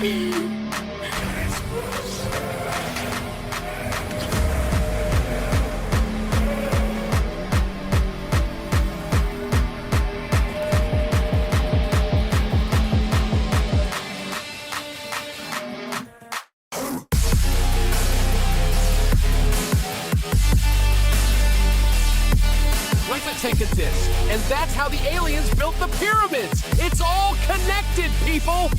Take a disc, and that's how the aliens built the pyramids. It's all connected, people.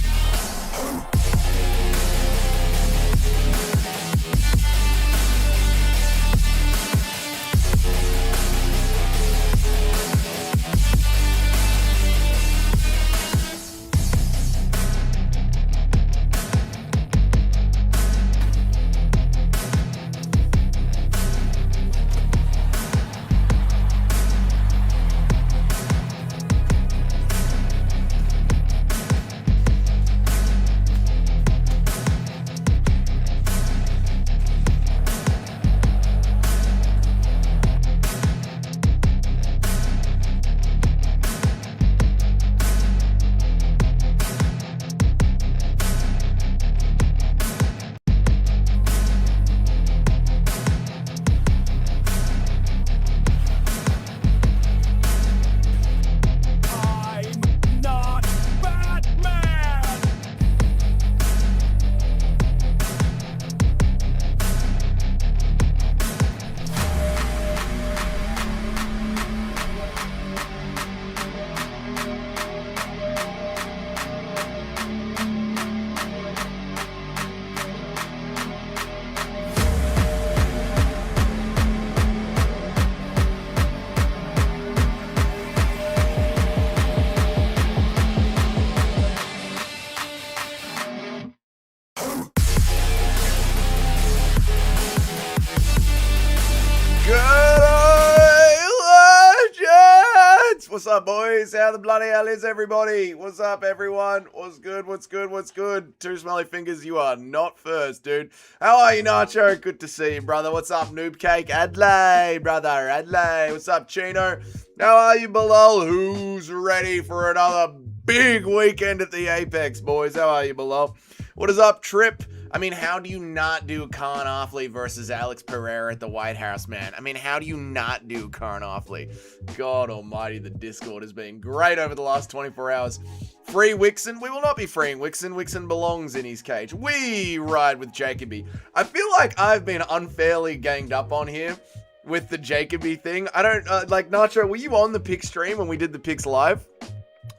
What's up, boys? How the bloody hell is everybody? What's up, everyone? What's good? What's good? What's good? Two smelly fingers, you are not first, dude. How are you, Nacho? Good to see you, brother. What's up, Noob Cake? Adley, brother. Adley. What's up, Chino? How are you, Bilal? Who's ready for another big weekend at the Apex, boys? How are you, Bilal? What is up, Trip? I mean, how do you not do Khan Offley versus Alex Pereira at the White House, man? I mean, how do you not do Khan Offley? God almighty, the Discord has been great over the last 24 hours. Free Wixen? We will not be freeing Wixen. Wixen belongs in his cage. We ride with Jacoby. I feel like I've been unfairly ganged up on here with the Jacoby thing. I don't, like, Nacho, were you on the pick stream when we did the picks live?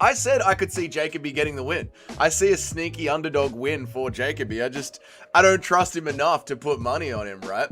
I said I could see Jacoby getting the win. I see a sneaky underdog win for Jacoby. I don't trust him enough to put money on him, right?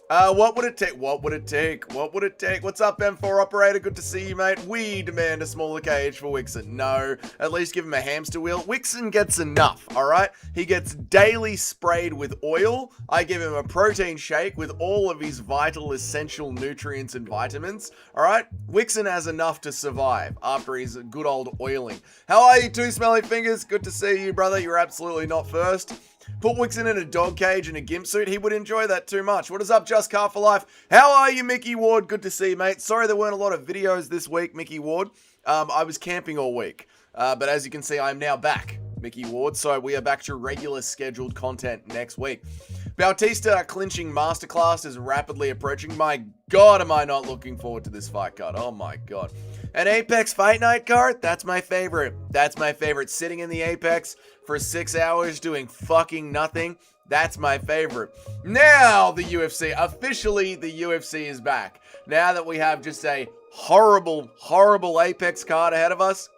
What would it take? What would it take? What would it take? What's up, M4 operator? Good to see you, mate. We demand a smaller cage for Wixen. No, at least give him a hamster wheel. Wixen gets enough, all right? He gets daily sprayed with oil. I give him a protein shake with all of his vital, essential nutrients and vitamins, all right? Wixen has enough to survive after his good old oiling. How are you, Two Smelly Fingers? Good to see you, brother. You're absolutely not first. Put Wixen in a dog cage and a gimp suit. He would enjoy that too much. What is up, Just Car for Life? How are you, Mickey Ward? Good to see you, mate. Sorry there weren't a lot of videos this week, Mickey Ward. I was camping all week. But as you can see, I'm now back, Mickey Ward. So we are back to regular scheduled content next week. Bautista clinching masterclass is rapidly approaching. My God, am I not looking forward to this fight card. Oh my God. An Apex Fight Night card? That's my favorite. That's my favorite. Sitting in the Apex for 6 hours doing fucking nothing. That's my favorite. Now the UFC, officially the UFC is back. Now that we have just a horrible, horrible Apex card ahead of us,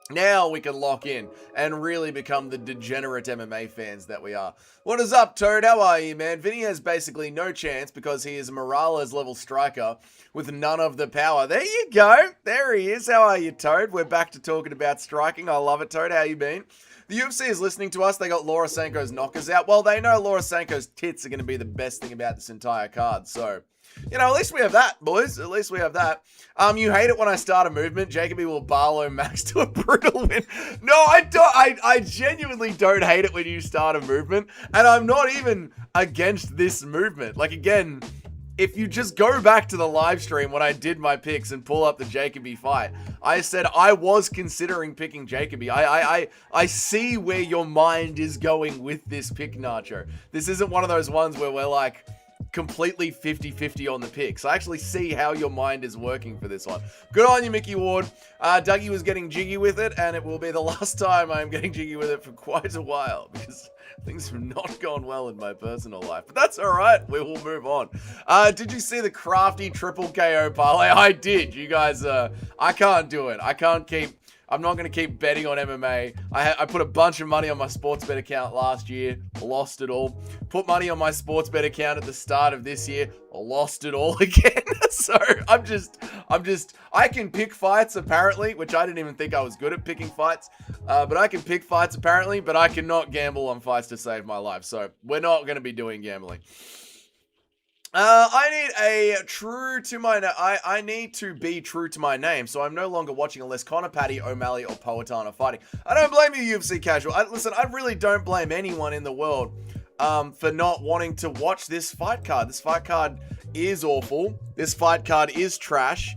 now we can lock in and really become the degenerate MMA fans that we are. What is up, Toad? How are you, man? Vinny has basically no chance because he is Morales level striker with none of the power. There you go. There he is. How are you, Toad? We're back to talking about striking. I love it, Toad. How you been? The UFC is listening to us. They got Laura Sanko's knockers out. Well, they know Laura Sanko's tits are going to be the best thing about this entire card. So, you know, at least we have that, boys. At least we have that. You hate it when I start a movement. Jacoby will Barlow Max to a brutal win. No, I don't. I genuinely don't hate it when you start a movement. And I'm not even against this movement. Like, again, if you just go back to the live stream when I did my picks and pull up the Jacoby fight, I said I was considering picking Jacoby. I see where your mind is going with this pick, Nacho. This isn't one of those ones where we're like completely 50-50 on the picks. I actually see how your mind is working for this one. Good on you, Mickey Ward. Dougie was getting jiggy with it, and it will be the last time I'm getting jiggy with it for quite a while, because things have not gone well in my personal life. But that's all right. We will move on. Did you see the crafty triple KO parlay? I did. You guys, I can't do it. I'm not going to keep betting on MMA. I put a bunch of money on my sports bet account last year, lost it all. Put money on my sports bet account at the start of this year, lost it all again. So I can pick fights apparently, which I didn't even think I was good at picking fights. But I can pick fights apparently, but I cannot gamble on fights to save my life. So we're not going to be doing gambling. I need to be true to my name, so I'm no longer watching unless Conor, Paddy, O'Malley, or Poatan are fighting. I don't blame you, UFC casual. Listen, I really don't blame anyone in the world for not wanting to watch this fight card. This fight card is awful. This fight card is trash.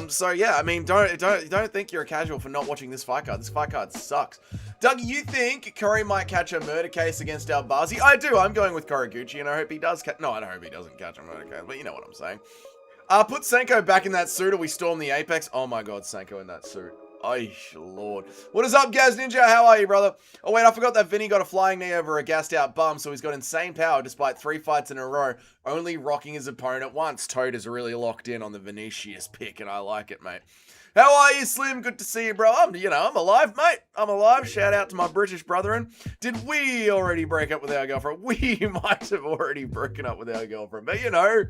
So yeah, I mean, don't think you're a casual for not watching this fight card. This fight card sucks. Doug, you think Curry might catch a murder case against Albazi? I do. I'm going with Koraguchi, and I hope he does catch... No, I hope he doesn't catch a murder case, but you know what I'm saying. Put Senko back in that suit, or we storm the Apex. Oh my god, Senko in that suit. Oh, Lord. What is up, Gaz Ninja? How are you, brother? Oh, wait, I forgot that Vinny got a flying knee over a gassed-out bum, so he's got insane power despite 3 fights in a row, only rocking his opponent once. Toad is really locked in on the Vinicius pick, and I like it, mate. How are you, Slim? Good to see you, bro. I'm alive, mate. I'm alive. Shout out to my British brethren. Did we already break up with our girlfriend? We might have already broken up with our girlfriend. But, you know,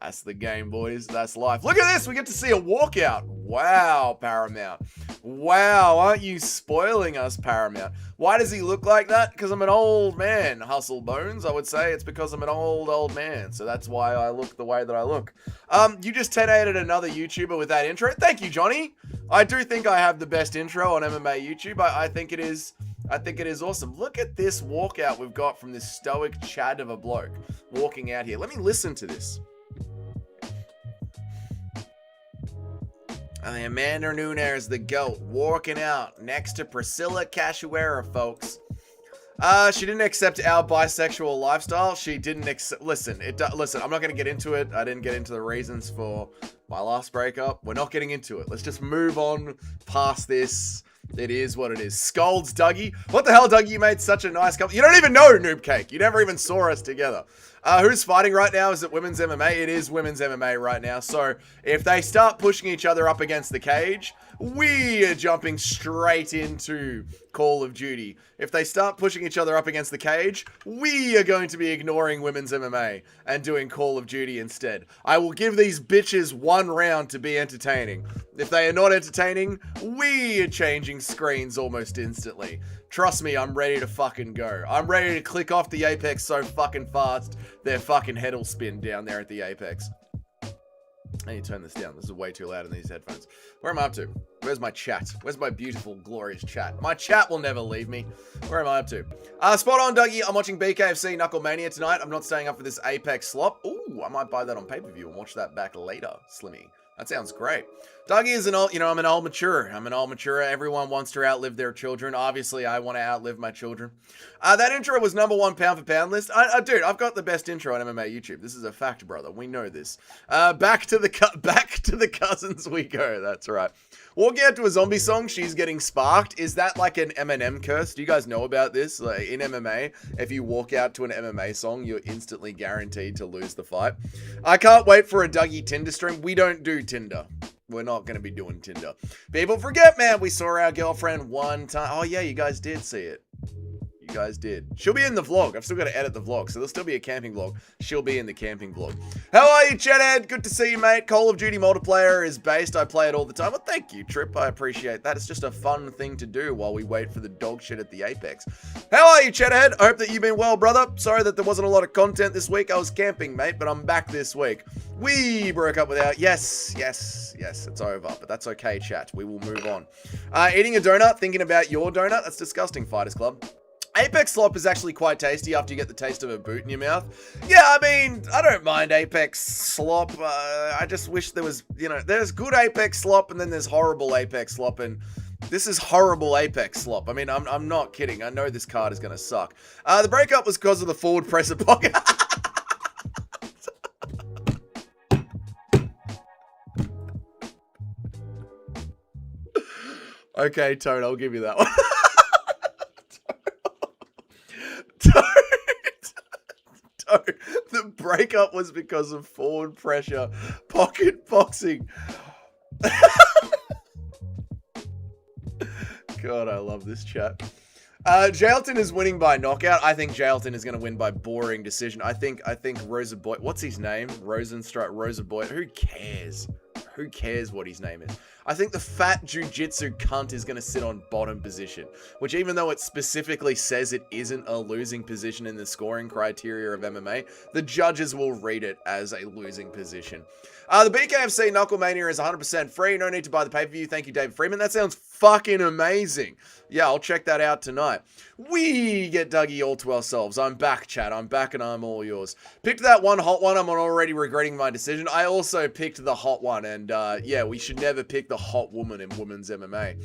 that's the game, boys. That's life. Look at this. We get to see a walkout. Wow, Paramount. Wow, aren't you spoiling us, Paramount? Why does he look like that? Because I'm an old man, Hustle Bones. I would say it's because I'm an old man. So that's why I look the way that I look. You just 10-8'd another YouTuber with that intro. Thank you, Johnny. I do think I have the best intro on MMA YouTube. I think it is awesome. Look at this walkout we've got from this stoic Chad of a bloke walking out here. Let me listen to this. And Amanda Nunes, the GOAT, walking out next to Priscilla Cachoeira, folks. She didn't accept our bisexual lifestyle. She didn't accept... Listen, I'm not going to get into it. I didn't get into the reasons for my last breakup. We're not getting into it. Let's just move on past this. It is what it is. Scolds, Dougie. What the hell, Dougie? You made such a nice couple. You don't even know Noob Cake. You never even saw us together. Who's fighting right now? Is it women's MMA? It is women's MMA right now. So if they start pushing each other up against the cage, we are jumping straight into Call of Duty. If they start pushing each other up against the cage, we are going to be ignoring women's MMA and doing Call of Duty instead. I will give these bitches 1 round to be entertaining. If they are not entertaining, we are changing screens almost instantly. Trust me, I'm ready to fucking go. I'm ready to click off the Apex so fucking fast, their fucking head will spin down there at the Apex. I need to turn this down. This is way too loud in these headphones. Where am I up to? Where's my chat? Where's my beautiful, glorious chat? My chat will never leave me. Where am I up to? Spot on, Dougie. I'm watching BKFC Knucklemania tonight. I'm not staying up for this Apex slop. Ooh, I might buy that on pay-per-view and watch that back later, Slimmy. That sounds great. Dougie is I'm an old mature. I'm an old mature. Everyone wants to outlive their children. Obviously, I want to outlive my children. That intro was #1 pound for pound list. Dude, I've got the best intro on MMA YouTube. This is a fact, brother. We know this. Back to the cousins we go. That's right. Walking out to a zombie song, she's getting sparked. Is that like an Eminem curse? Do you guys know about this? Like in MMA, if you walk out to an MMA song, you're instantly guaranteed to lose the fight. I can't wait for a Dougie Tinder stream. We don't do Tinder. We're not going to be doing Tinder. People forget, man. We saw our girlfriend 1 time. Oh, yeah, you guys did see it. You guys did. She'll be in the vlog. I've still got to edit the vlog, so there'll still be a camping vlog. She'll be in the camping vlog. How are you, Chadhead? Good to see you, mate. Call of Duty multiplayer is based. I play it all the time. Well, thank you, Trip. I appreciate that. It's just a fun thing to do while we wait for the dog shit at the Apex. How are you, Chadhead? I hope that you've been well, brother. Sorry that there wasn't a lot of content this week. I was camping, mate, but I'm back this week. We broke up without... Yes, it's over, but that's okay, chat. We will move on. Eating a donut, thinking about your donut. That's disgusting, Fighters Club. Apex slop is actually quite tasty after you get the taste of a boot in your mouth. Yeah, I mean, I don't mind Apex slop. I just wish there was, you know, there's good Apex slop and then there's horrible Apex slop, and this is horrible Apex slop. I mean, I'm not kidding. I know this card is going to suck. The breakup was because of the forward presser pocket. Okay, Toad, I'll give you that one. Toad, the breakup was because of forward pressure, pocket boxing. God, I love this chat. Jailton is winning by knockout. I think Jailton is going to win by boring decision. I think Rosa Boy, what's his name? Rosa Boy. Who cares? Who cares what his name is? I think the fat jiu-jitsu cunt is going to sit on bottom position, which even though it specifically says it isn't a losing position in the scoring criteria of MMA, the judges will read it as a losing position. The BKFC Knucklemania is 100% free. No need to buy the pay-per-view. Thank you, David Freeman. That sounds fucking amazing. Yeah, I'll check that out tonight. We get Dougie all to ourselves. I'm back, chat. I'm back and I'm all yours. Picked that one hot one. I'm already regretting my decision. I also picked the hot one, and yeah, we should never pick the hot woman in women's MMA.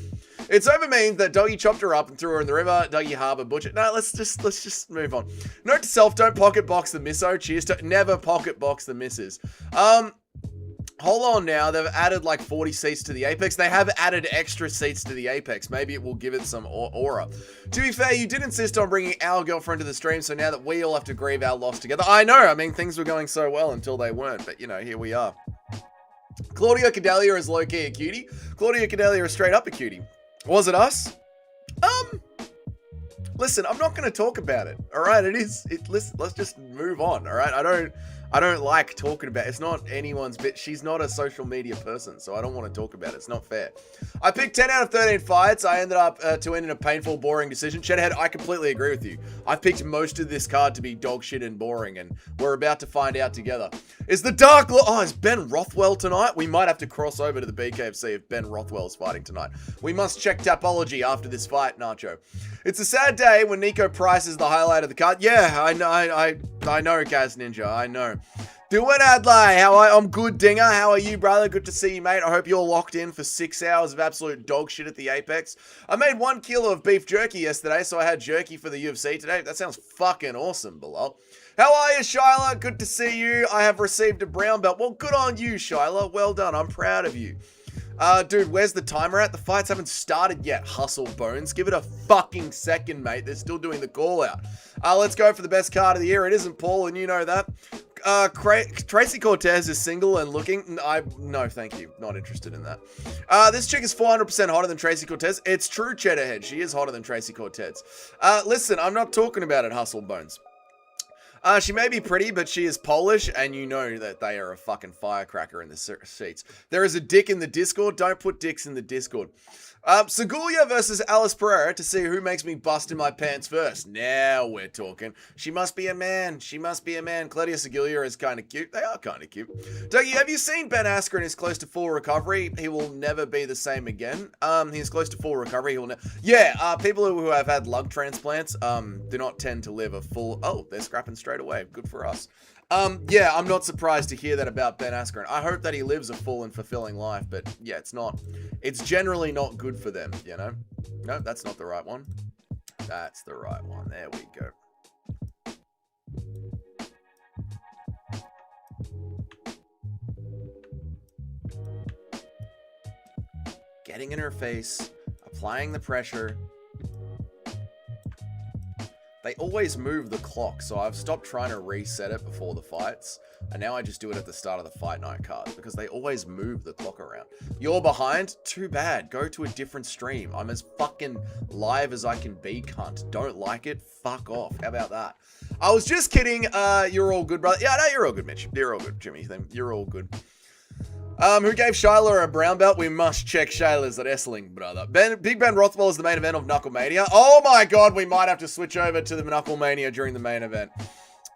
It's over means that Dougie chopped her up and threw her in the river. Dougie Harbour butcher. No, let's just move on. Note to self: don't pocket box the misso. Cheers to never pocket box the misses. Hold on now, they've added like 40 seats to the Apex. They have added extra seats to the Apex. Maybe it will give it some aura. To be fair, you did insist on bringing our girlfriend to the stream, so now that we all have to grieve our loss together. I know, I mean, things were going so well until they weren't, but you know, here we are. Claudia Cadelia is low-key a cutie. Claudia Cadelia is straight up a cutie. Was it us? Listen, I'm not going to talk about it, all right? Let's just move on, all right? I don't like talking about it. It's not anyone's bit. She's not a social media person, so I don't want to talk about it. It's not fair. I picked 10 out of 13 fights. I ended up to end in a painful, boring decision. Shedhead, I completely agree with you. I picked most of this card to be dog shit and boring, and we're about to find out together. Is the Dark Lord... Oh, is Ben Rothwell tonight? We might have to cross over to the BKFC if Ben Rothwell's fighting tonight. We must check Tapology after this fight, Nacho. It's a sad day when Nico Price is the highlight of the card. Yeah, I know, Gaz Ninja. I know. Doing Adlai, I'm good, Dinger. How are you, brother? Good to see you, mate. I hope you're locked in for 6 hours of absolute dog shit at the Apex. I made 1 kilo of beef jerky yesterday, so I had jerky for the UFC today. That sounds fucking awesome, Bilal. How are you, Shyla? Good to see you. I have received a brown belt. Well, good on you, Shyla. Well done. I'm proud of you. Dude, where's the timer at? The fights haven't started yet, Hustle Bones. Give it a fucking second, mate. They're still doing the call out. Let's go for the best card of the year. It isn't Paul, and you know that. Tracy Cortez is single and looking. No, thank you. Not interested in that. This chick is 400% hotter than Tracy Cortez. It's true, Cheddarhead. She is hotter than Tracy Cortez. Listen, I'm not talking about it, Hustle Bones. She may be pretty, but she is Polish, and you know that they are a fucking firecracker in the seats. There is a dick in the Discord. Don't put dicks in the Discord. Segulia versus Alice Pereira to see who makes me bust in my pants first. Now we're talking. She must be a man. She must be a man. Claudia Segulia is kind of cute. They are kind of cute. Dougie, have you seen Ben Askren is close to full recovery? He will never be the same again. He's close to full recovery. He will never. Yeah, people who have had lung transplants do not tend to live a full... Oh, they're scrapping straight away. Good for us. Yeah, I'm not surprised to hear that about Ben Askren. I hope that he lives a full and fulfilling life, but yeah, it's generally not good for them, you know? No, that's not the right one. That's the right one. There we go. Getting in her face, applying the pressure. They always move the clock, so I've stopped trying to reset it before the fights, and now I just do it at the start of the fight night cards, because they always move the clock around. You're behind? Too bad. Go to a different stream. I'm as fucking live as I can be, cunt. Don't like it? Fuck off. How about that? I was just kidding. You're all good, brother. Yeah, no, you're all good, Mitch. You're all good, Jimmy. You're all good. Who gave Shayla a brown belt? We must check Shayla's wrestling, brother. Big Ben Rothwell is the main event of Knucklemania. Oh my god, we might have to switch over to the Knucklemania during the main event.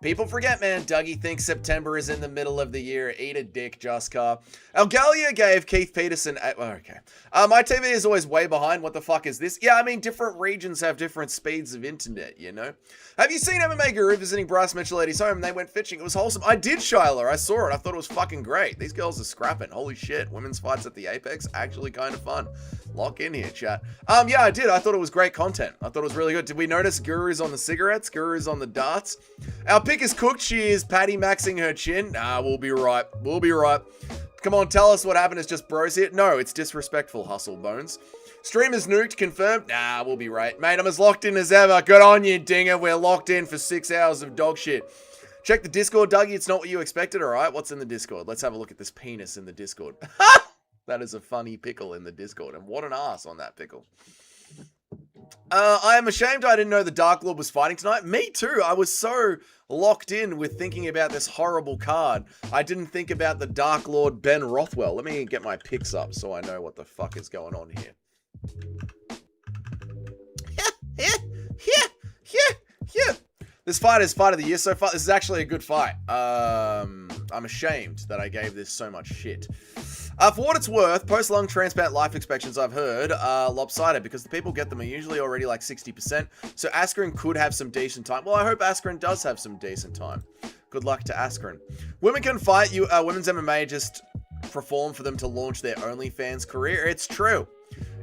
People forget, man. Dougie thinks September is in the middle of the year. Eat a dick, Juscar. Algalia gave Keith Peterson... okay. My TV is always way behind. What the fuck is this? Yeah, I mean, different regions have different speeds of internet, you know? Have you seen MMA Guru visiting Bryce Mitchell at his home? They went fishing. It was wholesome. I did, Shyla. I saw it. I thought it was fucking great. These girls are scrapping. Holy shit. Women's fights at the Apex. Actually kind of fun. Lock in here, chat. Yeah, I did. I thought it was great content. I thought it was really good. Did we notice Guru's on the cigarettes? Guru's on the darts? Our pick is cooked. She is Patty maxing her chin. We'll be right. We'll be right. Come on, tell us what happened. It's just bros here. No, it's disrespectful, Hustle Bones. Stream is nuked. Confirmed. We'll be right. Mate, I'm as locked in as ever. Good on you, Dinger. We're locked in for 6 hours of dog shit. Check the Discord, Dougie. It's not what you expected, all right? What's in the Discord? Let's have a look at this penis in the Discord. That is a funny pickle in the Discord. And what an ass on that pickle. I am ashamed I didn't know the Dark Lord was fighting tonight. Me too. I was so locked in with thinking about this horrible card. I didn't think about the Dark Lord Ben Rothwell. Let me get my picks up so I know what the fuck is going on here. This fight is fight of the year so far. This is actually a good fight. I'm ashamed that I gave this so much shit. For what it's worth, post-lung transplant life expectations, I've heard, are lopsided because the people get them are usually already like 60%. So Askren could have some decent time. Well, I hope Askren does have some decent time. Good luck to Askren. Women can fight. Women's MMA just perform for them to launch their OnlyFans career. It's true.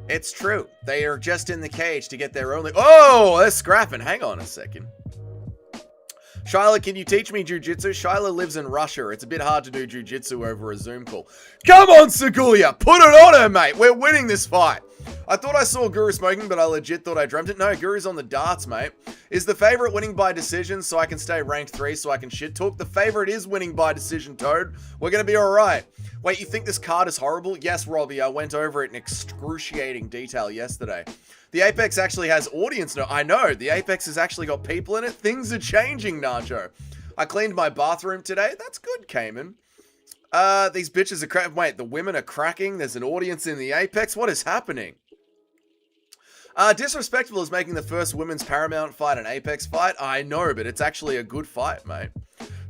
It's true. They are just in the cage to get their only... Oh, they're scrapping. Hang on a second. Shyla, can you teach me jujitsu? Shyla lives in Russia. It's a bit hard to do jujitsu over a Zoom call. Come on, Segulia. Put it on her, mate. We're winning this fight. I thought I saw Guru smoking, but I legit thought I dreamt it. No, Guru's on the darts, mate. Is the favorite winning by decision so I can stay ranked 3 so I can shit talk? The favorite is winning by decision, Toad. We're going to be all right. Wait, you think this card is horrible? Yes, Robbie. I went over it in excruciating detail yesterday. The Apex actually has audience now. I know. The Apex has actually got people in it. Things are changing, Nacho. I cleaned my bathroom today. That's good, Cayman. These bitches are cracking. Wait, the women are cracking. There's an audience in the Apex. What is happening? Disrespectful is making the first women's Paramount fight an Apex fight. I know, but it's actually a good fight, mate.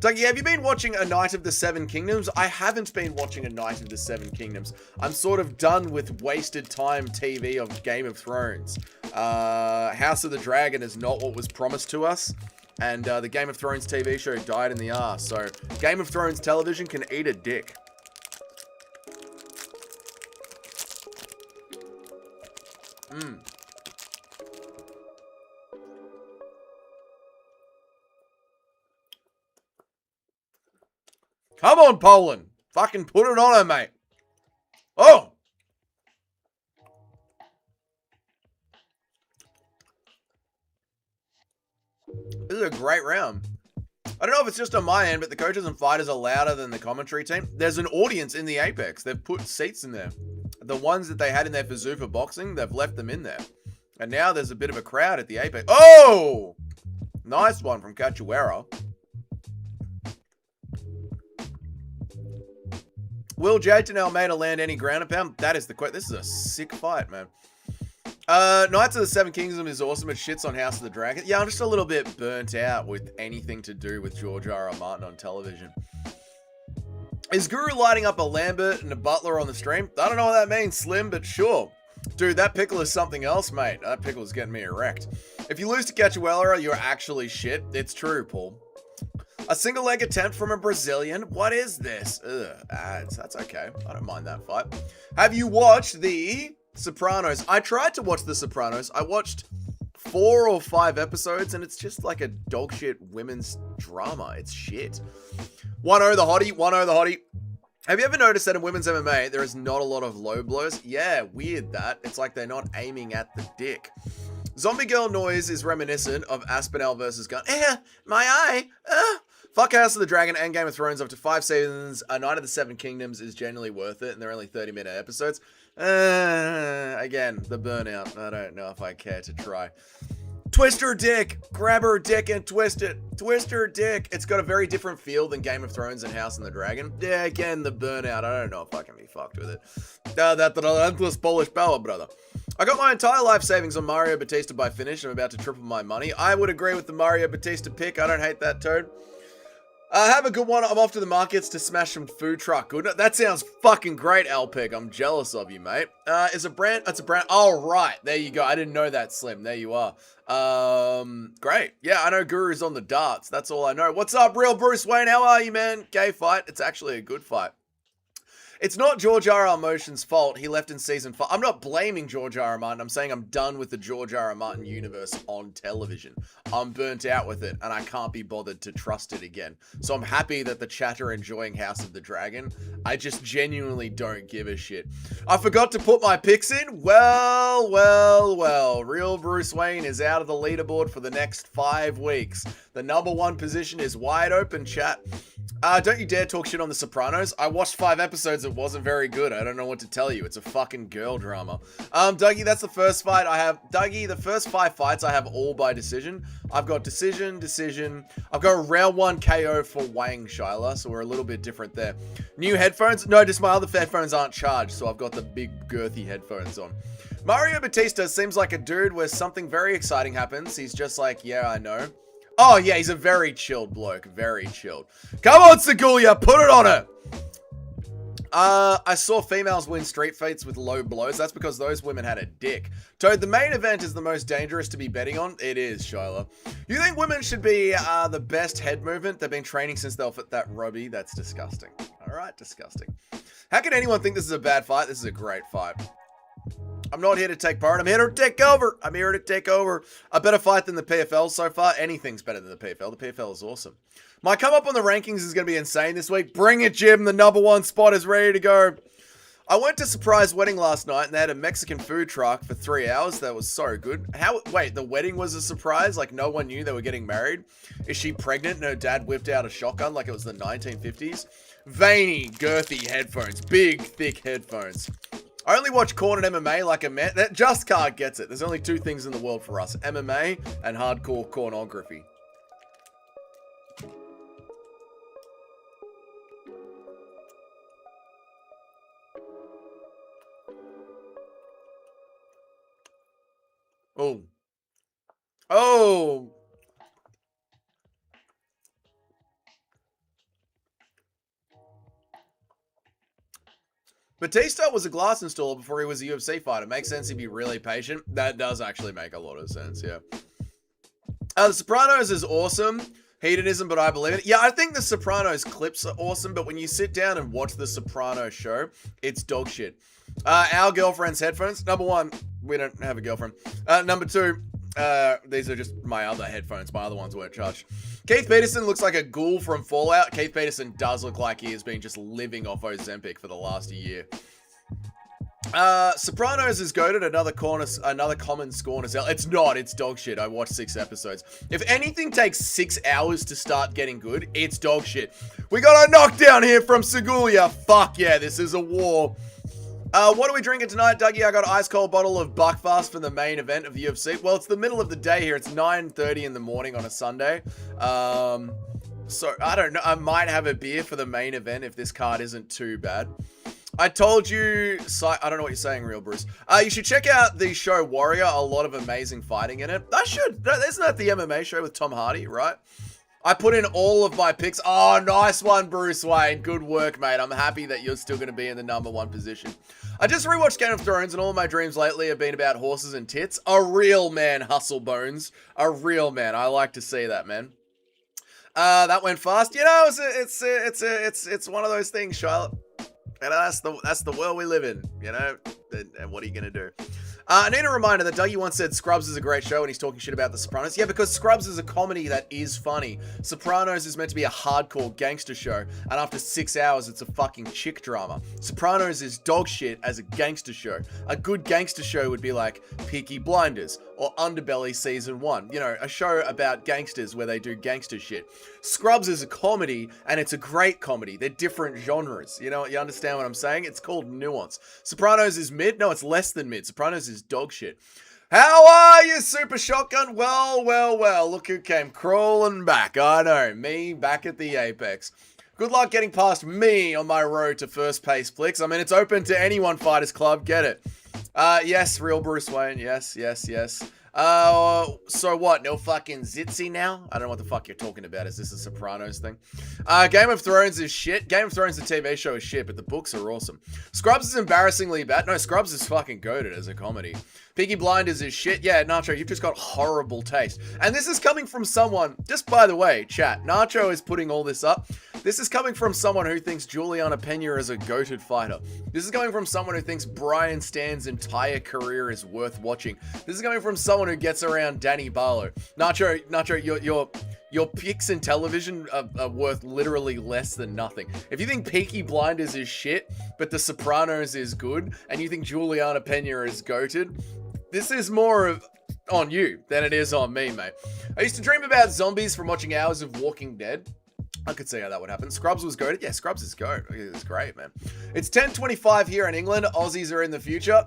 Dougie, have you been watching A Knight of the Seven Kingdoms? I haven't been watching A Knight of the Seven Kingdoms. I'm sort of done with wasted time TV of Game of Thrones. House of the Dragon is not what was promised to us. And the Game of Thrones TV show died in the arse. So Game of Thrones television can eat a dick. Come on, Poland. Fucking put it on her, mate. Oh! This is a great round. I don't know if it's just on my end, but the coaches and fighters are louder than the commentary team. There's an audience in the Apex. They've put seats in there. The ones that they had in there for Zuffa boxing, they've left them in there. And now there's a bit of a crowd at the Apex. Oh! Nice one from Cachoeira. Will Jayton Almeida land any ground and pound? That is the question. This is a sick fight, man. Knights of the Seven Kingdoms is awesome. It shits on House of the Dragon. Yeah, I'm just a little bit burnt out with anything to do with George R. R. Martin on television. Is Guru lighting up a Lambert and a Butler on the stream? I don't know what that means, Slim, but sure. Dude, that pickle is something else, mate. That pickle is getting me erect. If you lose to Cachoeira, you're actually shit. It's true, Paul. A single leg attempt from a Brazilian. What is this? Ugh, ads. That's okay. I don't mind that fight. Have you watched The Sopranos? I tried to watch The Sopranos. I watched 4 or 5 episodes, and it's just like a dog shit women's drama. It's shit. 1-0 the hottie. 1-0 the hottie. Have you ever noticed that in women's MMA, there is not a lot of low blows? Yeah, weird that. It's like they're not aiming at the dick. Zombie Girl noise is reminiscent of Aspinall versus Gunn. My eye. Fuck House of the Dragon and Game of Thrones after 5 seasons. A Knight of the Seven Kingdoms is genuinely worth it, and they're only 30-minute episodes. Again, the burnout. I don't know if I care to try. Twist her dick. Grab her dick and twist it. Twist her dick. It's got a very different feel than Game of Thrones and House of the Dragon. Yeah, again, the burnout. I don't know if I can be fucked with it. That relentless Polish power, brother. I got my entire life savings on Mario Bautista by finish. I'm about to triple my money. I would agree with the Mario Bautista pick. I don't hate that, Toad. Have a good one. I'm off to the markets to smash some food truck. Good. That sounds fucking great, Alpeg. I'm jealous of you, mate. It's a brand. Oh, right. There you go. I didn't know that, Slim. There you are. Great. Yeah, I know Guru's on the darts. That's all I know. What's up, real Bruce Wayne? How are you, man? Gay fight. It's actually a good fight. It's not George R.R. Motion's fault. He left in season 5. I'm not blaming George R.R. Martin. I'm saying I'm done with the George R.R. Martin universe on television. I'm burnt out with it, and I can't be bothered to trust it again. So I'm happy that the chat are enjoying House of the Dragon. I just genuinely don't give a shit. I forgot to put my picks in. Well. Real Bruce Wayne is out of the leaderboard for the next 5 weeks. The number 1 position is wide open, chat. Don't you dare talk shit on The Sopranos. I watched 5 episodes. It wasn't very good. I don't know what to tell you. It's a fucking girl drama. Dougie, that's the first fight I have. Dougie, the first 5 fights I have all by decision. I've got decision. I've got a round 1 KO for Wang Shyla, so we're a little bit different there. New headphones? No, just my other headphones aren't charged, so I've got the big girthy headphones on. Mario Bautista seems like a dude where something very exciting happens. He's just like, yeah, I know. Oh, yeah, he's a very chilled bloke. Very chilled. Come on, Segulia, put it on her! I saw females win street fights with low blows. That's because those women had a dick. Toad, the main event is the most dangerous to be betting on. It is, Shyla. You think women should be the best head movement? They've been training since they'll fit that Robbie. That's disgusting. All right, disgusting. How can anyone think this is a bad fight? This is a great fight. I'm not here to take part. I'm here to take over. A better fight than the PFL so far. Anything's better than the PFL. The PFL is awesome. My come up on the rankings is going to be insane this week. Bring it, Jim. The number 1 spot is ready to go. I went to surprise wedding last night and they had a Mexican food truck for 3 hours. That was so good. Wait, the wedding was a surprise? Like no one knew they were getting married? Is she pregnant and her dad whipped out a shotgun like it was the 1950s? Veiny, girthy headphones. Big, thick headphones. I only watch corn and MMA like a man. That Just Car gets it. There's only 2 things in the world for us. MMA and hardcore pornography. Oh. Bautista was a glass installer before he was a UFC fighter. Makes sense he'd be really patient. That does actually make a lot of sense, yeah. The Sopranos is awesome. Hedonism, but I believe it. Yeah, I think the Sopranos clips are awesome, but when you sit down and watch the Sopranos show, it's dog shit. Our girlfriend's headphones. Number 1, we don't have a girlfriend. Number 2, these are just my other headphones. My other ones weren't charged. Keith Peterson looks like a ghoul from Fallout. Keith Peterson does look like he has been just living off Ozempic for the last year. Sopranos is goated. Another common scorn as hell. It's not. It's dog shit. I watched 6 episodes. If anything takes 6 hours to start getting good, it's dog shit. We got a knockdown here from Segulia. Fuck yeah, this is a war. What are we drinking tonight, Dougie? I got an ice cold bottle of Buckfast for the main event of the UFC. Well, it's the middle of the day here. It's 9:30 in the morning on a Sunday. So I don't know. I might have a beer for the main event if this card isn't too bad. I told you, I don't know what you're saying, Real Bruce. You should check out the show Warrior. A lot of amazing fighting in it. Isn't that the MMA show with Tom Hardy, right? I put in all of my picks. Oh, nice one, Bruce Wayne. Good work, mate. I'm happy that you're still going to be in the number 1 position. I just rewatched Game of Thrones, and all of my dreams lately have been about horses and tits. A real man, Hustle Bones. A real man. I like to see that, man. That went fast. You know, it's one of those things, Charlotte. And that's the world we live in, you know? And what are you going to do? I need a reminder that Dougie once said Scrubs is a great show and he's talking shit about The Sopranos. Yeah, because Scrubs is a comedy that is funny. Sopranos is meant to be a hardcore gangster show, and after 6 hours, it's a fucking chick drama. Sopranos is dog shit as a gangster show. A good gangster show would be like Peaky Blinders or Underbelly Season 1. You know, a show about gangsters where they do gangster shit. Scrubs is a comedy, and it's a great comedy. They're different genres. You know, you understand what I'm saying? It's called nuance. Sopranos is mid. No, it's less than mid. Sopranos is dog shit. How are you, Super Shotgun? Well. Look who came crawling back. I know, me back at the apex. Good luck getting past me on my road to first place, Flix. I mean, it's open to anyone, Fighters Club. Get it. Yes, real Bruce Wayne. Yes. So what? No fucking Zitzy now? I don't know what the fuck you're talking about. Is this a Sopranos thing? Game of Thrones is shit. Game of Thrones, the TV show, is shit, but the books are awesome. Scrubs is embarrassingly bad. No, Scrubs is fucking goated as a comedy. Peaky Blinders is shit. Yeah, Nacho, you've just got horrible taste. And this is coming from someone, just by the way, chat, Nacho is putting all this up. This is coming from someone who thinks Juliana Pena is a goated fighter. This is coming from someone who thinks Brian Stan's entire career is worth watching. This is coming from someone who gets around Danny Barlow. Nacho, your picks in television are worth literally less than nothing. If you think Peaky Blinders is shit, but The Sopranos is good, and you think Juliana Pena is goated, this is more of on you than it is on me, mate. I used to dream about zombies from watching hours of Walking Dead. I could see how that would happen. Scrubs was goated. Yeah, Scrubs is goat. It's great, man. It's 10:25 here in England. Aussies are in the future.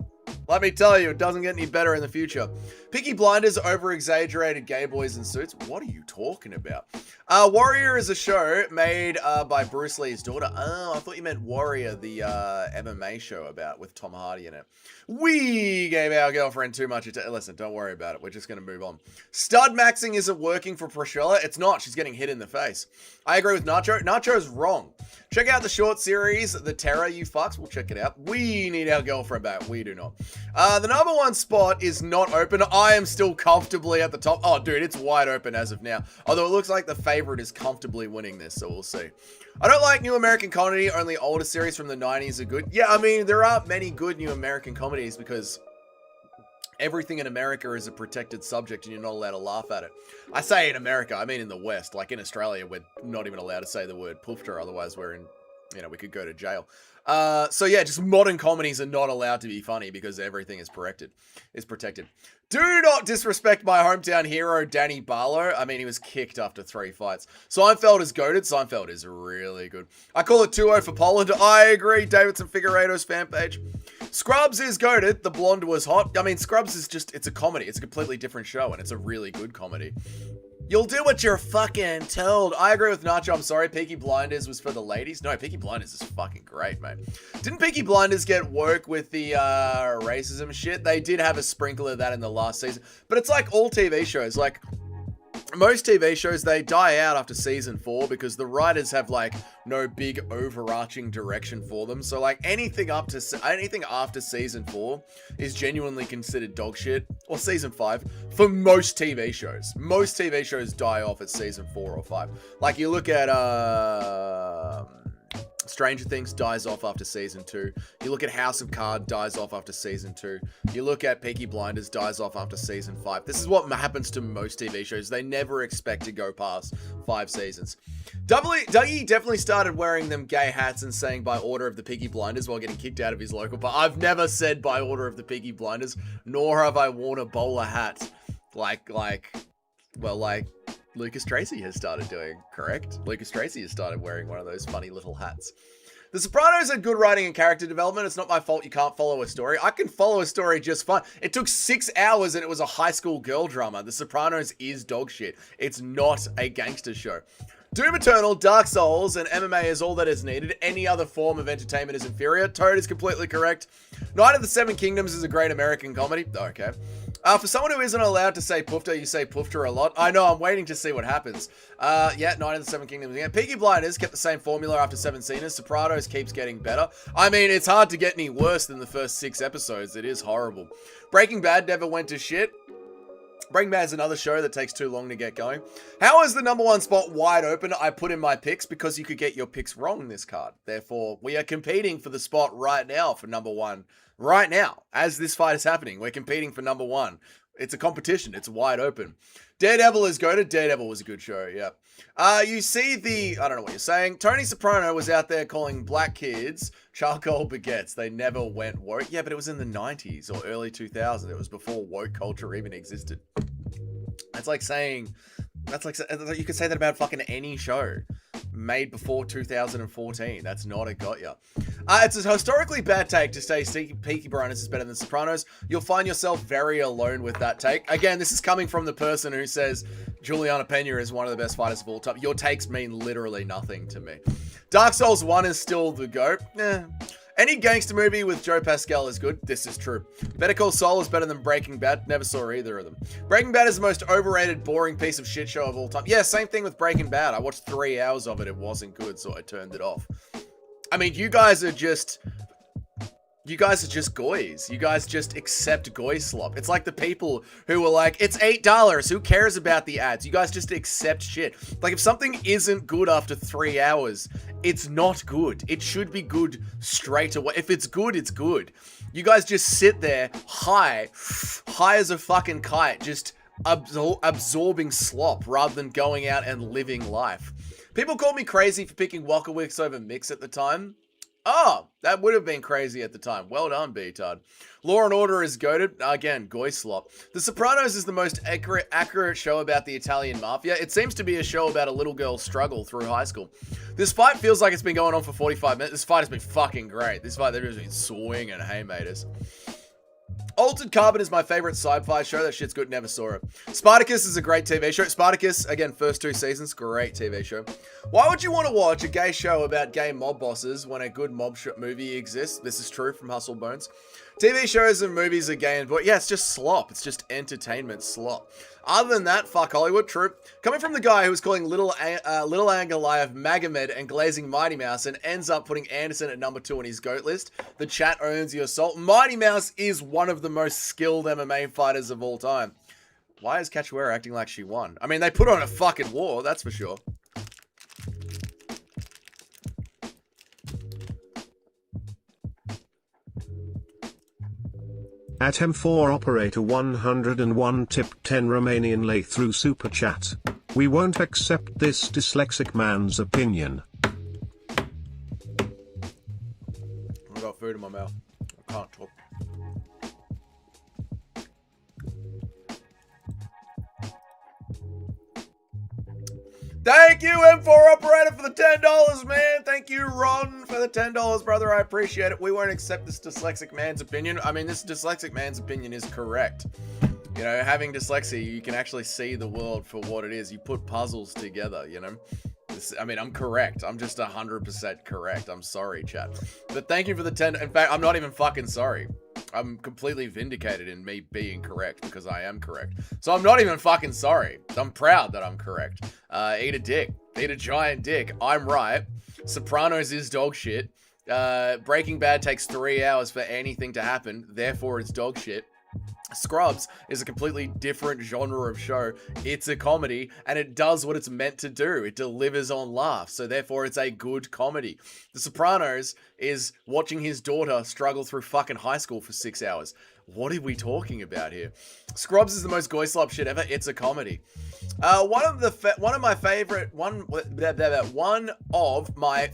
Let me tell you, it doesn't get any better in the future. Peaky Blinders, over-exaggerated gay boys in suits. What are you talking about? Warrior is a show made by Bruce Lee's daughter. Oh, I thought you meant Warrior, the MMA show with Tom Hardy in it. We gave our girlfriend too much attention. Listen, don't worry about it. We're just going to move on. Stud maxing isn't working for Priscilla. It's not. She's getting hit in the face. I agree with Nacho. Nacho's wrong. Check out the short series, The Terror You Fucks. We'll check it out. We need our girlfriend back. We do not. The number one spot is not open. I am still comfortably at the top. Oh, dude, it's wide open as of now. Although it looks like the favorite is comfortably winning this, so we'll see. I don't like new American comedy. Only older series from the 90s are good. Yeah, I mean, there aren't many good new American comedies because everything in America is a protected subject and you're not allowed to laugh at it. I say in America, I mean in the West. Like in Australia, we're not even allowed to say the word poofter, otherwise we're in, we could go to jail. So yeah, just modern comedies are not allowed to be funny because everything is protected. Do not disrespect my hometown hero, Danny Barlow. I mean, he was kicked after 3 fights. Seinfeld is goated. Seinfeld is really good. I call it 2-0 for Poland. I agree. Davidson Figueiredo's fan page. Scrubs is goated. The blonde was hot. I mean, Scrubs is just, it's a comedy. It's a completely different show, and it's a really good comedy. You'll do what you're fucking told. I agree with Nacho. I'm sorry. Peaky Blinders was for the ladies. No, Peaky Blinders is fucking great, mate. Didn't Peaky Blinders get woke with the racism shit? They did have a sprinkle of that in the last season. But it's like all TV shows. Like, most TV shows, they die out after season 4 because the writers have, like, no big overarching direction for them. So, like, anything after season 4 is genuinely considered dog shit. Or season 5 for most TV shows. Most TV shows die off at season 4 or 5. Like, you look at, Stranger Things dies off after season 2. You look at House of Cards, dies off after season 2. You look at Peaky Blinders, dies off after season 5. This is what happens to most TV shows. They never expect to go past 5 seasons. Dougie definitely started wearing them gay hats and saying by order of the Peaky Blinders while getting kicked out of his local bar. I've never said by order of the Peaky Blinders, nor have I worn a bowler hat like Lucas Tracy has started doing, correct? Lucas Tracy has started wearing one of those funny little hats. The Sopranos had good writing and character development. It's not my fault you can't follow a story. I can follow a story just fine. It took 6 hours and it was a high school girl drama. The Sopranos is dog shit. It's not a gangster show. Doom Eternal, Dark Souls, and MMA is all that is needed. Any other form of entertainment is inferior. Toad is completely correct. Night of the Seven Kingdoms is a great American comedy. Okay. For someone who isn't allowed to say poofter, you say poofter a lot. I know, I'm waiting to see what happens. Yeah, Night of the Seven Kingdoms again. Peaky Blinders kept the same formula after 7 seasons. Sopranos keeps getting better. I mean, it's hard to get any worse than the first 6 episodes. It is horrible. Breaking Bad never went to shit. Breaking Bad is another show that takes too long to get going. How is the number 1 spot wide open? I put in my picks because you could get your picks wrong in this card. Therefore, we are competing for the spot right now for number 1. Right now, as this fight is happening, we're competing for number 1. It's a competition. It's wide open. Daredevil is goated. Daredevil was a good show, yeah. You see I don't know what you're saying. Tony Soprano was out there calling black kids charcoal baguettes. They never went woke. Yeah, but it was in the 90s or early 2000s. It was before woke culture even existed. That's like you could say that about fucking any show made before 2014. That's not a got ya. It's a historically bad take to say Peaky Blinders is better than Sopranos. You'll find yourself very alone with that take. Again, this is coming from the person who says Juliana Pena is one of the best fighters of all time. Your takes mean literally nothing to me. Dark Souls 1 is still the GOAT. Any gangster movie with Joe Pascal is good. This is true. Better Call Saul is better than Breaking Bad. Never saw either of them. Breaking Bad is the most overrated, boring piece of shit show of all time. Yeah, same thing with Breaking Bad. I watched 3 hours of it. It wasn't good, so I turned it off. I mean, you guys are just goys. You guys just accept goy slop. It's like the people who were like, it's $8. Who cares about the ads? You guys just accept shit. Like, if something isn't good after 3 hours, it's not good. It should be good straight away. If it's good, it's good. You guys just sit there high as a fucking kite, just absorbing slop rather than going out and living life. People called me crazy for picking walkouts over Mix at the time. Oh, that would have been crazy at the time. Well done, B-Tard. Law and Order is goated. Again, goy slop. The Sopranos is the most accurate show about the Italian mafia. It seems to be a show about a little girl's struggle through high school. This fight feels like it's been going on for 45 minutes. This fight has been fucking great. This fight, they've just been swinging haymakers. Altered Carbon is my favorite sci-fi show. That shit's good. Never saw it. Spartacus is a great TV show. Spartacus, again, first 2 seasons. Great TV show. Why would you want to watch a gay show about gay mob bosses when a good mob movie exists? This is true from Hustle Bones. TV shows and movies are gay and but yeah, it's just slop. It's just entertainment slop. Other than that, fuck Hollywood. True. Coming from the guy who was calling Little Angoliath Magomed and glazing Mighty Mouse and ends up putting Anderson at number 2 on his GOAT list, the chat owns your soul. Mighty Mouse is one of the most skilled MMA fighters of all time. Why is Cachoeira acting like she won? I mean, they put on a fucking war, that's for sure. At M4 Operator 101 tip 10 Romanian lay through super chat. We won't accept this dyslexic man's opinion. I've got food in my mouth. I can't talk. Thank you, M4 Operator, for the $10, man. Thank you, Ron, for the $10, brother. I appreciate it. We won't accept this dyslexic man's opinion. I mean, this dyslexic man's opinion is correct. You know, having dyslexia, you can actually see the world for what it is. You put puzzles together, you know. I mean, I'm correct. I'm just 100% correct. I'm sorry, chat. But thank you for the 10. In fact, I'm not even fucking sorry. I'm completely vindicated in me being correct because I am correct. So I'm not even fucking sorry. I'm proud that I'm correct. Eat a dick. Eat a giant dick. I'm right. Sopranos is dog shit. Breaking Bad takes 3 hours for anything to happen. Therefore, it's dog shit. Scrubs is a completely different genre of show. It's a comedy, and it does what it's meant to do. It delivers on laughs, so therefore it's a good comedy. The Sopranos is watching his daughter struggle through fucking high school for 6 hours. What are we talking about here? Scrubs is the most goy slop shit ever. It's a comedy. One of my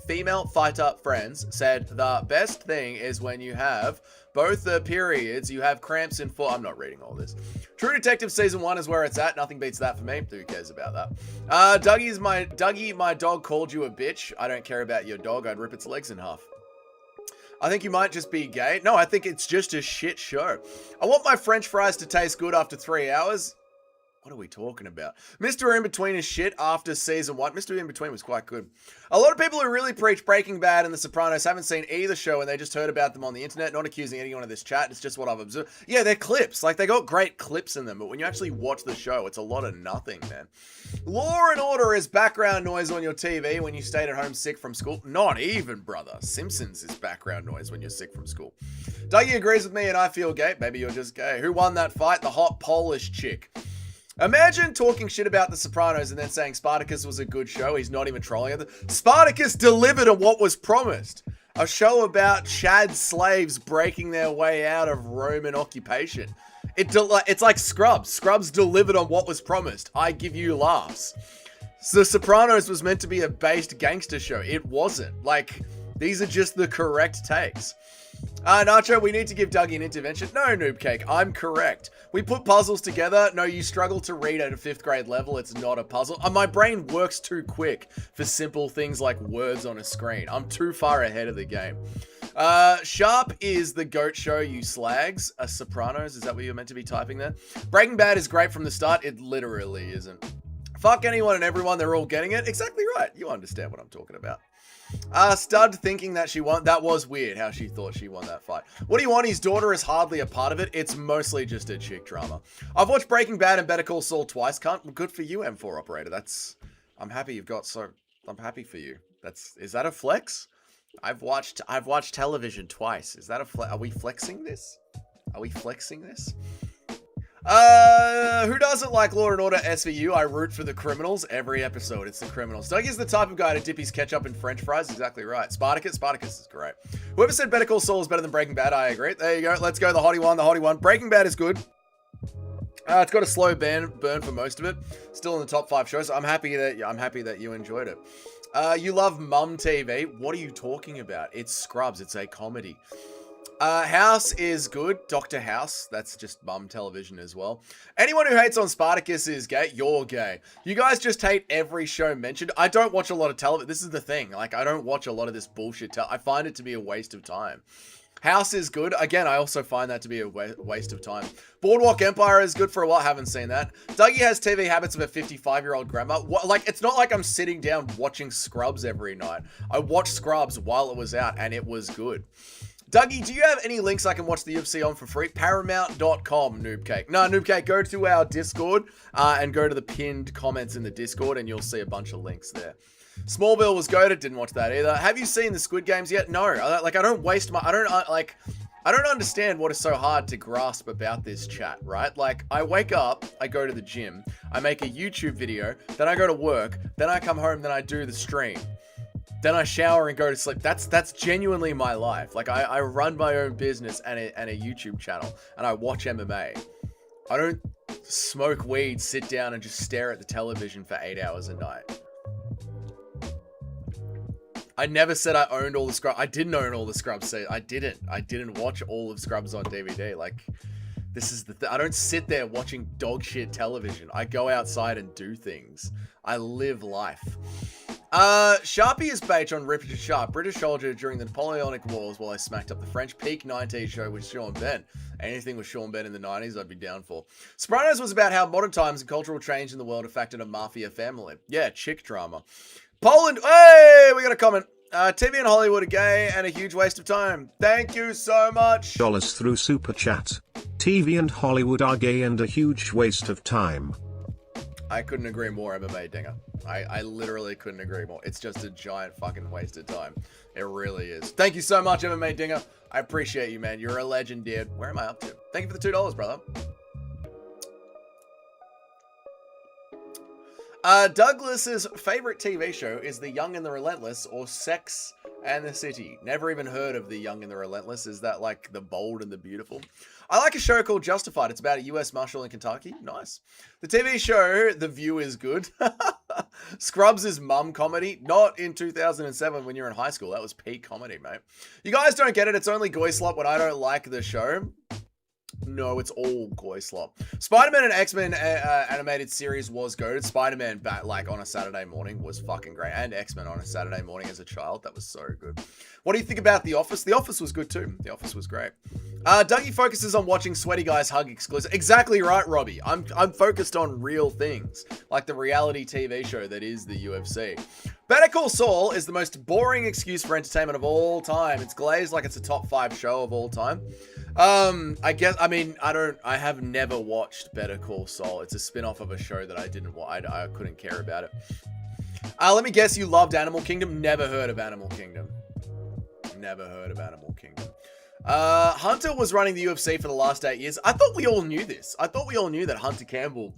female fighter friends said the best thing is when you have both the periods, you have cramps in I'm not reading all this. True Detective Season 1 is where it's at. Nothing beats that for me. Who cares about that? Dougie, my dog called you a bitch. I don't care about your dog. I'd rip its legs in half. I think you might just be gay. No, I think it's just a shit show. I want my French fries to taste good after 3 hours. What are we talking about? Mr. In-Between is shit after season 1. Mr. In-Between was quite good. A lot of people who really preach Breaking Bad and The Sopranos haven't seen either show and they just heard about them on the internet. Not accusing anyone of this chat. It's just what I've observed. Yeah, they're clips. Like, they got great clips in them. But when you actually watch the show, it's a lot of nothing, man. Law and Order is background noise on your TV when you stayed at home sick from school. Not even, brother. Simpsons is background noise when you're sick from school. Dougie agrees with me and I feel gay. Maybe you're just gay. Who won that fight? The hot Polish chick. Imagine talking shit about The Sopranos and then saying Spartacus was a good show. He's not even trolling it. Spartacus delivered on what was promised. A show about Chad slaves breaking their way out of Roman occupation. It's like Scrubs. Scrubs delivered on what was promised. I give you laughs. The Sopranos was meant to be a based gangster show. It wasn't. Like, these are just the correct takes. Nacho, we need to give Dougie an intervention. No, Noob Cake, I'm correct. We put puzzles together. No, you struggle to read at a 5th grade level. It's not a puzzle. My brain works too quick for simple things like words on a screen. I'm too far ahead of the game. Sharp is the GOAT show, you slags. Sopranos, is that what you're meant to be typing there? Breaking Bad is great from the start. It literally isn't. Fuck anyone and everyone, they're all getting it. Exactly right. You understand what I'm talking about. Stud thinking that she won. That was weird how she thought she won that fight. What do you want? His daughter is hardly a part of it. It's mostly just a chick drama. I've watched Breaking Bad and Better Call Saul twice. Good for you, M4 operator. I'm happy you've got I'm happy for you. Is that a flex? I've watched television twice. Is that a flex? Are we flexing this? Who doesn't like Law and Order SVU? I root for the criminals every episode. It's the criminals. Doug is the type of guy to dip his ketchup in French fries. Exactly right. Spartacus is great. Whoever said Better Call Saul is better than Breaking Bad, I agree. There you go. Let's go. The hottie one. Breaking Bad is good. It's got a slow burn for most of it. Still in the top 5 shows. I'm happy that you enjoyed it. You love Mum TV. What are you talking about? It's Scrubs. It's a comedy. House is good. Dr. House. That's just mum television as well. Anyone who hates on Spartacus is gay. You're gay. You guys just hate every show mentioned. I don't watch a lot of television. This is the thing. Like, I don't watch a lot of this bullshit. I find it to be a waste of time. House is good. Again, I also find that to be a waste of time. Boardwalk Empire is good for a while. Haven't seen that. Dougie has TV habits of a 55-year-old grandma. It's not like I'm sitting down watching Scrubs every night. I watched Scrubs while it was out, and it was good. Dougie, do you have any links I can watch the UFC on for free? Paramount.com, Noobcake. No, Noobcake, go to our Discord and go to the pinned comments in the Discord and you'll see a bunch of links there. Smallville was goated, didn't watch that either. Have you seen the Squid Games yet? No. I don't understand what is so hard to grasp about this chat, right? Like, I wake up, I go to the gym, I make a YouTube video, then I go to work, then I come home, then I do the stream. Then I shower and go to sleep. That's genuinely my life. Like, I run my own business and a YouTube channel, and I watch MMA. I don't smoke weed, sit down, and just stare at the television for 8 hours a night. I never said I owned all the Scrubs. I didn't own all the Scrubs. I didn't watch all of Scrubs on DVD. Like, this is I don't sit there watching dog shit television. I go outside and do things. I live life. Sharpie is based on Richard Sharp, British soldier during the Napoleonic Wars while I smacked up the French. Peak 90s show with Sean Ben. Anything with Sean Ben in the 90s, I'd be down for. Sopranos was about how modern times and cultural change in the world affected a mafia family. Yeah, chick drama. Poland, hey, we got a comment. TV and Hollywood are gay and a huge waste of time. Thank you so much. Dollars through Super Chat. TV and Hollywood are gay and a huge waste of time. I couldn't agree more, MMA Dinger. I literally couldn't agree more. It's just a giant fucking waste of time. It really is. Thank you so much, MMA Dinger. I appreciate you, man. You're a legend, dude. Where am I up to? Thank you for the $2, brother. Douglas's favorite TV show is The Young and the Relentless or Sex and the City. Never even heard of The Young and the Relentless. Is that like The Bold and the Beautiful? I like a show called Justified. It's about a US Marshal in Kentucky. Nice. The TV show The View is good. Scrubs is mum comedy. Not in 2007 when you're in high school. That was peak comedy, mate. You guys don't get it. It's only goy slop when I don't like the show. No, it's all goy slop. Spider-Man and X-Men animated series was goated. Spider-Man like on a Saturday morning was fucking great. And X-Men on a Saturday morning as a child. That was so good. What do you think about The Office? The Office was good too. The Office was great. Dougie focuses on watching sweaty guys hug exclusive. Exactly right, Robbie. I'm focused on real things. Like the reality TV show that is the UFC. Better Call Saul is the most boring excuse for entertainment of all time. It's glazed like it's a top 5 show of all time. I have never watched Better Call Saul. It's a spin-off of a show that I didn't watch. I couldn't care about it. Let me guess, you loved Animal Kingdom? Never heard of Animal Kingdom. Never heard of Animal Kingdom. Hunter was running the UFC for the last 8 years. I thought we all knew this. I thought we all knew that Hunter Campbell,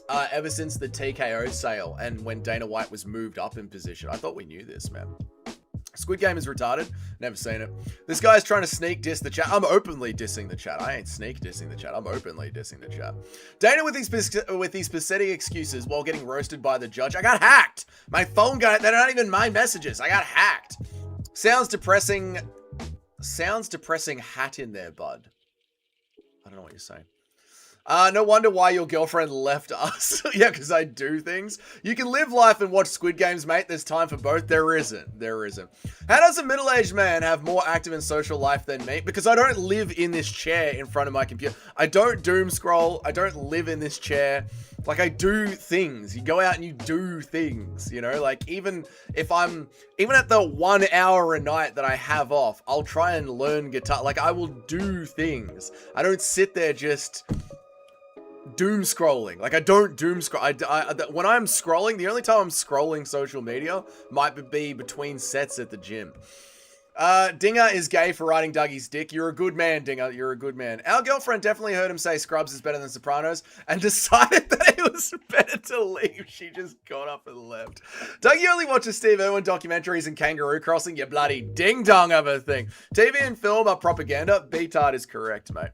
ever since the TKO sale and when Dana White was moved up in position, I thought we knew this, man. Squid Game is retarded. Never seen it. This guy's trying to sneak diss the chat. I'm openly dissing the chat. I ain't sneak dissing the chat. I'm openly dissing the chat. Dana with these pathetic excuses while getting roasted by the judge. I got hacked. My phone got it. They're not even my messages. I got hacked. Sounds depressing. Sounds depressing hat in there, bud. I don't know what you're saying. No wonder why your girlfriend left us. Yeah, because I do things. You can live life and watch Squid Games, mate. There's time for both. There isn't. There isn't. How does a middle-aged man have more active and social life than me? Because I don't live in this chair in front of my computer. I don't doom scroll. I don't live in this chair. Like, I do things. You go out and you do things, you know? Like, even at the 1 hour a night that I have off, I'll try and learn guitar. Like, I will do things. I don't sit there just doom scrolling. Like, I don't doom scroll. When I'm scrolling, the only time I'm scrolling social media might be between sets at the gym. Dinger is gay for riding Dougie's dick. You're a good man, Dinger. You're a good man. Our girlfriend definitely heard him say Scrubs is better than Sopranos and decided that it was better to leave. She just got up and left. Dougie only watches Steve Irwin documentaries and Kangaroo Crossing. You bloody ding-dong of a thing. TV and film are propaganda. B-tard is correct, mate.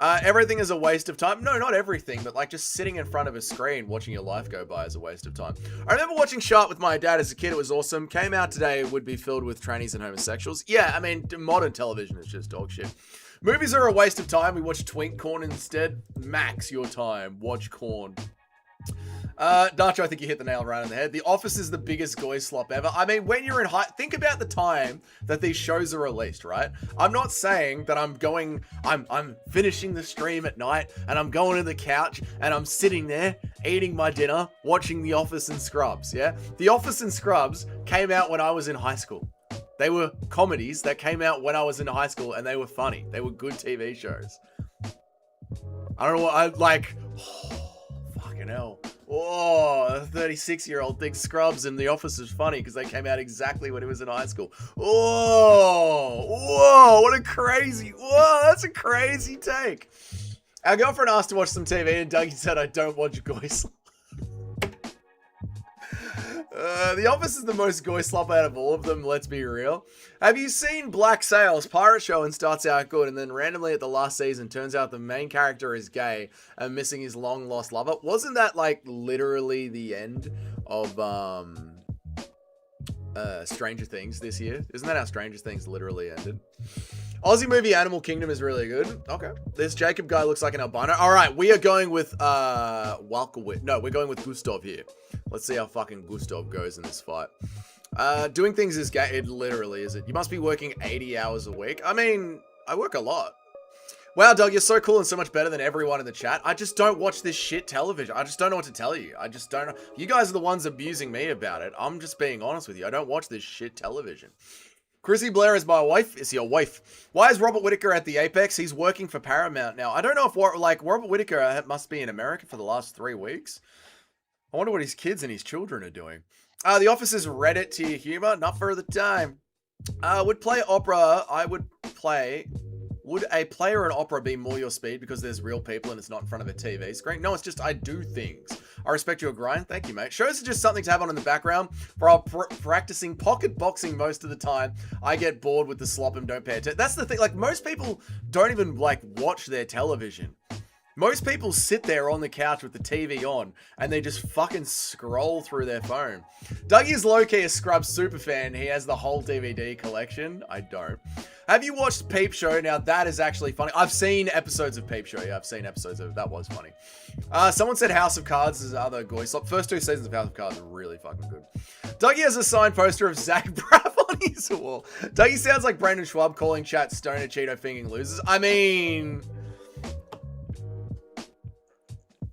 Everything is a waste of time. No, not everything, but like just sitting in front of a screen watching your life go by is a waste of time. I remember watching Sharp with my dad as a kid. It was awesome. Came out today, it would be filled with trannies and homosexuals. Yeah, I mean, modern television is just dog shit. Movies are a waste of time. We watch Twink Corn instead. Max your time. Watch Corn. Nacho, I think you hit the nail right on the head. The Office is the biggest goy slop ever. I mean, when you're in think about the time that these shows are released, right? I'm not saying that I'm finishing the stream at night and I'm going to the couch and I'm sitting there eating my dinner, watching The Office and Scrubs, yeah? The Office and Scrubs came out when I was in high school. They were comedies that came out when I was in high school and they were funny. They were good TV shows. I don't know what fucking hell. Oh, a 36-year-old thinks Scrubs and The Office is funny because they came out exactly when he was in high school. Whoa, that's a crazy take. Our girlfriend asked to watch some TV and Dougie said, I don't watch goy slop. The Office is the most goy slop out of all of them, let's be real. Have you seen Black Sails? Pirate show and starts out good and then randomly at the last season turns out the main character is gay and missing his long lost lover. Wasn't that like literally the end of Stranger Things this year? Isn't that how Stranger Things literally ended? Aussie movie Animal Kingdom is really good. Okay. This Jacob guy looks like an albino. Alright, we are going with Walkowitz. No, we're going with Gustav here. Let's see how fucking Gustav goes in this fight. Doing things is gay. It literally isn't. You must be working 80 hours a week. I mean, I work a lot. Wow, Doug, you're so cool and so much better than everyone in the chat. I just don't watch this shit television. I just don't know what to tell you. I just don't know. You guys are the ones abusing me about it. I'm just being honest with you. I don't watch this shit television. Chrissy Blair is my wife. Is your wife? Why is Robert Whittaker at the Apex? He's working for Paramount now. I don't know if Robert Whittaker must be in America for the last 3 weeks. I wonder what his kids and his children are doing. The Office is Reddit tier humor. Not for the time. Would a player in opera be more your speed because there's real people and it's not in front of a TV screen? No, it's just I do things. I respect your grind. Thank you, mate. Shows are just something to have on in the background. For practicing pocket boxing most of the time, I get bored with the slop and don't pay attention. That's the thing. Like, most people don't even, like, watch their television. Most people sit there on the couch with the TV on and they just fucking scroll through their phone. Dougie is low-key a Scrubs superfan. He has the whole DVD collection. I don't. Have you watched Peep Show? Now, that is actually funny. I've seen episodes of Peep Show. Yeah, I've seen episodes of it. That was funny. Someone said House of Cards is other goy slop. First 2 seasons of House of Cards are really fucking good. Dougie has a signed poster of Zach Braff on his wall. Dougie sounds like Brandon Schwab calling chat stoner Cheeto fingering losers. I mean,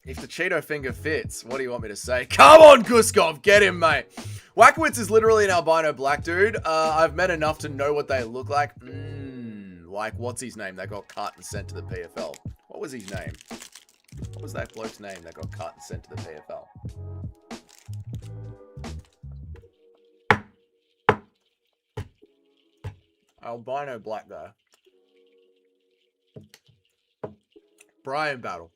if the Cheeto finger fits, what do you want me to say? Come on, Guskov, get him, mate. Wackowitz is literally an albino black dude. I've met enough to know what they look like. Like, what's his name that got cut and sent to the PFL? What was his name? What was that bloke's name that got cut and sent to the PFL? Albino black guy. Brian Battle.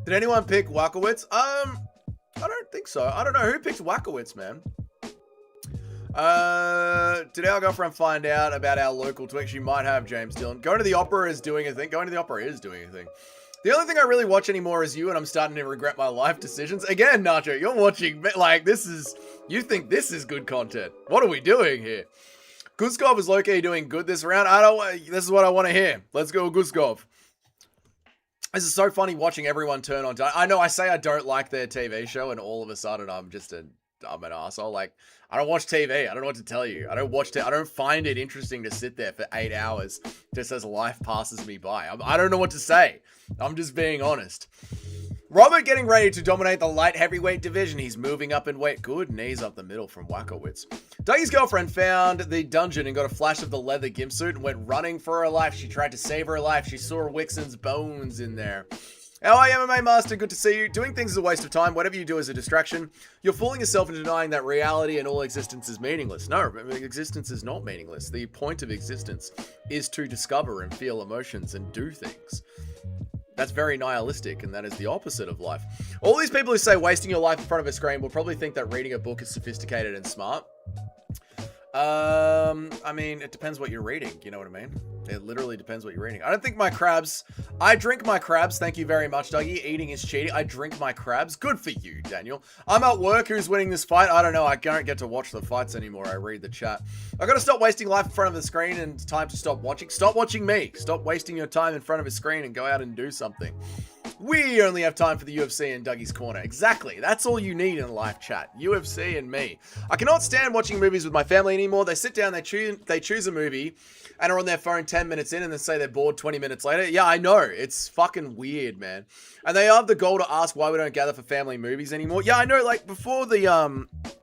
Did anyone pick Wackowitz? I don't think so. I don't know who picked Wackowitz, man. Did our girlfriend find out about our local Twitch? She might have, James Dillon. Going to the opera is doing a thing. Going to the opera is doing a thing. The only thing I really watch anymore is you, and I'm starting to regret my life decisions. Again, Nacho, you're watching, like, you think this is good content. What are we doing here? Guskov is low-key doing good this round. This is what I want to hear. Let's go, Guskov. This is so funny watching everyone turn on. I know I say I don't like their TV show, and all of a sudden I'm an asshole. Like, I don't watch TV. I don't know what to tell you. I don't find it interesting to sit there for 8 hours just as life passes me by. I don't know what to say. I'm just being honest. Robert getting ready to dominate the light heavyweight division. He's moving up in weight. Good knees up the middle from Walkouts. Dougie's girlfriend found the dungeon and got a flash of the leather gimp suit and went running for her life. She tried to save her life. She saw Wixon's bones in there. How are you, MMA Master? Good to see you. Doing things is a waste of time. Whatever you do is a distraction. You're fooling yourself into denying that reality and all existence is meaningless. No, existence is not meaningless. The point of existence is to discover and feel emotions and do things. That's very nihilistic, and that is the opposite of life. All these people who say wasting your life in front of a screen will probably think that reading a book is sophisticated and smart. I mean, it depends what you're reading. You know what I mean? It literally depends what you're reading. I don't think I drink my crabs. Thank you very much, Dougie. Eating is cheating. I drink my crabs. Good for you, Daniel. I'm at work. Who's winning this fight? I don't know. I don't get to watch the fights anymore. I read the chat. I gotta stop wasting life in front of the screen, and it's time to stop watching. Stop watching me. Stop wasting your time in front of a screen and go out and do something. We only have time for the UFC and Dougie's Corner. Exactly. That's all you need in a live chat. UFC and me. I cannot stand watching movies with my family anymore. They sit down, they choose a movie, and are on their phone 10 minutes in, and then say they're bored 20 minutes later. Yeah, I know. It's fucking weird, man. And they have the goal to ask why we don't gather for family movies anymore. Yeah, I know. Like, before the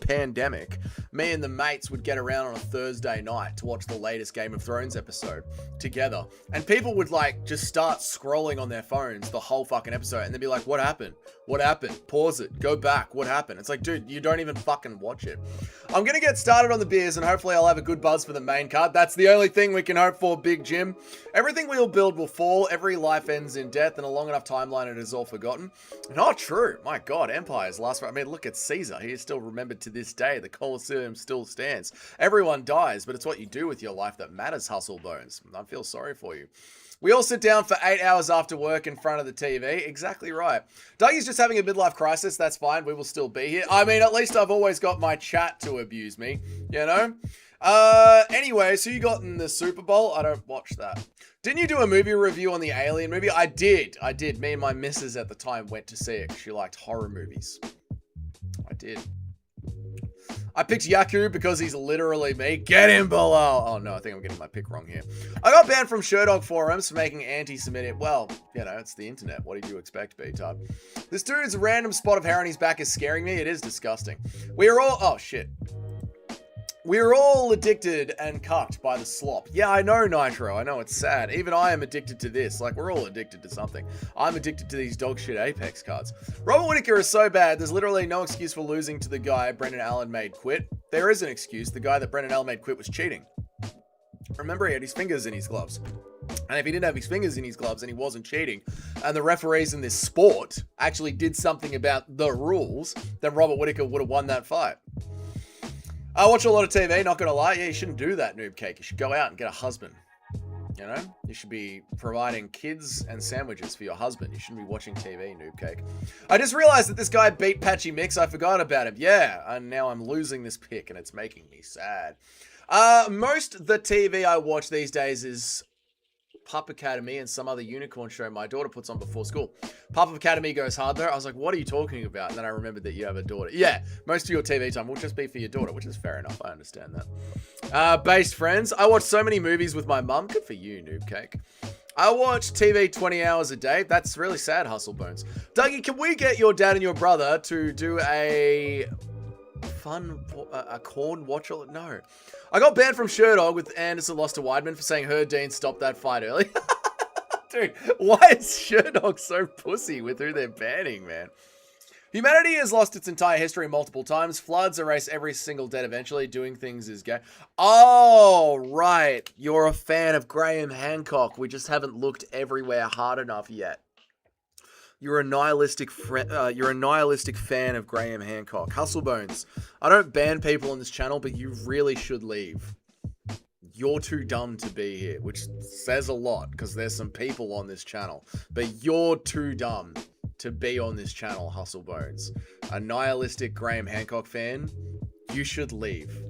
pandemic, me and the mates would get around on a Thursday night to watch the latest Game of Thrones episode together. And people would, like, just start scrolling on their phones the whole fucking episode. And they'd be like, what happened? What happened? Pause it. Go back. What happened? It's like, dude, you don't even fucking watch it. I'm going to get started on the beers, and hopefully I'll have a good buzz for the main card. That's the only thing we can hope for, Big Jim. Everything we'll build will fall. Every life ends in death. And a long enough timeline, it is all forgotten. Not true. My God, Empire's last... I mean, look at Caesar. He is still remembered to this day. The Colosseum still stands. Everyone dies, but it's what you do with your life that matters, Hustle Bones. I feel sorry for you. We all sit down for 8 hours after work in front of the TV. Exactly right. Dougie's just having a midlife crisis. That's fine. We will still be here. I mean, at least I've always got my chat to abuse me, you know? Anyways, who you got in the Super Bowl? I don't watch that. Didn't you do a movie review on the Alien movie? I did. Me and my missus at the time went to see it. She liked horror movies. I did. I picked Yaku because he's literally me. Get him, Bilal! Oh no, I think I'm getting my pick wrong here. I got banned from Sherdog forums for making anti-Semitic. Well, you know, it's the internet. What did you expect, B-Tub? This dude's random spot of hair on his back is scaring me. It is disgusting. We are all... Oh, shit. We're all addicted and cucked by the slop. Yeah, I know, Nitro. I know, it's sad. Even I am addicted to this. Like, we're all addicted to something. I'm addicted to these dog shit Apex cards. Robert Whittaker is so bad, there's literally no excuse for losing to the guy Brendan Allen made quit. There is an excuse. The guy that Brendan Allen made quit was cheating. Remember, he had his fingers in his gloves. And if he didn't have his fingers in his gloves and he wasn't cheating, and the referees in this sport actually did something about the rules, then Robert Whittaker would have won that fight. I watch a lot of TV, not gonna lie. Yeah, you shouldn't do that, Noob Cake. You should go out and get a husband. You know? You should be providing kids and sandwiches for your husband. You shouldn't be watching TV, Noob Cake. I just realized that this guy beat Patchy Mix. I forgot about him. Yeah, and now I'm losing this pick, and it's making me sad. Most the TV I watch these days is Pup Academy and some other unicorn show my daughter puts on before school. Pup Academy goes hard though. I was like, what are you talking about? And then I remembered that you have a daughter. Yeah, most of your TV time will just be for your daughter, which is fair enough. I understand that. Based friends. I watch so many movies with my mum. Good for you, Noob Cake. I watch TV 20 hours a day. That's really sad, Hustle Bones. Dougie, can we get your dad and your brother to do a corn watch? No. I got banned from Sherdog with Anderson lost to Weidman for saying Dean stopped that fight early. Dude, why is Sherdog so pussy with who they're banning, man? Humanity has lost its entire history multiple times. Floods erase every single dead eventually. Doing things is gay. Oh, right. You're a fan of Graham Hancock. We just haven't looked everywhere hard enough yet. You're a nihilistic fan of Graham Hancock. Hustle Bones. I don't ban people on this channel, but you really should leave. you're too dumb to be here, which says a lot because there's some people on this channel, but you're too dumb to be on this channel, Hustle Bones. A nihilistic Graham Hancock fan, you should leave.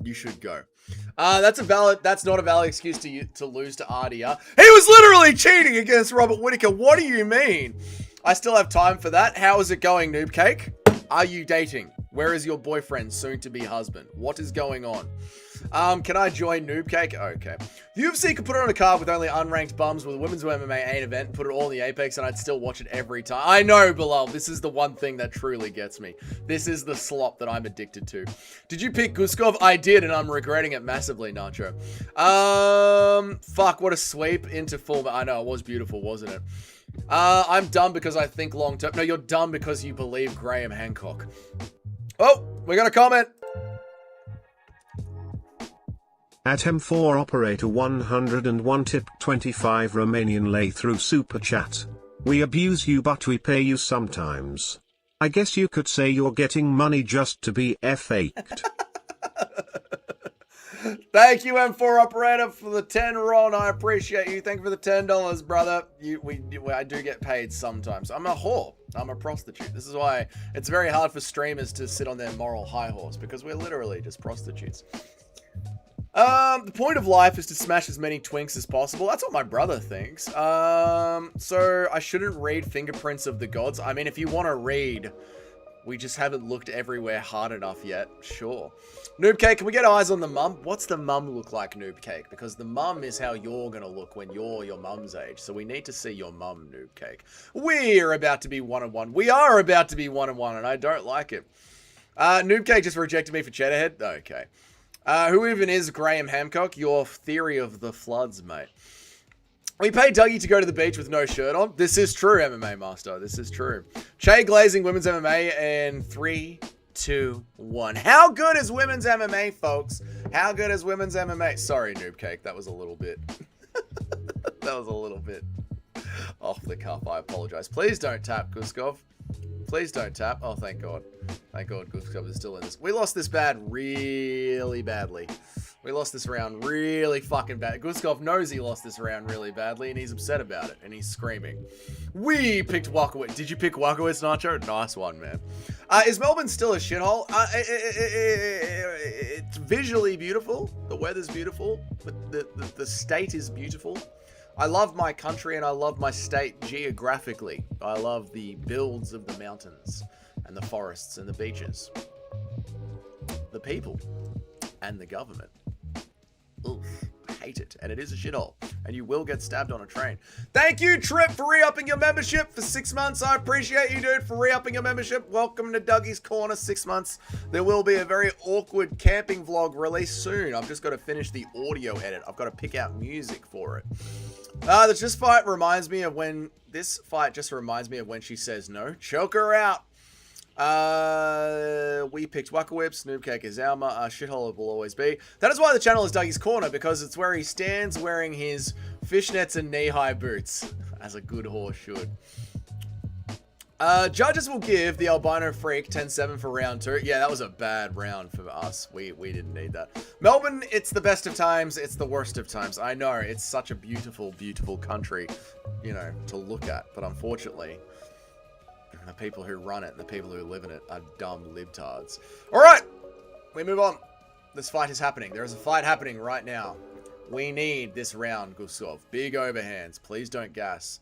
You should go. That's not a valid excuse to lose to RDR. He was literally cheating against Robert Whittaker. What do you mean? I still have time for that. How is it going, Noob Cake? Are you dating? Where is your boyfriend, soon-to-be husband? What is going on? Can I join Noob Cake? Okay. The UFC could put it on a card with only unranked bums with a women's MMA main event, put it all in the Apex, and I'd still watch it every time. I know, Bilal. This is the one thing that truly gets me. This is the slop that I'm addicted to. Did you pick Guskov? I did, and I'm regretting it massively, Nacho. Fuck, what a sweep into full. I know, it was beautiful, wasn't it? I'm dumb because I think long term. No, you're dumb because you believe Graham Hancock. Oh, we got a comment. At M4 operator 101 tip 25 Romanian lay through super chat. We abuse you but we pay you sometimes. I guess you could say you're getting money just to be F8'd. Thank you, M4 operator, for the 10 Ron. I appreciate you. Thank you for the $10, brother. I do get paid sometimes. I'm a whore. I'm a prostitute. This is why it's very hard for streamers to sit on their moral high horse, because we're literally just prostitutes. The point of life is to smash as many twinks as possible. That's what my brother thinks. So I shouldn't read Fingerprints of the Gods. I mean, if you want to read, we just haven't looked everywhere hard enough yet. Sure. Noob Cake, can we get eyes on the mum? What's the mum look like, Noob Cake? Because the mum is how you're going to look when you're your mum's age. So we need to see your mum, Noob Cake. We're about to be 1-1. We are about to be 1-1, and I don't like it. Noob Cake just rejected me for Cheddarhead. Okay. Who even is Graham Hancock? Your theory of the floods, mate. We paid Dougie to go to the beach with no shirt on. This is true, MMA Master. This is true. Che glazing women's MMA in 3, 2, 1. How good is women's MMA, folks? How good is women's MMA? Sorry, Noob Cake. That was a little bit... that was a little bit off the cuff. I apologize. Please don't tap, Guskov. Please don't tap. Oh, thank God. Thank God Guskov is still in this. We lost this really badly. We lost this round really fucking bad. Guskov knows he lost this round really badly, and he's upset about it, and he's screaming. We picked Walkowitz. Did you pick Walkowitz, Nacho? Nice one, man. Is Melbourne still a shithole? It's visually beautiful. The weather's beautiful. The state is beautiful. I love my country and I love my state geographically. I love the builds of the mountains and the forests and the beaches. The people and the government. Oof, I hate it. And it is a shithole. And you will get stabbed on a train. Thank you, Trip, for re-upping your membership for 6 months. I appreciate you, dude, for re-upping your membership. Welcome to Dougie's Corner, 6 months. There will be a very awkward camping vlog released soon. I've just got to finish the audio edit. I've got to pick out music for it. This fight reminds me of when she says no. Choke her out. We picked Wakawip. Noob Cake is Alma. Shithole will always be. That is why the channel is Dougie's Corner, because it's where he stands wearing his fishnets and knee-high boots, as a good horse should. Judges will give the albino freak 10-7 for round 2. Yeah, that was a bad round for us. We didn't need that. Melbourne, it's the best of times. It's the worst of times. I know, it's such a beautiful, beautiful country, you know, to look at. But unfortunately, the people who run it and the people who live in it are dumb libtards. All right, we move on. This fight is happening. There is a fight happening right now. We need this round, Guskov. Big overhands. Please don't gas.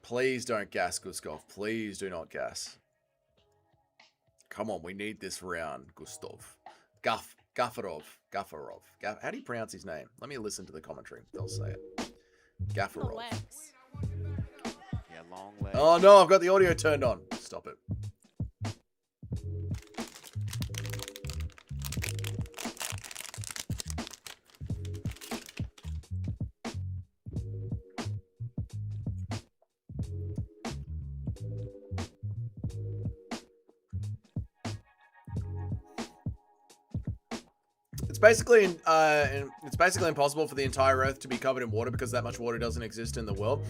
Please don't gas, Guskov. Please do not gas. Come on, we need this round, Gustav. Gaffarov. How do you pronounce his name? Let me listen to the commentary. They'll say it. Gaffarov. Yeah, long legs. Oh no, I've got the audio turned on. Stop it. It's basically impossible for the entire Earth to be covered in water because that much water doesn't exist in the world.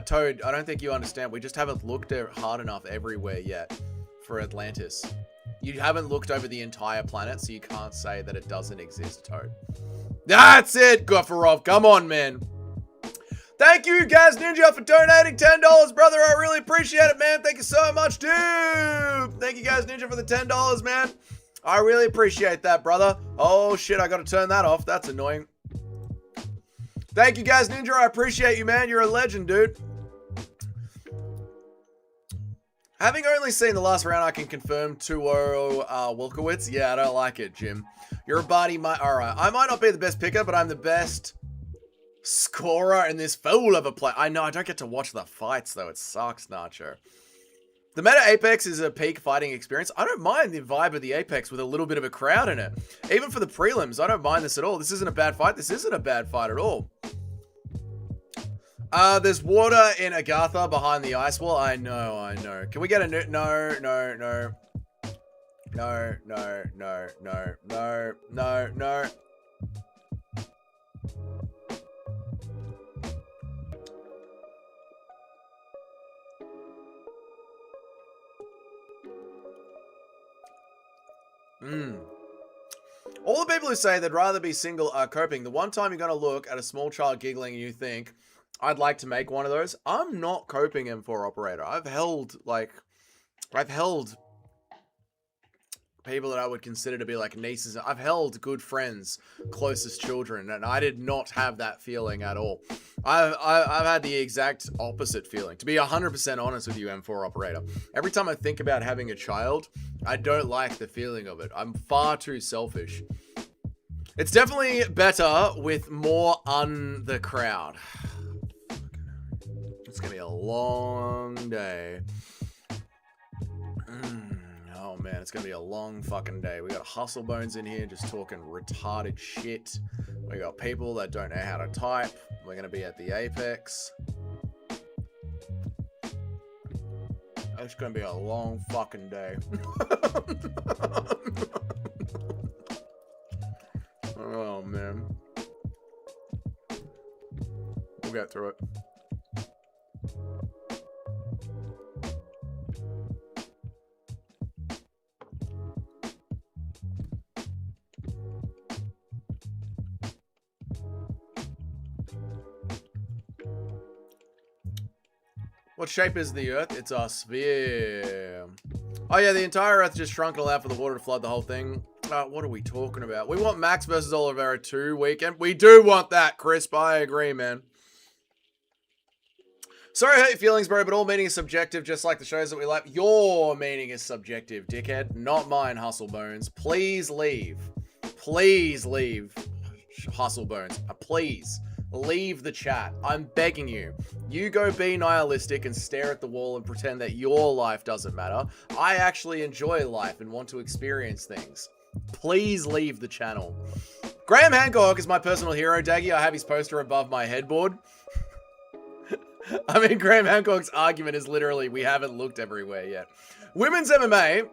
Toad, I don't think you understand. We just haven't looked hard enough everywhere yet for Atlantis. You haven't looked over the entire planet, so you can't say that it doesn't exist, Toad. That's it, Guffarov. Come on, man. Thank you, Gaz Ninja, for donating $10, brother. I really appreciate it, man. Thank you so much, dude. Thank you, Gaz Ninja, for the $10, man. I really appreciate that, brother. Oh, shit, I got to turn that off. That's annoying. Thank you, Gaz Ninja. I appreciate you, man. You're a legend, dude. Having only seen the last round, I can confirm 2-0 Wilkowitz. Yeah, I don't like it, Jim. Your body might... Alright, I might not be the best picker, but I'm the best scorer in this fool of a play. I know, I don't get to watch the fights, though. It sucks, Nacho. The Meta Apex is a peak fighting experience. I don't mind the vibe of the Apex with a little bit of a crowd in it. Even for the prelims, I don't mind this at all. This isn't a bad fight. This isn't a bad fight at all. There's water in Agatha behind the ice wall. I know. Can we get a no. All the people who say they'd rather be single are coping. The one time you're going to look at a small child giggling and you think, I'd like to make one of those. I'm not coping M4 operator. I've held people that I would consider to be like nieces. I've held good friends, closest children, and I did not have that feeling at all. I've had the exact opposite feeling. To be 100% honest with you, M4 operator, every time I think about having a child, I don't like the feeling of it. I'm far too selfish. It's definitely better with more the crowd. It's gonna be a long day. Oh man, it's gonna be a long fucking day. We got hustle bones in here just talking retarded shit. We got people that don't know how to type. We're gonna be at the Apex. It's gonna be a long fucking day. Oh man. We'll get through it. What shape is the Earth? It's a sphere. Oh yeah, the entire Earth just shrunk and allowed for the water to flood the whole thing. What are we talking about? We want Max versus Oliveira 2 weekend. We do want that, Crisp. I agree, man. Sorry I hurt your feelings, bro, but all meaning is subjective, just like the shows that we like. Your meaning is subjective, dickhead. Not mine, Hustle Bones. Please leave. Please leave, Hustle Bones. Please. Leave the chat. I'm begging you. You go be nihilistic and stare at the wall and pretend that your life doesn't matter. I actually enjoy life and want to experience things. Please leave the channel. Graham Hancock is my personal hero, Daggy. I have his poster above my headboard. I mean, Graham Hancock's argument is literally, we haven't looked everywhere yet. Women's MMA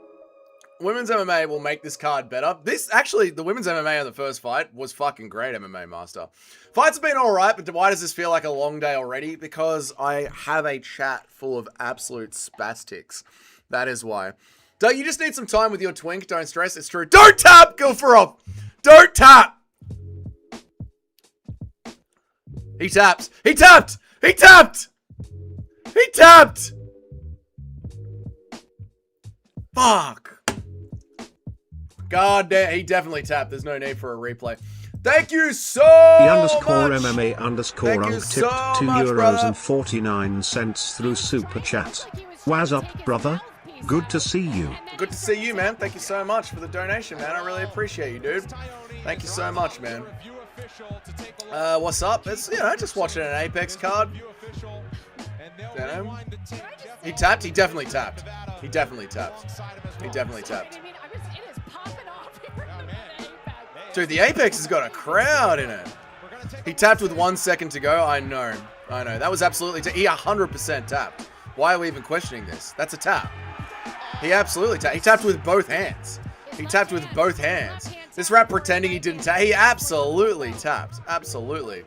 will make this card better. The women's MMA in the first fight was fucking great, MMA Master. Fights have been alright, but why does this feel like a long day already? Because I have a chat full of absolute spastics. That is why. You just need some time with your twink. Don't stress. It's true. Don't tap, Gilfarov! Don't tap! He taps. He tapped! He tapped! He tapped! Fuck. God damn, he definitely tapped. There's no need for a replay. Thank you so much. The _MMA _ unk tipped €2.49 through Super Chat. What's up, brother? Good to see you. Good to see you, man. Thank you so much for the donation, man. I really appreciate you, dude. Thank you so much, man. What's up? It's, just watching an Apex card. He tapped? He definitely tapped. He definitely tapped. He definitely tapped. Dude, the Apex has got a crowd in it. He tapped with 1 second to go. I know. That was absolutely... He 100% tapped. Why are we even questioning this? That's a tap. He absolutely tapped. He tapped with both hands. He tapped with both hands. This rap pretending he didn't tap. He absolutely tapped. Absolutely.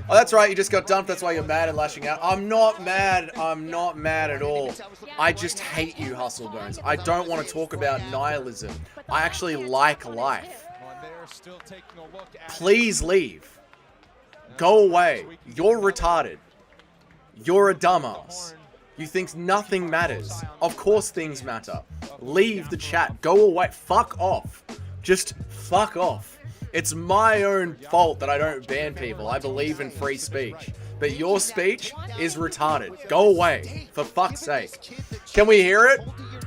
Oh, that's right. You just got dumped. That's why you're mad and lashing out. I'm not mad. I'm not mad at all. I just hate you, Hustle Bones. I don't want to talk about nihilism. I actually like life. Please leave. Go away. You're retarded. You're a dumbass. You think nothing matters. Of course things matter. Leave the chat. Go away. Fuck off. Just fuck off. It's my own fault that I don't ban people. I believe in free speech. But your speech is retarded. Go away. For fuck's sake. Can we hear it?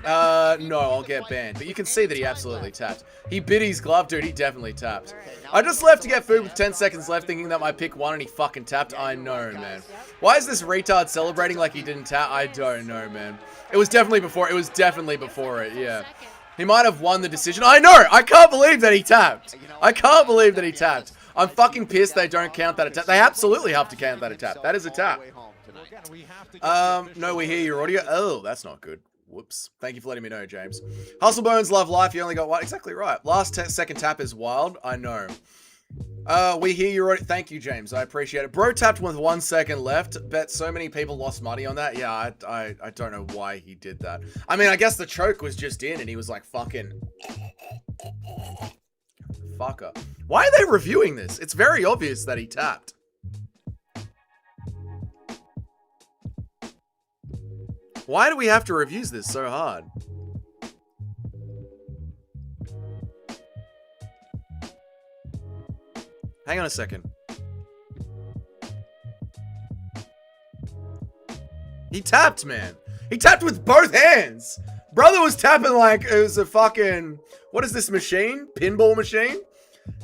No, I'll get banned. But you can see that he absolutely tapped. He bit his glove, dude. He definitely tapped. I just left to get food with 10 seconds left thinking that my pick won and he fucking tapped. I know, man. Why is this retard celebrating like he didn't tap? I don't know, man. It was definitely before. It was definitely before it, yeah. He might have won the decision. I know! I can't believe that he tapped. I can't believe that he tapped. I'm fucking pissed they don't count that a tap. They absolutely have to count that a tap. That is a tap. No, we hear your audio. Oh, that's not good. Whoops. Thank you for letting me know, James. Hustle Bones, love life. You only got one. Exactly right. Last second tap is wild. I know. We hear you already. Thank you, James. I appreciate it. Bro tapped with 1 second left. Bet so many people lost money on that. Yeah, I don't know why he did that. I mean, I guess the choke was just in and he was like, fucking... Fucker. Why are they reviewing this? It's very obvious that he tapped. Why do we have to review this so hard? Hang on a second. He tapped, man. He tapped with both hands. Brother was tapping like it was a fucking... What is this machine? Pinball machine?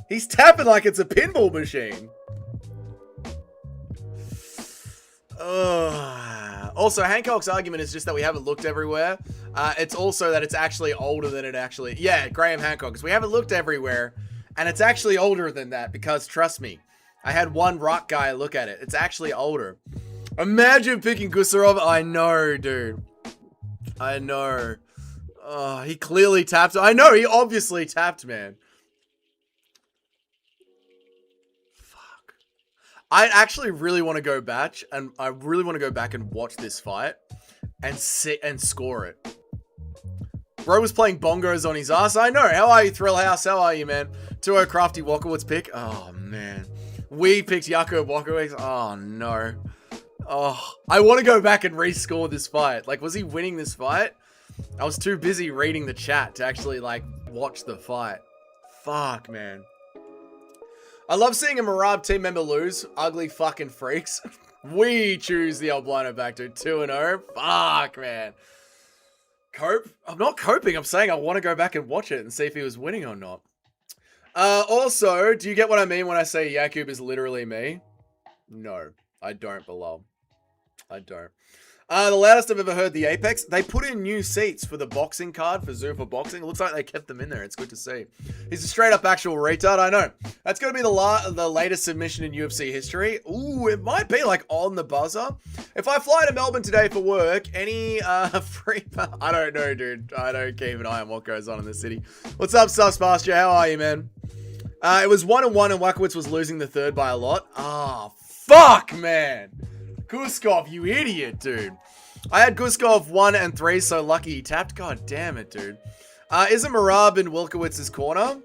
He's tapping like it's a pinball machine. Also, Hancock's argument is just that we haven't looked everywhere. It's also that it's actually older than it actually... Yeah, Graham Hancock. Because we haven't looked everywhere. And it's actually older than that. Because, trust me, I had one rock guy look at it. It's actually older. Imagine picking Gusarov. I know, dude. I know. Oh, he clearly tapped. I know, he obviously tapped, man. Fuck. I actually really want to go back, and I really want to go back and watch this fight and sit and score it. Bro was playing bongos on his ass. I know. How are you, Thrill House? How are you, man? 2-0 Crafty Walkowitz pick. Oh, man. We picked Jakob Walkowitz. Oh, no. Oh, I want to go back and rescore this fight. Like, was he winning this fight? I was too busy reading the chat to actually, like, watch the fight. Fuck, man. I love seeing a Marab team member lose. Ugly fucking freaks. We choose the albino back, dude. 2-0. Fuck, man. Cope? I'm not coping. I'm saying I want to go back and watch it and see if he was winning or not. Also, do you get what I mean when I say Jakub is literally me? No, I don't, Bilal. I don't. The loudest I've ever heard the Apex. They put in new seats for the boxing card for Zoom for boxing. It looks like they kept them in there. It's good to see. He's a straight up actual retard. I know. That's going to be the latest submission in UFC history. Ooh, it might be like on the buzzer. If I fly to Melbourne today for work, any free... I don't know, dude. I don't keep an eye on what goes on in the city. What's up, Sus Pasture? How are you, man? It was 1-1 and Wakowitz was losing the third by a lot. Ah, fuck, man. Guskov, you idiot, dude. I had Guskov 1 and 3, so lucky he tapped. God damn it, dude. Isn't Marab in Wilkowitz's corner?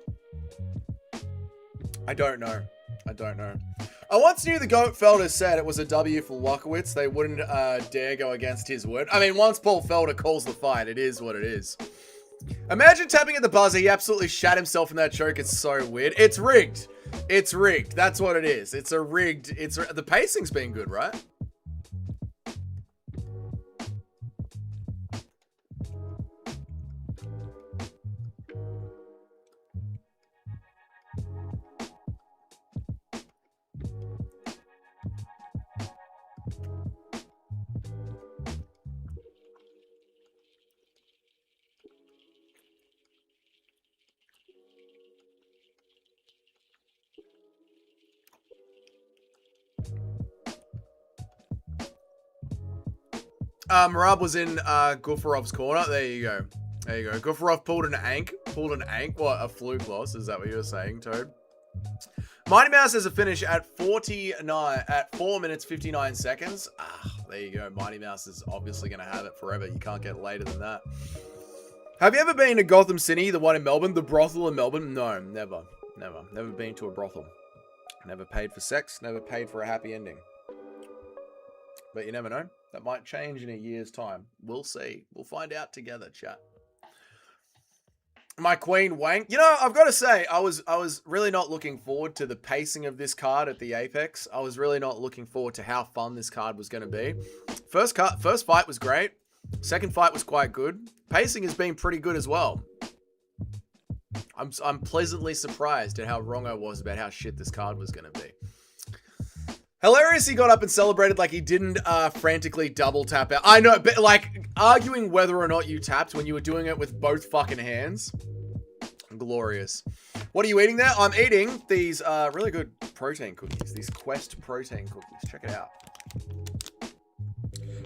I don't know. I don't know. I once knew the GOAT Felder said it was a W for Wakowitz. They wouldn't dare go against his word. I mean, once Paul Felder calls the fight, it is what it is. Imagine tapping at the buzzer. He absolutely shat himself in that choke. It's so weird. It's rigged. It's rigged. That's what it is. It's a rigged... The pacing's been good, right? Marab was in Gufarov's corner. There you go. There you go. Gufarov pulled an ank. Pulled an ank? What, a fluke loss? Is that what you were saying, Toad? Mighty Mouse has a finish at 4 minutes 59 seconds. There you go. Mighty Mouse is obviously going to have it forever. You can't get later than that. Have you ever been to Gotham City, the one in Melbourne, the brothel in Melbourne? No, never. Never been to a brothel. Never paid for sex, never paid for a happy ending. But you never know. That might change in a year's time. We'll see. We'll find out together, chat. My queen Wang. You know, I've got to say, I was really not looking forward to the pacing of this card at the Apex. I was really not looking forward to how fun this card was going to be. First fight was great. Second fight was quite good. Pacing has been pretty good as well. I'm pleasantly surprised at how wrong I was about how shit this card was going to be. Hilarious he got up and celebrated like he didn't frantically double tap out. I know, but like arguing whether or not you tapped when you were doing it with both fucking hands. Glorious. What are you eating there? I'm eating these really good protein cookies. These Quest protein cookies. Check it out.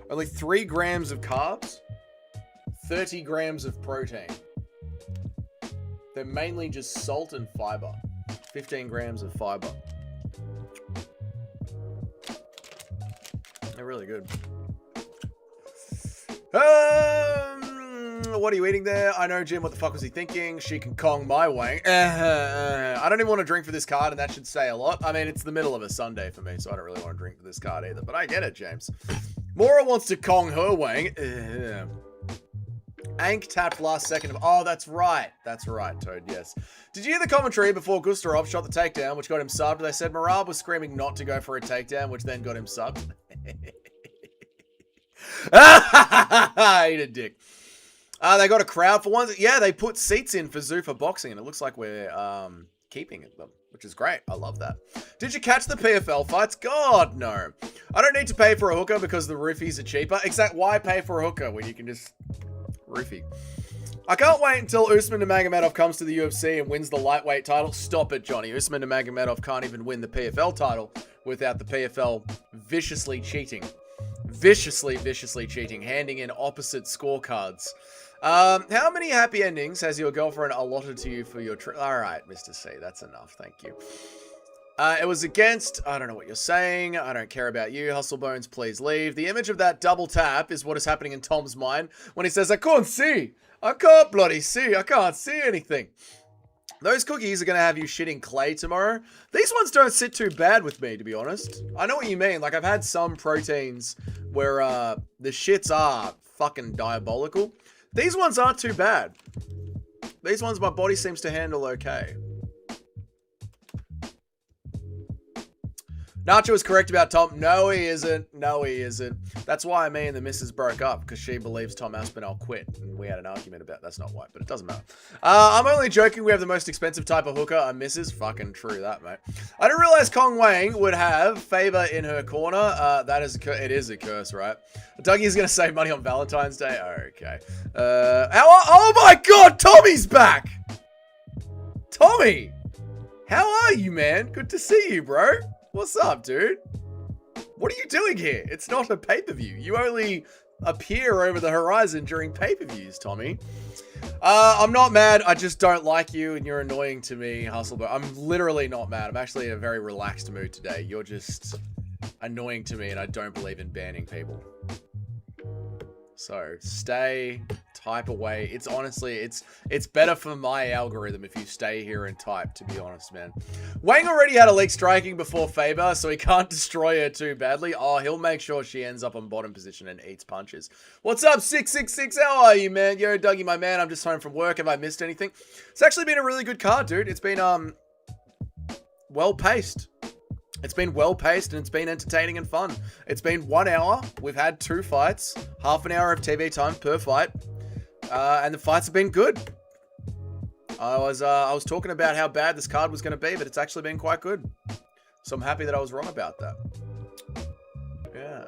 Only 3 grams of carbs, 30 grams of protein. They're mainly just salt and fiber. 15 grams of fiber. They're really good. What are you eating there? I know, Jim. What the fuck was he thinking? She can Kong my Wang. I don't even want to drink for this card, and that should say a lot. I mean, it's the middle of a Sunday for me, so I don't really want to drink for this card either. But I get it, James. Mora wants to Kong her Wang. Ank tapped last second. Oh, that's right. That's right, Toad, yes. Did you hear the commentary before Gustarov shot the takedown, which got him subbed? They said Marab was screaming not to go for a takedown, which then got him subbed. Eat a dick. They got a crowd for once. Yeah, they put seats in for Zuffa boxing, and it looks like we're keeping them, which is great. I love that. Did you catch the PFL fights? God, no. I don't need to pay for a hooker because the roofies are cheaper. Exactly. Why pay for a hooker when you can just roofie? I can't wait until Usman Nurmagomedov comes to the UFC and wins the lightweight title. Stop it, Johnny. Usman Nurmagomedov can't even win the PFL title without the PFL viciously cheating. Viciously cheating. Handing in opposite scorecards. How many happy endings has your girlfriend allotted to you for your trip? All right, Mr. C, that's enough. Thank you. It was against, I don't know what you're saying. I don't care about you. Hustle Bones, please leave. The image of that double tap is what is happening in Tom's mind when he says, I can't see. I can't bloody see. I can't see anything. Those cookies are going to have you shitting clay tomorrow. These ones don't sit too bad with me, to be honest. I know what you mean. Like, I've had some proteins where the shits are fucking diabolical. These ones aren't too bad. These ones my body seems to handle okay. Nacho is correct about Tom. No, he isn't. No, he isn't. That's why me and the missus broke up, because she believes Tom Aspinall quit. And we had an argument about that's not why, but it doesn't matter. I'm only joking. We have the most expensive type of hooker, a missus. Fucking true that, mate. I didn't realize Kong Wang would have favor in her corner. That is it is a curse, right? Dougie's going to save money on Valentine's Day. Okay. Oh my God, Tommy's back. Tommy, how are you, man? Good to see you, bro. What's up, dude? What are you doing here? It's not a pay-per-view. You only appear over the horizon during pay-per-views, Tommy. I'm not mad. I just don't like you, and you're annoying to me, Hustlebot. I'm literally not mad. I'm actually in a very relaxed mood today. You're just annoying to me, and I don't believe in banning people. So stay, type away. It's honestly, it's better for my algorithm if you stay here and type, to be honest, man. Wang already had a leak striking before Faber, so he can't destroy her too badly. Oh, he'll make sure she ends up on bottom position and eats punches. What's up, 666? How are you, man? Yo, Dougie, my man. I'm just home from work. Have I missed anything? It's actually been a really good card, dude. It's been, well-paced. It's been well-paced and it's been entertaining and fun. It's been 1 hour. We've had 2 fights. Half an hour of TV time per fight. And the fights have been good. I was talking about how bad this card was going to be, but it's actually been quite good. So I'm happy that I was wrong about that. Yeah.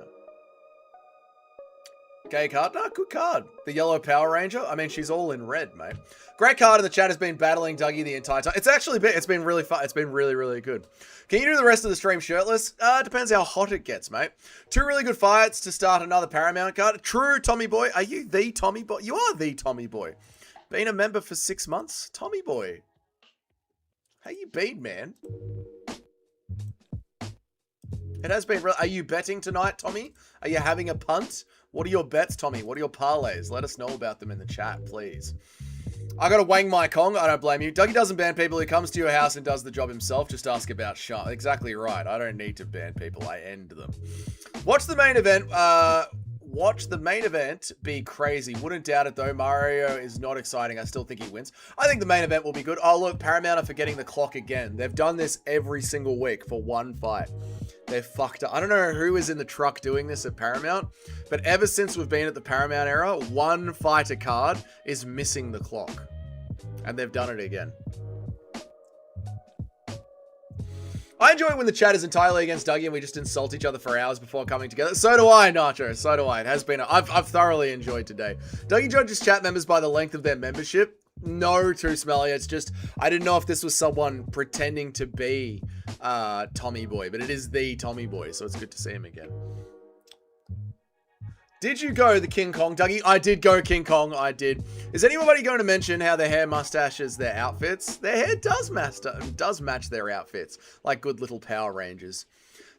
Gay card? No, good card. The Yellow Power Ranger? I mean, she's all in red, mate. Great card, and the chat has been battling Dougie the entire time. It's been really fun. It's been really, really good. Can you do the rest of the stream shirtless? Depends how hot it gets, mate. 2 really good fights to start another Paramount card. True, Tommy Boy. Are you the Tommy Boy? You are the Tommy Boy. Been a member for 6 months? Tommy Boy. How you been, man? It has been. Are you betting tonight, Tommy? Are you having a punt? What are your bets, Tommy? What are your parlays? Let us know about them in the chat, please. I gotta wang my Kong. I don't blame you. Dougie doesn't ban people. He comes to your house and does the job himself. Just ask about Sean. Exactly right. I don't need to ban people. I end them. Watch the main event. Watch the main event be crazy. Wouldn't doubt it, though. Mario is not exciting. I still think he wins. I think the main event will be good. Oh, look. Paramount are forgetting the clock again. They've done this every single week for one fight. They're fucked up. I don't know who is in the truck doing this at Paramount, but ever since we've been at the Paramount era, one fighter card is missing the clock. And they've done it again. I enjoy it when the chat is entirely against Dougie and we just insult each other for hours before coming together. So do I, Nacho. So do I. It has been... I've thoroughly enjoyed today. Dougie judges chat members by the length of their membership. No, Too Smelly. It's just... I didn't know if this was someone pretending to be Tommy Boy, but it is the Tommy Boy, so it's good to see him again. Did you go the King Kong, Dougie? I did go King Kong. I did. Is anybody going to mention how their hair mustaches their outfits? Their hair does match their outfits, like good little Power Rangers.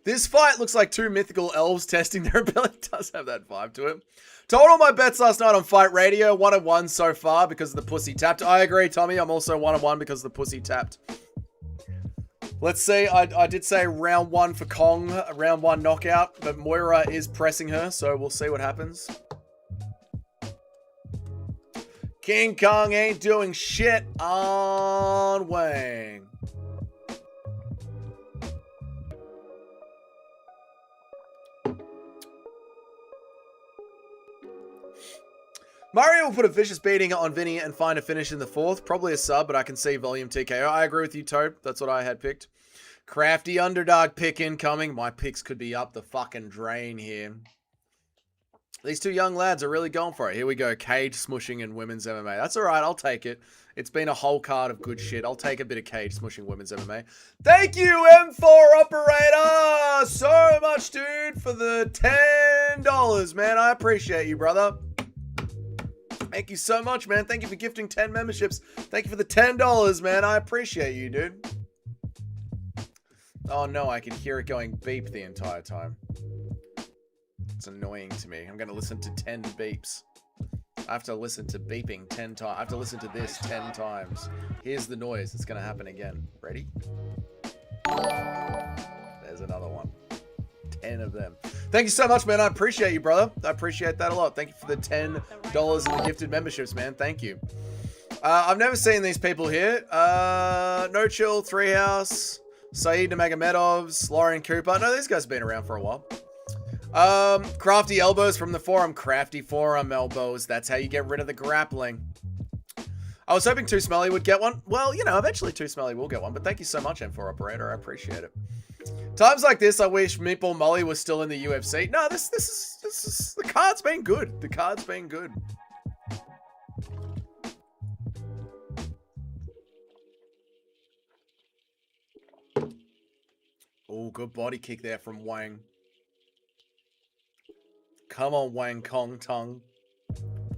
This fight looks like two mythical elves testing their ability. It does have that vibe to it. Told all my bets last night on Fight Radio. 1-1 so far because of the pussy tapped. I agree, Tommy. I'm also 1-1 because of the pussy tapped. Let's see. I did say round 1 for Kong, round 1 knockout, but Moira is pressing her, so we'll see what happens. King Kong ain't doing shit on Wang. Mario will put a vicious beating on Vinny and find a finish in the 4th. Probably a sub, but I can see volume TKO. I agree with you, Toad. That's what I had picked. Crafty underdog pick incoming. My picks could be up the fucking drain here. These two young lads are really going for it. Here we go. Cage smushing in women's MMA. That's all right. I'll take it. It's been a whole card of good shit. I'll take a bit of cage smushing women's MMA. Thank you, M4 operator, so much, dude, for the $10, man. I appreciate you, brother. Thank you so much, man. Thank you for gifting 10 memberships. Thank you for the $10, man. I appreciate you, dude. Oh, no, I can hear it going beep the entire time. It's annoying to me. I'm going to listen to 10 beeps. I have to listen to beeping 10 times. I have to listen to this 10 times. Here's the noise. It's going to happen again. Ready? There's another one. 10 of them. Thank you so much, man. I appreciate you, brother. I appreciate that a lot. Thank you for the $10 in the gifted memberships, man. Thank you. I've never seen these people here. No Chill, Treehouse, Saeed Nurmagomedovs, Lauren Cooper. No, these guys have been around for a while. Crafty Elbows from the forum. Crafty forum elbows. That's how you get rid of the grappling. I was hoping Too Smelly would get one. Well, you know, eventually Too Smelly will get one. But thank you so much, M4 operator. I appreciate it. Times like this, I wish Meatball Molly was still in the UFC. No, this is the card's been good. The card's been good. Oh, good body kick there from Wang. Come on, Wang Kong Tongue.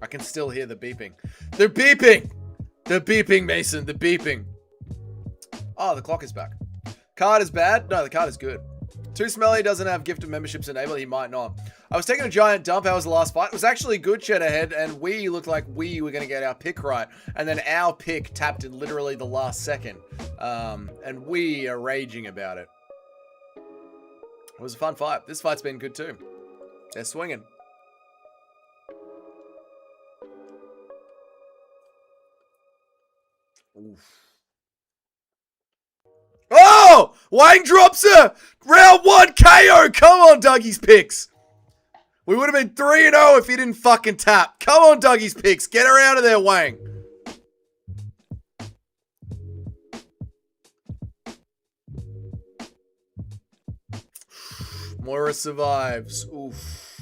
I can still hear the beeping. They're beeping! They're beeping, Mason. They're beeping. Oh, the clock is back. Card is bad? No, the card is good. Too Smelly doesn't have gifted memberships enabled. He might not. I was taking a giant dump. How was the last fight? It was actually good, Chet ahead, and we looked like we were going to get our pick right. And then our pick tapped in literally the last second. And we are raging about it. It was a fun fight. This fight's been good too. They're swinging. Oof. Oh! Wang drops her! Round 1 KO! Come on, Dougie's picks! We would have been 3-0 if he didn't fucking tap. Come on, Dougie's picks. Get her out of there, Wang. Moira survives. Oof.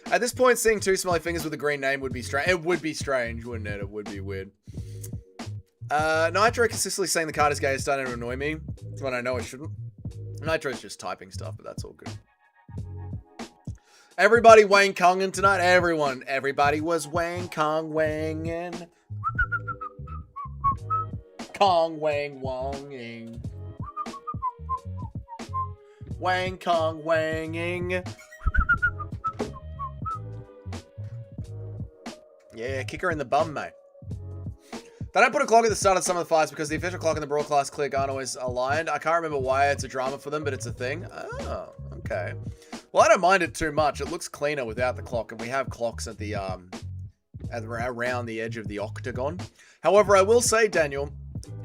At this point, seeing two smelly fingers with a green name would be strange. It would be strange, wouldn't it? It would be weird. Nitro consistently saying the card is gay is starting to annoy me when I know it shouldn't. Nitro's just typing stuff, but that's all good. Everybody Wang Konging tonight. Everybody was Wang Kong Wanging. Kong Wang Wonging. Wang Kong wanging. Yeah, kick her in the bum, mate. They don't put a clock at the start of some of the fights because the official clock and the broadcast click aren't always aligned. I can't remember why it's a drama for them, but it's a thing. Oh, okay. Well, I don't mind it too much. It looks cleaner without the clock, and we have clocks at the around the edge of the octagon. However, I will say, Daniel,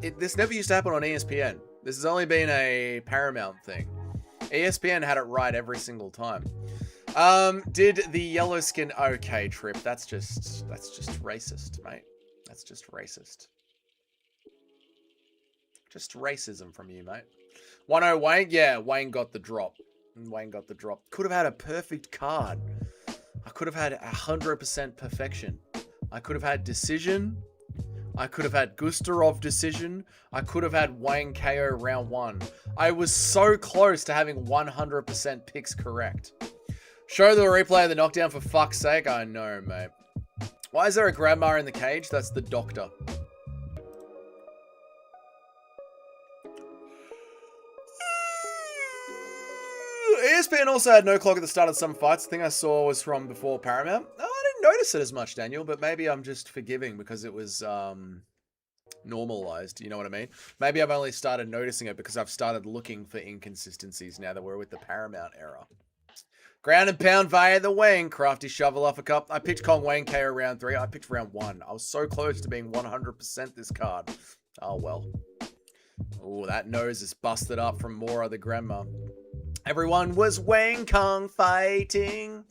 this never used to happen on ESPN. This has only been a Paramount thing. ESPN had it right every single time. Did the yellow skin okay trip? That's just racist, mate. That's just racist. Just racism from you, mate. 1-0 Wayne? Yeah, Wayne got the drop. Wayne got the drop. Could have had a perfect card. I could have had 100% perfection. I could have had decision. I could have had Gustarov decision. I could have had Wayne KO round 1. I was so close to having 100% picks correct. Show the replay of the knockdown for fuck's sake. I know, mate. Why is there a grandma in the cage? That's the doctor. ESPN also had no clock at the start of some fights. The thing I saw was from before Paramount. Oh, I didn't notice it as much, Daniel, but maybe I'm just forgiving because it was normalized. You know what I mean? Maybe I've only started noticing it because I've started looking for inconsistencies now that we're with the Paramount era. Ground and pound via the wing. Crafty shovel off a cup. I picked Kong Wayne KO round 3. I picked round 1. I was so close to being 100% this card. Oh, well. Oh, that nose is busted up from Mora the grandma. Everyone was Wang Kong fighting.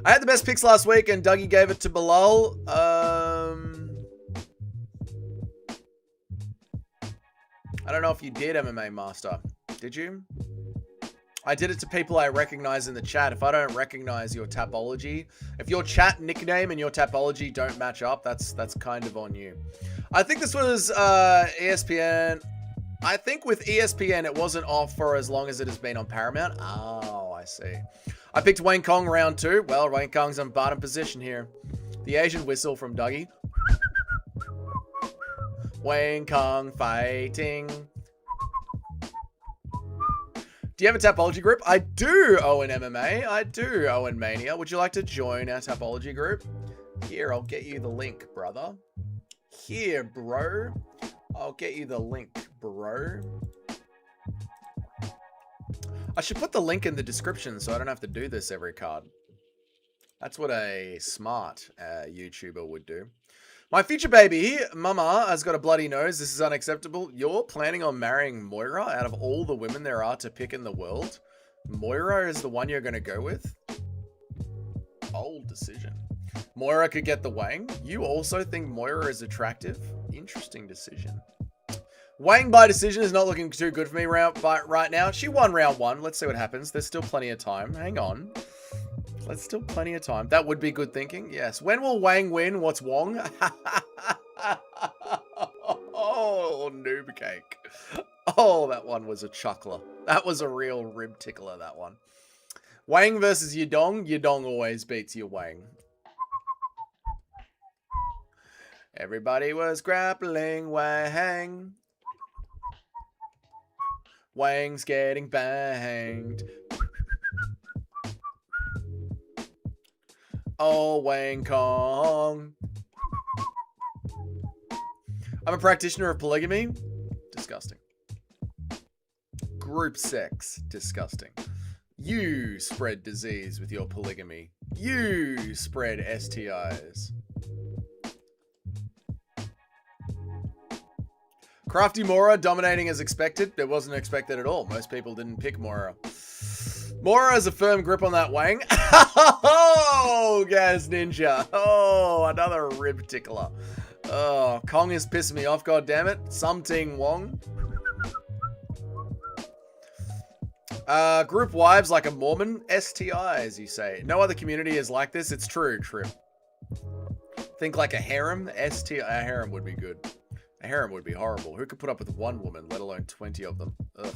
I had the best picks last week and Dougie gave it to Bilal. I don't know if you did, MMA Master. Did you? I did it to people I recognize in the chat. If I don't recognize your Tapology, if your chat nickname and your Tapology don't match up, that's kind of on you. I think this was ESPN. I think with ESPN, it wasn't off for as long as it has been on Paramount. Oh, I see. I picked Wayne Kong round 2. Well, Wayne Kong's on bottom position here. The Asian whistle from Dougie. Wayne Kong fighting. Do you have a Tapology group? I do, Owen MMA. I do, Owen Mania. Would you like to join our Tapology group? Here, I'll get you the link, brother. Here, bro. I'll get you the link, bro. I should put the link in the description so I don't have to do this every card. That's what a smart YouTuber would do. My future baby, Mama, has got a bloody nose. This is unacceptable. You're planning on marrying Moira out of all the women there are to pick in the world? Moira is the one you're going to go with? Bold decision. Moira could get the Wang. You also think Moira is attractive? Interesting decision. Wang by decision is not looking too good for me right now. She won round 1. Let's see what happens. There's still plenty of time. Hang on. There's still plenty of time. That would be good thinking. Yes. When will Wang win? What's Wong? Oh, noob cake. Oh, that one was a chuckler. That was a real rib tickler, that one. Wang versus Yudong. Yudong always beats your Wang. Everybody was grappling Wang. Wang's getting banged. Oh, Wang Kong. I'm a practitioner of polygamy. Disgusting. Group sex. Disgusting. You spread disease with your polygamy. You spread STIs. Crafty Mora dominating as expected. It wasn't expected at all. Most people didn't pick Mora. Mora has a firm grip on that Wang. Oh, Gaz Ninja. Oh, another rib tickler. Oh, Kong is pissing me off, goddammit. Something Wong. Group wives like a Mormon. STIs, you say. No other community is like this. It's true, Trip. Think like a harem. A harem would be good. A harem would be horrible. Who could put up with one woman, let alone 20 of them? Ugh.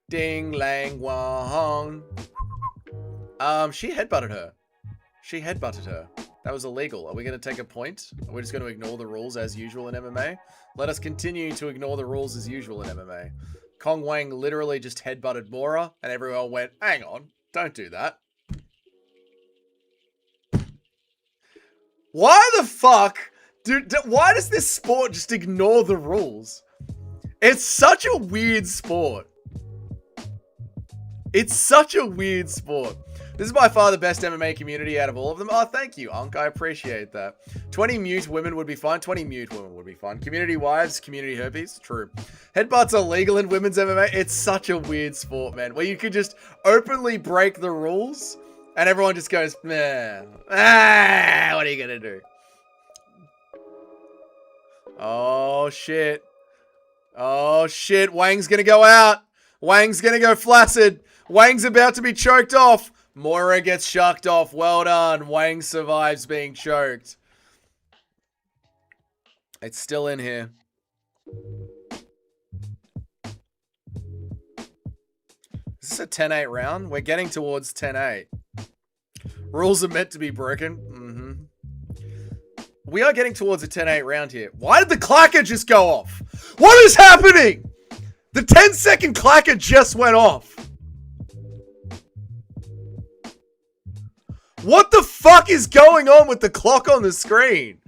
Ding Lang Wong. She headbutted her. She headbutted her. That was illegal. Are we going to take a point? Are we just going to ignore the rules as usual in MMA? Let us continue to ignore the rules as usual in MMA. Kong Wang literally just headbutted Mora, and everyone went, hang on, don't do that. Why the fuck? Dude, why does this sport just ignore the rules? It's such a weird sport. It's such a weird sport. This is by far the best MMA community out of all of them. Oh, thank you, Unc. I appreciate that. 20 mute women would be fine. 20 mute women would be fine. Community wives, community herpes. True. Headbutts are legal in women's MMA. It's such a weird sport, man. Where you could just openly break the rules and everyone just goes, meh. Ah, what are you going to do? Oh, shit. Oh, shit. Wang's going to go out. Wang's going to go flaccid. Wang's about to be choked off. Moira gets shucked off. Well done. Wang survives being choked. It's still in here. Is this a 10-8 round? We're getting towards 10-8. Rules are meant to be broken. We are getting towards a 10-8 round here. Why did the clacker just go off? What is happening? The 10-second clacker just went off. What the fuck is going on with the clock on the screen?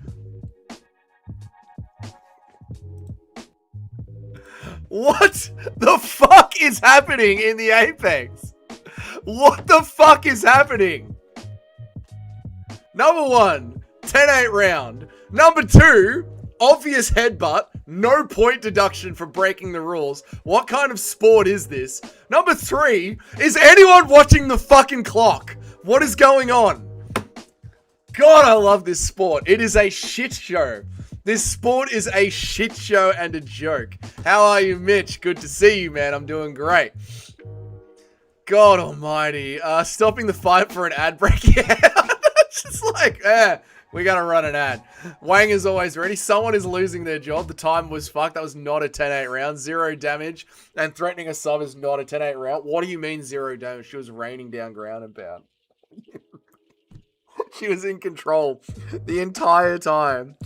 What the fuck is happening in the Apex? What the fuck is happening? Number one, 10-8 round. Number two, obvious headbutt. No point deduction for breaking the rules. What kind of sport is this? Number three, is anyone watching the fucking clock? What is going on? God, I love this sport. It is a shit show. This sport is a shit show and a joke. How are you, Mitch? Good to see you, man. I'm doing great. God almighty. Stopping the fight for an ad break. Yeah. It's just like, we gotta run an ad. Wang is always ready. Someone is losing their job. The time was fucked. That was not a 10-8 round. 0 damage. And threatening a sub is not a 10-8 round. What do you mean 0 damage? She was raining down ground and pound. She was in control the entire time.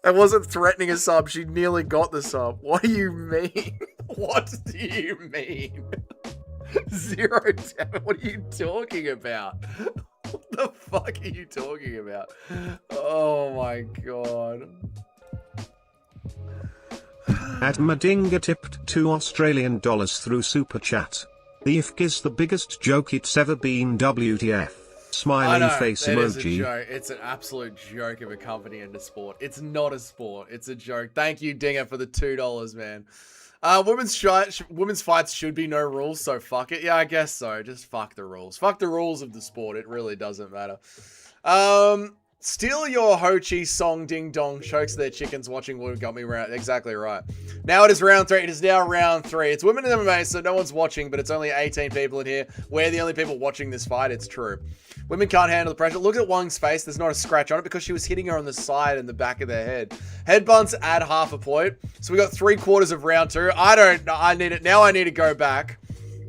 It wasn't threatening a sub. She nearly got the sub. What do you mean? What do you mean? 0 damage? What are you talking about? What the fuck are you talking about? Oh my god. At Madinga tipped $2 Australian through Super Chat. The IFK is the biggest joke it's ever been. WTF. Smiling face emoji. Is a joke. It's an absolute joke of a company and a sport. It's not a sport. It's a joke. Thank you, Dinger, for the $2, man. Women's fights should be no rules, so fuck it. Yeah, I guess so. Just fuck the rules. Fuck the rules of the sport. It really doesn't matter. Steal your Ho Chi Song Ding Dong chokes their chickens watching Wood got me round. Exactly right. Now it is round 3. It is now round 3. It's women in MMA, so no one's watching, but it's only 18 people in here. We're the only people watching this fight. It's true. Women can't handle the pressure. Look at Wang's face. There's not a scratch on it because she was hitting her on the side and the back of their head. Headbutts add half a point. So we got 3/4 of round 2. I don't know. I need it. Now I need to go back.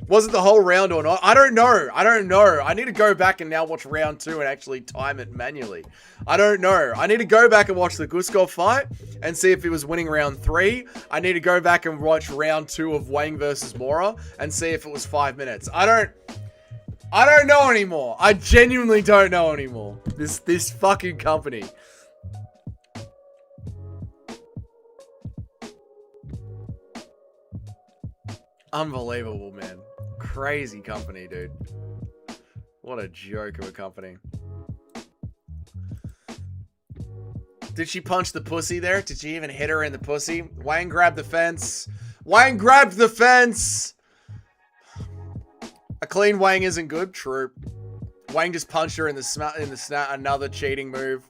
Was it the whole round or not? I don't know. I don't know. I need to go back and now watch round 2 and actually time it manually. I don't know. I need to go back and watch the Guskov fight and see if he was winning round 3. I need to go back and watch round 2 of Wang versus Mora and see if it was 5 minutes. I don't know anymore. I genuinely don't know anymore. This fucking company. Unbelievable, man. Crazy company, dude. What a joke of a company. Did she punch the pussy there? Did she even hit her in the pussy? Wang grabbed the fence. Wang grabbed the fence! A clean Wang isn't good. True. Wang just punched her in the snap. Another cheating move.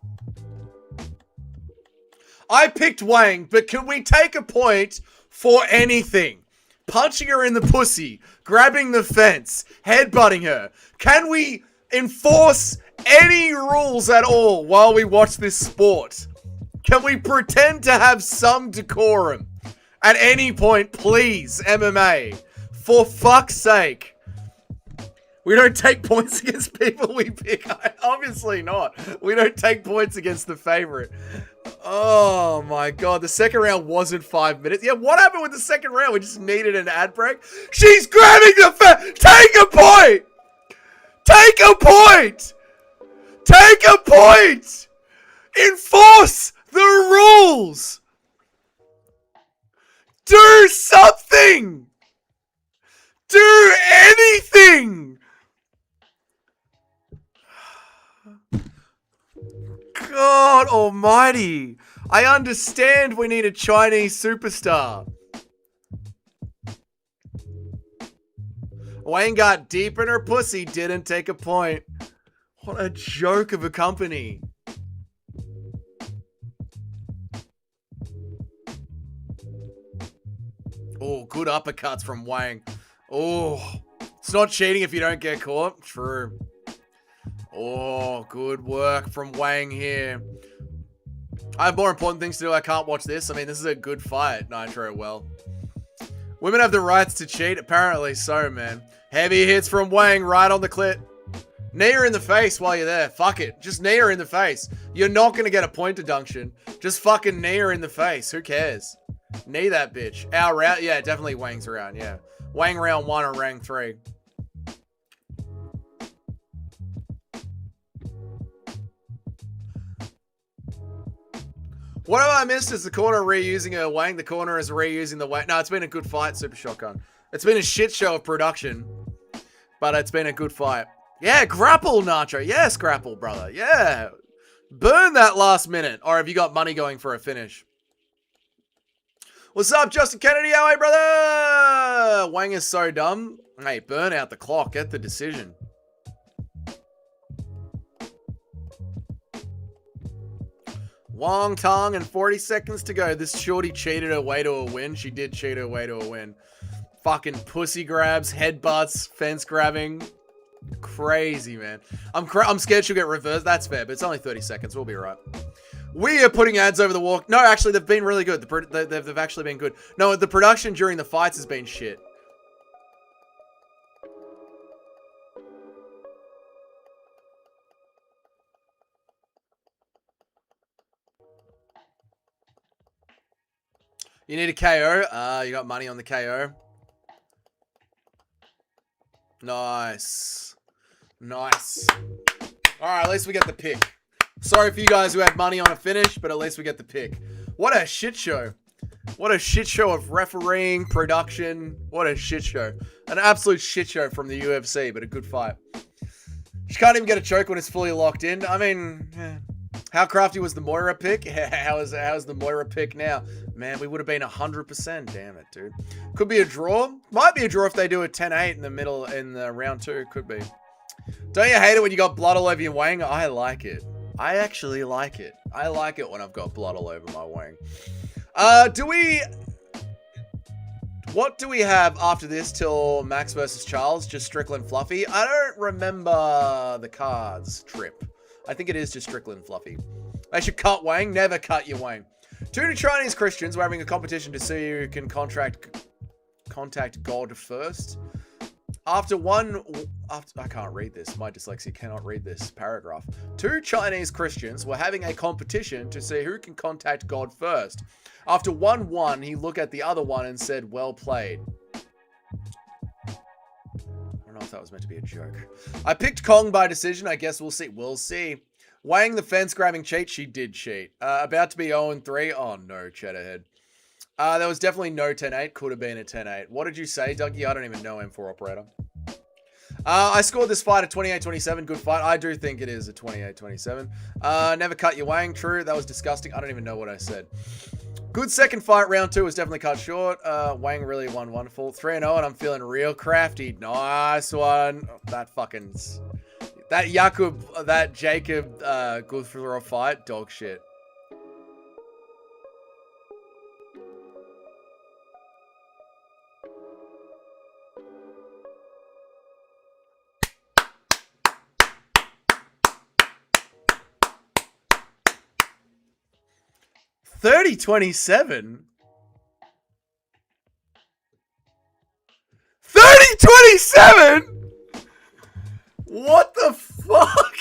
I picked Wang, but can we take a point for anything? Punching her in the pussy, grabbing the fence, headbutting her. Can we enforce any rules at all while we watch this sport? Can we pretend to have some decorum? At any point, please, MMA. For fuck's sake. We don't take points against people we pick. Obviously not. We don't take points against the favorite. Oh my god, the second round wasn't 5 minutes. Yeah, what happened with the second round? We just needed an ad break. She's grabbing the take a point! Take a point! Take a point! Enforce the rules! Do something! Do anything! God almighty. I understand we need a Chinese superstar. Wayne got deep in her pussy, didn't take a point. What a joke of a company. Oh, good uppercuts from Wang. Oh, it's not cheating if you don't get caught. True. Oh, good work from Wang here. I have more important things to do. I can't watch this. I mean, this is a good fight, Nitro. Well, women have the rights to cheat. Apparently so, man. Heavy hits from Wang right on the clit. Knee her in the face while you're there. Fuck it. Just knee her in the face. You're not going to get a point deduction. Just fucking knee her in the face. Who cares? Knee that bitch. Our round? Yeah, definitely Wang's round. Yeah. Wang round 1 or round 3. What have I missed? Is the corner reusing her Wang? The corner is reusing the Wang. No, it's been a good fight, Super Shotgun. It's been a shit show of production, but it's been a good fight. Yeah, grapple, Nacho. Yes, grapple, brother. Yeah. Burn that last minute. Or have you got money going for a finish? What's up, Justin Kennedy? How are you, brother? Wang is so dumb. Hey, burn out the clock. Get the decision. Wong Tong and 40 seconds to go. This shorty cheated her way to a win. She did cheat her way to a win. Fucking pussy grabs, headbutts, fence grabbing. Crazy, man. I'm scared she'll get reversed. That's fair, but it's only 30 seconds. We'll be right. We are putting ads over the walk. No, actually, they've been really good. They've actually been good. No, the production during the fights has been shit. You need a KO. You got money on the KO. Nice. Nice. Alright, at least we get the pick. Sorry for you guys who had money on a finish, but at least we get the pick. What a shit show. What a shit show of refereeing, production. What a shit show. An absolute shit show from the UFC, but a good fight. She can't even get a choke when it's fully locked in. I mean, yeah. How crafty was the Moira pick? How's the Moira pick now? Man, we would have been 100%. Damn it, dude. Could be a draw. Might be a draw if they do a 10-8 in the middle in the round 2. Could be. Don't you hate it when you got blood all over your wang? I like it. I actually like it. I like it when I've got blood all over my wang. What do we have after this till Max versus Charles? Just Strickland Fluffy? I don't remember the cards trip. I think it is just Strickland Fluffy. They should cut Wang. Never cut your Wang. 2 Chinese Christians were having a competition to see who can contact God first. I can't read this. My dyslexia cannot read this paragraph. 2 Chinese Christians were having a competition to see who can contact God first. After one won, he looked at the other one and said, "Well played." I don't know if that was meant to be a joke. I picked Kong by decision. I guess we'll see. We'll see. Wang the fence grabbing cheat. She did cheat. About to be 0-3. Oh no, Cheddarhead. There was definitely no 10-8. Could have been a 10-8. What did you say, Dougie? I don't even know M4 operator. I scored this fight at 28-27. Good fight. I do think it is a 28-27. Never cut your Wang. True. That was disgusting. I don't even know what I said. Good second fight. Round 2 was definitely cut short. Wang really won wonderful. 3-0 and I'm feeling real crafty. Nice one. That fucking... That Jacob Guthrie fight. Dog shit. $30.27. $30.27. What the fuck?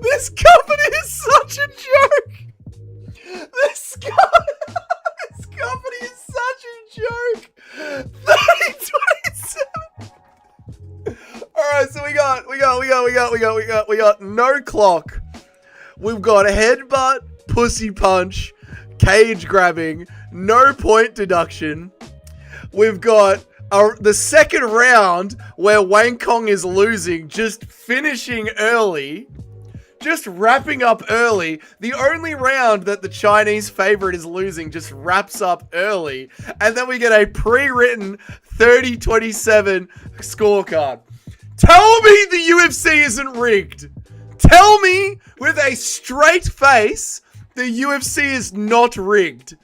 This company is such a joke. This company is such a joke. 3027. All right, so we got no clock. We've got headbutt, pussy punch, cage grabbing, no point deduction. We've got the second round where Wang Kong is losing, just finishing early. Just wrapping up early. The only round that the Chinese favorite is losing just wraps up early. And then we get a pre-written 30-27 scorecard. Tell me the UFC isn't rigged. Tell me with a straight face the UFC is not rigged.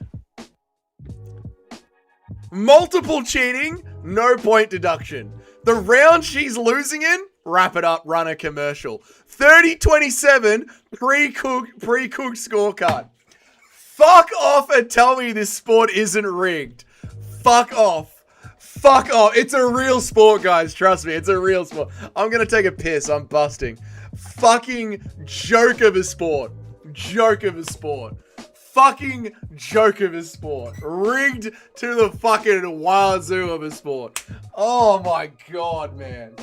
Multiple cheating, no point deduction. The round she's losing in, wrap it up, run a commercial. 30-27 pre-cooked scorecard. Fuck off and tell me this sport isn't rigged. Fuck off. Fuck off. It's a real sport, guys. Trust me, it's a real sport. I'm gonna take a piss. I'm busting. Fucking joke of a sport. Joke of a sport. Fucking joke of a sport. Rigged to the fucking wazoo of a sport. Oh my god, man.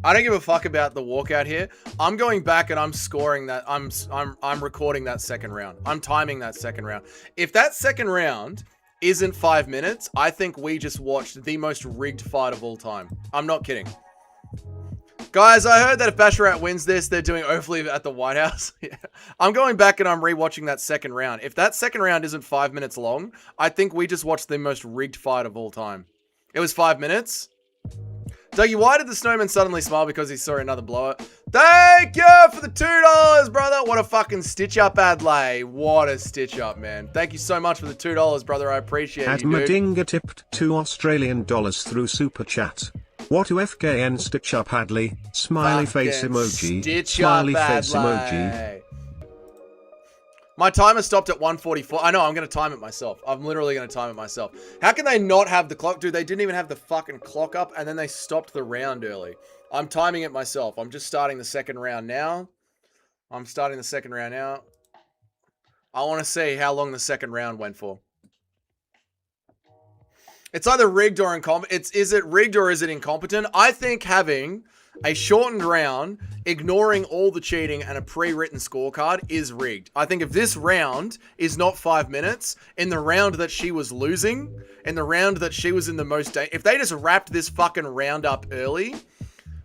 I don't give a fuck about the walkout here. I'm going back and I'm scoring that. I'm recording that second round. I'm timing that second round. If that second round isn't 5 minutes, I think we just watched the most rigged fight of all time. I'm not kidding. Guys, I heard that if Basharat wins this, they're doing hopefully at the White House. Yeah. I'm going back and I'm rewatching that second round. If that second round isn't 5 minutes long, I think we just watched the most rigged fight of all time. It was 5 minutes. Dougie, why did the snowman suddenly smile because he saw another blowout? Thank you for the $2, brother. What a fucking stitch up, Adlai. What a stitch up, man. Thank you so much for the $2, brother. I appreciate you, dude. Admadinga tipped $2 Australian through Super Chat. What to FKN stitch up, Adley? Smiley face emoji. Smiley face emoji. My timer stopped at 1:44. I know, I'm going to time it myself. I'm literally going to time it myself. How can they not have the clock? Dude, they didn't even have the fucking clock up, and then they stopped the round early. I'm timing it myself. I'm just starting the second round now. I want to see how long the second round went for. It's either rigged or incompetent. Is it rigged or is it incompetent? I think having a shortened round, ignoring all the cheating and a pre-written scorecard is rigged. I think if this round is not 5 minutes, in the round that she was losing, in the round that she was in the most if they just wrapped this fucking round up early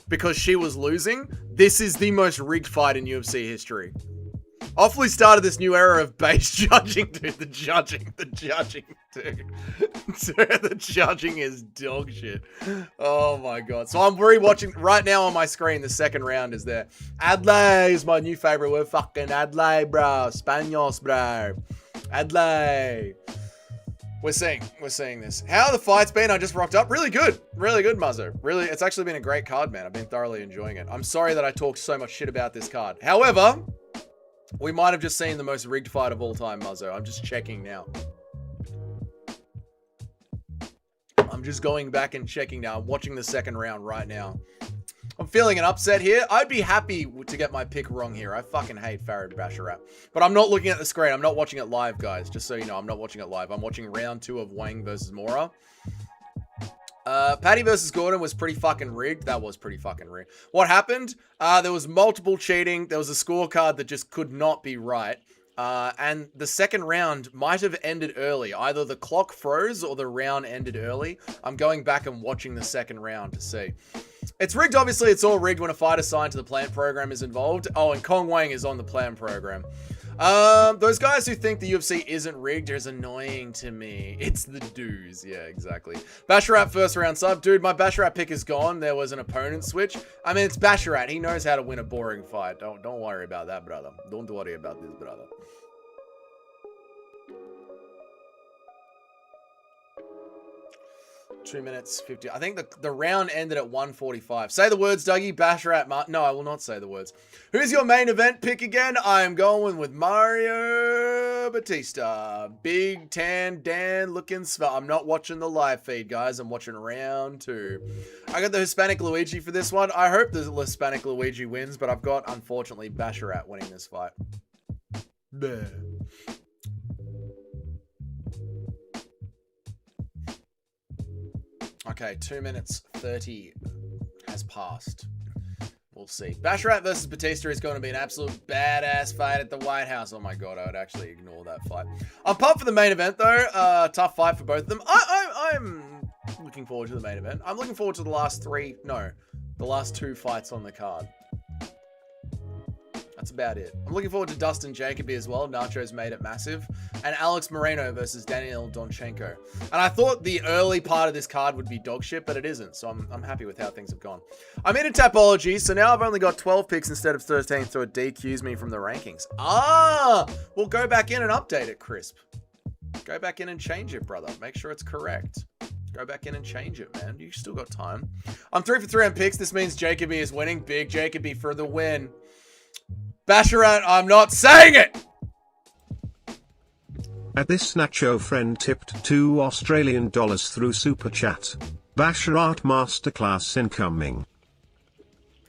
because she was losing, this is the most rigged fight in UFC history. Awfully started this new era of base judging, dude. The judging, dude. Dude, the judging is dog shit. Oh my god. So I'm rewatching right now on my screen. The second round is there. Adlai is my new favorite word. Fucking Adlai, bro. Spanos, bro. Adley. We're seeing this. How are the fights been? I just rocked up. Really good, Muzzo. Really, it's actually been a great card, man. I've been thoroughly enjoying it. I'm sorry that I talked so much shit about this card. However, we might have just seen the most rigged fight of all time, Muzzo. I'm just checking now. I'm just going back and checking now. I'm watching the second round right now. I'm feeling an upset here. I'd be happy to get my pick wrong here. I fucking hate Farid Basharat. But I'm not looking at the screen. I'm not watching it live, guys. Just so you know, I'm not watching it live. I'm watching round 2 of Wang versus Mora. Paddy versus Gordon was pretty fucking rigged. That was pretty fucking rigged. What happened? There was multiple cheating. There was a scorecard that just could not be right. And the second round might have ended early. Either the clock froze or the round ended early. I'm going back and watching the second round to see. It's rigged, obviously. It's all rigged when a fight assigned to the plan program is involved. Oh, and Kong Wang is on the plan program. Those guys who think the UFC isn't rigged is annoying to me. It's the dudes. Yeah, exactly. Basharat first round sub. Dude, my Basharat pick is gone. There was an opponent switch. I mean, it's Basharat. He knows how to win a boring fight. Don't worry about that, brother. Don't worry about this, brother. Two minutes 50. I think the round ended at 1:45. Say the words, Dougie. Basharat. No, I will not say the words. Who's your main event pick again? I am going with Mario Bautista. Big tan Dan looking spell. I'm not watching the live feed, guys. I'm watching round 2. I got the Hispanic Luigi for this one. I hope the Hispanic Luigi wins, but I've got, unfortunately, Basharat winning this fight. Bleh. Okay, 2 minutes 30 has passed. We'll see. Basharat versus Bautista is going to be an absolute badass fight at the White House. Oh my god, I would actually ignore that fight. I'm pumped for the main event though. Tough fight for both of them. I'm looking forward to the main event. I'm looking forward to the last 2 fights on the card. That's about it. I'm looking forward to Dustin Jacoby as well. Nacho's made it massive. And Alex Moreno versus Daniel Donchenko. And I thought the early part of this card would be dog shit, but it isn't. So I'm happy with how things have gone. I'm into Tapology, so now I've only got 12 picks instead of 13, so it DQs me from the rankings. We'll go back in and update it, Crisp. Go back in and change it, brother. Make sure it's correct. Go back in and change it, man. You still got time. I'm 3 for 3 on picks. This means Jacoby is winning. Big Jacoby for the win. Basharat, I'm not saying it! At this Nacho friend tipped $2 Australian through Super Chat. Basharat Masterclass incoming.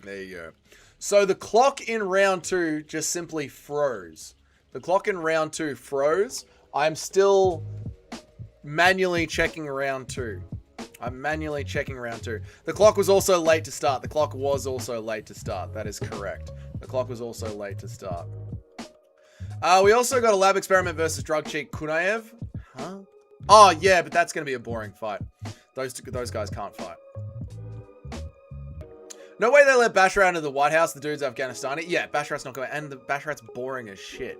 There you go. So the clock in round 2 just simply froze. The clock in round 2 froze. I'm still manually checking round 2. I'm manually checking round 2. The clock was also late to start. The clock was also late to start. That is correct. The clock was also late to start. We also got a lab experiment versus drug cheat Kunaev. Huh? Oh, yeah, but that's going to be a boring fight. Those guys can't fight. No way they let Basharat into the White House. The dude's Afghanistani. Yeah, Basharat's not going. And the Basharat's boring as shit.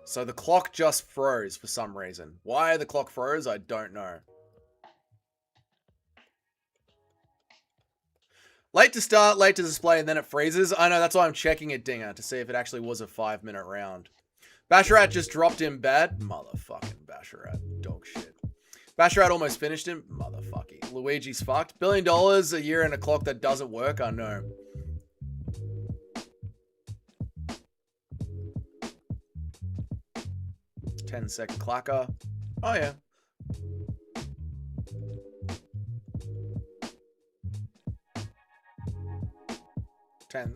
So the clock just froze for some reason. Why the clock froze, I don't know. Late to start, late to display, and then it freezes. I know, that's why I'm checking it, Dinger, to see if it actually was a 5-minute round. Basharat just dropped him bad. Motherfucking Basharat. Dog shit. Basharat almost finished him. Motherfucking. Luigi's fucked. $1 billion a year and a clock that doesn't work. I know. $10-second clacker. Oh, yeah.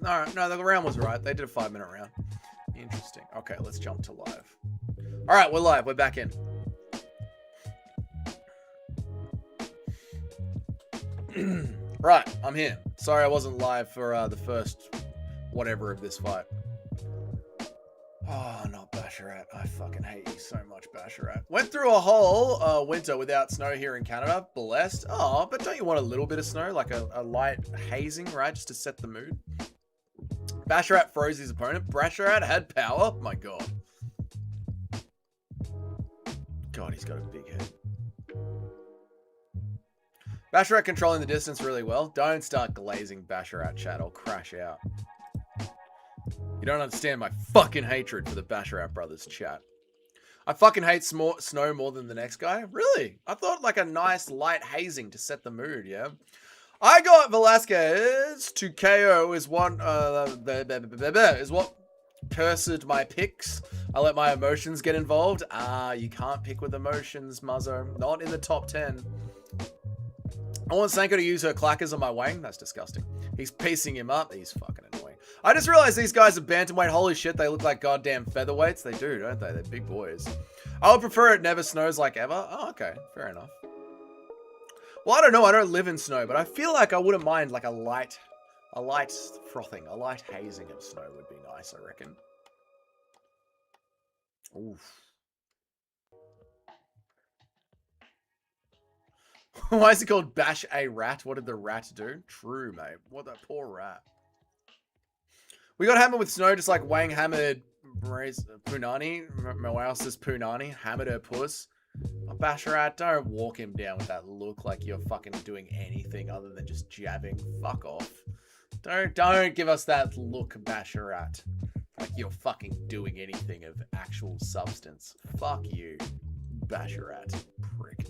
Alright, no, the round was right. They did a 5-minute round. Interesting. Okay, let's jump to live. Alright, we're live. We're back in. Right, I'm here. Sorry I wasn't live for the first whatever of this fight. Oh, not Basharat. I fucking hate you so much, Basharat. Went through a whole winter without snow here in Canada. Blessed. Oh, but don't you want a little bit of snow? Like a light hazing, right? Just to set the mood. Basharat froze his opponent. Basharat had power. My God. God, he's got a big head. Basharat controlling the distance really well. Don't start glazing Basharat, chat. I'll crash out. You don't understand my fucking hatred for the Basharat brothers chat. I fucking hate snow more than the next guy. Really? I thought like a nice light hazing to set the mood, yeah? I got Velasquez to KO is one, is what cursed my picks. I let my emotions get involved. You can't pick with emotions, Muzzo. Not in the top 10. I want Sanko to use her clackers on my Wang. That's disgusting. He's piecing him up. He's fucking annoying. I just realized these guys are bantamweight. Holy shit, they look like goddamn featherweights. They do, don't they? They're big boys. I would prefer it never snows like ever. Oh, okay. Fair enough. Well, I don't know. I don't live in snow, but I feel like I wouldn't mind like a light frothing, a light hazing of snow would be nice, I reckon. Oof. Why is it called Bash a Rat? What did the rat do? True, mate. What that poor rat. We got hammered with snow just like Wang hammered Punani. Moausa's Punani. Hammered her puss. Oh, Basharat, don't walk him down with that look like you're fucking doing anything other than just jabbing. Fuck off. Don't give us that look, Basharat. Like you're fucking doing anything of actual substance. Fuck you, Basharat. Prick.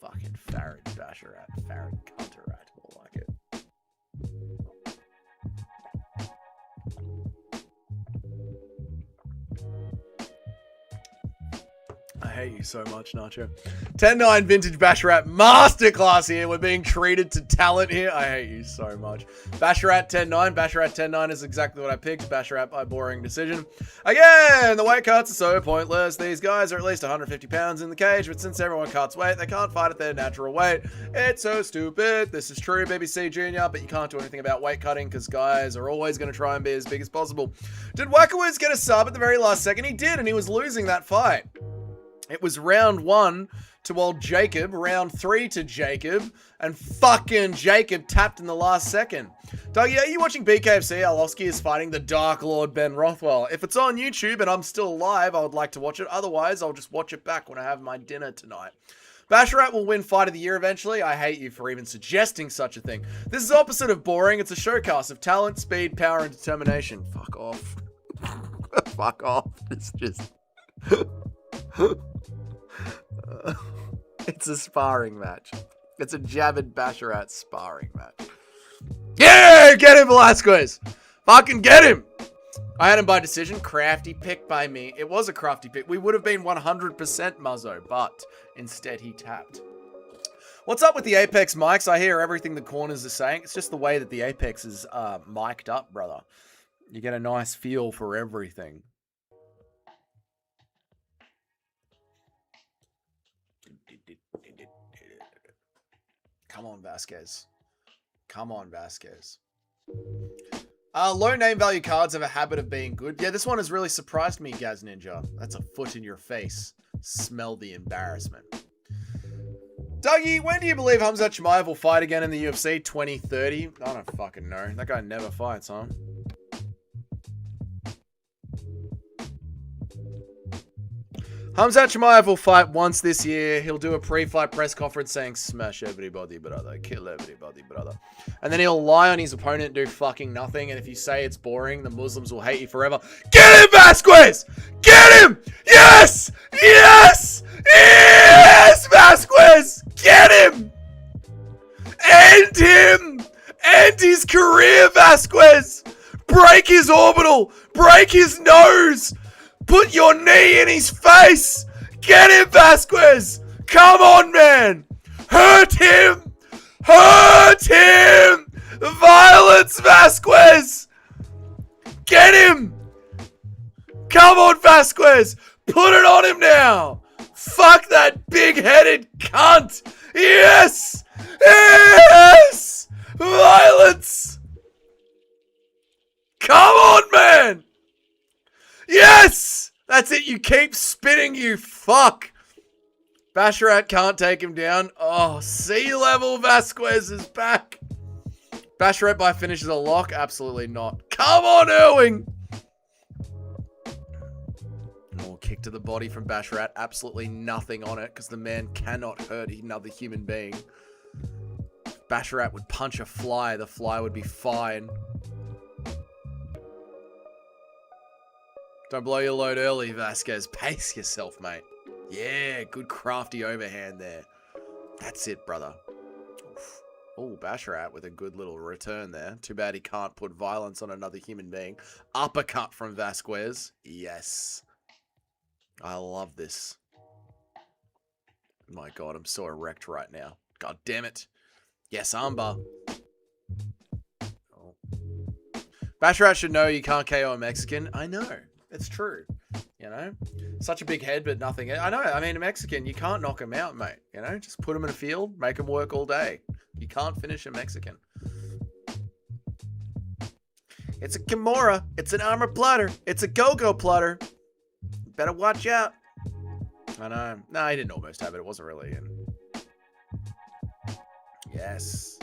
Fucking Farad Basharat. Farad Cunterat. More like it. I hate you so much, Nacho. 10-9 Vintage Basharat Masterclass here. We're being treated to talent here. I hate you so much. Basharat 10-9. Basharat 10-9 is exactly what I picked. Basharat by boring decision. Again, the weight cuts are so pointless. These guys are at least 150 pounds in the cage, but since everyone cuts weight, they can't fight at their natural weight. It's so stupid. This is true, BBC Junior, but you can't do anything about weight cutting because guys are always going to try and be as big as possible. Did Wackawoos get a sub at the very last second? He did, and he was losing that fight. It was round 1 to old Jacob, round 3 to Jacob, and fucking Jacob tapped in the last second. Dougie, are you watching BKFC? Arlovsky is fighting the Dark Lord Ben Rothwell. If it's on YouTube and I'm still alive, I would like to watch it. Otherwise, I'll just watch it back when I have my dinner tonight. Basharat will win Fight of the Year eventually. I hate you for even suggesting such a thing. This is opposite of boring. It's a showcase of talent, speed, power, and determination. Fuck off. Fuck off. It's just... it's a sparring match. It's a Jabbered Basharat sparring match. Yeah, get him, Velasquez. Fucking get him. I had him by decision. Crafty pick by me. It was a crafty pick. We would have been 100% Muzzo, but instead he tapped. What's up with the Apex mics? I hear everything the corners are saying. It's just the way that the Apex is mic'd up, brother. You get a nice feel for everything. Come on, Vasquez. Come on, Vasquez. Low name value cards have a habit of being good. Yeah, this one has really surprised me, Gaz Ninja. That's a foot in your face. Smell the embarrassment. Dougie, when do you believe Khamzat Chimaev will fight again in the UFC? 2030? I don't fucking know. That guy never fights, huh? Khamzat Chimaev will fight once this year. He'll do a pre-fight press conference saying, smash everybody, brother. Kill everybody, brother. And then he'll lie on his opponent and do fucking nothing. And if you say it's boring, the Muslims will hate you forever. Get him, Vasquez! Get him! Yes! Yes! Yes, Vasquez! Get him! End him! End his career, Vasquez! Break his orbital! Break his nose! Put your knee in his face! Get him, Vasquez! Come on, man! Hurt him! Hurt him! Violence, Vasquez! Get him! Come on, Vasquez! Put it on him now! Fuck that big-headed cunt! Yes! Yes! Violence! Come on, man! Yes! That's it, you keep spinning, you fuck! Basharat can't take him down. Oh, sea level Vasquez is back. Basharat by finish is a lock? Absolutely not. Come on, Ewing! Oh, kick to the body from Basharat. Absolutely nothing on it, because the man cannot hurt another human being. If Basharat would punch a fly, the fly would be fine. Don't blow your load early, Vasquez. Pace yourself, mate. Yeah, good crafty overhand there. That's it, brother. Oh, Basharat with a good little return there. Too bad he can't put violence on another human being. Uppercut from Vasquez. Yes. I love this. My God, I'm so erect right now. God damn it. Yes, armbar. Oh. Basharat should know you can't KO a Mexican. I know. It's true. You know? Such a big head, but nothing. I know. I mean, a Mexican, you can't knock him out, mate. You know? Just put him in a field, make him work all day. You can't finish a Mexican. It's a Kimura. It's an armor platter. It's a go-go platter. Better watch out. I know. No, he didn't almost have it. It wasn't really in. Yes.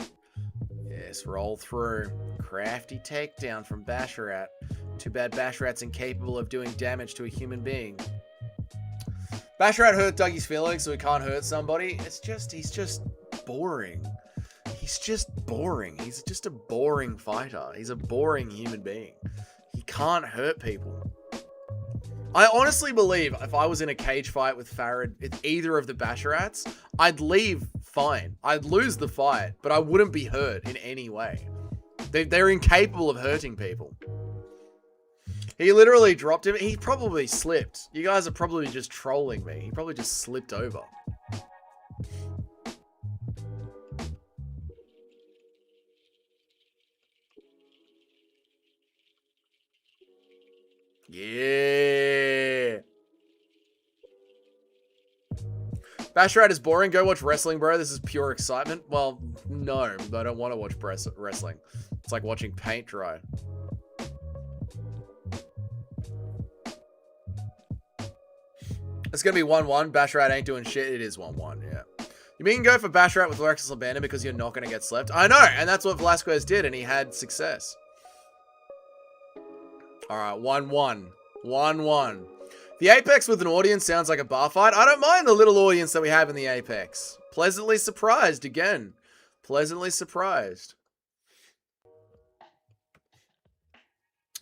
Yes, roll through. Crafty takedown from Basharat. Too bad Basharat's incapable of doing damage to a human being. Basharat hurt Dougie's feelings, so he can't hurt somebody. It's just, he's just boring. He's just boring. He's just a boring fighter. He's a boring human being. He can't hurt people. I honestly believe if I was in a cage fight with Farad, with either of the Basharats, I'd leave fine. I'd lose the fight, but I wouldn't be hurt in any way. They're incapable of hurting people. He literally dropped him. He probably slipped. You guys are probably just trolling me. He probably just slipped over. Yeah. Basharat is boring. Go watch wrestling, bro. This is pure excitement. Well, no, I don't want to watch wrestling. It's like watching paint dry. It's going to be 1-1. Basharat ain't doing shit. It is 1-1, yeah. You mean go for Basharat with reckless abandon because you're not going to get slept? I know, and that's what Velasquez did, and he had success. All right, 1-1. 1-1. The Apex with an audience sounds like a bar fight. I don't mind the little audience that we have in the Apex. Pleasantly surprised again. Pleasantly surprised.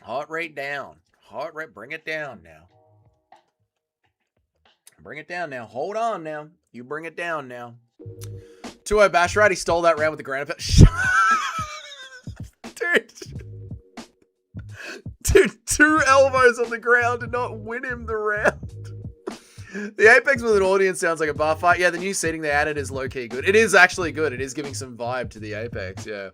Heart rate down. Heart rate, bring it down now. Bring it down now. Hold on now. You bring it down now. 2-0 Basharat. He stole that round with the ground. Dude, 2 elbows on the ground did not win him the round. The Apex with an audience sounds like a bar fight. Yeah, the new seating they added is low-key good. It is actually good. It is giving some vibe to the Apex, yeah.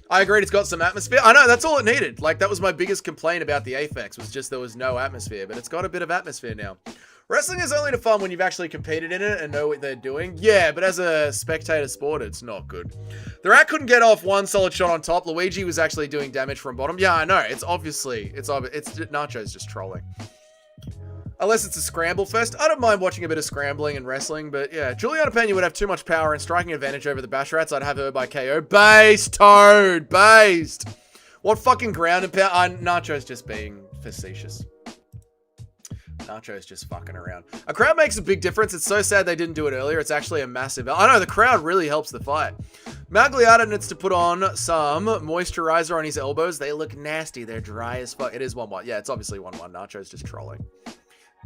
I agreed, it's got some atmosphere. I know, that's all it needed. Like, that was my biggest complaint about the Apex, was just there was no atmosphere. But it's got a bit of atmosphere now. Wrestling is only fun when you've actually competed in it and know what they're doing. Yeah, but as a spectator sport, it's not good. The Rat couldn't get off one solid shot on top. Luigi was actually doing damage from bottom. Yeah, I know. It's obviously, it's Nacho's just trolling. Unless it's a scramble fest. I don't mind watching a bit of scrambling and wrestling, but yeah. Juliana Pena would have too much power and striking advantage over the Basharats. I'd have her by KO. Based, Toad! Based! What fucking ground and pound? Nacho's just being facetious. Nacho's just fucking around. A crowd makes a big difference. It's so sad they didn't do it earlier. It's actually a massive... I know, the crowd really helps the fight. Magliata needs to put on some moisturizer on his elbows. They look nasty. They're dry as fuck. It is 1-1. Yeah, it's obviously 1-1. Nacho's just trolling.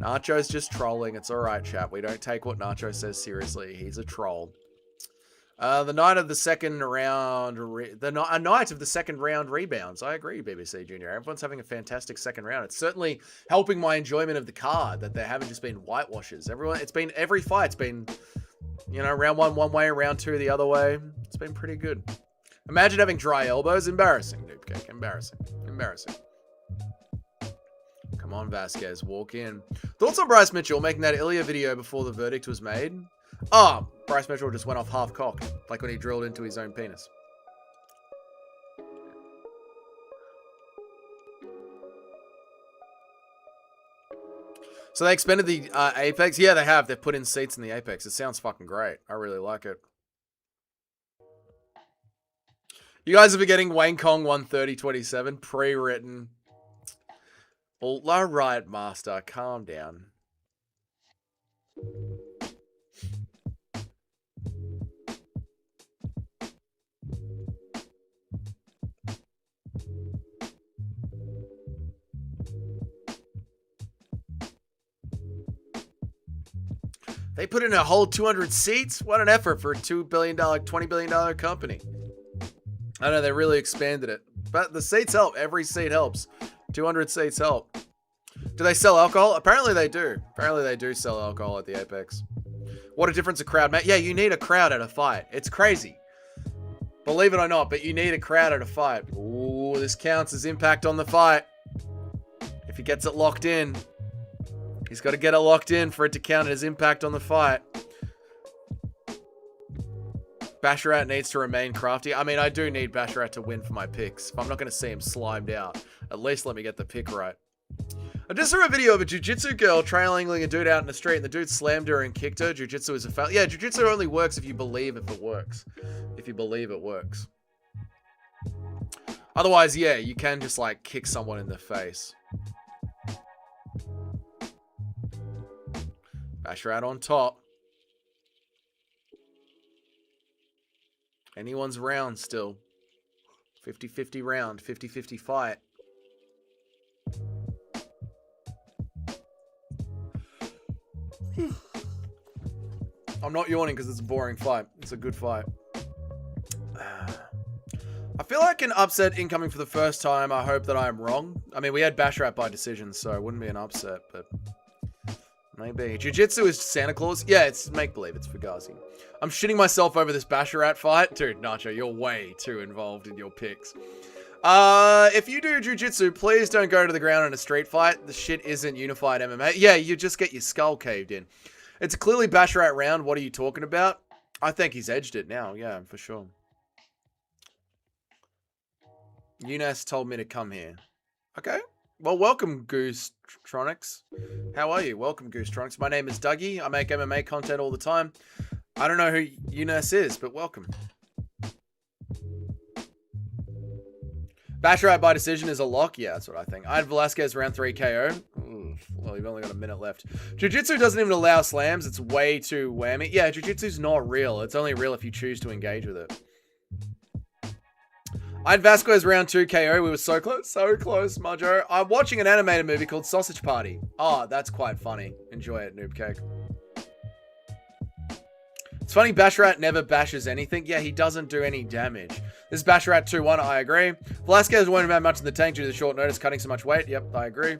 Nacho's just trolling. It's alright, chap. We don't take what Nacho says seriously. He's a troll. The night of the second round... a night of the second round rebounds. I agree, BBC Junior. Everyone's having a fantastic second round. It's certainly helping my enjoyment of the card that there haven't just been whitewashes. Every fight's been, you know, round 1 one way, round 2 the other way. It's been pretty good. Imagine having dry elbows. Embarrassing, Noob Cake. Embarrassing. Embarrassing. Come on, Vasquez. Walk in. Thoughts on Bryce Mitchell making that Ilya video before the verdict was made? Oh, Bryce Mitchell just went off half-cocked, like when he drilled into his own penis. So they expanded the Apex? Yeah, they have. They've put in seats in the Apex. It sounds fucking great. I really like it. You guys have been getting Wayne Kong 13027 pre-written. All right, Master. Calm down. They put in a whole 200 seats? What an effort for a $2 billion, $20 billion company. I know, they really expanded it. But the seats help. Every seat helps. 200 seats help. Do they sell alcohol? Apparently they do. Apparently they do sell alcohol at the Apex. What a difference a crowd makes. Yeah, you need a crowd at a fight. It's crazy. Believe it or not, but you need a crowd at a fight. Ooh, this counts as impact on the fight. If he gets it locked in, he's got to get it locked in for it to count as impact on the fight. Basharat needs to remain crafty. I mean, I do need Basharat to win for my picks. If I'm not going to see him slimed out, at least let me get the pick right. I just saw a video of a jiu-jitsu girl trailing a dude out in the street, and the dude slammed her and kicked her. Jiu-jitsu is a fail. Yeah, jiu-jitsu only works if you believe if it works. If you believe it works. Otherwise, yeah, you can just, like, kick someone in the face. Basharat on top. Anyone's round still. 50-50 round. 50-50 fight. I'm not yawning because it's a boring fight. It's a good fight. I feel like an upset incoming for the first time. I hope that I am wrong. I mean, we had Basharat by decision, so it wouldn't be an upset, but maybe. Jiu-Jitsu is Santa Claus? Yeah, it's make-believe. It's Fugazi. I'm shitting myself over this Basharat fight. Dude, Nacho, you're way too involved in your picks. If you do Jiu-Jitsu, please don't go to the ground in a street fight. The shit isn't unified MMA. Yeah, you just get your skull caved in. It's clearly Basharat round. What are you talking about? I think he's edged it now. Yeah, for sure. Younes told me to come here. Okay. Well, welcome, Goosetronics. How are you? Welcome, Goosetronics. My name is Dougie. I make MMA content all the time. I don't know who Younes is, but welcome. Basharat by decision is a lock? Yeah, that's what I think. I had Velasquez round 3 KO. Ooh, well, you've only got a minute left. Jiu-Jitsu doesn't even allow slams. It's way too whammy. Yeah, Jiu-Jitsu's not real. It's only real if you choose to engage with it. I had Vasquez round 2 KO. We were so close. So close, Majo. I'm watching an animated movie called Sausage Party. Oh, that's quite funny. Enjoy it, Noob Cake. It's funny, Basharat never bashes anything. Yeah, he doesn't do any damage. This is Basharat 2-1, I agree. Velasquez won't have much in the tank due to the short notice, cutting so much weight. Yep, I agree.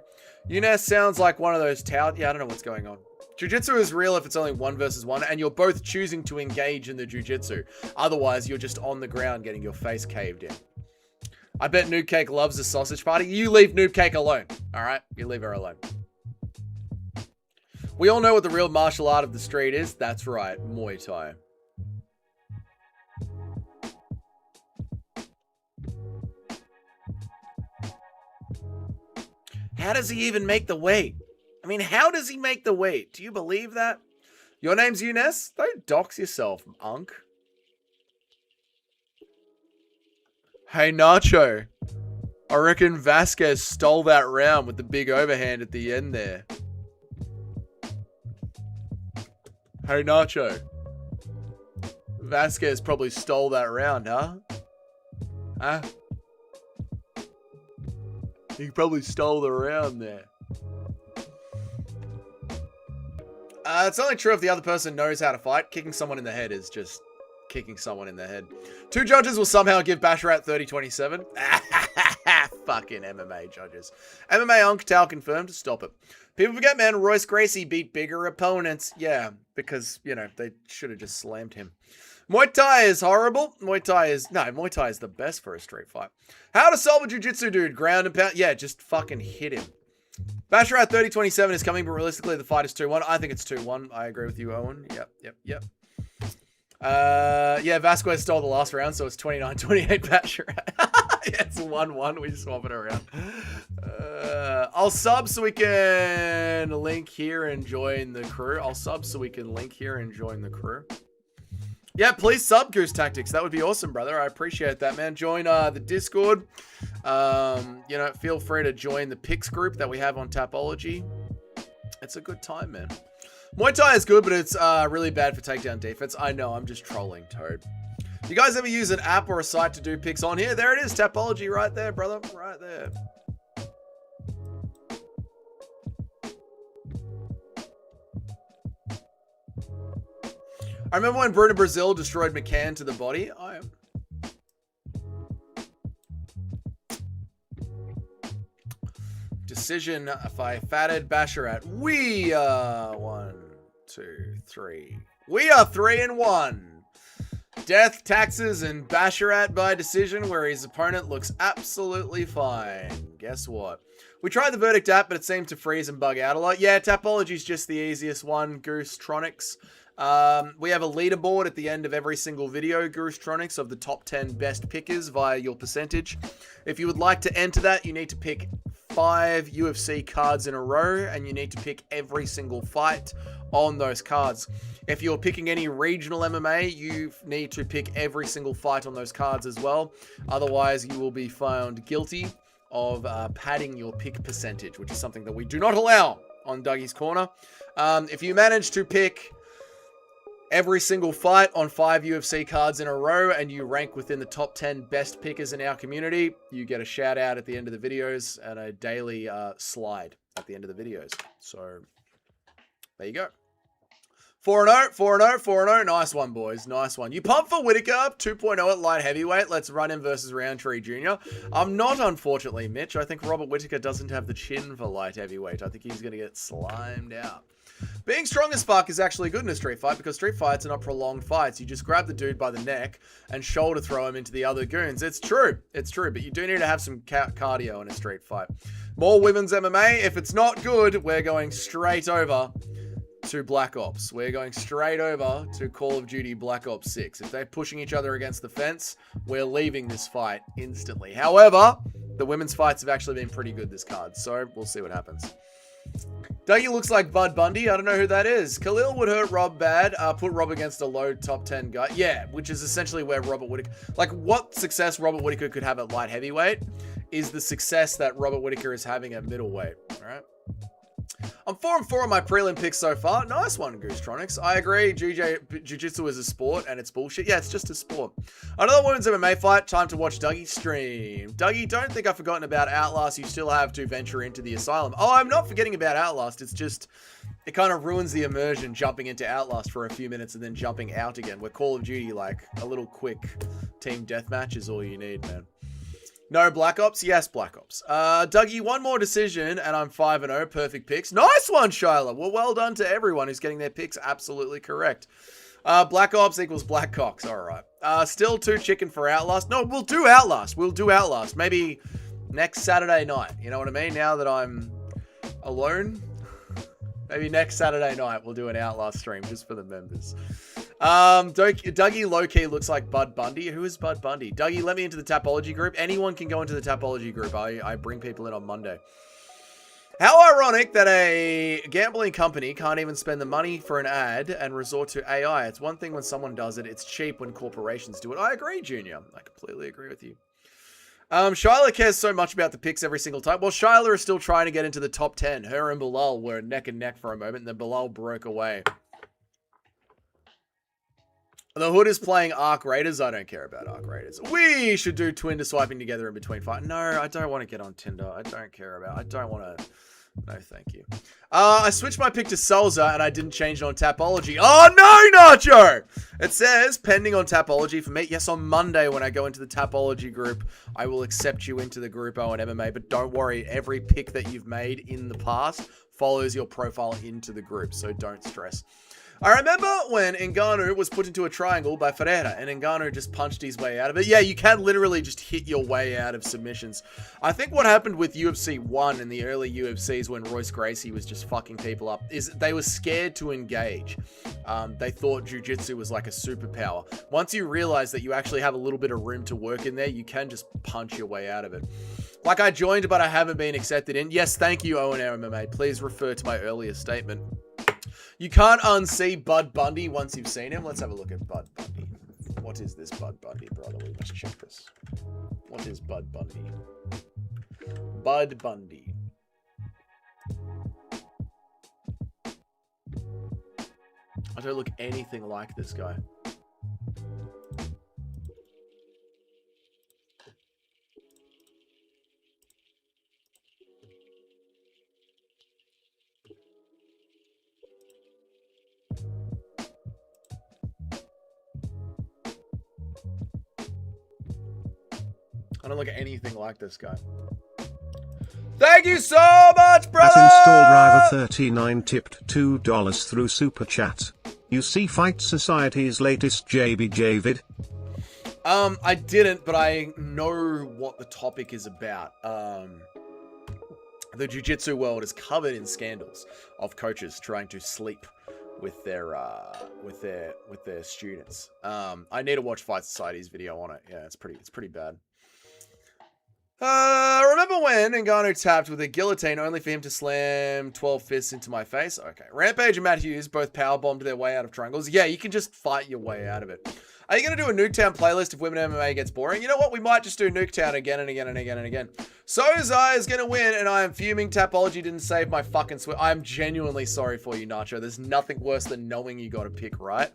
Younes sounds like one of those Yeah, I don't know what's going on. Jiu-Jitsu is real if it's only 1 versus 1, and you're both choosing to engage in the Jiu-Jitsu. Otherwise, you're just on the ground getting your face caved in. I bet Noob Cake loves the Sausage Party. You leave Noob Cake alone, alright? You leave her alone. We all know what the real martial art of the street is. That's right, Muay Thai. How does he even make the weight? I mean, how does he make the weight? Do you believe that? Your name's Younes? Don't dox yourself, Unk. Hey, Nacho. I reckon Vasquez stole that round with the big overhand at the end there. Hey, Nacho. Vasquez probably stole that round, huh? Huh? He probably stole the round there. It's only true if the other person knows how to fight. Kicking someone in the head is just kicking someone in the head. 2 judges will somehow give Basharat 30-27. Fucking MMA judges. MMA Unk Tao confirmed. Stop it. People forget, man, Royce Gracie beat bigger opponents. Yeah, because, you know, they should have just slammed him. Muay Thai is horrible. Muay Thai is the best for a street fight. How to solve a jiu-jitsu dude? Ground and pound. Yeah, just fucking hit him. Basharat 30-27 is coming, but realistically the fight is 2-1. I think it's 2-1. I agree with you, Owen. Yep. Yeah, Vasquez stole the last round, so it's 29-28 Basharat. Yeah, it's 1-1. We swap it around. I'll sub so we can link here and join the crew. Yeah, please sub Goose Tactics. That would be awesome, brother. I appreciate that, man. Join the Discord. You know, feel free to join the picks group that we have on Tapology. It's a good time, man. Muay Thai is good, but it's really bad for takedown defense. I know, I'm just trolling, Toad. You guys ever use an app or a site to do picks on here? There it is, Tapology right there, brother. Right there. I remember when Bruno Brazil destroyed McCann to the body. Decision by Fatted Basharat. We are 1, 2, 3. We are 3-1. Death, taxes, and Basharat by decision where his opponent looks absolutely fine. Guess what? We tried the Verdict app, but it seemed to freeze and bug out a lot. Yeah, Tapology's just the easiest one. Goosetronics. We have a leaderboard at the end of every single video, Goosetronics, of the top 10 best pickers via your percentage. If you would like to enter that, you need to pick 5 UFC cards in a row, and you need to pick every single fight on those cards. If you're picking any regional MMA, you need to pick every single fight on those cards as well. Otherwise, you will be found guilty of padding your pick percentage, which is something that we do not allow on Dougie's Corner. If you manage to pick every single fight on 5 UFC cards in a row and you rank within the top 10 best pickers in our community, you get a shout out at the end of the videos and a daily slide at the end of the videos. So there you go. 4-0, 4-0, 4-0. Nice one, boys. Nice one. You pumped for Whittaker 2.0 at light heavyweight. Let's run him versus Roundtree Jr. I'm not, unfortunately, Mitch. I think Robert Whittaker doesn't have the chin for light heavyweight. I think he's going to get slimed out. Being strong as fuck is actually good in a street fight because street fights are not prolonged fights. You just grab the dude by the neck and shoulder throw him into the other goons. It's true. It's true. But you do need to have some cardio in a street fight. More women's MMA. If it's not good, we're going straight over to Black Ops. We're going straight over to Call of Duty Black Ops 6. If they're pushing each other against the fence, we're leaving this fight instantly. However, the women's fights have actually been pretty good this card, so we'll see what happens. Dougie looks like Bud Bundy. I don't know who that is. Khalil would hurt Rob bad. Put Rob against a low top 10 guy. Yeah, which is essentially where Robert Whittaker... Like, what success Robert Whittaker could have at light heavyweight is the success that Robert Whittaker is having at middleweight. All right? I'm 4-4 on my prelim picks so far. Nice one, Goosetronics. I agree. Jiu-Jitsu is a sport and it's bullshit. Yeah, it's just a sport. Another women's MMA fight. Time to watch Dougie stream. Dougie, don't think I've forgotten about Outlast. You still have to venture into the asylum. Oh, I'm not forgetting about Outlast. It's just, it kind of ruins the immersion jumping into Outlast for a few minutes and then jumping out again. Where Call of Duty, like, a little quick team deathmatch is all you need, man. No Black Ops? Yes, Black Ops. Dougie, one more decision, and I'm 5-0. Perfect picks. Nice one, Shyla. Well done to everyone who's getting their picks absolutely correct. Black Ops equals Black Cocks. All right. Still 2 chicken for Outlast. No, we'll do Outlast. We'll do Outlast. Maybe next Saturday night. You know what I mean? Now that I'm alone. Maybe next Saturday night we'll do an Outlast stream just for the members. Dougie low-key looks like Bud Bundy. Who is Bud Bundy? Dougie, let me into the Tapology group. Anyone can go into the Tapology group. I bring people in on Monday. How ironic that a gambling company can't even spend the money for an ad and resort to AI. It's one thing when someone does it. It's cheap when corporations do it. I agree, Junior. I completely agree with you. Shyla cares so much about the picks every single time. Well, Shyla is still trying to get into the top 10. Her and Bilal were neck and neck for a moment, and then Bilal broke away. The Hood is playing Arc Raiders. I don't care about Arc Raiders. We should do Twinder swiping together in between fight. No, I don't want to get on Tinder. I don't care about... I don't want to... No, thank you. I switched my pick to Salza, and I didn't change it on Tapology. Oh, no, Nacho! It says, pending on Tapology for me. Yes, on Monday when I go into the Tapology group, I will accept you into the Group O and MMA. But don't worry, every pick that you've made in the past follows your profile into the group, so don't stress. I remember when Ngannou was put into a triangle by Ferreira, and Ngannou just punched his way out of it. Yeah, you can literally just hit your way out of submissions. I think what happened with UFC 1 in the early UFCs when Royce Gracie was just fucking people up is they were scared to engage. They thought jiu-jitsu was like a superpower. Once you realize that you actually have a little bit of room to work in there, you can just punch your way out of it. Like, I joined, but I haven't been accepted in. Yes, thank you, Owen MMA. Please refer to my earlier statement. You can't unsee Bud Bundy once you've seen him. Let's have a look at Bud Bundy. What is this Bud Bundy, brother? We must check this. What is Bud Bundy? Bud Bundy. I don't look anything like this guy. I don't look anything like this guy. Thank you so much, brother! At Install Driver 39 tipped $2 through Super Chat. You see Fight Society's latest JBJ vid? I didn't, but I know what the topic is about. The jiu-jitsu world is covered in scandals of coaches trying to sleep with their students. I need to watch Fight Society's video on it. Yeah, it's pretty bad. Remember when Ngannou tapped with a guillotine only for him to slam 12 fists into my face? Okay. Rampage and Matt Hughes both powerbombed their way out of triangles. Yeah, you can just fight your way out of it. Are you going to do a Nuketown playlist if women MMA gets boring? You know what? We might just do Nuketown again and again and again and again. Sozai is going to win, and I am fuming. Tapology didn't save my fucking sweat. I'm genuinely sorry for you, Nacho. There's nothing worse than knowing you got to pick right,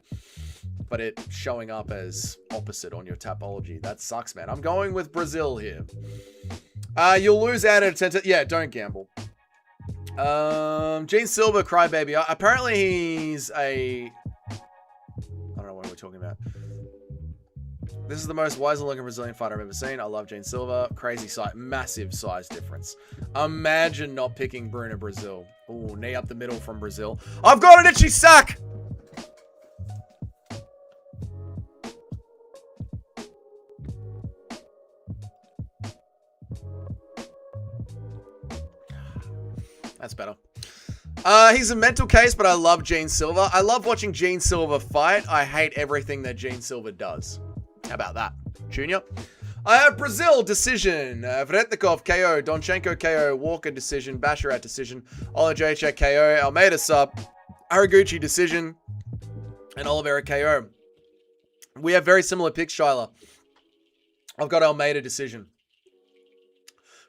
but it showing up as opposite on your Tapology. That sucks, man. I'm going with Brazil here. You'll lose out at 10. Yeah, don't gamble. Gene Silva, crybaby. Apparently he's a... I don't know what we're talking about. This is the most wiser-looking Brazilian fighter I've ever seen. I love Gene Silva. Crazy size. Massive size difference. Imagine not picking Bruno Brazil. Ooh, knee up the middle from Brazil. I've got an itchy sack! That's better. He's a mental case, but I love Gene Silva. I love watching Gene Silva fight. I hate everything that Gene Silva does. How about that, Junior? I have Brazil decision. Vretnikov KO. Donchenko KO. Walker decision. Basharat decision. Olajacek KO. Almeida sub. Haraguchi decision. And Oliveira KO. We have very similar picks, Shyla. I've got Almeida decision.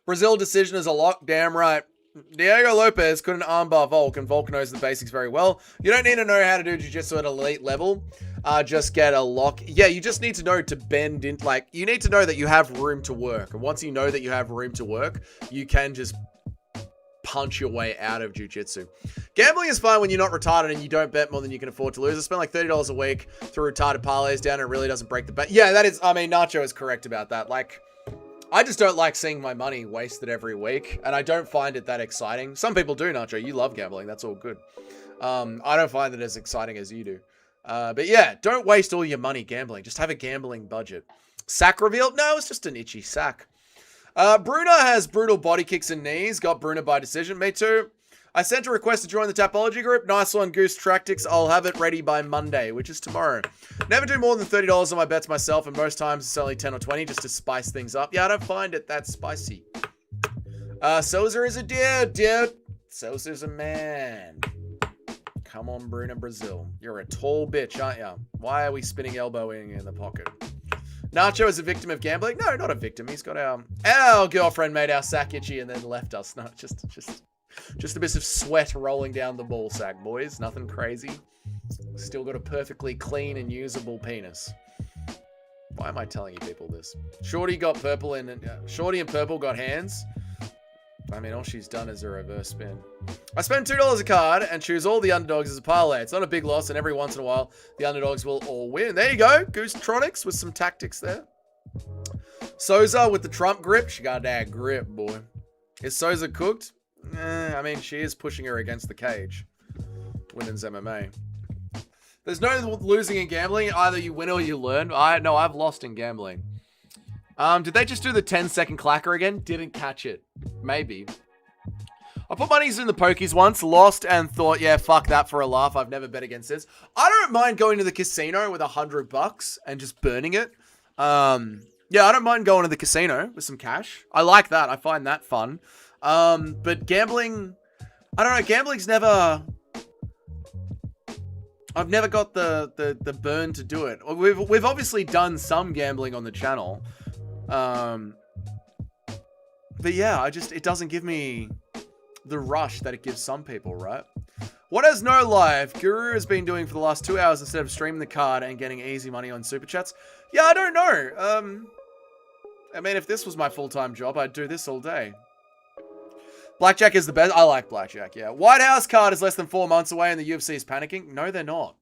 Brazil decision is a lock. Damn right. Diego Lopez couldn't armbar Volk, and Volk knows the basics very well. You don't need to know how to do jiu-jitsu at an elite level. Just get a lock. Yeah, you just need to know to bend in. Like, you need to know that you have room to work. And once you know that you have room to work, you can just punch your way out of jiu-jitsu. Gambling is fine when you're not retarded and you don't bet more than you can afford to lose. I spend like $30 a week through retarded parlays down, and it really doesn't break the bank. Yeah, that is, I mean, Nacho is correct about that. Like, I just don't like seeing my money wasted every week, and I don't find it that exciting. Some people do, Nacho. You love gambling. That's all good. I don't find it as exciting as you do. But yeah, don't waste all your money gambling. Just have a gambling budget. Sack revealed? No, it's just an itchy sack. Bruno has brutal body kicks and knees. Got Bruno by decision. Me too. I sent a request to join the Tapology group. Nice one, Goose Tractics. I'll have it ready by Monday, which is tomorrow. Never do more than $30 on my bets myself, and most times it's only 10 or 20 just to spice things up. Yeah, I don't find it that spicy. Souza is a dude. Souza's a man. Come on, Bruno Brazil. You're a tall bitch, aren't you? Why are we spinning elbowing in the pocket? Nacho is a victim of gambling? No, not a victim. He's got our girlfriend made our sack itchy and then left us. No, just a bit of sweat rolling down the ball sack, boys. Nothing crazy. Still got a perfectly clean and usable penis. Why am I telling you people this? Shorty got purple and Shorty and purple got hands. I mean, all she's done is a reverse spin. I spend $2 a card and choose all the underdogs as a parlay. It's not a big loss, and every once in a while, the underdogs will all win. There you go. Goosetronics with some tactics there. Souza with the Trump grip. She got that grip, boy. Is Souza cooked? I mean, she is pushing her against the cage. Women's MMA. There's no losing in gambling. Either you win or you learn. No, I've lost in gambling. Did they just do the 10-second clacker again? Didn't catch it. Maybe. I put monies in the pokies once, lost, and thought, yeah, fuck that for a laugh. I've never bet against this. I don't mind going to the casino with $100 and just burning it. Yeah, I don't mind going to the casino with some cash. I like that. I find that fun. But gambling, I don't know. Gambling's never. I've never got the burn to do it. We've obviously done some gambling on the channel. But yeah, it doesn't give me the rush that it gives some people, right? What has no live Guru has been doing for the last 2 hours instead of streaming the card and getting easy money on super chats? Yeah, I don't know. I mean, if this was my full-time job, I'd do this all day. Blackjack is the best. I like Blackjack, yeah. White House card is less than 4 months away and the UFC is panicking. No, they're not.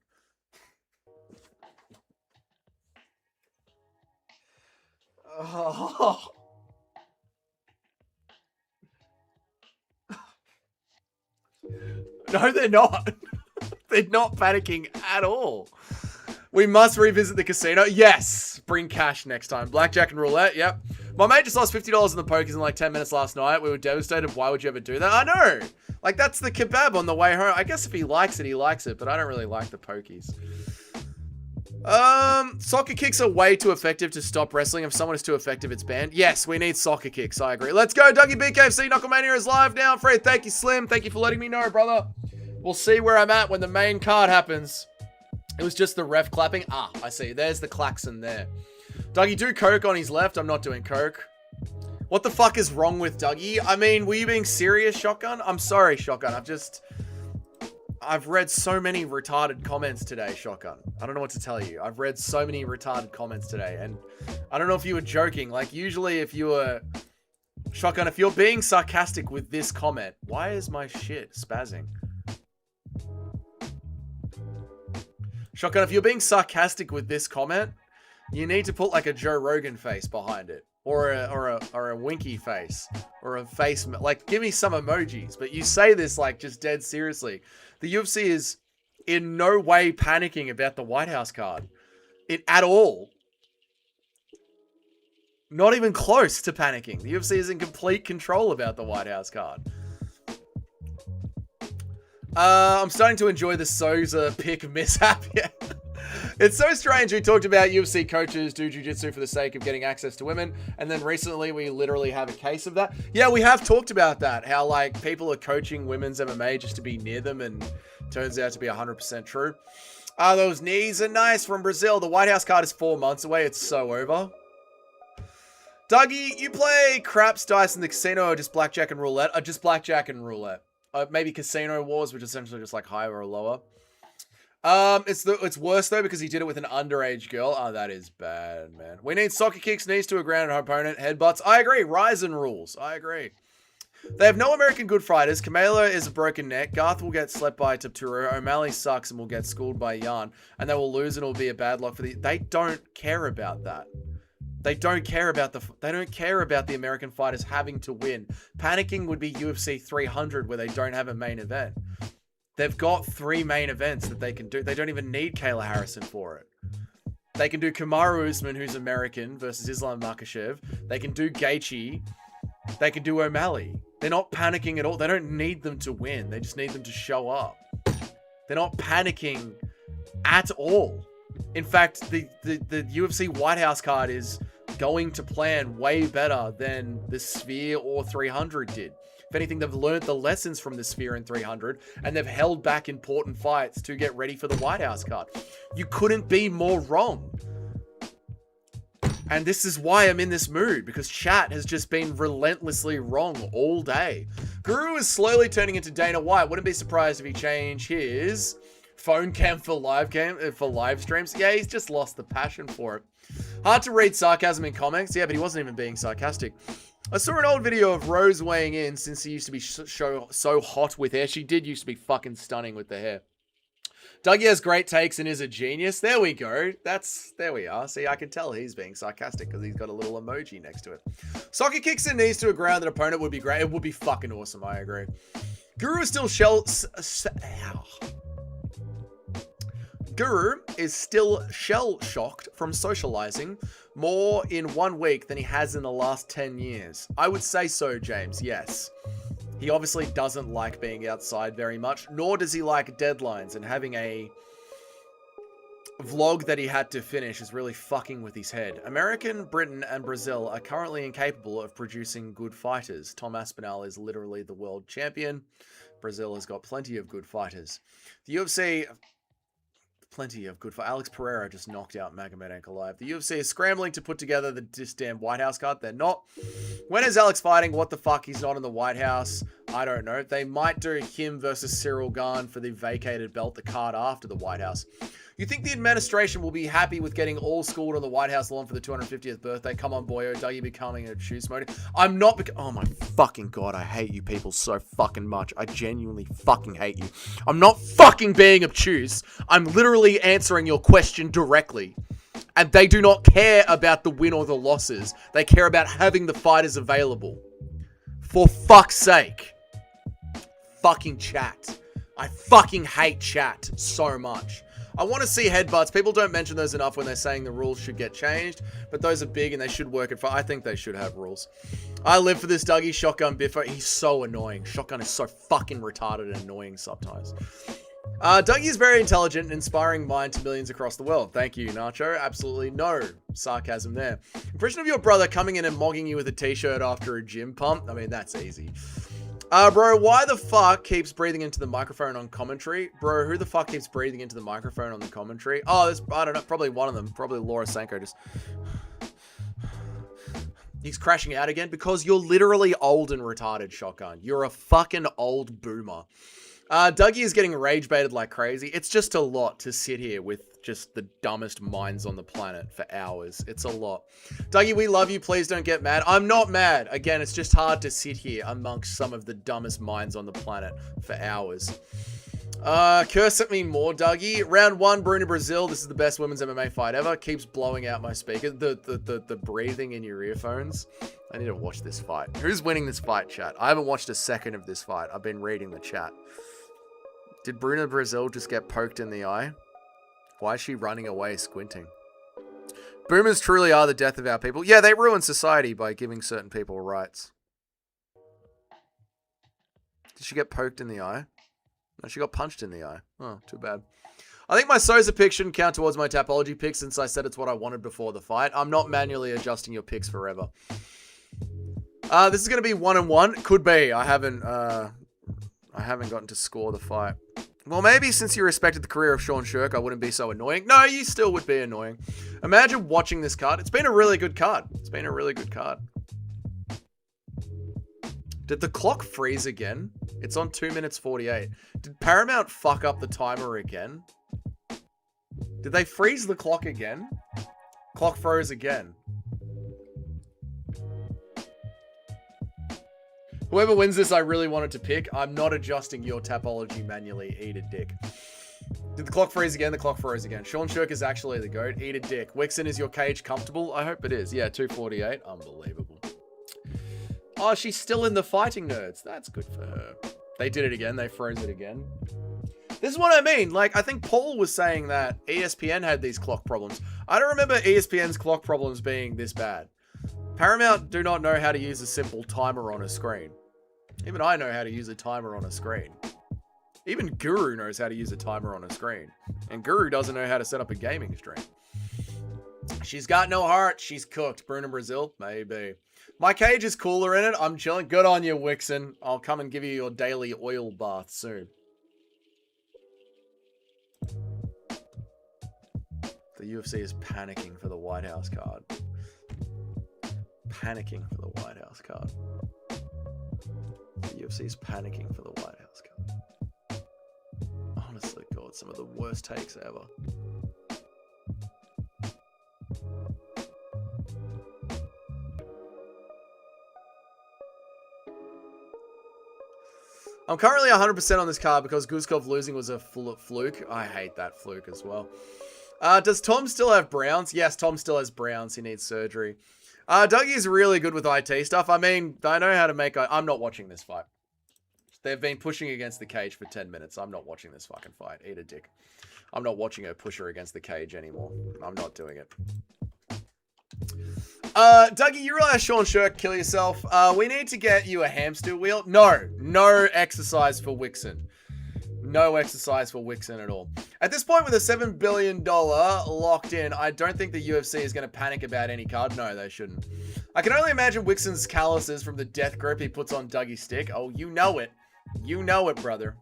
Oh. No, they're not. They're not panicking at all. We must revisit the casino. Yes. Bring cash next time. Blackjack and roulette. Yep. My mate just lost $50 in the pokies in like 10 minutes last night. We were devastated. Why would you ever do that? I know. Like, that's the kebab on the way home. I guess if he likes it, he likes it. But I don't really like the pokies. Soccer kicks are way too effective to stop wrestling. If someone is too effective, it's banned. Yes, we need soccer kicks. I agree. Let's go. Dougie BKFC Knucklemania is live now. Fred, thank you, Slim. Thank you for letting me know, brother. We'll see where I'm at when the main card happens. It was just the ref clapping. Ah, I see. There's the klaxon there. Dougie, do coke on his left. I'm not doing coke. What the fuck is wrong with Dougie? I mean, were you being serious, Shotgun? I'm sorry, Shotgun. I've read so many retarded comments today, Shotgun. I don't know what to tell you. I've read so many retarded comments today, and I don't know if you were joking. Like, usually if you were... Shotgun, if you're being sarcastic with this comment... Why is my shit spazzing? Shotgun, if you're being sarcastic with this comment, you need to put like a Joe Rogan face behind it. Or a winky face. Or a face... Like, give me some emojis. But you say this like just dead seriously. The UFC is in no way panicking about the White House card. At all. Not even close to panicking. The UFC is in complete control about the White House card. I'm starting to enjoy the Souza pick mishap. Yeah. It's so strange. We talked about UFC coaches do jiu-jitsu for the sake of getting access to women. And then recently we literally have a case of that. Yeah, we have talked about that. How like people are coaching women's MMA just to be near them, and turns out to be 100% true. Those knees are nice from Brazil. The White House card is 4 months away. It's so over. Dougie, you play craps, dice in the casino or just blackjack and roulette? Just blackjack and roulette. Maybe Casino Wars, which is essentially just like higher or lower. It's worse though because he did it with an underage girl. Oh, that is bad, man. We need soccer kicks, knees to a grounded opponent, headbutts. I agree. Ryzen rules. I agree. They have no American good fighters. Kamala is a broken neck. Garth will get slept by Tapturo. O'Malley sucks and will get schooled by Yarn. And they will lose and it will be a bad luck for the... They don't care about that. They don't care about the American fighters having to win. Panicking would be UFC 300 where they don't have a main event. They've got 3 main events that they can do. They don't even need Kayla Harrison for it. They can do Kamaru Usman, who's American, versus Islam Makhachev. They can do Gaethje. They can do O'Malley. They're not panicking at all. They don't need them to win. They just need them to show up. They're not panicking at all. In fact, the UFC White House card is going to plan way better than the Sphere or 300 did. If anything, they've learned the lessons from the Sphere and 300, and they've held back important fights to get ready for the White House card. You couldn't be more wrong. And this is why I'm in this mood, because chat has just been relentlessly wrong all day. Guru is slowly turning into Dana White. Wouldn't be surprised if he changed his phone cam for live streams. Yeah, he's just lost the passion for it. Hard to read sarcasm in comics. Yeah, but he wasn't even being sarcastic. I saw an old video of Rose weighing in since she used to be so hot with hair. She did used to be fucking stunning with the hair. Dougie has great takes and is a genius. There we go. There we are. See, I can tell he's being sarcastic because he's got a little emoji next to it. Soccer kicks and knees to a grounded opponent would be great. It would be fucking awesome. I agree. Guru is still shell-shocked from socializing more in 1 week than he has in the last 10 years. I would say so, James, yes. He obviously doesn't like being outside very much, nor does he like deadlines, and having a vlog that he had to finish is really fucking with his head. American, Britain, and Brazil are currently incapable of producing good fighters. Tom Aspinall is literally the world champion. Brazil has got plenty of good fighters. The UFC... Plenty of good for Alex Pereira just knocked out Magomed Ankalaev. The UFC is scrambling to put together this damn White House card. They're not. When is Alex fighting? What the fuck? He's not in the White House. I don't know. They might do him versus Cyril Gane for the vacated belt, the card after the White House. You think the administration will be happy with getting all schooled on the White House lawn for the 250th birthday? Come on, boyo. Dougie becoming a choose mode. I'm not oh my fucking god, I hate you people so fucking much. I genuinely fucking hate you. I'm not fucking being obtuse. I'm literally answering your question directly. And they do not care about the win or the losses. They care about having the fighters available. For fuck's sake. Fucking chat. I fucking hate chat so much. I want to see headbutts. People don't mention those enough when they're saying the rules should get changed, but those are big and they should work it. I think they should have rules. I live for this Dougie. Shotgun Biffo. He's so annoying. Shotgun is so fucking retarded and annoying sometimes. Dougie is very intelligent and inspiring mind to millions across the world. Thank you, Nacho. Absolutely no sarcasm there. Impression of your brother coming in and mogging you with a t-shirt after a gym pump. I mean, that's easy. Bro, why the fuck keeps breathing into the microphone on commentary? Bro, who the fuck keeps breathing into the microphone on the commentary? Oh, there's, I don't know, probably one of them. Probably Laura Sanko just... He's crashing out again because you're literally old and retarded, Shotgun. You're a fucking old boomer. Dougie is getting rage baited like crazy. It's just a lot to sit here with just the dumbest minds on the planet for hours. It's a lot. Dougie, we love you. Please don't get mad. I'm not mad. Again, it's just hard to sit here amongst some of the dumbest minds on the planet for hours. Curse at me more, Dougie. Round 1, Bruna Brazil. This is the best women's MMA fight ever. Keeps blowing out my speaker. The breathing in your earphones. I need to watch this fight. Who's winning this fight, chat? I haven't watched a second of this fight. I've been reading the chat. Did Bruna Brazil just get poked in the eye? Why is she running away squinting? Boomers truly are the death of our people. Yeah, they ruin society by giving certain people rights. Did she get poked in the eye? No, she got punched in the eye. Oh, too bad. I think my Sosa pick shouldn't count towards my Tapology pick since I said it's what I wanted before the fight. I'm not manually adjusting your picks forever. This is going to be 1-1. Could be. I haven't gotten to score the fight. Well, maybe since you respected the career of Sean Shirk, I wouldn't be so annoying. No, you still would be annoying. Imagine watching this card. It's been a really good card. It's been a really good card. Did the clock freeze again? It's on 2 minutes 48. Did Paramount fuck up the timer again? Did they freeze the clock again? Clock froze again. Whoever wins this, I really wanted to pick. I'm not adjusting your Tapology manually. Eat a dick. Did the clock freeze again? The clock froze again. Sean Shirk is actually the GOAT. Eat a dick. Wixen, is your cage comfortable? I hope it is. Yeah, 248. Unbelievable. Oh, she's still in the Fighting Nerds. That's good for her. They did it again. They froze it again. This is what I mean. Like, I think Paul was saying that ESPN had these clock problems. I don't remember ESPN's clock problems being this bad. Paramount do not know how to use a simple timer on a screen. Even I know how to use a timer on a screen. Even Guru knows how to use a timer on a screen. And Guru doesn't know how to set up a gaming stream. She's got no heart. She's cooked. Bruna Brazil? Maybe. My cage is cooler in it. I'm chilling. Good on you, Wixen. I'll come and give you your daily oil bath soon. The UFC is panicking for the White House card. Panicking for the White House card. The UFC is panicking for the White House card. Honestly, God, some of the worst takes ever. I'm currently 100% on this card because Guzkov losing was a fluke. I hate that fluke as well. Does Tom still have Browns? Yes, Tom still has Browns. He needs surgery. Dougie's really good with IT stuff. I mean, I know how to make... I'm not watching this fight. They've been pushing against the cage for 10 minutes. I'm not watching this fucking fight. Eat a dick. I'm not watching her push her against the cage anymore. I'm not doing it. Dougie, you realize Sean Shirk, kill yourself. We need to get you a hamster wheel. No exercise for Wixen. No exercise for Wixen at all. At this point, with a $7 billion locked in, I don't think the UFC is going to panic about any card. No, they shouldn't. I can only imagine Wixen's calluses from the death grip he puts on Dougie's stick. Oh, you know it. You know it, brother.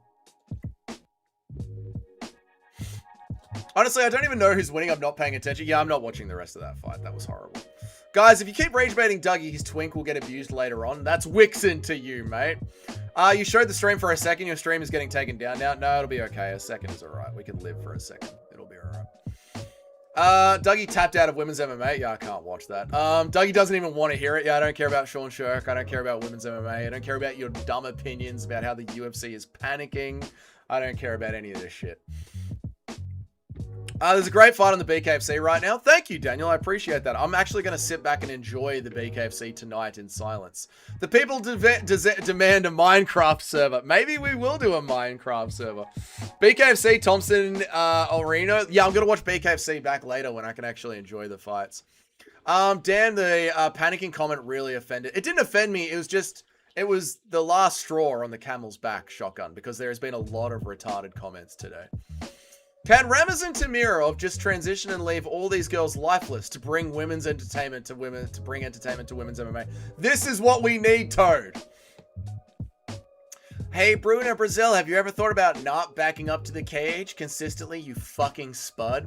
Honestly, I don't even know who's winning. I'm not paying attention. Yeah, I'm not watching the rest of that fight. That was horrible. Guys, if you keep rage baiting Dougie, his twink will get abused later on. That's Wixen to you, mate. You showed the stream for a second. Your stream is getting taken down now. No, it'll be okay. A second is alright. We can live for a second. It'll be alright. Dougie tapped out of women's MMA. Yeah, I can't watch that. Dougie doesn't even want to hear it. Yeah, I don't care about Sean Shirk. I don't care about women's MMA. I don't care about your dumb opinions about how the UFC is panicking. I don't care about any of this shit. There's a great fight on the BKFC right now. Thank you, Daniel. I appreciate that. I'm actually going to sit back and enjoy the BKFC tonight in silence. The people demand a Minecraft server. Maybe we will do a Minecraft server. BKFC, Thompson, Orino. Yeah, I'm going to watch BKFC back later when I can actually enjoy the fights. Dan, the panicking comment really offended. It didn't offend me. It was the last straw on the camel's back shotgun because there has been a lot of retarded comments today. Can Ramazan Tamirov just transition and leave all these girls lifeless to bring women's entertainment to women, to bring entertainment to women's MMA? This is what we need, Toad. Hey, Bruno Brazil, have you ever thought about not backing up to the cage consistently, you fucking spud?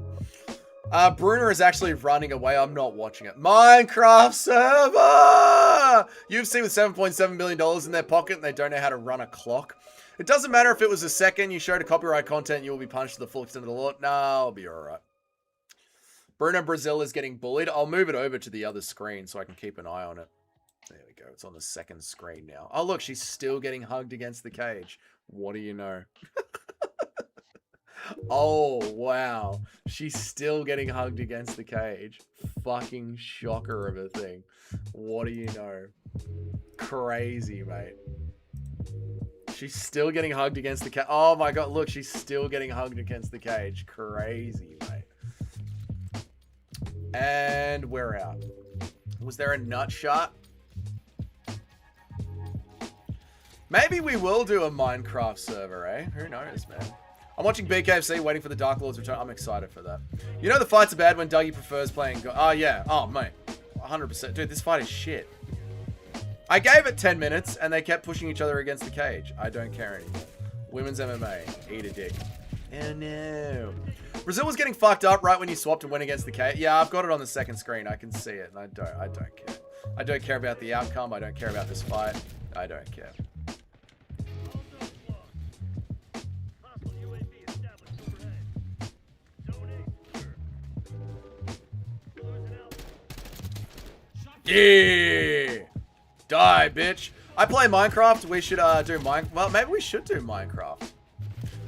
Bruno is actually running away. I'm not watching it. Minecraft server! UFC with $7.7 billion in their pocket and they don't know how to run a clock. It doesn't matter if it was a second you showed a copyright content, you will be punished to the full extent of the law. No, I'll be alright. Bruno Brazil is getting bullied. I'll move it over to the other screen so I can keep an eye on it. There we go. It's on the second screen now. Oh, look, she's still getting hugged against the cage. What do you know? Oh, wow. She's still getting hugged against the cage. Fucking shocker of a thing. What do you know? Crazy, mate. She's still getting hugged against the cage. Oh my god, look, she's still getting hugged against the cage. Crazy, mate. And we're out. Was there a nut shot? Maybe we will do a Minecraft server, eh? Who knows, man? I'm watching BKFC, waiting for the Dark Lord's return. I'm excited for that. You know the fights are bad when Dougie prefers playing... Oh, yeah. Oh, mate. 100%. Dude, this fight is shit. I gave it 10 minutes, and they kept pushing each other against the cage. I don't care anymore. Women's MMA. Eat a dick. Oh, no. Brazil was getting fucked up right when you swapped and went against the cage. Yeah, I've got it on the second screen. I can see it, and I don't care. I don't care about the outcome. I don't care about this fight. I don't care. Yeah! Die, bitch. I play Minecraft. We should do Well, maybe we should do Minecraft.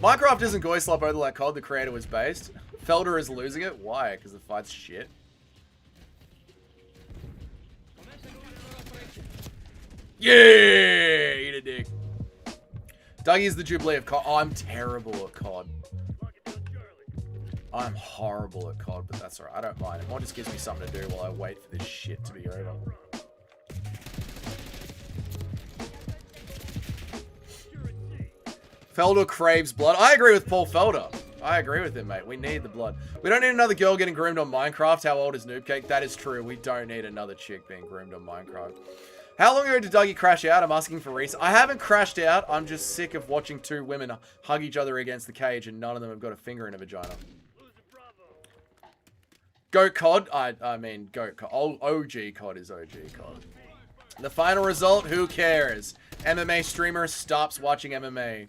Minecraft isn't Goyslop over like COD. The creator was based. Felder is losing it. Why? Because the fight's shit. Yeah! Eat a dick. Dougie's the Jubilee of COD. Oh, I'm terrible at COD. I'm horrible at COD, but that's alright. I don't mind. It just gives me something to do while I wait for this shit to be over. Felder craves blood. I agree with Paul Felder. I agree with him, mate. We need the blood. We don't need another girl getting groomed on Minecraft. How old is Noobcake? That is true. We don't need another chick being groomed on Minecraft. How long ago did Dougie crash out? I'm asking for reason. I haven't crashed out. I'm just sick of watching two women hug each other against the cage and none of them have got a finger in a vagina. Goat COD? I mean, Goat COD. OG COD is OG COD. The final result? Who cares? MMA streamer stops watching MMA.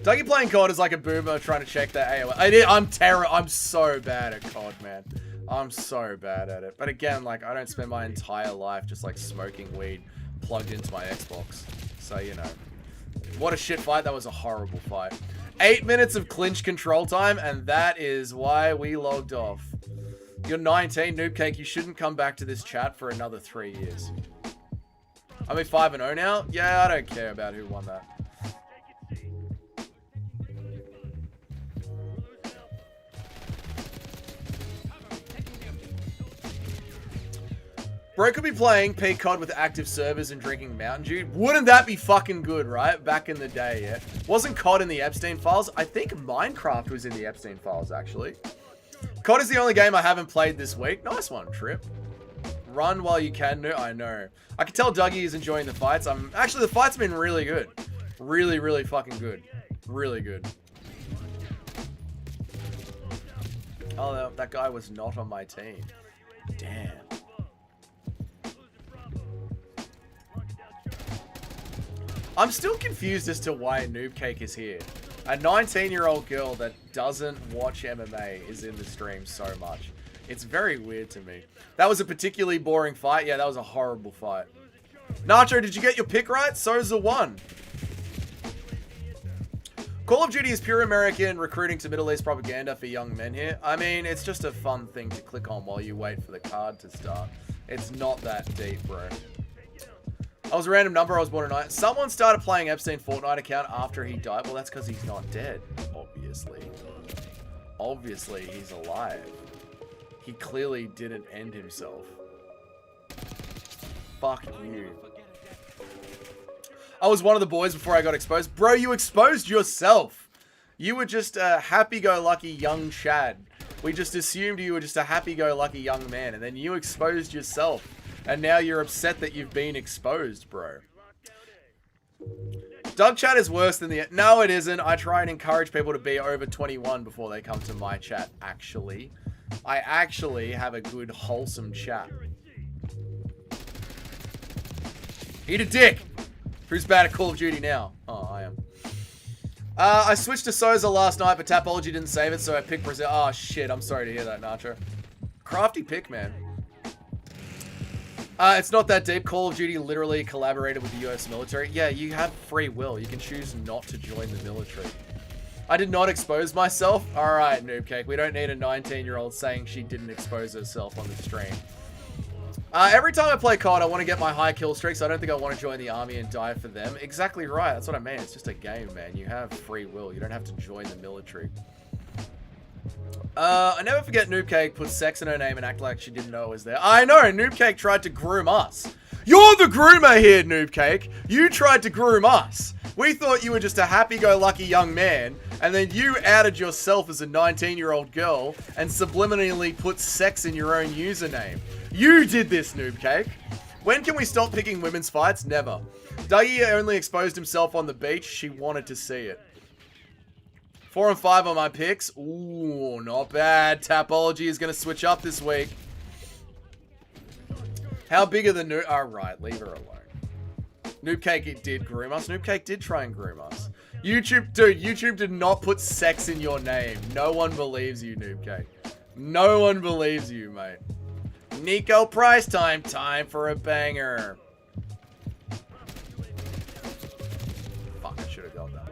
Dougie playing COD is like a boomer trying to check their AOL. I'm so bad at COD, man. I'm so bad at it. But again, like, I don't spend my entire life just, like, smoking weed plugged into my Xbox. So, you know. What a shit fight. That was a horrible fight. 8 minutes of clinch control time, and that is why we logged off. You're 19, Noobcake. You shouldn't come back to this chat for another 3 years. I mean, 5-0 now? Yeah, I don't care about who won that. Bro could be playing peak COD with active servers and drinking Mountain Dew. Wouldn't that be fucking good, right? Back in the day, yeah. Wasn't COD in the Epstein files? I think Minecraft was in the Epstein files, actually. COD is the only game I haven't played this week. Nice one, Trip. Run while you can. No, I know. I can tell Dougie is enjoying the fights. Actually, the fight's been really good. Really, really fucking good. Really good. Oh, that guy was not on my team. Damn. I'm still confused as to why Noobcake is here. A 19-year-old girl that doesn't watch MMA is in the stream so much. It's very weird to me. That was a particularly boring fight. Yeah, that was a horrible fight. Nacho, did you get your pick right? Souza won. Call of Duty is pure American recruiting to Middle East propaganda for young men here. I mean, it's just a fun thing to click on while you wait for the card to start. It's not that deep, bro. I was a random number. I was born tonight. Someone started playing Epstein Fortnite account after he died. Well, that's because he's not dead, obviously. Obviously, he's alive. He clearly didn't end himself. Fuck you. I was one of the boys before I got exposed. Bro, you exposed yourself. You were just a happy-go-lucky young Chad. We just assumed you were just a happy-go-lucky young man, and then you exposed yourself. And now you're upset that you've been exposed, bro. Doug chat is worse than the... No, it isn't. I try and encourage people to be over 21 before they come to my chat, actually. I actually have a good, wholesome chat. Eat a dick! Who's bad at Call of Duty now? Oh, I am. I switched to Souza last night, but Tapology didn't save it, so I picked Brazil. Oh, shit. I'm sorry to hear that, Nacho. Crafty pick, man. It's not that deep. Call of Duty literally collaborated with the US military. Yeah, you have free will. You can choose not to join the military. I did not expose myself. All right, Noob Cake. We don't need a 19-year-old saying she didn't expose herself on the stream. Every time I play COD, I want to get my high kill streaks. I don't think I want to join the army and die for them. Exactly right. That's what I mean. It's just a game, man. You have free will. You don't have to join the military. I never forget Noob Cake put sex in her name and act like she didn't know it was there. I know. Noob Cake tried to groom us. You're the groomer here, Noob Cake. You tried to groom us. We thought you were just a happy-go-lucky young man, and then you outed yourself as a 19-year-old girl and subliminally put sex in your own username. You did this, Noob Cake. When can we stop picking women's fights? Never. Dougie only exposed himself on the beach. She wanted to see it. 4 and 5 on my picks. Ooh, not bad. Tapology is going to switch up this week. How big are the noob... Oh, right. Leave her alone. Noob Cake, it did groom us. Noob Cake did try and groom us. YouTube, dude, YouTube did not put sex in your name. No one believes you, Noob Cake. No one believes you, mate. Nico Price time. Time for a banger. Fuck, I should have got that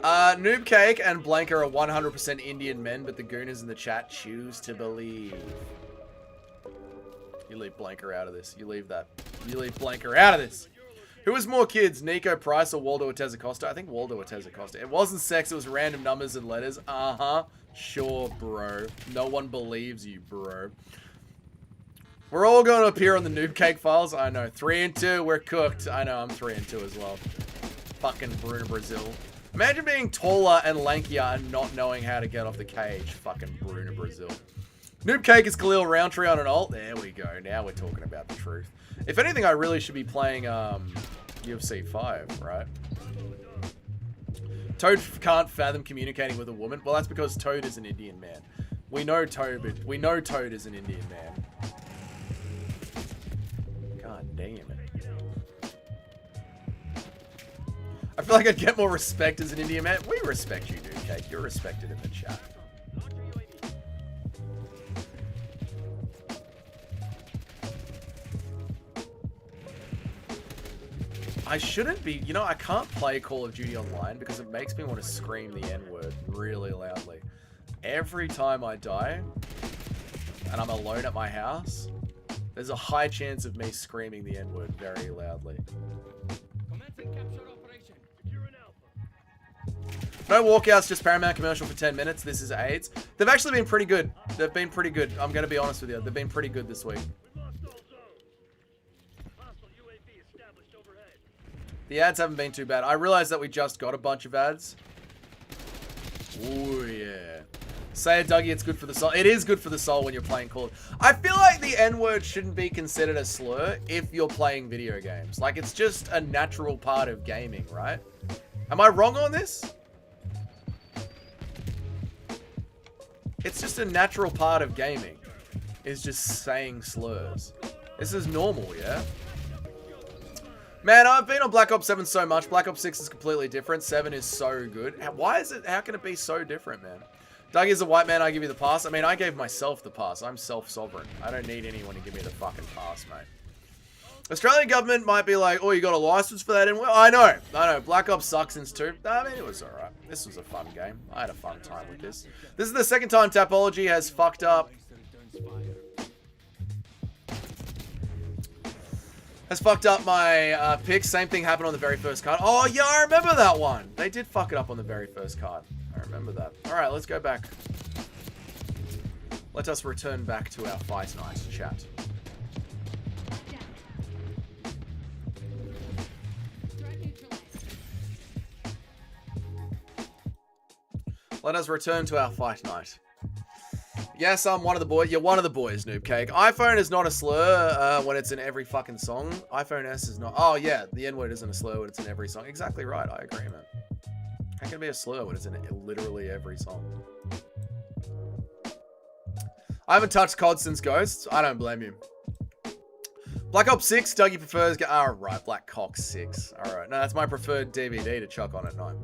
one. Noob Cake and Blanca are 100% Indian men, but the gooners in the chat choose to believe. You leave Blanca out of this. You leave that. You leave Blanca out of this. Who has more kids, Nico Price or Waldo Ortez Acosta? I think Waldo Ortez Acosta. It wasn't sex, it was random numbers and letters. Uh-huh. Sure, bro. No one believes you, bro. We're all going to appear on the Noob Cake files. I know. 3 and 2, we're cooked. I know, I'm 3 and 2 as well. Fucking Bruno Brazil. Imagine being taller and lankier and not knowing how to get off the cage. Fucking Bruno Brazil. Noob Cake is Khalil Roundtree on an ult. There we go. Now we're talking about the truth. If anything, I really should be playing UFC 5, right? Toad can't fathom communicating with a woman. Well, that's because Toad is an Indian man. We know Toad is an Indian man. God damn it. I feel like I'd get more respect as an Indian man. We respect you, Noob Cake. You're respected in the chat. I shouldn't be, you know, I can't play Call of Duty online because it makes me want to scream the N-word really loudly. Every time I die and I'm alone at my house, there's a high chance of me screaming the N-word very loudly. No walkouts, just Paramount commercial for 10 minutes. This is AIDS. They've actually been pretty good. They've been pretty good. I'm going to be honest with you. They've been pretty good this week. The ads haven't been too bad. I realized that we just got a bunch of ads. Ooh, yeah. Say it, Dougie, it's good for the soul. It is good for the soul when you're playing Call of... I feel like the N-word shouldn't be considered a slur if you're playing video games. Like, it's just a natural part of gaming, right? Am I wrong on this? It's just a natural part of gaming. Is just saying slurs. This is normal, yeah? Man, I've been on Black Ops 7 so much. Black Ops 6 is completely different. 7 is so good. Why is it? How can it be so different, man? Doug is a white man. I give you the pass. I mean, I gave myself the pass. I'm self-sovereign. I don't need anyone to give me the fucking pass, mate. Australian government might be like, oh, you got a license for that? And I know. Black Ops sucks since 2. I mean, it was alright. This was a fun game. I had a fun time with this. This is the second time Tapology has fucked up. Has fucked up my picks. Same thing happened on the very first card. Oh, yeah, I remember that one. They did fuck it up on the very first card. I remember that. Alright, let's go back. Let us return back to our fight night chat. Let us return to our fight night. Yes, I'm one of the boys. You're one of the boys, Noob Cake. iPhone is not a slur when it's in every fucking song. iPhone S is not. Oh, yeah. The N-word isn't a slur when it's in every song. Exactly right. I agree, man. How can it be a slur when it's in literally every song? I haven't touched COD since Ghosts. I don't blame you. Black Ops 6, Dougie prefers... right, Black Cock 6. Alright, no, that's my preferred DVD to chuck on at night.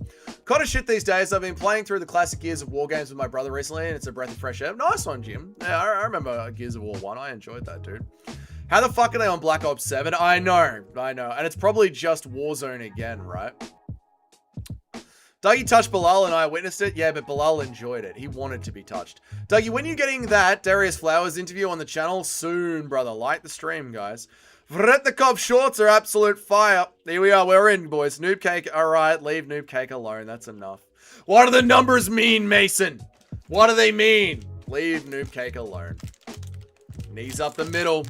COD is shit these days. I've been playing through the classic Gears of War games with my brother recently, and it's a breath of fresh air. Nice one, Jim. Yeah, I remember Gears of War 1. I enjoyed that, dude. How the fuck are they on Black Ops 7? I know. And it's probably just Warzone again, right? Dougie touched Bilal and I witnessed it. Yeah, but Bilal enjoyed it. He wanted to be touched. Dougie, when you getting that Darius Flowers interview on the channel? Soon, brother. Like the stream, guys. Vretnikov shorts are absolute fire. Here we are. We're in, boys. Noob Cake. All right, leave Noob Cake alone. That's enough. What do the numbers mean, Mason? What do they mean? Leave Noob Cake alone. Knees up the middle.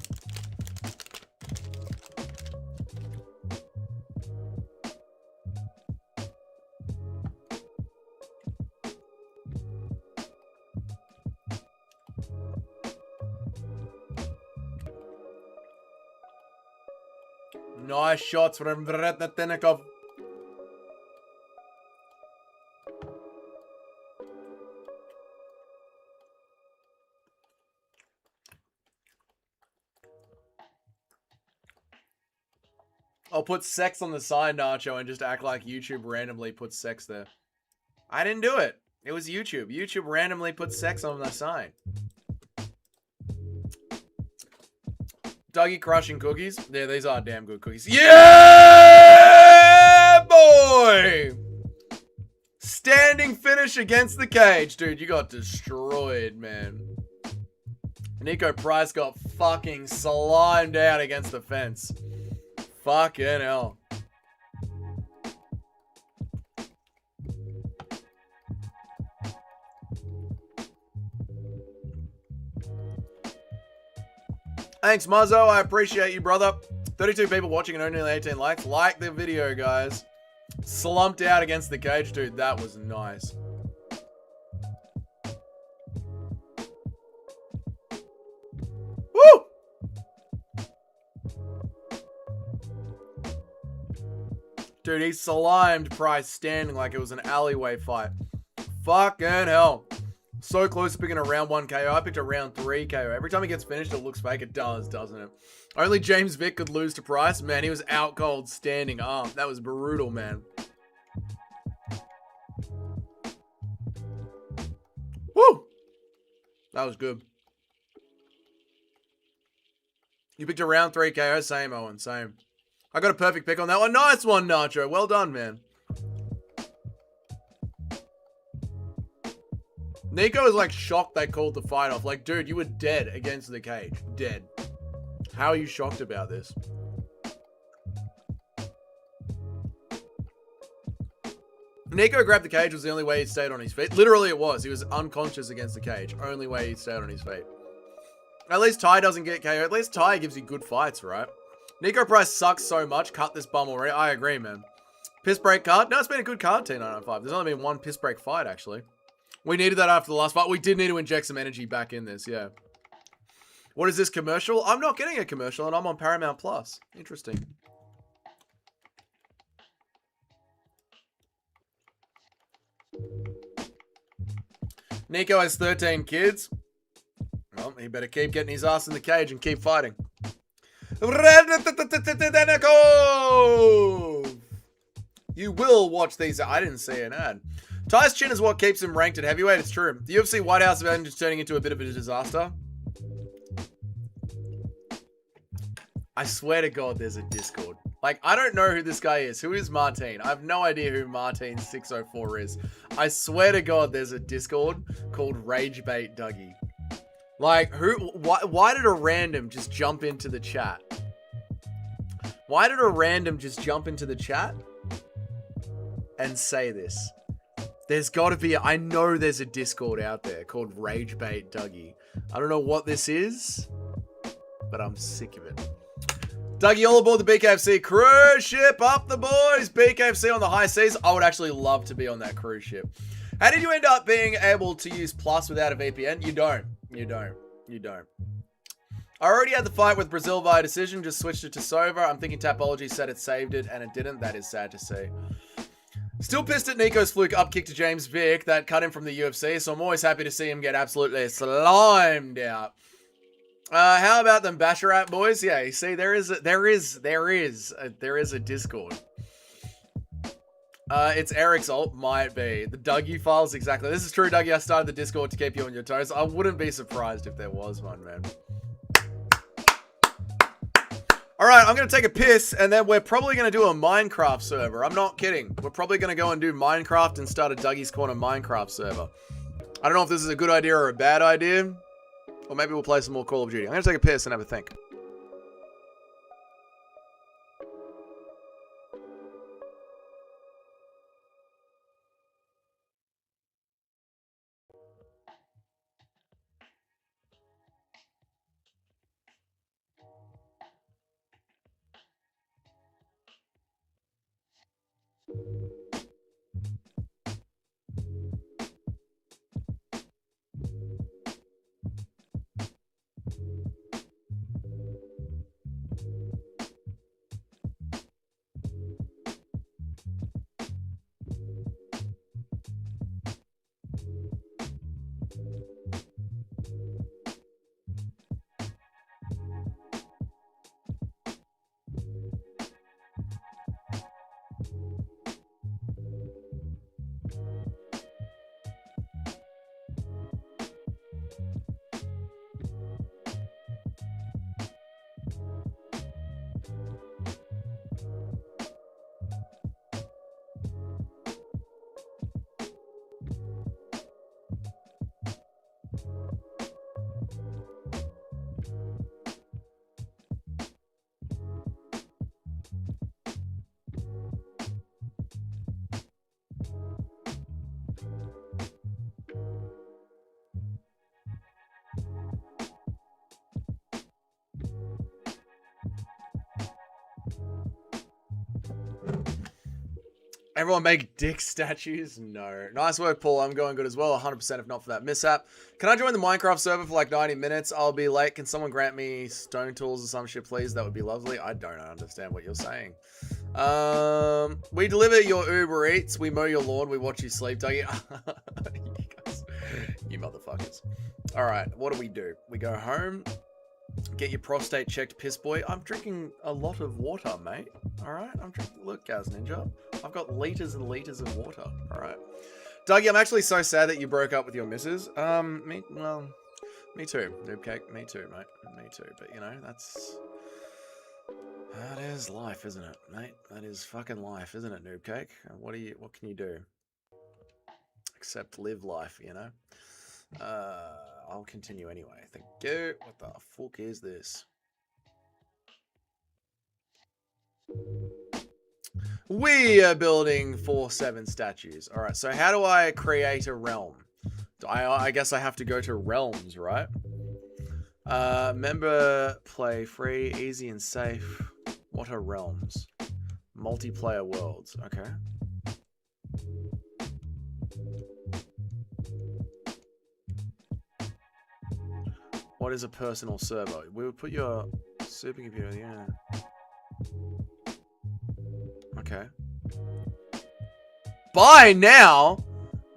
Nice shots from Vretnikov. I'll put sex on the sign, Nacho, and just act like YouTube randomly puts sex there. I didn't do it. It was YouTube. YouTube randomly put sex on the sign. Dougie crushing cookies. Yeah, these are damn good cookies. Yeah, boy! Standing finish against the cage. Dude, you got destroyed, man. Nico Price got fucking slimed out against the fence. Fucking hell. Thanks, Muzzo. I appreciate you, brother. 32 people watching and only 18 likes. Like the video, guys. Slumped out against the cage, dude. That was nice. Woo! Dude, he slimed Price standing like it was an alleyway fight. Fucking hell. So close to picking a round 1 KO. I picked a round 3 KO. Every time he gets finished, it looks fake. It does, doesn't it? Only James Vick could lose to Price. Man, he was out cold standing arm. That was brutal, man. Woo! That was good. You picked a round 3 KO. Same, Owen. Same. I got a perfect pick on that one. Nice one, Nacho. Well done, man. Nico is like shocked they called the fight off. Like, dude, you were dead against the cage. Dead. How are you shocked about this? Nico grabbed the cage was the only way he stayed on his feet. Literally it was. He was unconscious against the cage. Only way he stayed on his feet. At least Ty doesn't get KO. At least Ty gives you good fights, right? Nico Price sucks so much. Cut this bum already. I agree, man. Piss break card? No, it's been a good card, T995. There's only been one piss break fight, actually. We needed that after the last fight. We did need to inject some energy back in this, yeah. What is this commercial? I'm not getting a commercial, and I'm on Paramount Plus. Interesting. Nico has 13 kids. Well, he better keep getting his ass in the cage and keep fighting. You will watch these. I didn't see an ad. Ty's chin is what keeps him ranked at heavyweight. It's true. The UFC White House event is turning into a bit of a disaster. I swear to God, there's a Discord. Like, I don't know who this guy is. Who is Martine? I have no idea who Martine604 is. I swear to God, there's a Discord called Rage Bait Dougie. Like, why did a random just jump into the chat? Why did a random just jump into the chat and say this? There's got to be, I know there's a Discord out there called Rage Bait Dougie. I don't know what this is, but I'm sick of it. Dougie, all aboard the BKFC cruise ship. Up the boys. BKFC on the high seas. I would actually love to be on that cruise ship. How did you end up being able to use Plus without a VPN? You don't. You don't. You don't. I already had the fight with Brazil via decision. Just switched it to Sova. I'm thinking Tapology said it saved it, and it didn't. That is sad to see. Still pissed at Nico's fluke upkick to James Vick that cut him from the UFC, so I'm always happy to see him get absolutely slimed out. How about them Basharat boys? Yeah, you see, there is a Discord. It's Eric's alt, might be. The Dougie files, exactly. This is true, Dougie. I started the Discord to keep you on your toes. I wouldn't be surprised if there was one, man. Alright, I'm going to take a piss, and then we're probably going to do a Minecraft server. I'm not kidding. We're probably going to go and do Minecraft and start a Dougie's Corner Minecraft server. I don't know if this is a good idea or a bad idea. Or maybe we'll play some more Call of Duty. I'm going to take a piss and have a think. Everyone make dick statues? No. Nice work, Paul. I'm going good as well. 100% if not for that mishap. Can I join the Minecraft server for like 90 minutes? I'll be late. Can someone grant me stone tools or some shit, please? That would be lovely. I don't understand what you're saying. We deliver your Uber Eats. We mow your lawn. We watch you sleep, Dougie. You guys, you motherfuckers. All right. What do? We go home. Get your prostate checked, piss boy. I'm drinking a lot of water, mate. All right. I'm drinking. Look, Gaz Ninja. I've got liters and liters of water. All right. Dougie, I'm actually so sad that you broke up with your missus. Me too. Noob Cake. Me too, mate. Me too. But you know, that is life, isn't it, mate? That is fucking life, isn't it, Noob Cake? What can you do? Except live life, you know? I'll continue anyway. Thank you. What the fuck is this? We are building 4-7 statues. All right, so how do I create a realm? I guess I have to go to realms, right? Member play free, easy and safe. What are realms? Multiplayer worlds. Okay. What is a personal server? We would put your supercomputer, yeah. Okay. Buy now?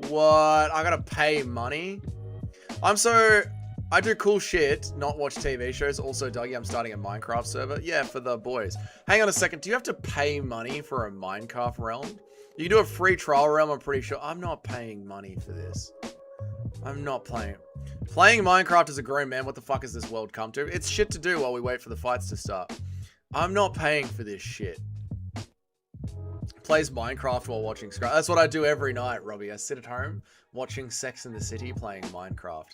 What? I gotta pay money? I do cool shit, not watch TV shows. Also, Dougie, I'm starting a Minecraft server. Yeah, for the boys. Hang on a second. Do you have to pay money for a Minecraft realm? You can do a free trial realm, I'm pretty sure. I'm not paying money for this. I'm not playing. Playing Minecraft as a grown man, what the fuck has this world come to? It's shit to do while we wait for the fights to start. I'm not paying for this shit. Plays Minecraft while watching Scrub. That's what I do every night, Robbie. I sit at home watching Sex and the City playing Minecraft.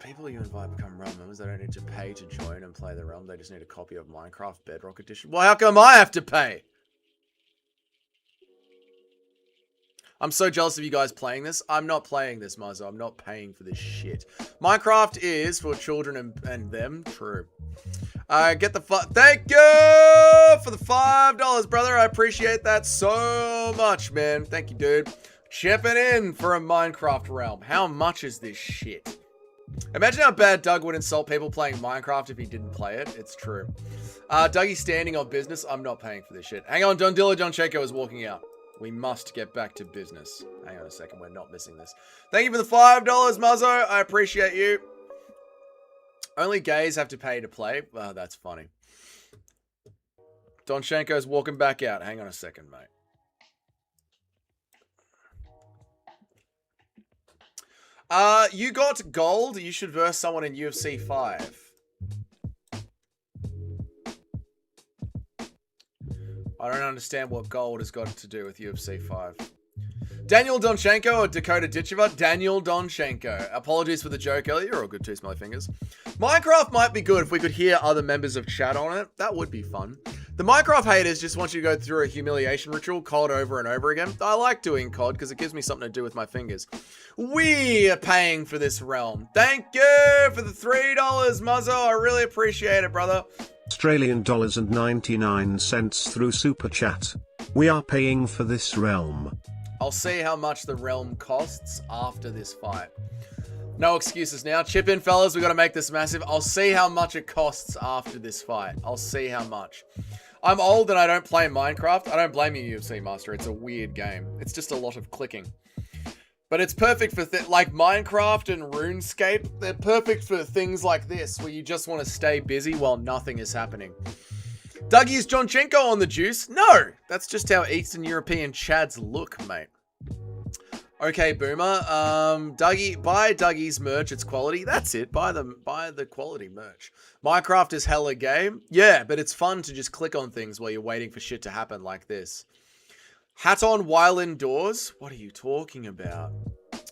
People you invite become realm members. They don't need to pay to join and play the realm. They just need a copy of Minecraft Bedrock Edition. Well, how come I have to pay? I'm so jealous of you guys playing this. I'm not playing this, Muzzo. I'm not paying for this shit. Minecraft is for children and them. True. Get the thank you for the $5, brother. I appreciate that so much, man. Thank you, dude. Chipping in for a Minecraft realm. How much is this shit? Imagine how bad Doug would insult people playing Minecraft if he didn't play it. It's true. Dougie's standing on business. I'm not paying for this shit. Hang on, Dondilla Jonchenko is walking out. We must get back to business. Hang on a second. We're not missing this. Thank you for the $5, Muzzo. I appreciate you. Only gays have to pay to play. Well, that's funny. Donchenko's walking back out. Hang on a second, mate. You got gold. You should verse someone in UFC 5. I don't understand what gold has got to do with UFC 5. Daniel Donchenko or Dakota Ditcheva? Daniel Donchenko. Apologies for the joke earlier. You're all good too, smelly fingers. Minecraft might be good if we could hear other members of chat on it. That would be fun. The Minecraft haters just want you to go through a humiliation ritual, COD over and over again. I like doing COD because it gives me something to do with my fingers. We are paying for this realm. Thank you for the $3, Muzzo. I really appreciate it, brother. Australian dollars and 99 cents through Super Chat. We are paying for this realm. I'll see how much the realm costs after this fight. No excuses now. Chip in, fellas. We got to make this massive. I'll see how much it costs after this fight. I'll see how much. I'm old and I don't play Minecraft. I don't blame you, UFC Master. It's a weird game. It's just a lot of clicking. But it's perfect for like Minecraft and RuneScape. They're perfect for things like this, where you just want to stay busy while nothing is happening. Dougie, is Jonchenko on the juice? No! That's just how Eastern European chads look, mate. Okay, Boomer. Dougie, buy Dougie's merch. It's quality. That's it. Buy the quality merch. Minecraft is hella game. Yeah, but it's fun to just click on things while you're waiting for shit to happen like this. Hat on while indoors? What are you talking about?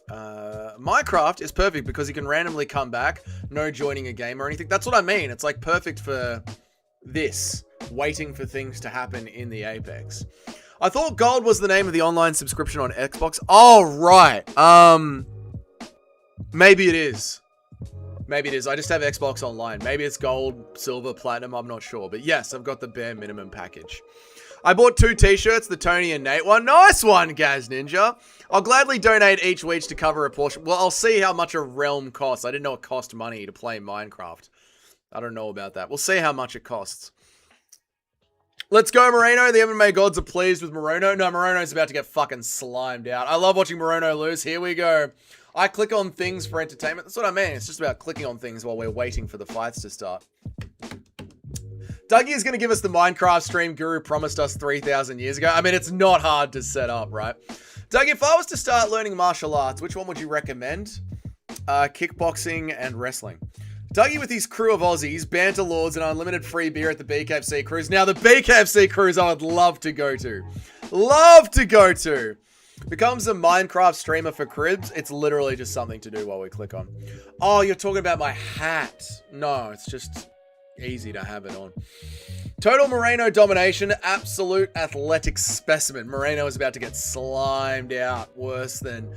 Minecraft is perfect because you can randomly come back, no joining a game or anything. That's what I mean. It's like perfect for this, waiting for things to happen in the Apex. I thought Gold was the name of the online subscription on Xbox. Oh, right. Maybe it is. Maybe it is. I just have Xbox Online. Maybe it's Gold, Silver, Platinum. I'm not sure. But yes, I've got the bare minimum package. I bought 2 t-shirts, the Tony and Nate one. Nice one, Gaz Ninja. I'll gladly donate each week to cover a portion. Well, I'll see how much a realm costs. I didn't know it cost money to play Minecraft. I don't know about that. We'll see how much it costs. Let's go, Moreno. The MMA gods are pleased with Moreno. No, Moreno's about to get fucking slimed out. I love watching Moreno lose. Here we go. I click on things for entertainment. That's what I mean. It's just about clicking on things while we're waiting for the fights to start. Dougie is going to give us the Minecraft stream Guru promised us 3,000 years ago. I mean, it's not hard to set up, right? Dougie, if I was to start learning martial arts, which one would you recommend? Kickboxing and wrestling. Dougie with his crew of Aussies, banter lords, and unlimited free beer at the BKFC cruise. Now, the BKFC cruise I would love to go to. Love to go to. Becomes a Minecraft streamer for cribs. It's literally just something to do while we click on. Oh, you're talking about my hat. No, it's just easy to have it on. Total Moreno domination. Absolute athletic specimen. Moreno is about to get slimed out. Worse than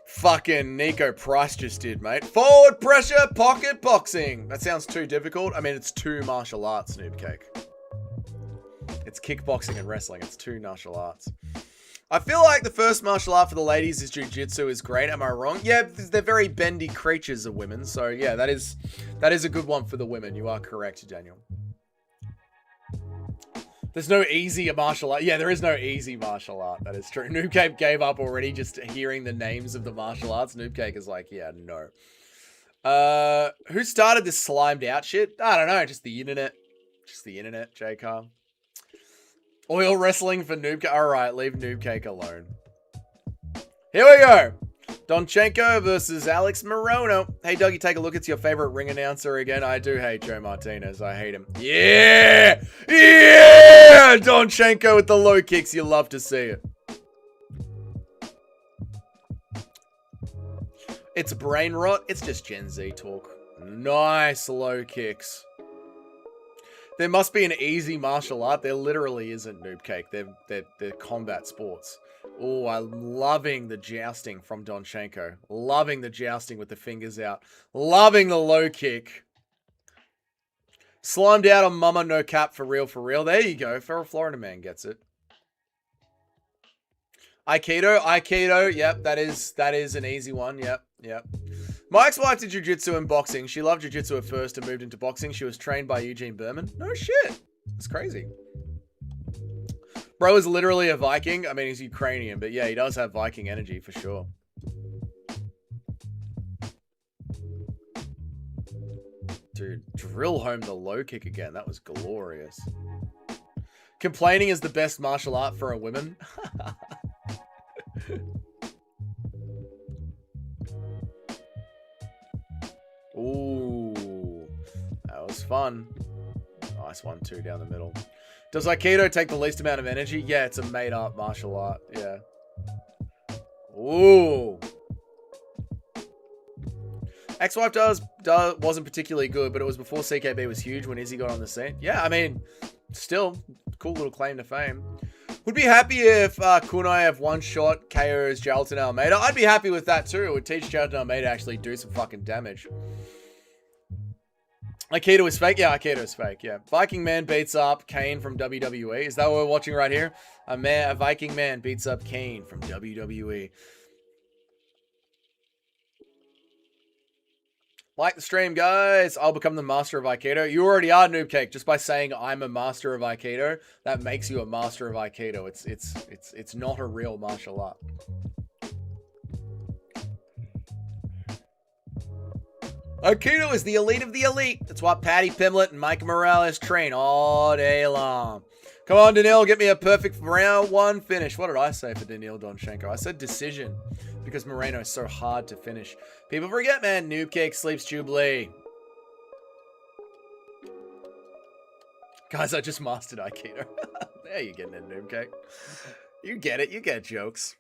fucking Nico Price just did, mate. Forward pressure, pocket boxing. That sounds too difficult. I mean, it's 2 martial arts, Noob Cake. It's kickboxing and wrestling. It's 2 martial arts. I feel like the first martial art for the ladies is jiu-jitsu is great. Am I wrong? Yeah, they're very bendy creatures of women. So yeah, that is a good one for the women. You are correct, Daniel. There's no easy martial art. Yeah, there is no easy martial art. That is true. Noob Cake gave up already just hearing the names of the martial arts. Noob Cake is like, yeah, no. Who started this slimed out shit? I don't know. Just the internet. Just the internet, J-Car. Oil wrestling for Noob Cake. All right, leave Noob Cake alone. Here we go. Donchenko versus Alex Morono. Hey, Dougie, take a look. It's your favorite ring announcer again. I do hate Joe Martinez. I hate him. Yeah! Yeah! Donchenko with the low kicks. You love to see it. It's brain rot. It's just Gen Z talk. Nice low kicks. There must be an easy martial art. There literally isn't, Noob Cake. They're combat sports. Oh, I'm loving the jousting from Donchenko. Loving the jousting with the fingers out. Loving the low kick. Slimed out on Mama No Cap for real, for real. There you go. Feral Florida Man gets it. Aikido. Yep, that is an easy one. Yep. My ex-wife did jiu-jitsu and boxing. She loved jiu-jitsu at first and moved into boxing. She was trained by Eugene Berman. No shit. That's crazy. Bro is literally a Viking. I mean, he's Ukrainian, but yeah, he does have Viking energy for sure. Dude, drill home the low kick again. That was glorious. Complaining is the best martial art for a woman. Ooh, that was fun. Nice 1-2 down the middle. Does Aikido take the least amount of energy? Yeah, it's a made-up martial art. Yeah. Ooh. Ex-wife wasn't particularly good, but it was before CKB was huge when Izzy got on the scene. Yeah, I mean, still, cool little claim to fame. Would be happy if Kunaev one-shot KOs Jarleton Almeida. I'd be happy with that too. It would teach Jarleton Almeida to actually do some fucking damage. Aikido is fake? Yeah, Aikido is fake, yeah. Viking Man beats up Kane from WWE. Is that what we're watching right here? A Viking Man beats up Kane from WWE. Like the stream, guys. I'll become the master of Aikido. You already are, Noob Cake. Just by saying I'm a master of Aikido, that makes you a master of Aikido. It's not a real martial art. Aikido is the elite of the elite. That's why Patty Pimblett and Mike Morales train all day long. Come on, Daniil, get me a perfect round one finish. What did I say for Daniil Donchenko? I said decision because Moreno is so hard to finish. People forget, man. Noob Cake sleeps Jubilee. Guys, I just mastered Aikido. There you getting it, Noob Cake. You get it. You get jokes.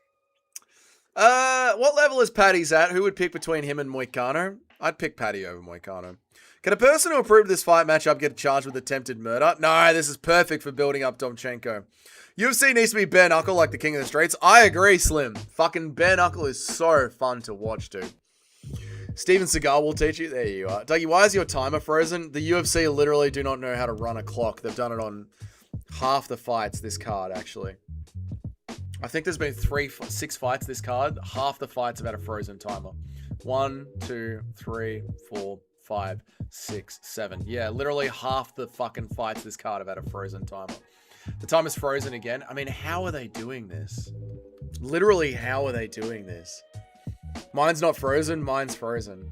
What level is Patty's at? Who would pick between him and Moicano? I'd pick Patty over Moicano. Can a person who approved this fight matchup get charged with attempted murder? No, this is perfect for building up Donchenko. UFC needs to be bare knuckle like the king of the streets. I agree, Slim. Fucking bare knuckle is so fun to watch, dude. Steven Seagal will teach you. There you are. Dougie, why is your timer frozen? The UFC literally do not know how to run a clock. They've done it on half the fights this card, actually. I think there's been 6 fights this card. Half the fights have had a frozen timer. 1, 2, 3, 4, 5, 6, 7. Yeah, literally half the fucking fights this card have had a frozen timer. The timer's frozen again. I mean, how are they doing this? Literally, how are they doing this? Mine's not frozen. Mine's frozen.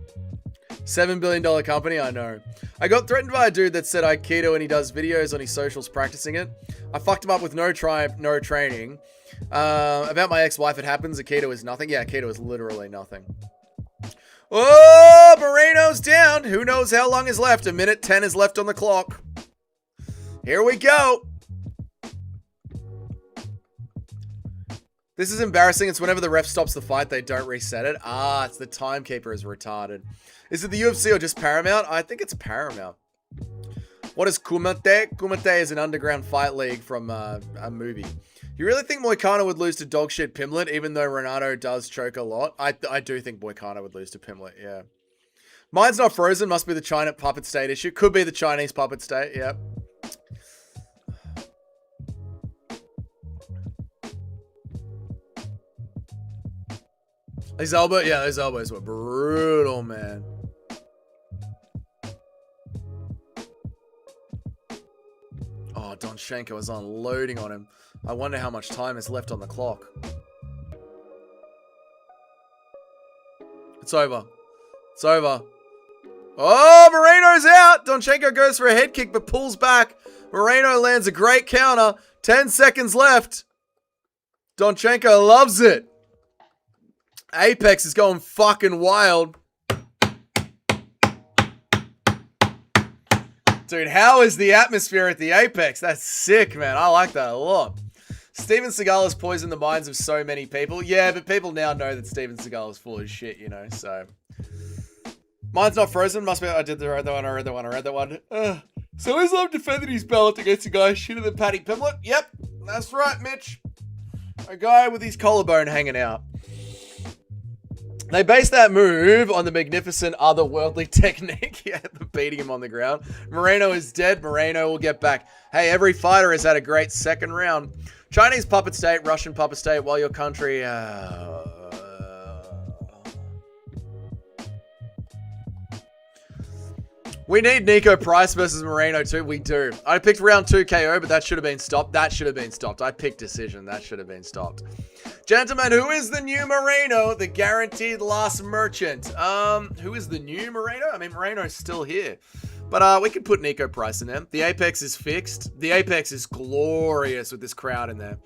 $7 billion company, I know. I got threatened by a dude that said Aikido and he does videos on his socials practicing it. I fucked him up with no training. About my ex-wife, it happens. Aikido is nothing. Yeah, Aikido is literally nothing. Oh, Moreno's down. Who knows how long is left? 1:10 is left on the clock. Here we go. This is embarrassing. It's whenever the ref stops the fight, they don't reset it. Ah, it's the timekeeper is retarded. Is it the UFC or just Paramount? I think it's Paramount. What is Kumite? Kumite is an underground fight league from a movie. You really think Moicano would lose to dogshit Pimblett, even though Renato does choke a lot? I do think Moicano would lose to Pimblett, yeah. Mine's not frozen. Must be the China puppet state issue. Could be the Chinese puppet state, yep. His elbow, yeah, those elbows were brutal, man. Oh, Donchenko is unloading on him. I wonder how much time is left on the clock. It's over. It's over. Oh, Moreno's out. Donchenko goes for a head kick but pulls back. Moreno lands a great counter. 10 seconds left. Donchenko loves it. Apex is going fucking wild. Dude, how is the atmosphere at the Apex? That's sick, man. I like that a lot. Steven Seagal has poisoned the minds of so many people. Yeah, but people now know that Steven Seagal is full of shit, you know, so. Mine's not frozen. Must be. I did the other one. I read that one. I read that one. So Islam defended his belt against a guy shitter than Paddy Pimblett. Yep, that's right, Mitch. A guy with his collarbone hanging out. They based that move on the magnificent otherworldly technique. Yeah, beating him on the ground. Moreno is dead. Moreno will get back. Hey, every fighter has had a great second round. Chinese puppet state, Russian puppet state, while your country... We need Nico Price versus Moreno too. We do. I picked round 2 KO, but that should have been stopped. That should have been stopped. I picked decision. That should have been stopped. Gentlemen, who is the new Moreno? The guaranteed last merchant. Who is the new Moreno? I mean, Moreno's still here. But we could put Nico Price in there. The Apex is fixed. The Apex is glorious with this crowd in there.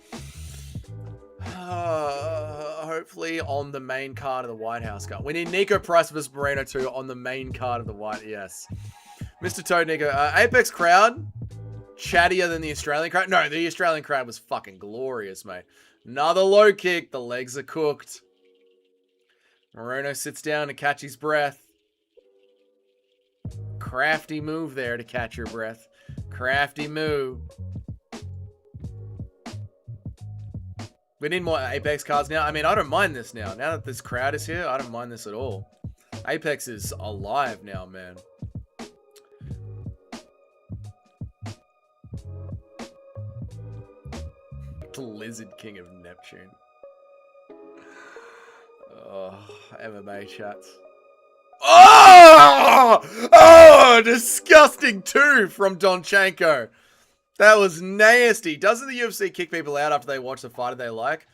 Hopefully on the main card of the White House card. We need Nico Price versus Moreno 2 on the main card of the White. Yes. Mr. Toad Nico. Apex crowd. Chattier than the Australian crowd. No, the Australian crowd was fucking glorious, mate. Another low kick. The legs are cooked. Moreno sits down to catch his breath. Crafty move there to catch your breath. Crafty move. We need more Apex cards now. I mean, I don't mind this now. Now that this crowd is here, I don't mind this at all. Apex is alive now, man. The Lizard King of Neptune. Oh, MMA chats. Oh! Oh! Disgusting 2 from Donchenko. That was nasty. Doesn't the UFC kick people out after they watch the fighter they like?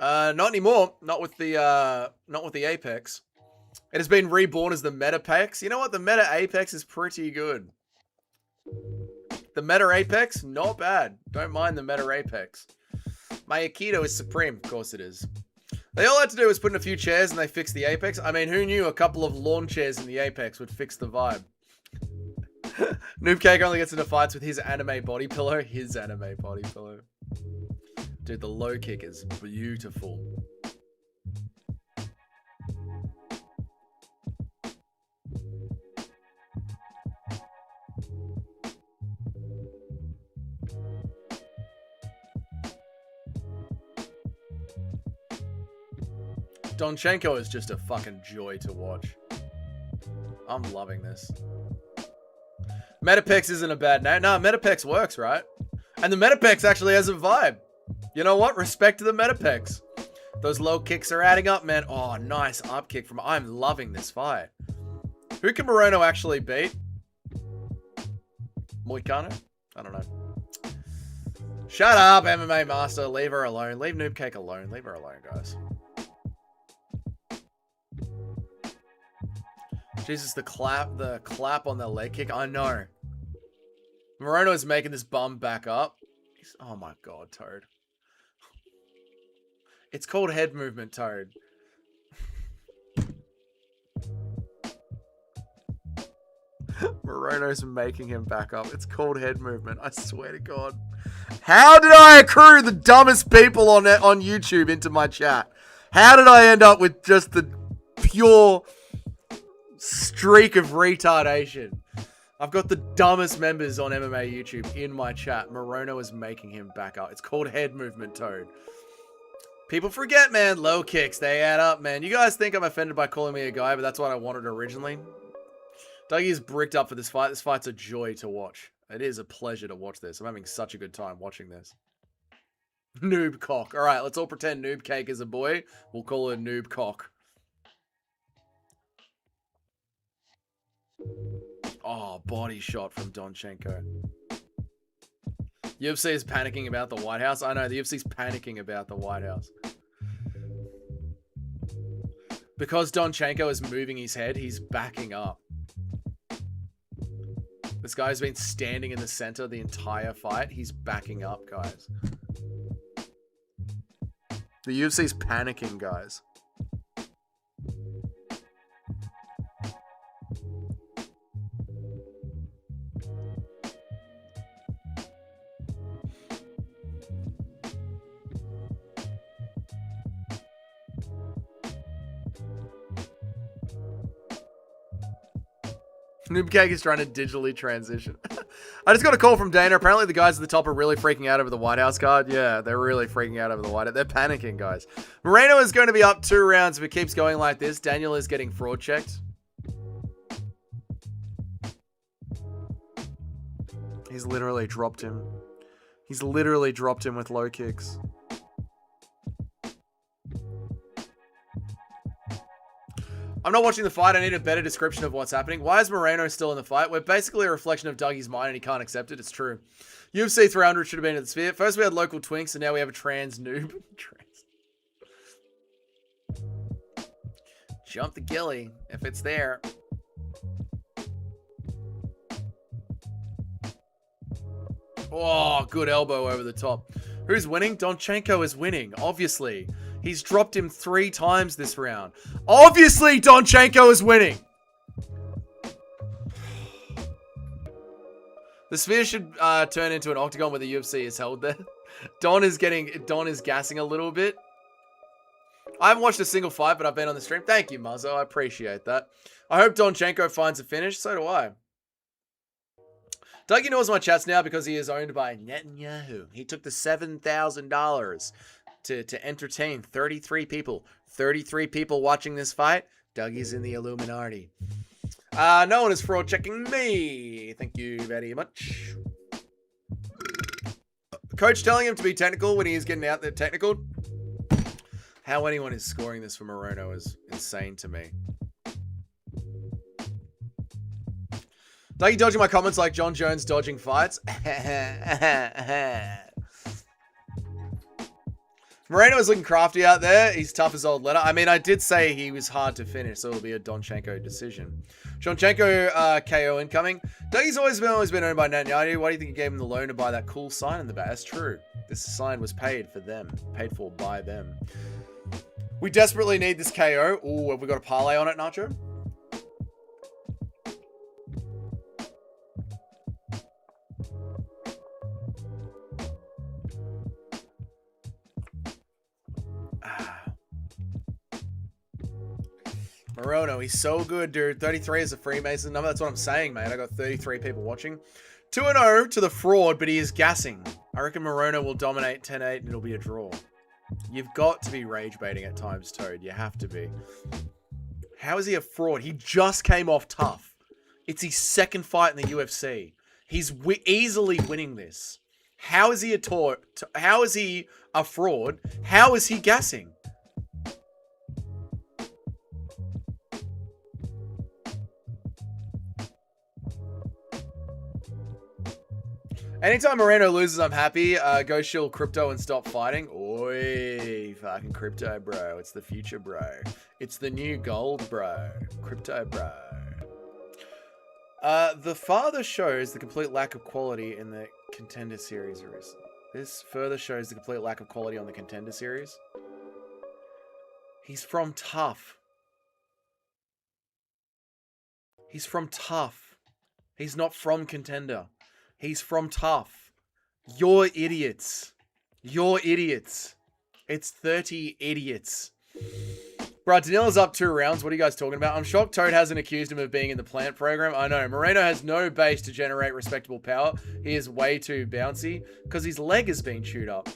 Not anymore. Not with the Apex. It has been reborn as the Metapex. You know what? The Meta Apex is pretty good. The Meta Apex, not bad. Don't mind the Meta Apex. My Aikido is supreme. Of course it is. They all had to do was put in a few chairs and they fixed the Apex. I mean, who knew a couple of lawn chairs in the Apex would fix the vibe? Noob Cake only gets into fights with his anime body pillow. His anime body pillow. Dude, the low kick is beautiful. Donchenko is just a fucking joy to watch. I'm loving this. Metapex isn't a bad name. No, Metapex works, right? And the Metapex actually has a vibe. You know what? Respect to the Metapex. Those low kicks are adding up, man. Oh, nice up kick from... I'm loving this fight. Who can Moreno actually beat? Moicano? I don't know. Shut up, MMA Master. Leave her alone. Leave Noob Cake alone. Leave her alone, guys. Jesus, the clap on the leg kick. I know. Moreno is making this bum back up. Oh my god, Toad. It's called head movement, Toad. Moreno's making him back up. It's called head movement. I swear to God. How did I accrue the dumbest people on YouTube into my chat? How did I end up with just the pure streak of retardation? I've got the dumbest members on MMA YouTube in my chat. Moreno is making him back up. It's called head movement, Toad. People forget, man. Low kicks, they add up, man. You guys think I'm offended by calling me a guy, but that's what I wanted originally. Dougie is bricked up for this fight. This fight's a joy to watch. It is a pleasure to watch this. I'm having such a good time watching this. Noob cock. All right, let's all pretend Noob Cake is a boy. We'll call it Noob cock. Oh, body shot from Donchenko. UFC is panicking about the White House. I know, the UFC's panicking about the White House. Because Donchenko is moving his head, he's backing up. This guy's been standing in the center the entire fight. He's backing up, guys. The UFC's panicking, guys. Noobcake is trying to digitally transition. I just got a call from Dana. Apparently the guys at the top are really freaking out over the White House card. Yeah, they're really freaking out over the White House. They're panicking, guys. Moreno is going to be up 2 rounds if it keeps going like this. Daniel is getting fraud checked. He's literally dropped him. He's literally dropped him with low kicks. I'm not watching the fight. I need a better description of what's happening. Why is Moreno still in the fight? We're basically a reflection of Dougie's mind and he can't accept it. It's true. UFC 300 should have been at the Sphere. First we had local twinks and now we have a trans noob. Jump the gilly if it's there. Oh, good elbow over the top. Who's winning? Donchenko is winning, obviously. He's dropped him 3 times this round. Obviously, Donchenko is winning. The Sphere should turn into an octagon where the UFC is held there. Don is gassing a little bit. I haven't watched a single fight, but I've been on the stream. Thank you, Muzzo. I appreciate that. I hope Donchenko finds a finish. So do I. Dougie knows my chats now because he is owned by Netanyahu. He took the $7,000 to entertain 33 people. 33 people watching this fight. Dougie's in the Illuminati. No one is fraud checking me. Thank you very much. Coach telling him to be technical when he is getting out there technical. How anyone is scoring this for Moreno is insane to me. Dougie dodging my comments like John Jones dodging fights. Moreno is looking crafty out there. He's tough as old leather. I mean, I did say he was hard to finish, so it'll be a Donchenko decision. Donchenko KO incoming. Dougie's always been owned by Netanyahu. Why do you think he gave him the loan to buy that cool sign in the back? That's true. This sign was paid for them. Paid for by them. We desperately need this KO. Ooh, have we got a parlay on it, Nacho? Moreno, he's so good, dude. 33 is a Freemason number. That's what I'm saying, mate. I got 33 people watching. 2-0 to the fraud, but he is gassing. I reckon Moreno will dominate 10-8 and it'll be a draw. You've got to be rage baiting at times, Toad. You have to be. How is he a fraud? He just came off tough. It's his second fight in the UFC. He's easily winning this. How is he how is he a fraud? How is he gassing? Anytime Moreno loses, I'm happy. Go shield crypto and stop fighting. Oi, fucking crypto, bro. It's the future, bro. It's the new gold, bro. Crypto, bro. The father shows the complete lack of quality in the Contender Series. This further shows the complete lack of quality on the Contender Series. He's from Tough. He's from Tough. He's not from Contender. He's from Tough. You're idiots. You're idiots. It's 30 idiots. Bro, Danila's up 2 rounds. What are you guys talking about? I'm shocked Toad hasn't accused him of being in the plant program. I know. Moreno has no base to generate respectable power. He is way too bouncy because his leg has been chewed up.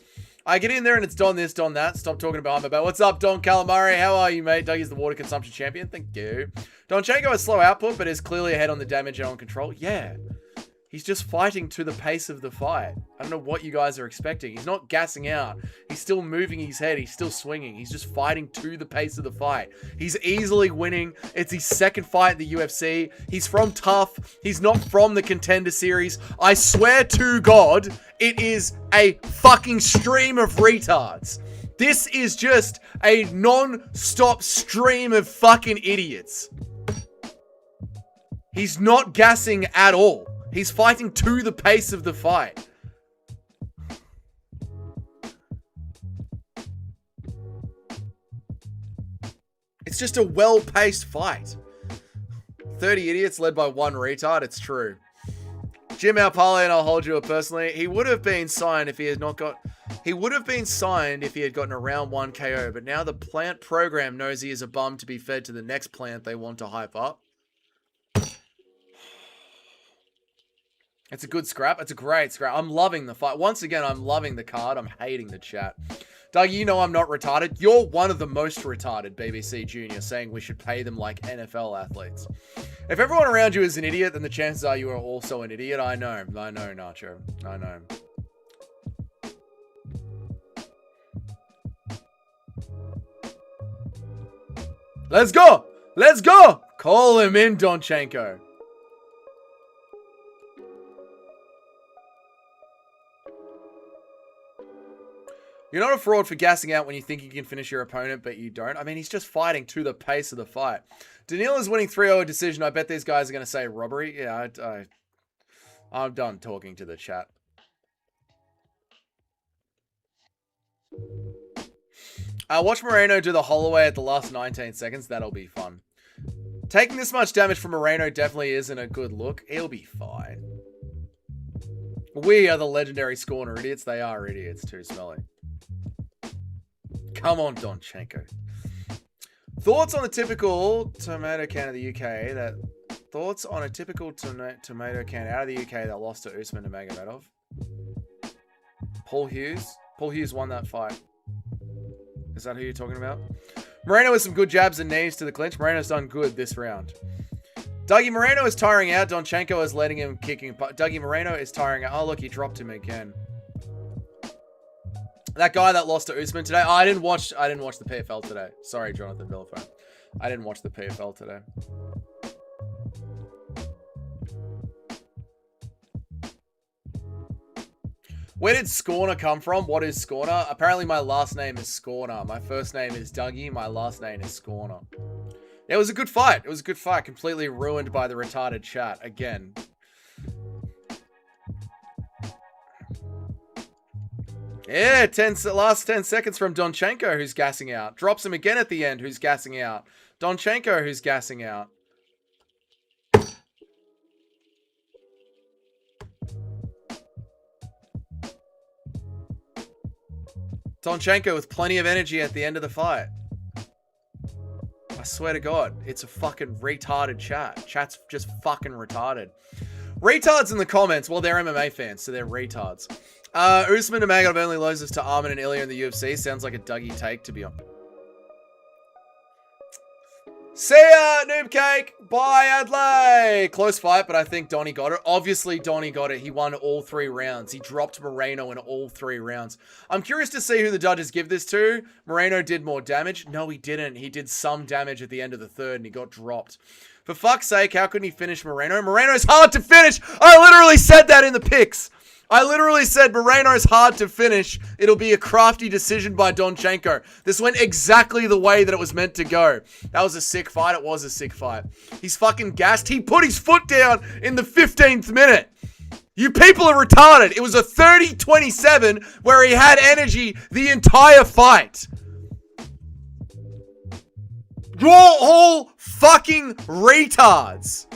I get in there and it's Don this, Don that. Stop talking behind my back. What's up, Don Calamari? How are you, mate? Dougie's the water consumption champion. Thank you. Donchenko has slow output, but is clearly ahead on the damage and on control. Yeah. He's just fighting to the pace of the fight. I don't know what you guys are expecting. He's not gassing out. He's still moving his head. He's still swinging. He's just fighting to the pace of the fight. He's easily winning. It's his second fight in the UFC. He's from Tough. He's not from the Contender Series. I swear to God, it is a fucking stream of retards. This is just a non-stop stream of fucking idiots. He's not gassing at all. He's fighting to the pace of the fight. It's just a well-paced fight. 30 idiots led by 1 retard. It's true. Jim Alpale, and I'll hold you up personally. He would have been signed if he had not got... He would have been signed if he had gotten a round 1 KO, but now the plant program knows he is a bum to be fed to the next plant they want to hype up. It's a good scrap. It's a great scrap. I'm loving the fight. Once again, I'm loving the card. I'm hating the chat. Doug, you know I'm not retarded. You're one of the most retarded, BBC Junior, saying we should pay them like NFL athletes. If everyone around you is an idiot, then the chances are you are also an idiot. I know, Nacho. I know. Let's go! Let's go! Call him in, Donchenko. You're not a fraud for gassing out when you think you can finish your opponent, but you don't. I mean, he's just fighting to the pace of the fight. Daniil is winning 3-0 decision. I bet these guys are going to say robbery. Yeah, I'm done talking to the chat. Watch Moreno do the Holloway at the last 19 seconds. That'll be fun. Taking this much damage from Moreno definitely isn't a good look. He'll be fine. We are the legendary Scorner idiots. They are idiots too, Smelly. Come on, Donchenko. Thoughts on the typical tomato can of the UK Thoughts on a typical tomato can out of the UK that lost to Usman Nurmagomedov? Paul Hughes? Paul Hughes won that fight. Is that who you're talking about? Moreno with some good jabs and knees to the clinch. Moreno's done good this round. Dougie Moreno is tiring out. Donchenko is letting him kicking. Dougie Moreno is tiring out. Oh, look, he dropped him again. That guy that lost to Usman today. Oh, I didn't watch the PFL today. Sorry, Jonathan Villafone. I didn't watch the PFL today. Where did Scorner come from? What is Scorner? Apparently my last name is Scorner. My first name is Dougie. My last name is Scorner. Yeah, it was a good fight. It was a good fight. Completely ruined by the retarded chat. Again. Yeah, last 10 seconds from Donchenko, who's gassing out. Drops him again at the end, who's gassing out. Donchenko, who's gassing out. Donchenko with plenty of energy at the end of the fight. I swear to God, it's a fucking retarded chat. Chat's just fucking retarded. Retards in the comments. Well, they're MMA fans, so they're retards. Usman Nurmagomedov only loses to Arman and Ilya in the UFC. Sounds like a Dougie take, to be honest. See ya, Noob Cake. Bye, Adley. Close fight, but I think Donnie got it. Obviously, Donnie got it. He won all 3 rounds. He dropped Moreno in all 3 rounds. I'm curious to see who the judges give this to. Moreno did more damage. No, he didn't. He did some damage at the end of the 3rd, and he got dropped. For fuck's sake, how couldn't he finish Moreno? Moreno's hard to finish. I literally said that in the picks. I literally said Moreno's hard to finish. It'll be a crafty decision by Donchenko. This went exactly the way that it was meant to go. That was a sick fight. It was a sick fight. He's fucking gassed. He put his foot down in the 15th minute. You people are retarded. It was a 30-27 where he had energy the entire fight. You're all fucking retards.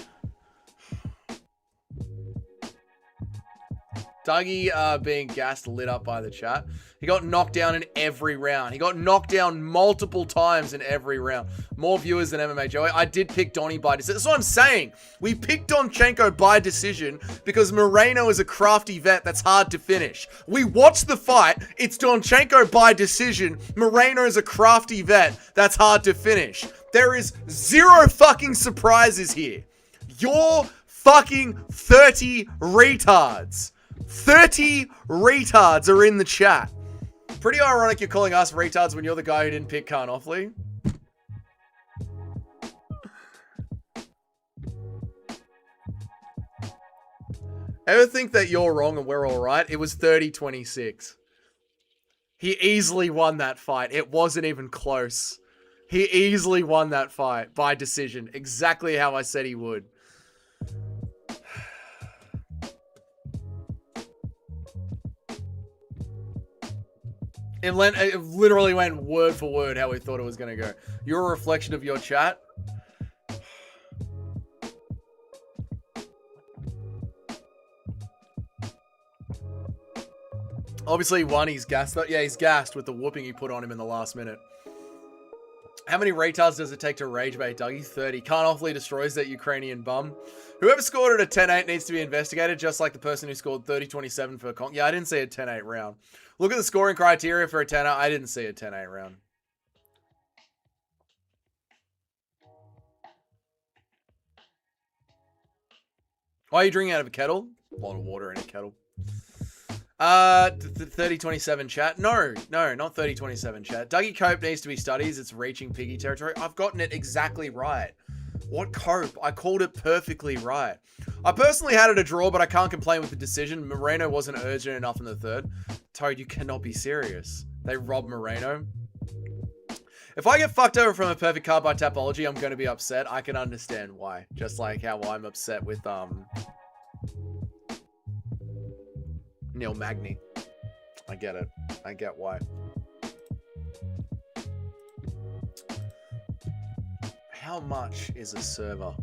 Dougie being gassed, lit up by the chat. He got knocked down in every round. He got knocked down multiple times in every round. More viewers than MMA Joey. I did pick Donnie by decision. That's what I'm saying. We picked Donchenko by decision because Moreno is a crafty vet that's hard to finish. We watched the fight. It's Donchenko by decision. Moreno is a crafty vet that's hard to finish. There is 0 fucking surprises here. You're fucking 30 retards. 30 retards are in the chat. Pretty ironic you're calling us retards when you're the guy who didn't pick Khan Offley. Ever think that you're wrong and we're all right? It was 30-26. He easily won that fight. It wasn't even close. He easily won that fight by decision. Exactly how I said he would. It literally went word for word how we thought it was going to go. You're a reflection of your chat. Obviously, he's gassed. Yeah, he's gassed with the whooping he put on him in the last minute. How many retards does it take to rage bait, Dougie? 30. Can't awfully destroys that Ukrainian bum. Whoever scored it at 10-8 needs to be investigated, just like the person who scored 30-27 for Kong. Yeah, I didn't see a 10-8 round. Look at the scoring criteria for a 10-8. I didn't see a 10-8 round. Why are you drinking out of a kettle? A lot of water in a kettle. 30-27 chat. No, not 30-27 chat. Dougie Cope needs to be studies. It's reaching piggy territory. I've gotten it exactly right. What Cope? I called it perfectly right. I personally had it a draw, but I can't complain with the decision. Moreno wasn't urgent enough in the third. Toad, you cannot be serious. They robbed Moreno. If I get fucked over from a perfect card by Tapology, I'm going to be upset. I can understand why. Just like how I'm upset with, Neil Magny. I get it. I get why. How much is a server?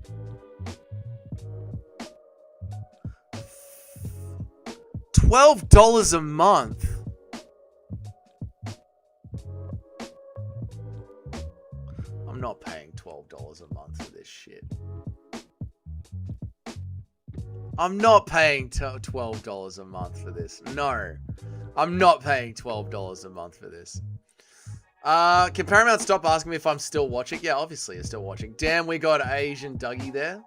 $12 a month. I'm not paying $12 a month for this shit. I'm not paying $12 a month for this. No. I'm not paying $12 a month for this. Can Paramount stop asking me if I'm still watching? Yeah, obviously you're still watching. Damn, we got Asian Dougie there.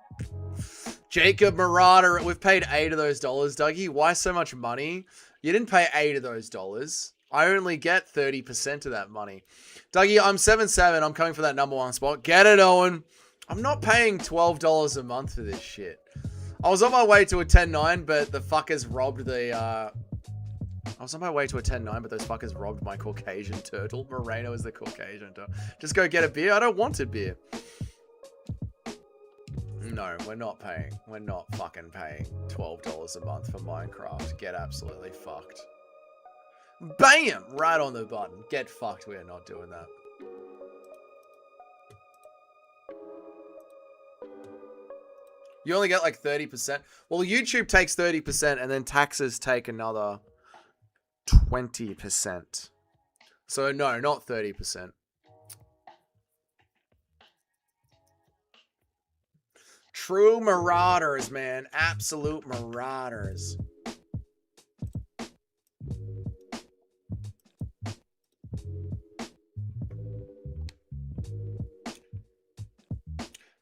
Jacob Marauder. We've paid 8 of those dollars, Dougie. Why so much money? You didn't pay 8 of those dollars. I only get 30% of that money. Dougie, I'm 7-7. I'm coming for that #1 spot. Get it, Owen. I'm not paying $12 a month for this shit. I was on my way to a 10-9, but the fuckers robbed the, I was on my way to a 10-9, but those fuckers robbed my Caucasian turtle. Moreno is the Caucasian turtle. Just go get a beer. I don't want a beer. No, we're not paying. We're not fucking paying $12 a month for Minecraft. Get absolutely fucked. Bam! Right on the button. Get fucked. We are not doing that. You only get like 30%. Well, YouTube takes 30% and then taxes take another 20%. So no, not 30%. True marauders, man. Absolute marauders.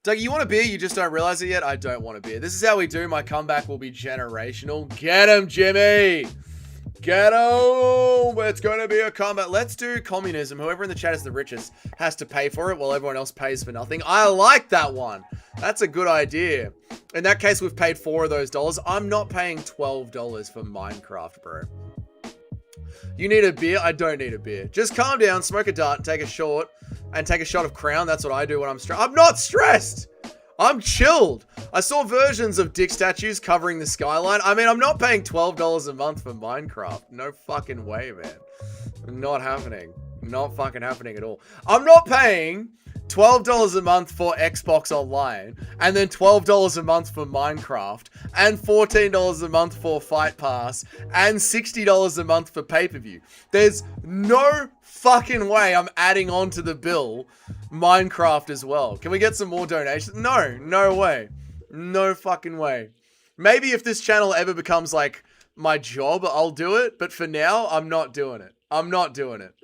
Doug, you want a beer? You just don't realize it yet? I don't want a beer. This is how we do. My comeback will be generational. Get him, Jimmy! Get him! It's going to be a comeback. Let's do communism. Whoever in the chat is the richest has to pay for it while everyone else pays for nothing. I like that one. That's a good idea. In that case, we've paid 4 of those dollars. I'm not paying $12 for Minecraft, bro. You need a beer? I don't need a beer. Just calm down, smoke a dart, and take a shot. And take a shot of Crown. That's what I do when I'm stressed. I'm not stressed. I'm chilled. I saw versions of dick statues covering the skyline. I mean, I'm not paying $12 a month for Minecraft. No fucking way, man. Not happening. Not fucking happening at all. I'm not paying $12 a month for Xbox Online, and then $12 a month for Minecraft, and $14 a month for Fight Pass, and $60 a month for pay-per-view. There's no fucking way I'm adding on to the bill Minecraft as well. Can we get some more donations? No way. No fucking way. Maybe if this channel ever becomes like my job, I'll do it, but for now, I'm not doing it. I'm not doing it.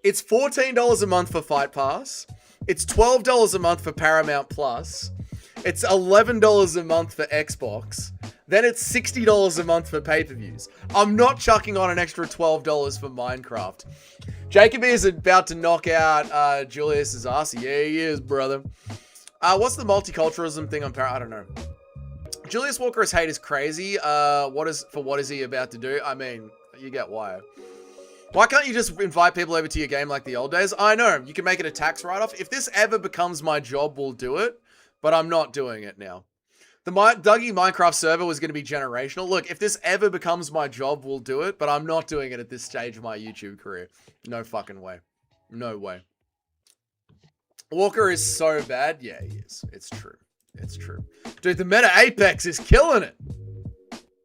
It's $14 a month for Fight Pass. It's $12 a month for Paramount Plus. It's $11 a month for Xbox. Then it's $60 a month for pay-per-views. I'm not chucking on an extra $12 for Minecraft. Jacob is about to knock out Julius's ass. Yeah, he is, brother. What's the multiculturalism thing on Paramount? I don't know. Julius Walker's hate is crazy. What is he about to do? I mean, you get why. Why can't you just invite people over to your game like the old days? I know, you can make it a tax write-off. If this ever becomes my job, we'll do it. But I'm not doing it now. The Dougie Minecraft server was going to be generational. Look, if this ever becomes my job, we'll do it. But I'm not doing it at this stage of my YouTube career. No fucking way. No way. Walker is so bad. Yeah, he is. It's true. It's true. Dude, the meta Apex is killing it.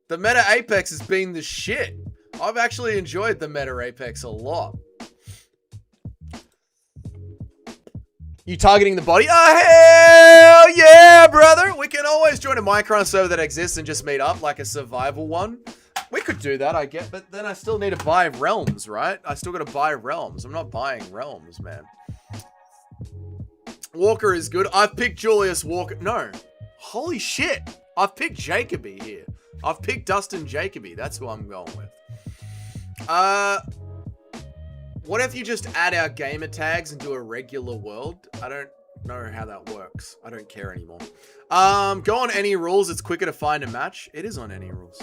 The meta Apex has been the shit. I've actually enjoyed the meta Apex a lot. You targeting the body? Oh, hell yeah, brother. We can always join a Minecraft server that exists and just meet up, like a survival one. We could do that, I get, but then I still need to buy realms, right? I still got to buy realms. I'm not buying realms, man. Walker is good. I've picked Julius Walker. No. Holy shit. I've picked Jacoby here. I've picked Dustin Jacoby. That's who I'm going with. What if you just add our gamer tags and do a regular world? I don't know how that works. I don't care anymore. Go on any rules. It's quicker to find a match. It is on any rules.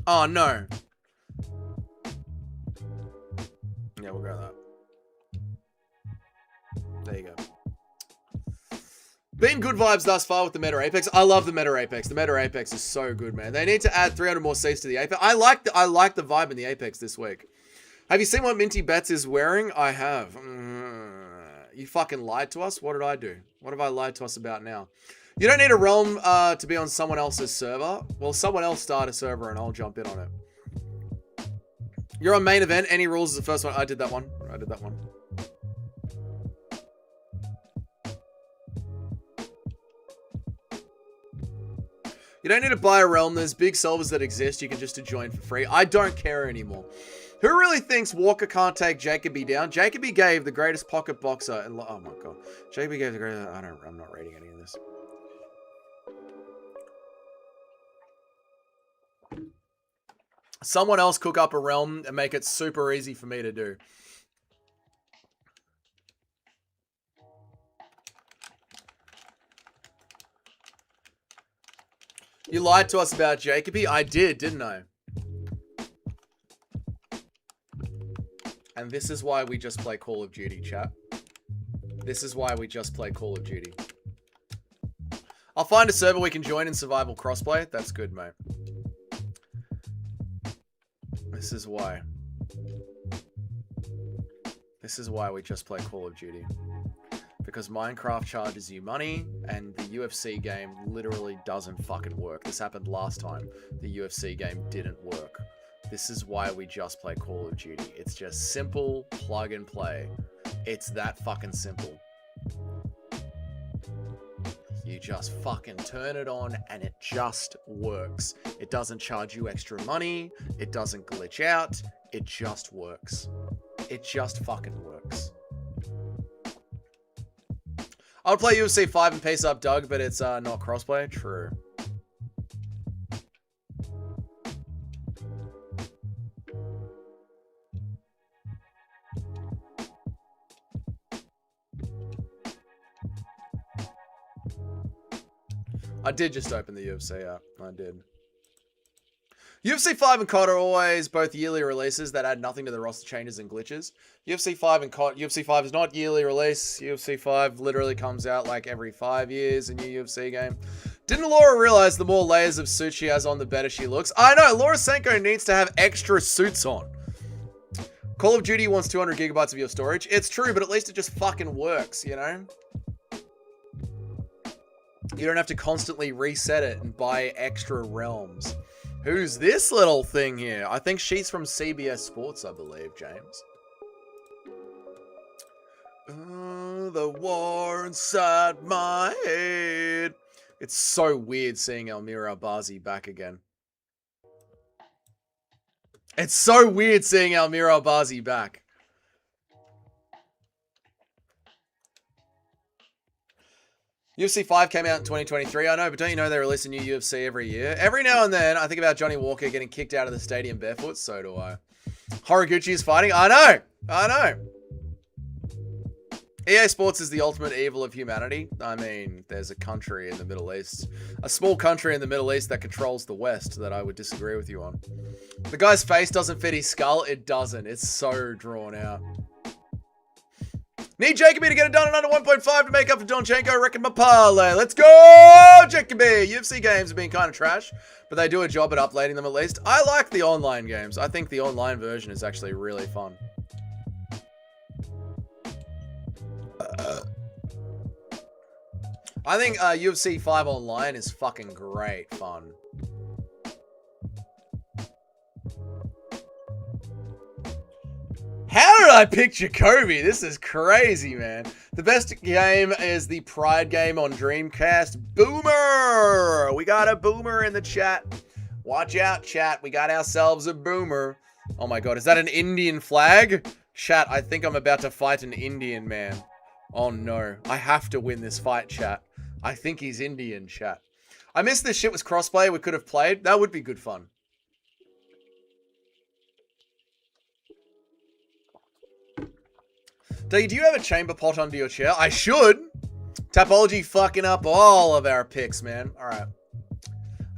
Oh, no. Yeah, we'll go with that. There you go. Been good vibes thus far with the Meta Apex. I love the Meta Apex. The Meta Apex is so good, man. They need to add 300 more seats to the Apex. I like the vibe in the Apex this week. Have you seen what Minty Bets is wearing? I have. You fucking lied to us? What did I do? What have I lied to us about now? You don't need a realm to be on someone else's server. Well, someone else start a server and I'll jump in on it. You're on main event. Any rules is the first one. I did that one. I did that one. You don't need to buy a realm. There's big servers that exist. You can just join for free. I don't care anymore. Who really thinks Walker can't take Jacoby down? Jacoby gave the greatest pocket boxer. And oh my god, Jacoby gave the greatest. I'm not reading any of this. Someone else cook up a realm and make it super easy for me to do. You lied to us about Jacoby? I did, didn't I? And this is why we just play Call of Duty, chat. This is why we just play Call of Duty. I'll find a server we can join in survival crossplay. That's good, mate. This is why. This is why we just play Call of Duty. Because Minecraft charges you money, and the UFC game literally doesn't fucking work. This happened last time. The UFC game didn't work. This is why we just play Call of Duty. It's just simple, plug and play. It's that fucking simple. You just fucking turn it on and it just works. It doesn't charge you extra money. It doesn't glitch out. It just works. It just fucking works. I would play UFC 5 and pace up Doug, but it's not crossplay. True. I did just open the UFC app. I did. UFC 5 and COD are always both yearly releases that add nothing to the roster changes and glitches. UFC 5 and COD, UFC 5 is not yearly release. UFC 5 literally comes out like every 5 years, a new UFC game. Didn't Laura realize the more layers of suit she has on, the better she looks? I know, Laura Senko needs to have extra suits on. Call of Duty wants 200 gigabytes of your storage. It's true, but at least it just fucking works, you know? You don't have to constantly reset it and buy extra realms. Who's this little thing here? I think she's from CBS Sports, I believe, James. The war inside my head. It's so weird seeing Almira Albazi back again. It's so weird seeing Almira Albazi back. UFC 5 came out in 2023. I know, but don't you know they release a new UFC every year? Every now and then, I think about Johnny Walker getting kicked out of the stadium barefoot. So do I. Horiguchi is fighting. I know. I know. EA Sports is the ultimate evil of humanity. I mean, there's a country in the Middle East, a small country in the Middle East that controls the West that I would disagree with you on. The guy's face doesn't fit his skull. It doesn't. It's so drawn out. Need Jacoby to get it done in under 1.5 to make up for Donchenko. Reckon my parlay. Let's go, Jacoby. UFC games have been kind of trash, but they do a job at uploading them at least. I like the online games. I think the online version is actually really fun. I think UFC 5 online is fucking great fun. did I pick Jacoby? This is crazy, man. The best game is the Pride game on Dreamcast. Boomer! We got a boomer in the chat. Watch out, chat. We got ourselves a boomer. Oh my god, is that an Indian flag? Chat, I think I'm about to fight an Indian man. Oh no. I have to win this fight, chat. I think he's Indian, chat. I miss this shit was crossplay we could have played. That would be good fun. Do you have a chamber pot under your chair? I should. Tapology fucking up all of our picks, man. All right.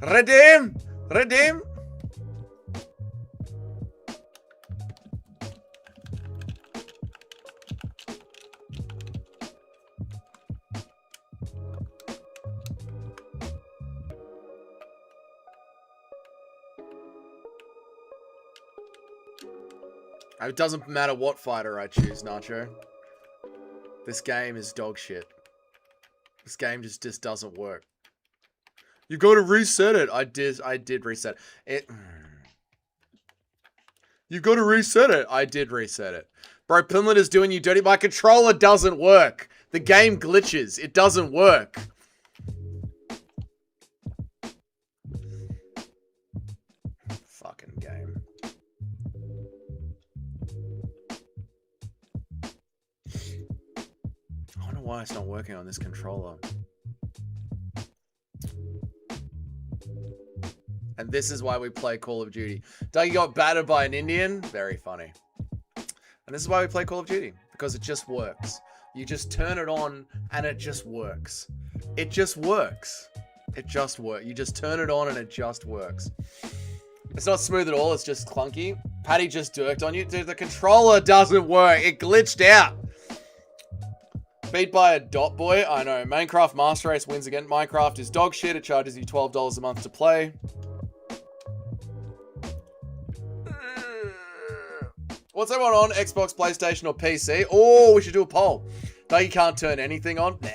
Redeem. Redeem. It doesn't matter what fighter I choose, Nacho. This game is dog shit. This game just doesn't work. You got to reset it. I did reset it. You got to reset it. I did reset it. Bro, Pinlet is doing you dirty. My controller doesn't work. The game glitches. It doesn't work. Fucking game. I don't know why it's not working on this controller. And this is why we play Call of Duty. Dougie got battered by an Indian. Very funny. And this is why we play Call of Duty. Because it just works. You just turn it on and it just works. It just works. It just works. You just turn it on and it just works. It's not smooth at all. It's just clunky. Patty just dirked on you. Dude, the controller doesn't work. It glitched out. Beat by a dot boy. I know. Minecraft Master Race wins again. Minecraft is dog shit. It charges you $12 a month to play. What's everyone on? Xbox, PlayStation, or PC? Oh, we should do a poll. No, you can't turn anything on. Nah.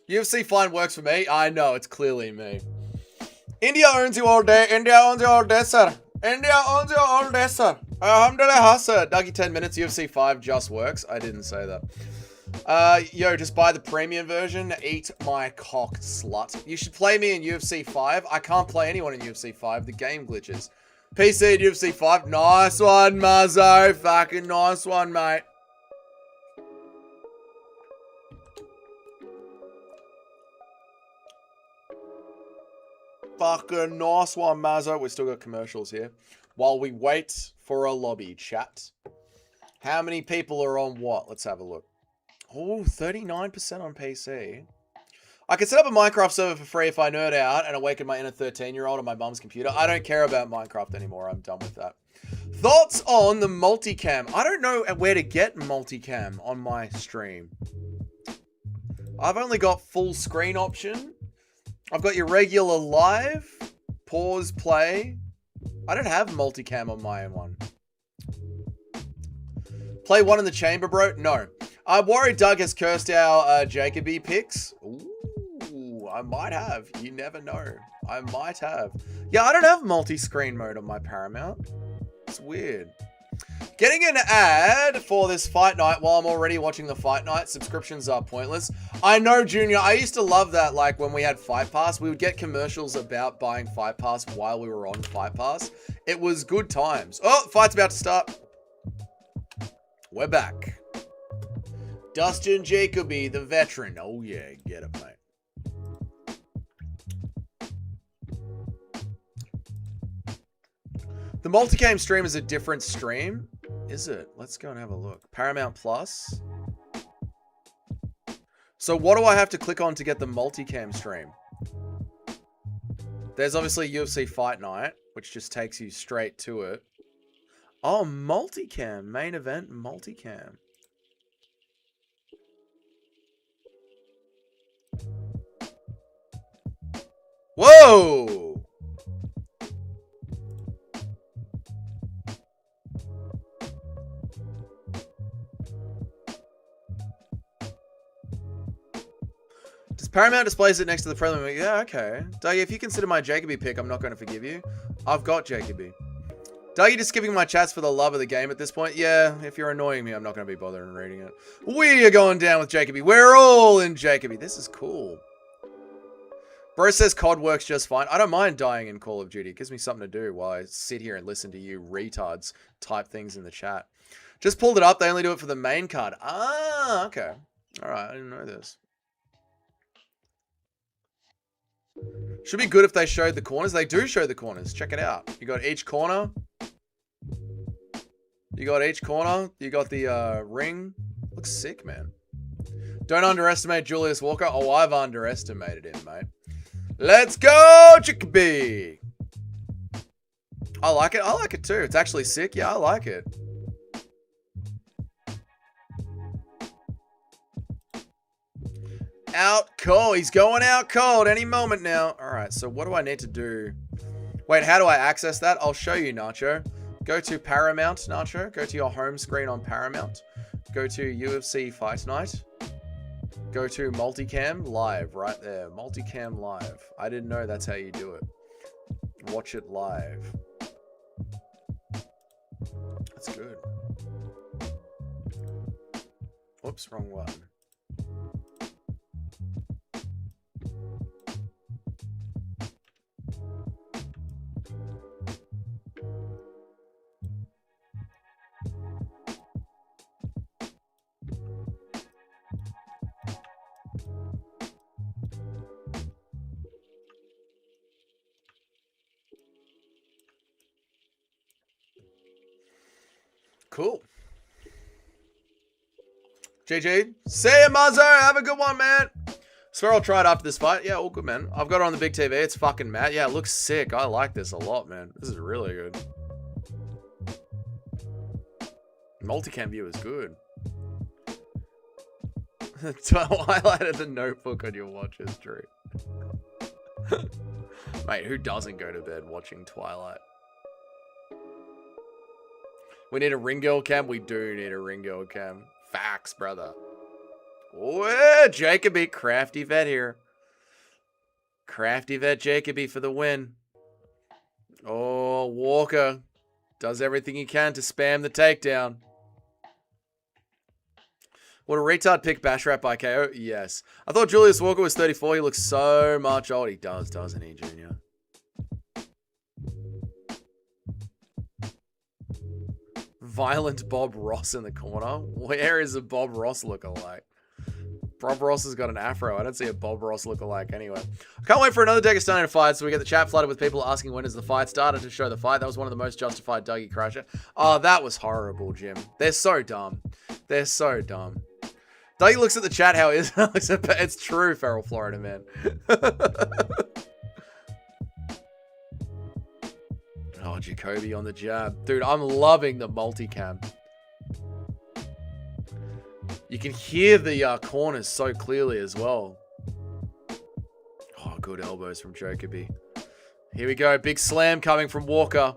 UFC fine works for me. I know, it's clearly me. India owns you all day. India owns you all day, sir. India owns you all day, sir. Alhamdulillah, sir. Dougie 10 minutes. UFC 5 just works. I didn't say that. Yo, just buy the premium version. Eat my cock, slut. You should play me in UFC 5. I can't play anyone in UFC 5. The game glitches. PC at UFC 5. Nice one, Muzzo. Fucking nice one, mate. Fucking nice one, Mazzo. We still got commercials here. While we wait for a lobby, chat. How many people are on what? Let's have a look. Oh, 39% on PC. I could set up a Minecraft server for free if I nerd out and awaken my inner 13-year-old on my mum's computer. I don't care about Minecraft anymore. I'm done with that. Thoughts on the multicam? I don't know where to get multicam on my stream. I've only got full screen option. I've got your regular live, pause, play. I don't have multicam on my one. Play one in the chamber, bro? No. I'm worried Doug has cursed our Jacoby picks. Ooh, I might have. You never know. I might have. Yeah, I don't have multi-screen mode on my Paramount. It's weird. Getting an ad for this fight night while I'm already watching the fight night. Subscriptions are pointless. I know, Junior. I used to love that. Like when we had Fight Pass, we would get commercials about buying Fight Pass while we were on Fight Pass. It was good times. Oh, fight's about to start. We're back. Dustin Jacoby, the veteran. Oh yeah, get it, mate. The multicam stream is a different stream. Is it? Let's go and have a look. Paramount Plus. So what do I have to click on to get the multicam stream? There's obviously UFC Fight Night, which just takes you straight to it. Oh, multicam. Main event, multicam. Whoa! Paramount displays it next to the preliminary. Yeah, okay. Dougie, if you consider my Jacoby pick, I'm not going to forgive you. I've got Jacoby. Dougie just giving my chats for the love of the game at this point. Yeah, if you're annoying me, I'm not going to be bothering reading it. We are going down with Jacoby. We're all in Jacoby. This is cool. Bro says COD works just fine. I don't mind dying in Call of Duty. It gives me something to do while I sit here and listen to you retards type things in the chat. Just pulled it up. They only do it for the main card. Ah, okay. All right, I didn't know this. Should be good if they showed the corners. They do show the corners. Check it out. You got each corner. You got each corner. You got the ring. Looks sick, man. Don't underestimate Julius Walker. Oh, I've underestimated him, mate. Let's go, Jacoby. I like it. I like it too. It's actually sick. Yeah, I like it. Out cold. He's going out cold any moment now. All right, so what do I need to do? Wait, how do I access that? I'll show you, Nacho. Go to Paramount, Nacho. Go to your home screen on Paramount. Go to UFC Fight Night. Go to Multicam Live right there. Multicam Live. I didn't know that's how you do it. Watch it live. That's good. Whoops, wrong one. Cool. JJ, see ya, Muzzo. Have a good one, man. Swear I'll try it after this fight. Yeah, all good, man. I've got it on the big TV. It's fucking mad. Yeah, it looks sick. I like this a lot, man. This is really good. Multicam view is good. Highlighted the notebook on your watch history. Mate, who doesn't go to bed watching Twilight? We need a ring girl cam. We do need a ring girl cam. Facts, brother. Oh, Jacoby. Crafty vet here. Crafty vet Jacoby for the win. Oh, Walker does everything he can to spam the takedown. Would a retard pick Bash Rap by KO? Yes. I thought Julius Walker was 34. He looks so much old. He does, doesn't he, Junior? Violent Bob Ross in the corner. Where is a Bob Ross lookalike? Bob Ross has got an afro. I don't see a Bob Ross lookalike anyway. I can't wait for another Dagestani fight so we get the chat flooded with people asking when is the fight started to show the fight. That was one of the most justified Dougie Crusher. Oh, that was horrible, Jim. They're so dumb. They're so dumb. Dougie looks at the chat how it is. It's true, Feral Florida man. Oh, Jacoby on the jab. Dude, I'm loving the multicam. You can hear the corners so clearly as well. Oh, good elbows from Jacoby. Here we go. Big slam coming from Walker.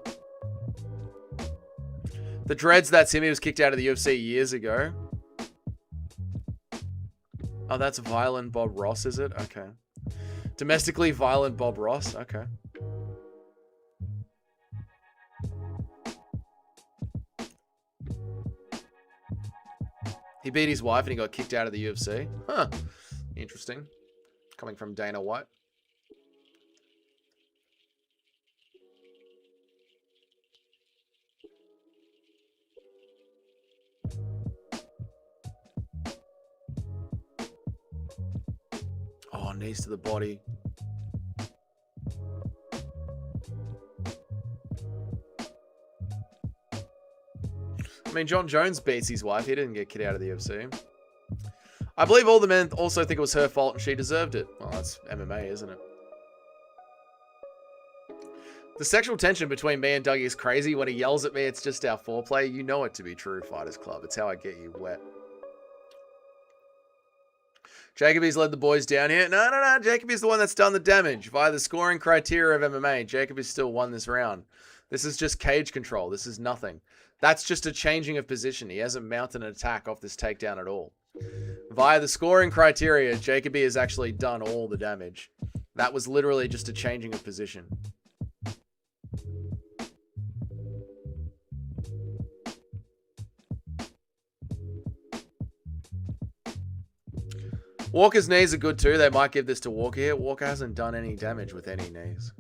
The dreads, that's him. He was kicked out of the UFC years ago. Oh, that's violent Bob Ross, is it? Okay. Domestically violent Bob Ross. Okay. He beat his wife and he got kicked out of the UFC. Huh. Interesting. Coming from Dana White. Oh, knees to the body. I mean, John Jones beats his wife. He didn't get kicked out of the UFC. I believe all the men also think it was her fault and she deserved it. Well, that's MMA, isn't it? The sexual tension between me and Dougie is crazy. When he yells at me, it's just our foreplay. You know it to be true, Fighters Club. It's how I get you wet. Jacoby's led the boys down here. No. Jacoby's the one that's done the damage. Via the scoring criteria of MMA, Jacoby's still won this round. This is just cage control. This is nothing. That's just a changing of position. He hasn't mounted an attack off this takedown at all. Via the scoring criteria, Jacoby has actually done all the damage. That was literally just a changing of position. Walker's knees are good too. They might give this to Walker here. Walker hasn't done any damage with any knees.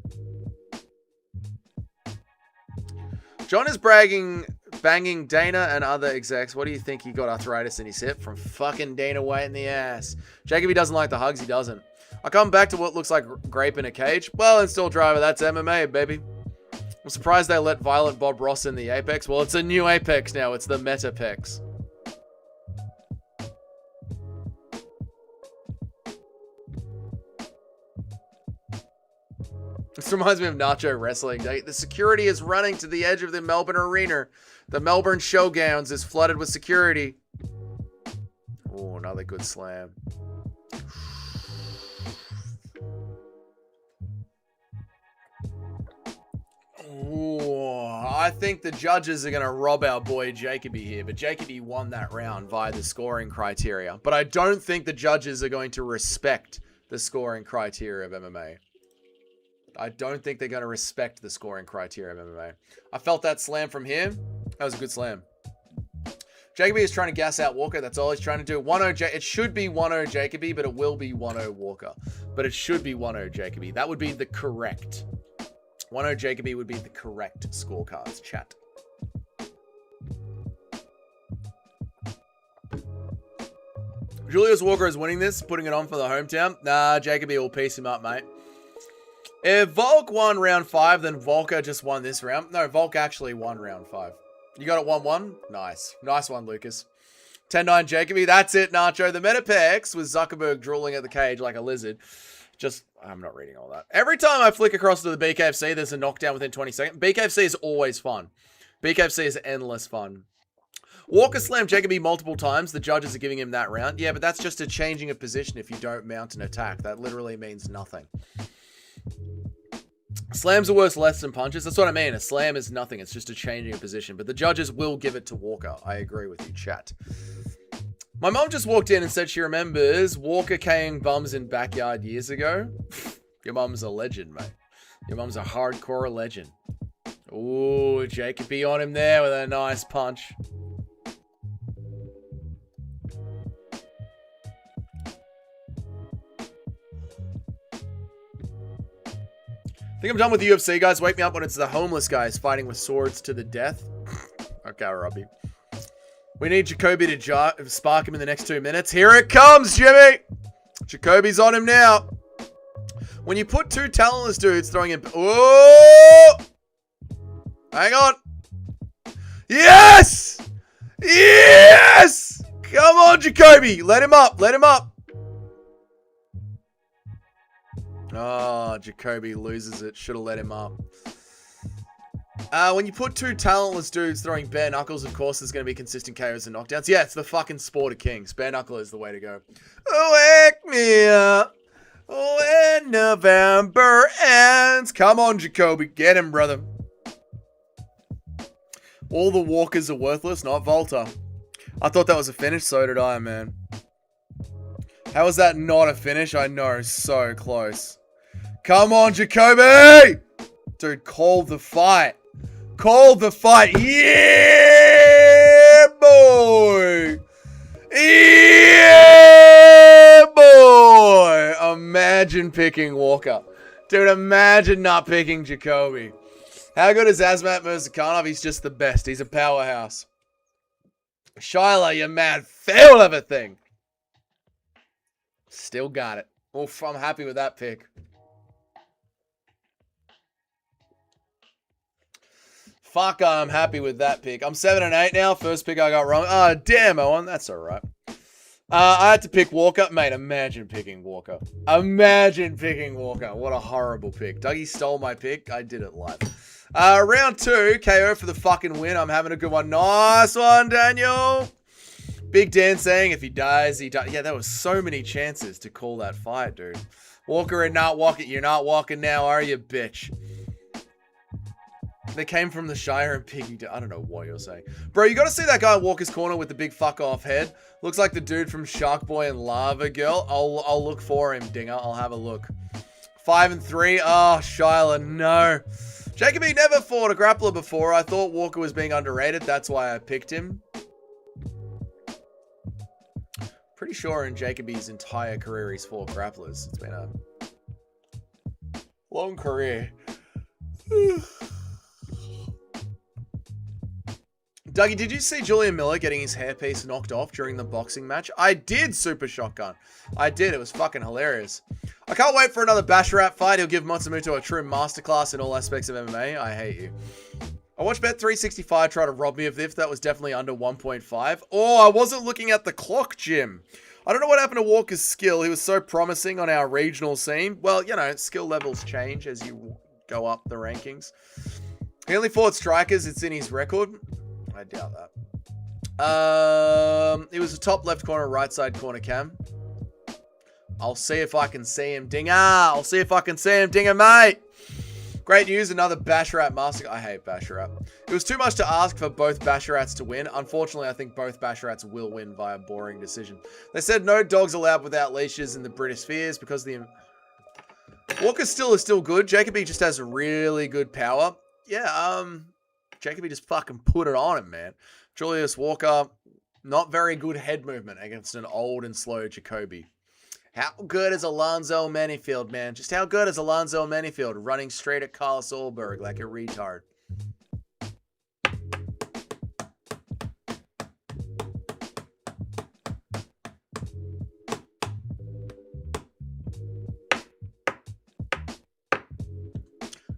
John is banging Dana and other execs. What do you think he got arthritis in his hip from fucking Dana White in the ass? Jacoby doesn't like the hugs. He doesn't. I come back to what looks like grape in a cage. Well, install driver. That's MMA, baby. I'm surprised they let Violent Bob Ross in the Apex. Well, it's a new Apex now. It's the Metapex. This reminds me of Nacho Wrestling. The security is running to the edge of the Melbourne Arena. The Melbourne Showgrounds is flooded with security. Oh, another good slam. Oh, I think the judges are going to rob our boy Jacoby here. But Jacoby won that round via the scoring criteria. But I don't think the judges are going to respect the scoring criteria of MMA. I don't think they're going to respect the scoring criteria of MMA. I felt that slam from here. That was a good slam. Jacoby is trying to gas out Walker. That's all he's trying to do. 1-0. It should be 1-0 Jacoby, but it will be 1-0 Walker. But it should be 1-0 Jacoby. That would be the correct. 1-0 Jacoby would be the correct scorecards, chat. Julius Walker is winning this, putting it on for the hometown. Nah, Jacoby will piece him up, mate. If Volk won round 5, then Volker just won this round. No, Volk actually won round 5. You got it 1-1? Nice. Nice one, Lucas. 10-9 Jacoby. That's it, Nacho. The Metapex with Zuckerberg drooling at the cage like a lizard. I'm not reading all that. Every time I flick across to the BKFC, there's a knockdown within 20 seconds. BKFC is always fun. BKFC is endless fun. Walker slammed Jacoby multiple times. The judges are giving him that round. Yeah, but that's just a changing of position if you don't mount an attack. That literally means nothing. Slams are worth less than punches. That's what I mean. A slam is nothing. It's just a changing of position. But the judges will give it to Walker. I agree with you, chat. My mom just walked in and said she remembers Walker carrying bums in backyard years ago. Your mom's a legend, mate. Your mom's a hardcore legend. Ooh, Jacoby on him there with a nice punch. I think I'm done with the UFC, guys. Wake me up when it's the homeless guys fighting with swords to the death. Okay, Robbie. We need Jacoby to spark him in the next 2 minutes. Here it comes, Jimmy! Jacoby's on him now. When you put two talentless dudes throwing in... Oh! Hang on. Yes! Yes! Come on, Jacoby. Let him up. Let him up. Oh, Jacoby loses it. Should have let him up. When you put two talentless dudes throwing bare knuckles, of course, there's going to be consistent KOs and knockdowns. Yeah, it's the fucking sport of kings. Bare knuckle is the way to go. Wake me up when November ends. Come on, Jacoby. Get him, brother. All the walkers are worthless, not Volta. I thought that was a finish. So did I, man. How is that not a finish? I know. So close. Come on, Jacoby! Dude, call the fight. Call the fight. Yeah, boy. Yeah, boy. Imagine picking Walker. Dude, imagine not picking Jacoby. How good is Azmat Mirzakhanov? He's just the best. He's a powerhouse. Shyla, you mad fool of a thing. Still got it. Oof, I'm happy with that pick. Fuck, I'm happy with that pick. I'm 7-8 now. First pick I got wrong. Oh, damn, Owen. That's all right. I had to pick Walker. Mate, imagine picking Walker. Imagine picking Walker. What a horrible pick. Dougie stole my pick. I did it live. Round 2. KO for the fucking win. I'm having a good one. Nice one, Daniel. Big Dan saying if he dies, he dies. Yeah, there was so many chances to call that fight, dude. Walker and not walking. You're not walking now, are you, bitch? They came from the Shire and Piggy. I don't know what you're saying. Bro, you got to see that guy in Walker's Corner with the big fuck off head. Looks like the dude from Shark Boy and Lava Girl. I'll look for him, Dinger. I'll have a look. 5 and 3. Oh, Shyla, no. Jacoby never fought a grappler before. I thought Walker was being underrated. That's why I picked him. Pretty sure in Jacoby's entire career he's fought grapplers. It's been a long career. Dougie, did you see Julian Miller getting his hairpiece knocked off during the boxing match? I did, Super Shotgun. I did. It was fucking hilarious. I can't wait for another Basharat fight. He'll give Matsumoto a true masterclass in all aspects of MMA. I hate you. I watched Bet365 try to rob me of this. That was definitely under 1.5. Oh, I wasn't looking at the clock, Jim. I don't know what happened to Walker's skill. He was so promising on our regional scene. Well, you know, skill levels change as you go up the rankings. He only fought strikers. It's in his record. I doubt that. It was a top left corner, right side corner cam. I'll see if I can see him, Dinger. I'll see if I can see him, Dinger, mate. Great news, another Basharat master. I hate Basharat. It was too much to ask for both Basharats to win. Unfortunately, I think both Basharats will win via boring decision. They said no dogs allowed without leashes in the British spheres because the... Walker's still is still good. Jacoby just has really good power. Yeah, Jacoby just fucking put it on him, man. Julius Walker, not very good head movement against an old and slow Jacoby. How good is Alonzo Manyfield, man? Just how good is Alonzo Manyfield running straight at Carl Solberg like a retard?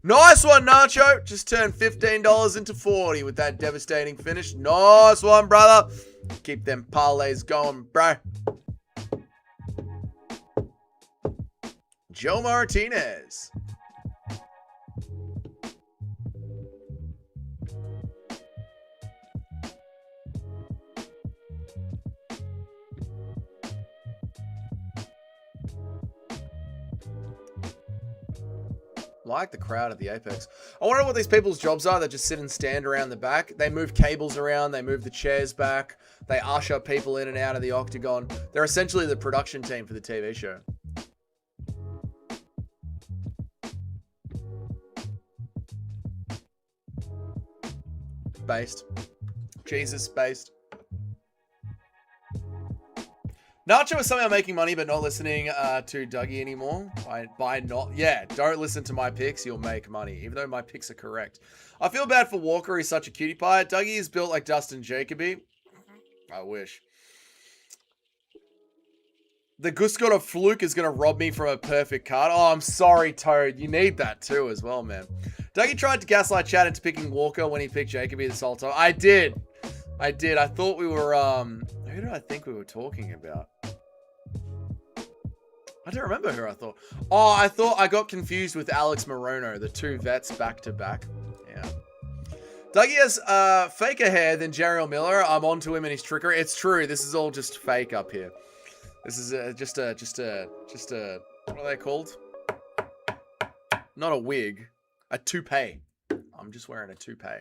Nice one, Nacho. Just turned $15 into 40 with that devastating finish. Nice one, brother. Keep them parlays going, bro. Joe Martinez. Like the crowd at the Apex. I wonder what these people's jobs are that just sit and stand around the back. They move cables around. They move the chairs back. They usher people in and out of the octagon. They're essentially the production team for the TV show. Based. Jesus, based. Nacho is somehow making money but not listening to Dougie anymore. By not... Yeah, don't listen to my picks. You'll make money, even though my picks are correct. I feel bad for Walker. He's such a cutie pie. Dougie is built like Dustin Jacoby. I wish. The Guscott of Fluke is going to rob me from a perfect card. Oh, I'm sorry, Toad. You need that too as well, man. Dougie tried to gaslight Chad into picking Walker when he picked Jacoby this whole time. I did. I thought we were... Who did I think we were talking about? I don't remember who I thought. Oh, I thought I got confused with Alex Morono, the two vets back to back. Yeah. Dougie has faker hair than Jarrell Miller. I'm onto him and his trickery. It's true. This is all just fake up here. This is just a what are they called? Not a wig, a toupee. I'm just wearing a toupee.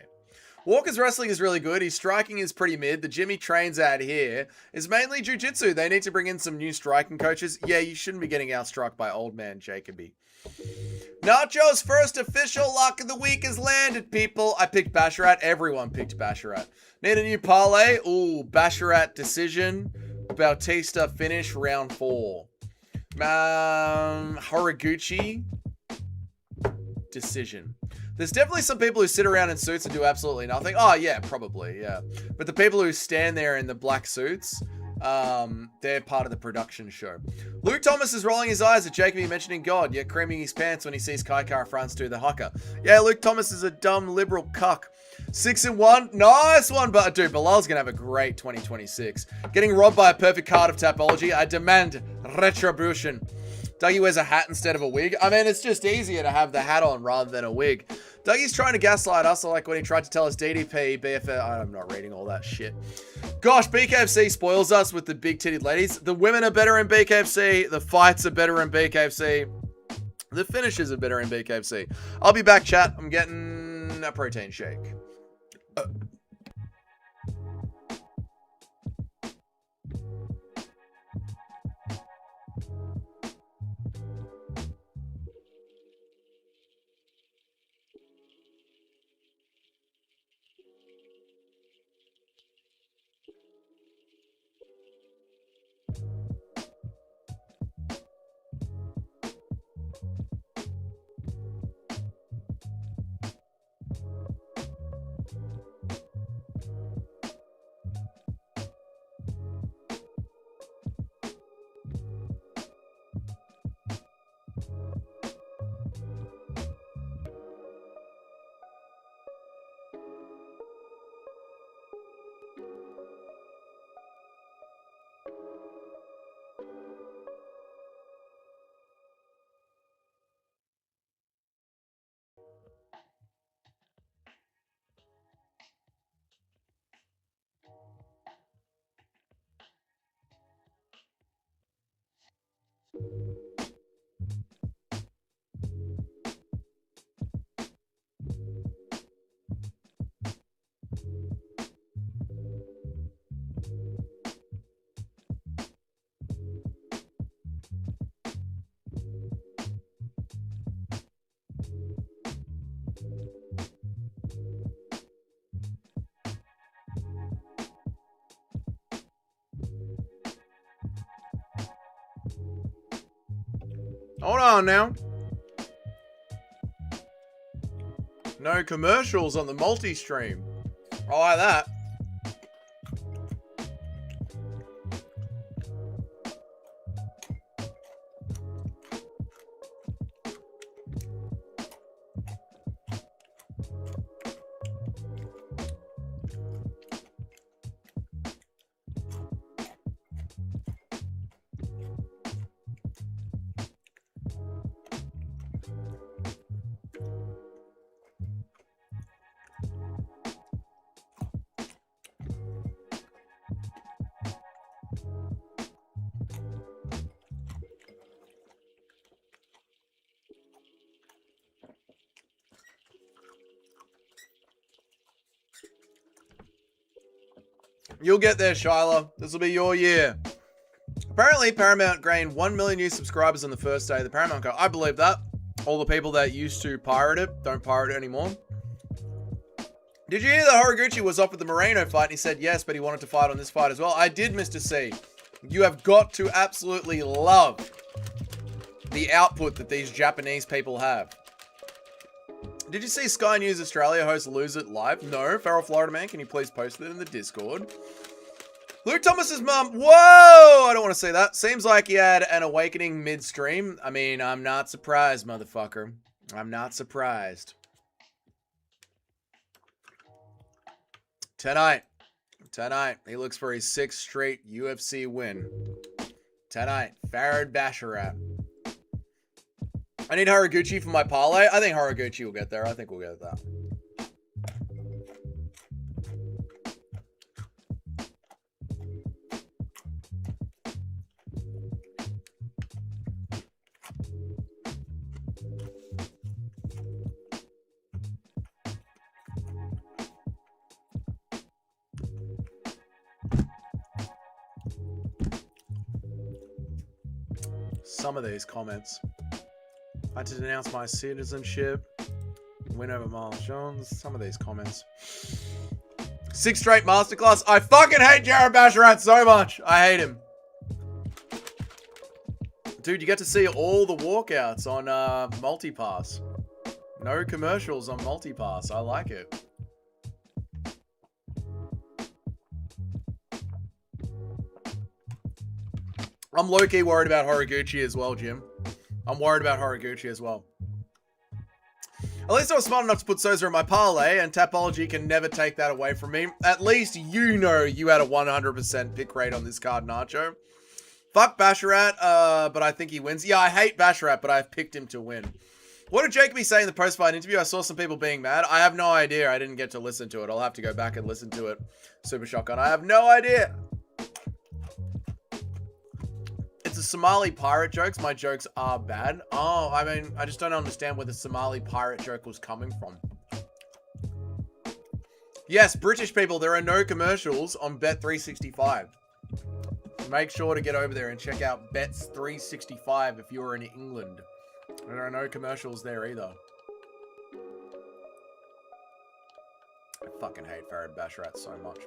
Walker's wrestling is really good. His striking is pretty mid. The gym he trains out here is mainly jiu-jitsu. They need to bring in some new striking coaches. Yeah, you shouldn't be getting outstruck by old man Jacoby. Nacho's first official lock of the week has landed, people. I picked Basharat. Everyone picked Basharat. Need a new parlay? Ooh, Basharat decision. Bautista finish round 4. Horiguchi decision. There's definitely some people who sit around in suits and do absolutely nothing. Oh, yeah, probably, yeah. But the people who stand there in the black suits, they're part of the production show. Luke Thomas is rolling his eyes at Jacoby mentioning God, yet creaming his pants when he sees Kai Kara France do the haka. Yeah, Luke Thomas is a dumb liberal cuck. 6-1. Nice one, but dude, Bilal's going to have a great 2026. Getting robbed by a perfect card of Tapology. I demand retribution. Dougie wears a hat instead of a wig. I mean, it's just easier to have the hat on rather than a wig. Dougie's trying to gaslight us, like when he tried to tell us DDP, BFF. I'm not reading all that shit. Gosh, BKFC spoils us with the big-titted ladies. The women are better in BKFC. The fights are better in BKFC. The finishes are better in BKFC. I'll be back, chat. I'm getting a protein shake. Hold on now. No commercials on the multi-stream. I like that. You'll get there, Shyla. This will be your year. Apparently, Paramount gained 1 million new subscribers on the first day of the Paramount Cup. I believe that. All the people that used to pirate it don't pirate it anymore. Did you hear that Horiguchi was offered the Moreno fight and he said yes, but he wanted to fight on this fight as well? I did, Mr. C. You have got to absolutely love the output that these Japanese people have. Did you see Sky News Australia host Lose It live? No. Feral Florida Man, can you please post it in the Discord? Luke Thomas's mum. Whoa! I don't want to say that. Seems like he had an awakening mid-stream. I mean, I'm not surprised, motherfucker. I'm not surprised. Tonight, he looks for his 6th straight UFC win. Tonight, Farid Basharat. I need Horiguchi for my parlay. I think Horiguchi will get there. I think we'll get that. Some of these comments. I had to denounce my citizenship. Win over Miles Jones. Some of these comments. 6th straight masterclass. I fucking hate Jared Basharat so much. I hate him. Dude, you get to see all the walkouts on Multipass. No commercials on Multipass. I like it. I'm low-key worried about Horiguchi as well, Jim. I'm worried about Horiguchi as well. At least I was smart enough to put Souza in my parlay, and Tapology can never take that away from me. At least you know you had a 100% pick rate on this card, Nacho. Fuck Basharat, but I think he wins. Yeah, I hate Basharat, but I've picked him to win. What did Jacoby say in the post-fight interview? I saw some people being mad. I have no idea. I didn't get to listen to it. I'll have to go back and listen to it. Super Shotgun. I have no idea. It's a Somali pirate jokes. My jokes are bad. Oh, I mean, I just don't understand where the Somali pirate joke was coming from. Yes, British people, there are no commercials on Bet365. Make sure to get over there and check out Bets365 if you're in England. There are no commercials there either. I fucking hate Farid Basharat so much.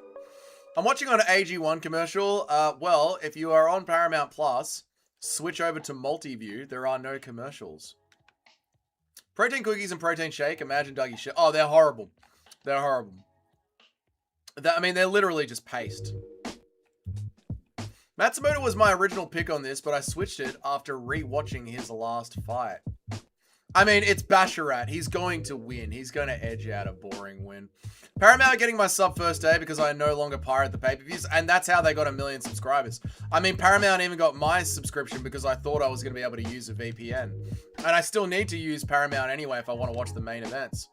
I'm watching on an AG1 commercial. Well, if you are on Paramount Plus, switch over to Multiview. There are no commercials. Protein cookies and protein shake. Imagine Dougie shit. Oh, they're horrible. They're horrible. I mean, they're literally just paste. Matsumoto was my original pick on this, but I switched it after re-watching his last fight. I mean, it's Basharat. He's going to win. He's going to edge out a boring win. Paramount are getting my sub first day because I no longer pirate the pay-per-views, and that's how they got 1 million subscribers. I mean, Paramount even got my subscription because I thought I was going to be able to use a VPN. And I still need to use Paramount anyway if I want to watch the main events.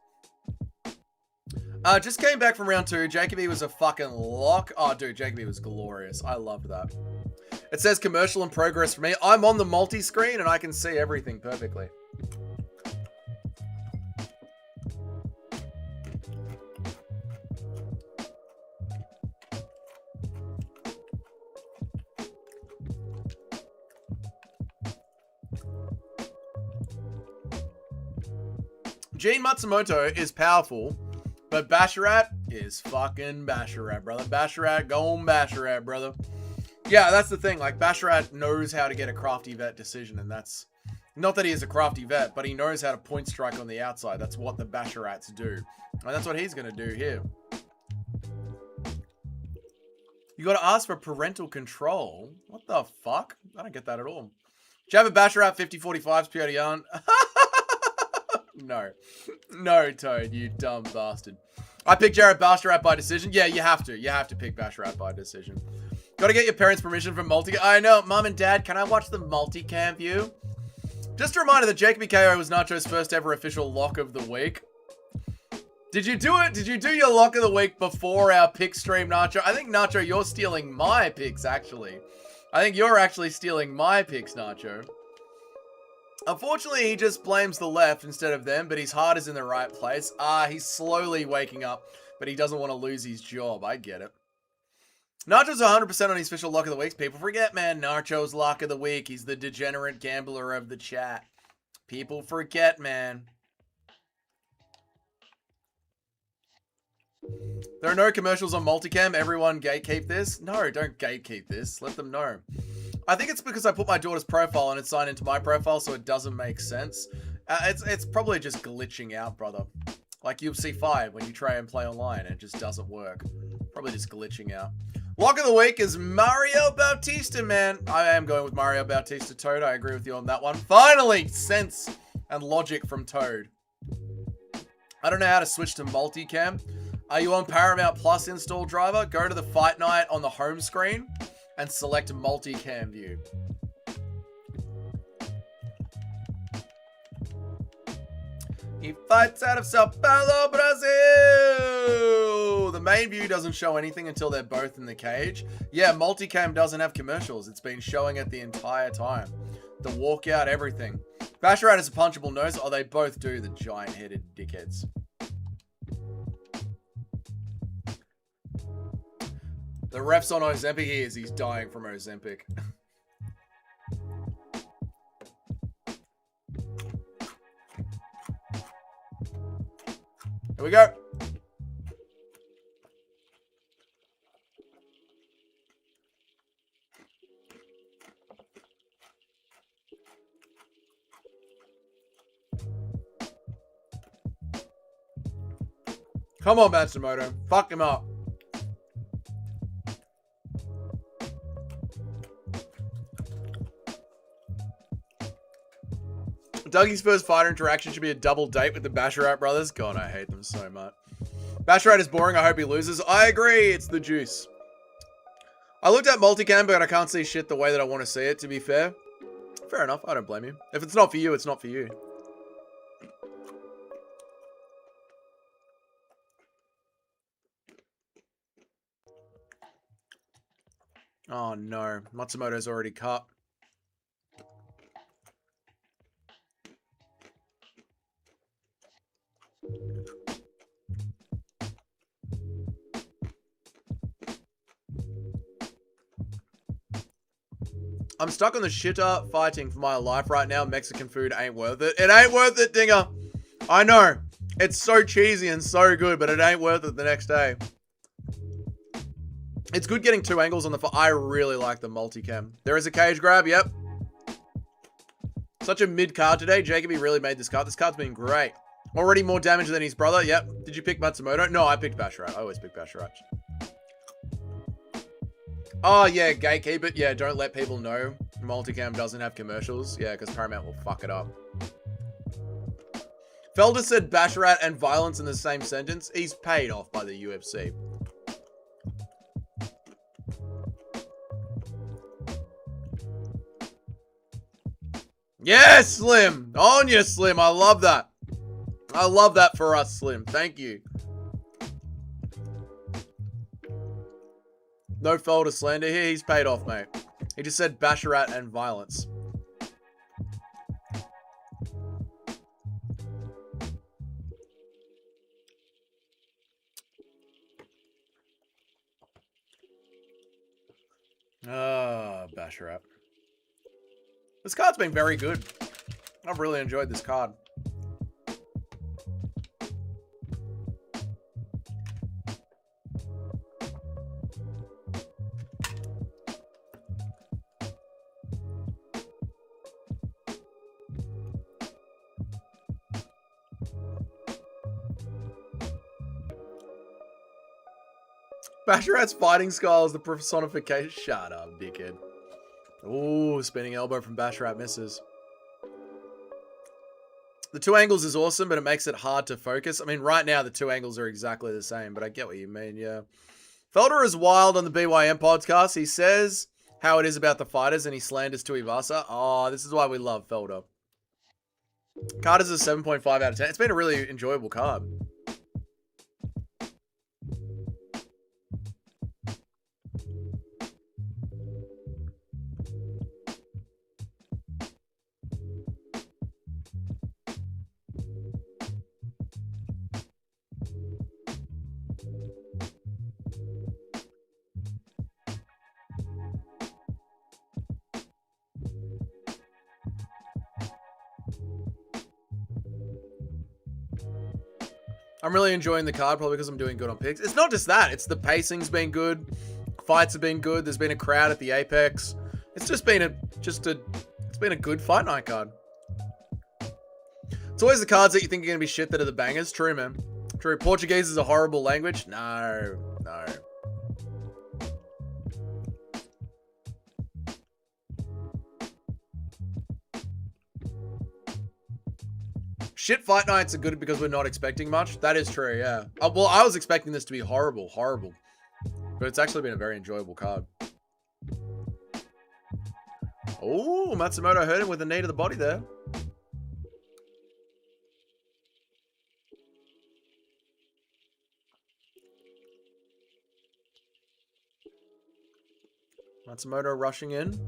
Just came back from round 2. Jacoby was a fucking lock. Oh, dude, Jacoby was glorious. I loved that. It says commercial in progress for me. I'm on the multi-screen and I can see everything perfectly. Gene Matsumoto is powerful, but Basharat is fucking Basharat, brother. Basharat, go on Basharat, brother. Yeah, that's the thing. Like, Basharat knows how to get a crafty vet decision, and that's... Not that he is a crafty vet, but he knows how to point strike on the outside. That's what the Basharats do. And that's what he's going to do here. You got to ask for parental control. What the fuck? I don't get that at all. Jabba Basharat 5045's Pierre Yarn. No. No, Toad, you dumb bastard. I picked Jared Basharat by decision. Yeah, you have to. You have to pick Basharat by decision. Gotta get your parents' permission for multicam. I know, Mom and Dad, can I watch the multicam view? Just a reminder that Jacoby KO was Nacho's first ever official lock of the week. Did you do it? Did you do your lock of the week before our pick stream, Nacho? I think, Nacho, you're stealing my picks, actually. I think you're actually stealing my picks, Nacho. Unfortunately, he just blames the left instead of them, but his heart is in the right place. He's slowly waking up, but he doesn't want to lose his job. I get it. Nacho's 100% on his official lock of the week. People forget, man, Nacho's lock of the week. He's the degenerate gambler of the chat. People forget, man. There are no commercials on multicam. Everyone gatekeep this. No, don't gatekeep this. Let them know. I think it's because I put my daughter's profile and it's signed into my profile, so it doesn't make sense. It's probably just glitching out, brother. Like UFC 5 when you try and play online and it just doesn't work. Probably just glitching out. Lock of the week is Mario Bautista, man. I am going with Mario Bautista, Toad. I agree with you on that one. Finally, sense and logic from Toad. I don't know how to switch to multicam. Are you on Paramount Plus install driver? Go to the fight night on the home screen and select multicam view. He fights out of Sao Paulo, Brazil! The main view doesn't show anything until they're both in the cage. Yeah, multicam doesn't have commercials. It's been showing it the entire time. The walkout, everything. Basharat has a punchable nose. Oh, they both do, the giant-headed dickheads. The ref's on Ozempic. He is. He's dying from Ozempic. Here we go. Come on, Matsumoto. Fuck him up. Dougie's first fighter interaction should be a double date with the Basharat brothers. God, I hate them so much. Basharat is boring. I hope he loses. I agree. It's the juice. I looked at multicam, but I can't see shit the way that I want to see it, to be fair. Fair enough. I don't blame you. If it's not for you, it's not for you. Oh, no. Matsumoto's already cut. I'm stuck on the shitter fighting for my life right now. Mexican food ain't worth it. It ain't worth it, Dinger. I know. It's so cheesy and so good, but it ain't worth it the next day. It's good getting 2 angles on the fight. I really like the multicam. There is a cage grab, yep. Such a mid card today. Jacoby really made this card. This card's been great. Already more damage than his brother, yep. Did you pick Matsumoto? No, I picked Basharat. I always pick Basharat. Oh, yeah, gatekeep it. Yeah, don't let people know multicam doesn't have commercials. Yeah, because Paramount will fuck it up. Felder said Basharat and violence in the same sentence. He's paid off by the UFC. Yes, Slim. On you, Slim. I love that. I love that for us, Slim. Thank you. No Felder slander here. He's paid off, mate. He just said Basharat and violence. Ah, Basharat. This card's been very good. I've really enjoyed this card. Basharat's fighting style is the personification. Shut up, dickhead. Ooh, spinning elbow from Basharat misses. The 2 angles is awesome, but it makes it hard to focus. I mean, right now, the 2 angles are exactly the same, but I get what you mean, yeah. Felder is wild on the BYM podcast. He says how it is about the fighters, and he slanders to Ivasa. Oh, this is why we love Felder. Card is a 7.5 out of 10. It's been a really enjoyable card. I'm really enjoying the card, probably because I'm doing good on picks. It's not just that. It's the pacing's been good. Fights have been good. There's been a crowd at the Apex. It's just been it's been a good fight night card. It's always the cards that you think are going to be shit that are the bangers. True, man. True. Portuguese is a horrible language. No. Shit fight nights are good because we're not expecting much. That is true, yeah. Well, I was expecting this to be horrible. But it's actually been a very enjoyable card. Oh, Matsumoto hurt him with a knee to the body there. Matsumoto rushing in.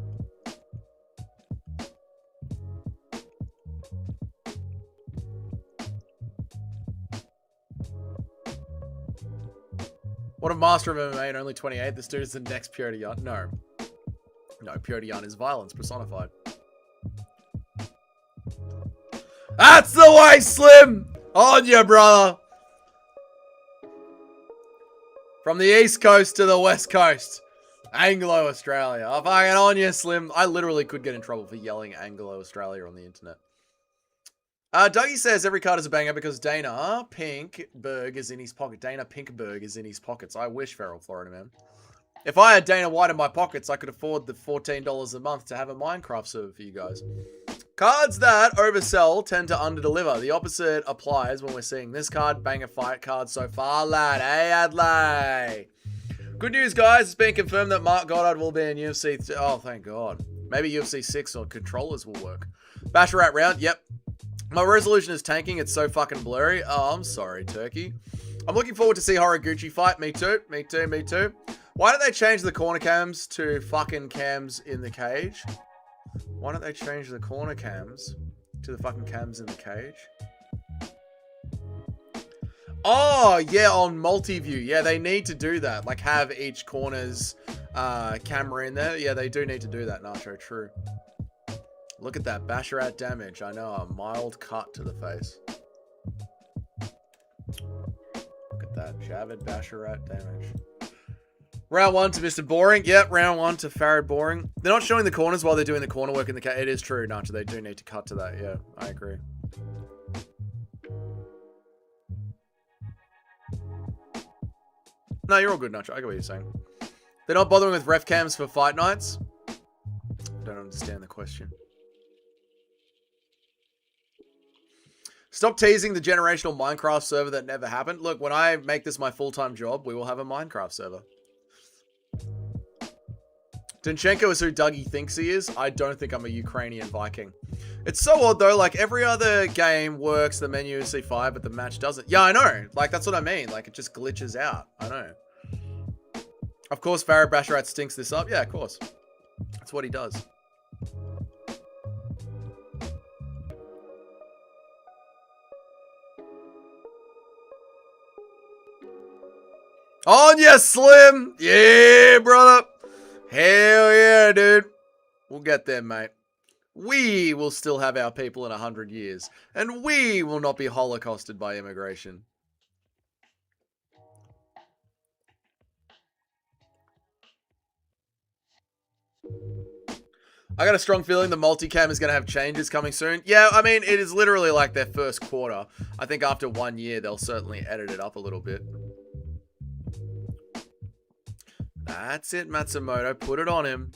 What a master of MMA and only 28. This dude is the next Purity Yarn. No, Purity Yarn is violence personified. That's the way, Slim! On you, brother! From the East Coast to the West Coast. Anglo-Australia. I'm fucking on you, Slim. I literally could get in trouble for yelling Anglo-Australia on the internet. Dougie says every card is a banger because Dana Pinkberg is in his pocket. Dana Pinkberg is in his pockets. I wish, Feral Florida man. If I had Dana White in my pockets, I could afford the $14 a month to have a Minecraft server for you guys. Cards that oversell tend to underdeliver. The opposite applies when we're seeing this card. Banger fight card so far, lad. Hey, Adlai. Good news, guys. It's been confirmed that Mark Goddard will be in UFC. Oh, thank God. Maybe UFC 6 or controllers will work. Basharat round. Yep. My resolution is tanking. It's so fucking blurry. Oh, I'm sorry, Turkey. I'm looking forward to see Horiguchi fight. Me too. Me too. Me too. Why don't they change the corner cams to fucking cams in the cage? Why don't they change the corner cams to the fucking cams in the cage? Oh, yeah, on multi-view. Yeah, they need to do that. Like, have each corner's camera in there. Yeah, they do need to do that, Nacho. True. Look at that Basharat damage. I know, a mild cut to the face. Look at that Javid Basharat damage. Round 1 to Mr. Boring. Yep, round 1 to Farad Boring. They're not showing the corners while they're doing the corner work in the cat. It is true, Nacho. They do need to cut to that. Yeah, I agree. No, you're all good, Nacho. I get what you're saying. They're not bothering with ref cams for fight nights? I don't understand the question. Stop teasing the generational Minecraft server that never happened. Look, when I make this my full-time job, we will have a Minecraft server. Dinchenko is who Dougie thinks he is. I don't think I'm a Ukrainian Viking. It's so odd, though. Like, every other game works the menu C5, but the match doesn't. Yeah, I know. Like, that's what I mean. Like, it just glitches out. I know. Of course, Farad Basharat stinks this up. Yeah, of course. That's what he does. On ya, Slim! Yeah, brother! Hell yeah, dude. We'll get there, mate. We will still have our people in 100 years. And we will not be holocausted by immigration. I got a strong feeling the multicam is going to have changes coming soon. Yeah, I mean, it is literally like their first quarter. I think after 1 year, they'll certainly edit it up a little bit. That's it, Matsumoto. Put it on him.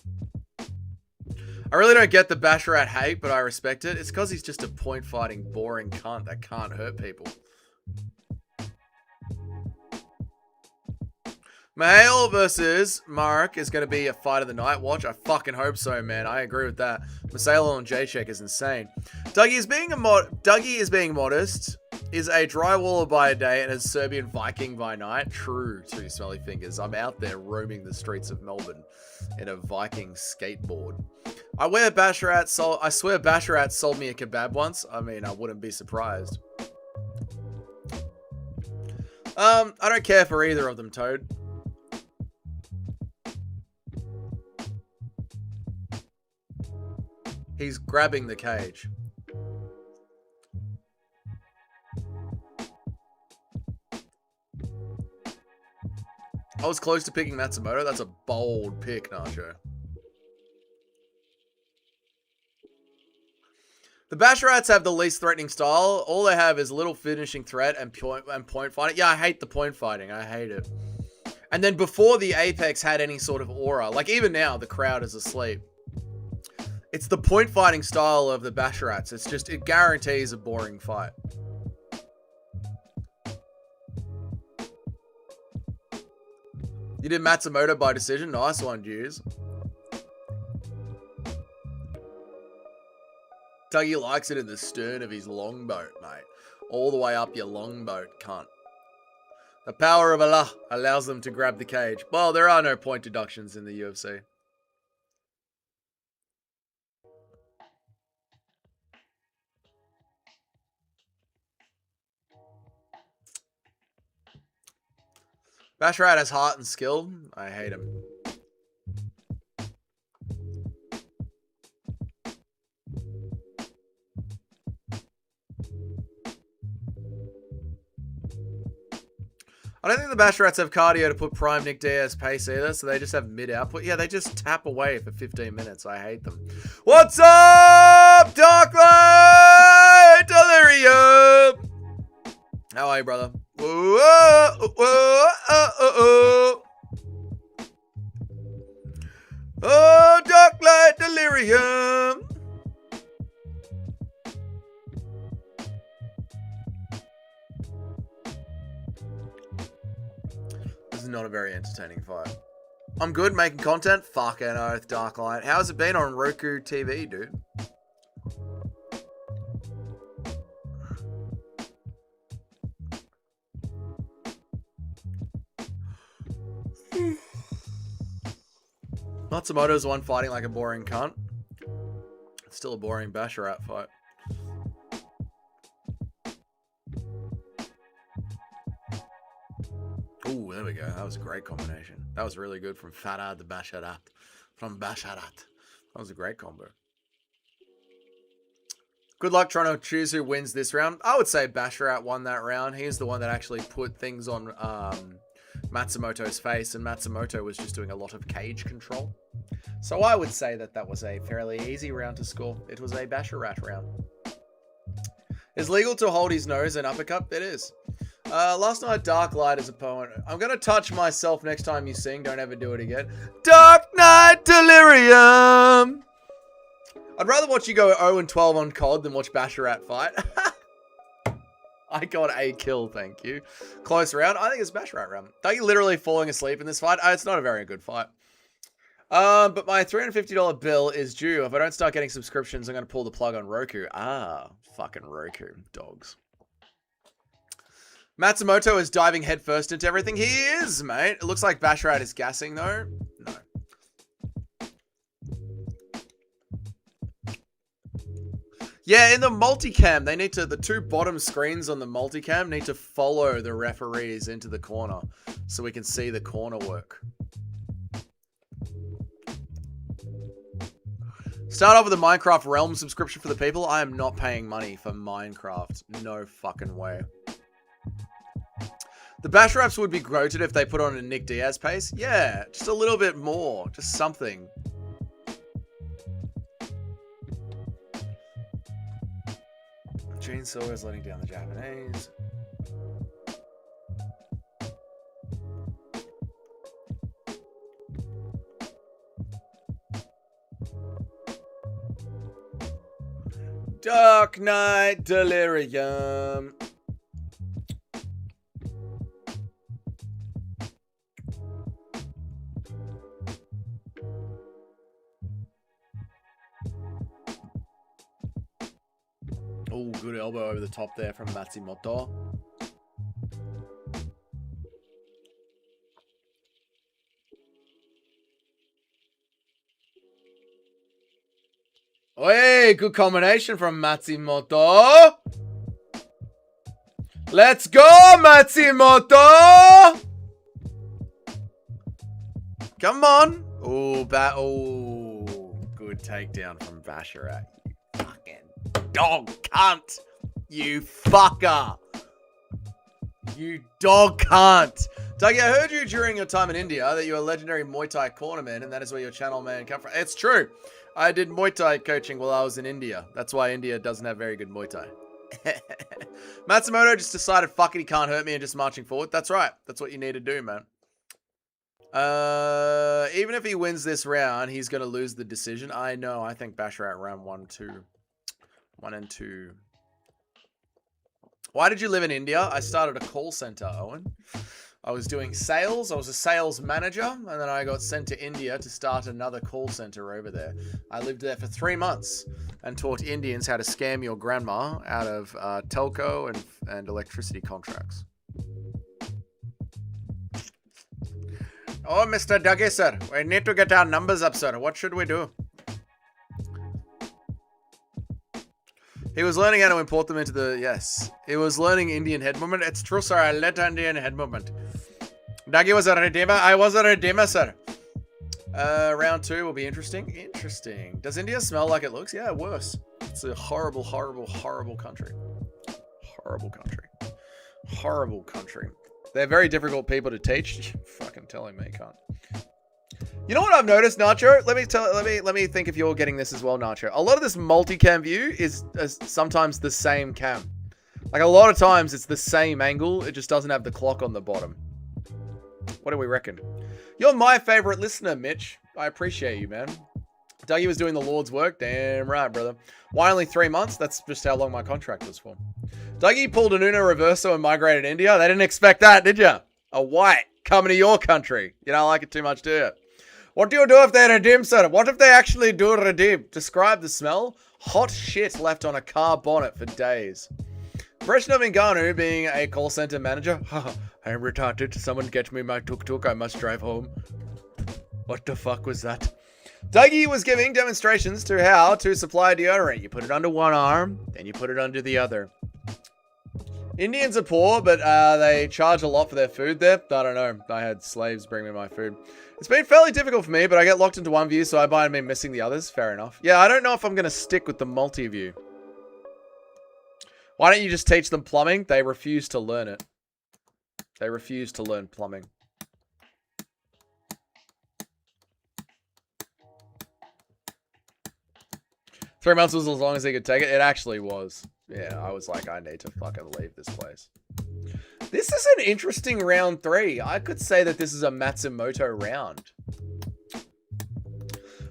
I really don't get the Basharat hate, but I respect it. It's because he's just a point-fighting, boring cunt that can't hurt people. Mahale versus Mark is going to be a fight of the night. Watch. I fucking hope so, man. I agree with that. Masalo on J-Check is insane. Dougie is being modest. Is a drywaller by a day and a Serbian Viking by night. True, Two Smelly Fingers. I'm out there roaming the streets of Melbourne in a Viking skateboard. I swear Basharat sold me a kebab once. I mean, I wouldn't be surprised. I don't care for either of them, Toad. He's grabbing the cage. I was close to picking Matsumoto. That's a bold pick, Nacho. The Basharats have the least threatening style. All they have is little finishing threat and point fighting. Yeah, I hate the point fighting. I hate it. And then before the Apex had any sort of aura, like even now, the crowd is asleep. It's the point fighting style of the Basharats. It's just, it guarantees a boring fight. You did Matsumoto by decision. Nice one, Jews. Dougie likes it in the stern of his longboat, mate. All the way up your longboat, cunt. The power of Allah allows them to grab the cage. Well, there are no point deductions in the UFC. Basharat has heart and skill. I hate him. I don't think the Basharats have cardio to put prime Nick Diaz pace either, so they just have mid-output. Yeah, they just tap away for 15 minutes. I hate them. What's up, Darklight Delirium? How are you, brother? Whoa, whoa, whoa, oh, oh, Darklight Delirium. This is not a very entertaining fight. I'm good making content. Fucking oath, Darklight. How's it been on Roku TV, dude? Matsumoto's the one fighting like a boring cunt. It's still a boring Basharat fight. Ooh, there we go. That was a great combination. That was really good from Farah to Basharat. From Basharat. That was a great combo. Good luck trying to choose who wins this round. I would say Basharat won that round. He's the one that actually put things on Matsumoto's face, and Matsumoto was just doing a lot of cage control. So I would say that that was a fairly easy round to score. It was a Basharat round. Is legal to hold his nose and uppercut? It is. Last night, Dark Light as opponent. I'm going to touch myself next time you sing. Don't ever do it again. Dark Knight Delirium. I'd rather watch you go 0-12 on COD than watch Basharat fight. I got a kill, thank you. Close round. I think it's Basharat round. Are you literally falling asleep in this fight? It's not a very good fight. But my $350 bill is due. If I don't start getting subscriptions, I'm going to pull the plug on Roku. Ah, fucking Roku. Dogs. Matsumoto is diving headfirst into everything. He is, mate. It looks like Basharat is gassing, though. No. Yeah, in the multicam, they need to, the two bottom screens on the multicam need to follow the referees into the corner so we can see the corner work. Start off with a Minecraft Realm subscription for the people. I am not paying money for Minecraft. No fucking way. The Basharaps would be goated if they put on a Nick Diaz pace. Yeah, just a little bit more. Just something. Chainsaw is letting down the Japanese. Dark Knight Delirium. Oh, good elbow over the top there from Matsumoto. Hey, good combination from Matsumoto. Let's go, Matsumoto. Come on. Oh, good takedown from Basharat. You fucking dog cunt. You fucker. You dog cunt. Dougie, I heard you during your time in India that you're a legendary Muay Thai cornerman, and that is where your channel man come from. It's true. I did Muay Thai coaching while I was in India. That's why India doesn't have very good Muay Thai. Matsumoto just decided, fuck it, he can't hurt me, and just marching forward. That's right. That's what you need to do, man. Even if he wins this round, he's going to lose the decision. I know. I think Basharat round 1, 2. 1 and 2. Why did you live in India? I started a call center, Owen. I was doing sales. I was a sales manager, and then I got sent to India to start another call center over there. I lived there for 3 months and taught Indians how to scam your grandma out of telco and electricity contracts. Oh, Mr. Dougie, sir. We need to get our numbers up, sir. What should we do? He was learning how to import them into the... Yes. He was learning Indian head movement. It's true, sir. I learned Indian head movement. Dougie was a redeemer. I was a redeemer, sir. Round 2 will be interesting. Interesting. Does India smell like it looks? Yeah, worse. It's a horrible, horrible, horrible country. Horrible country. Horrible country. They're very difficult people to teach. You're fucking telling me, can't. You know what I've noticed, Nacho? Let me think if you're getting this as well, Nacho. A lot of this multicam view is sometimes the same cam. Like a lot of times it's the same angle. It just doesn't have the clock on the bottom. What do we reckon? You're my favorite listener, Mitch. I appreciate you, man. Dougie was doing the Lord's work. Damn right, brother. Why only 3 months? That's just how long my contract was for. Dougie pulled an Uno Reverso and migrated to India. They didn't expect that, did you? A white coming to your country. You don't like it too much, do you? What do you do if they redeem, sir? What if they actually do redeem? Describe the smell. Hot shit left on a car bonnet for days. Impression of Ngannou being a call center manager. I am retarded. Someone get me my tuk-tuk. I must drive home. What the fuck was that? Dougie was giving demonstrations to how to supply deodorant. You put it under one arm, then you put it under the other. Indians are poor, but they charge a lot for their food there. I don't know. I had slaves bring me my food. It's been fairly difficult for me, but I get locked into one view, so I might be missing the others. Fair enough. Yeah, I don't know if I'm going to stick with the multi-view. Why don't you just teach them plumbing? They refuse to learn it. They refuse to learn plumbing. Three months was as long as he could take it. It actually was. Yeah, I was like, I need to fucking leave this place. This is an interesting round 3. I could say that this is a Matsumoto round.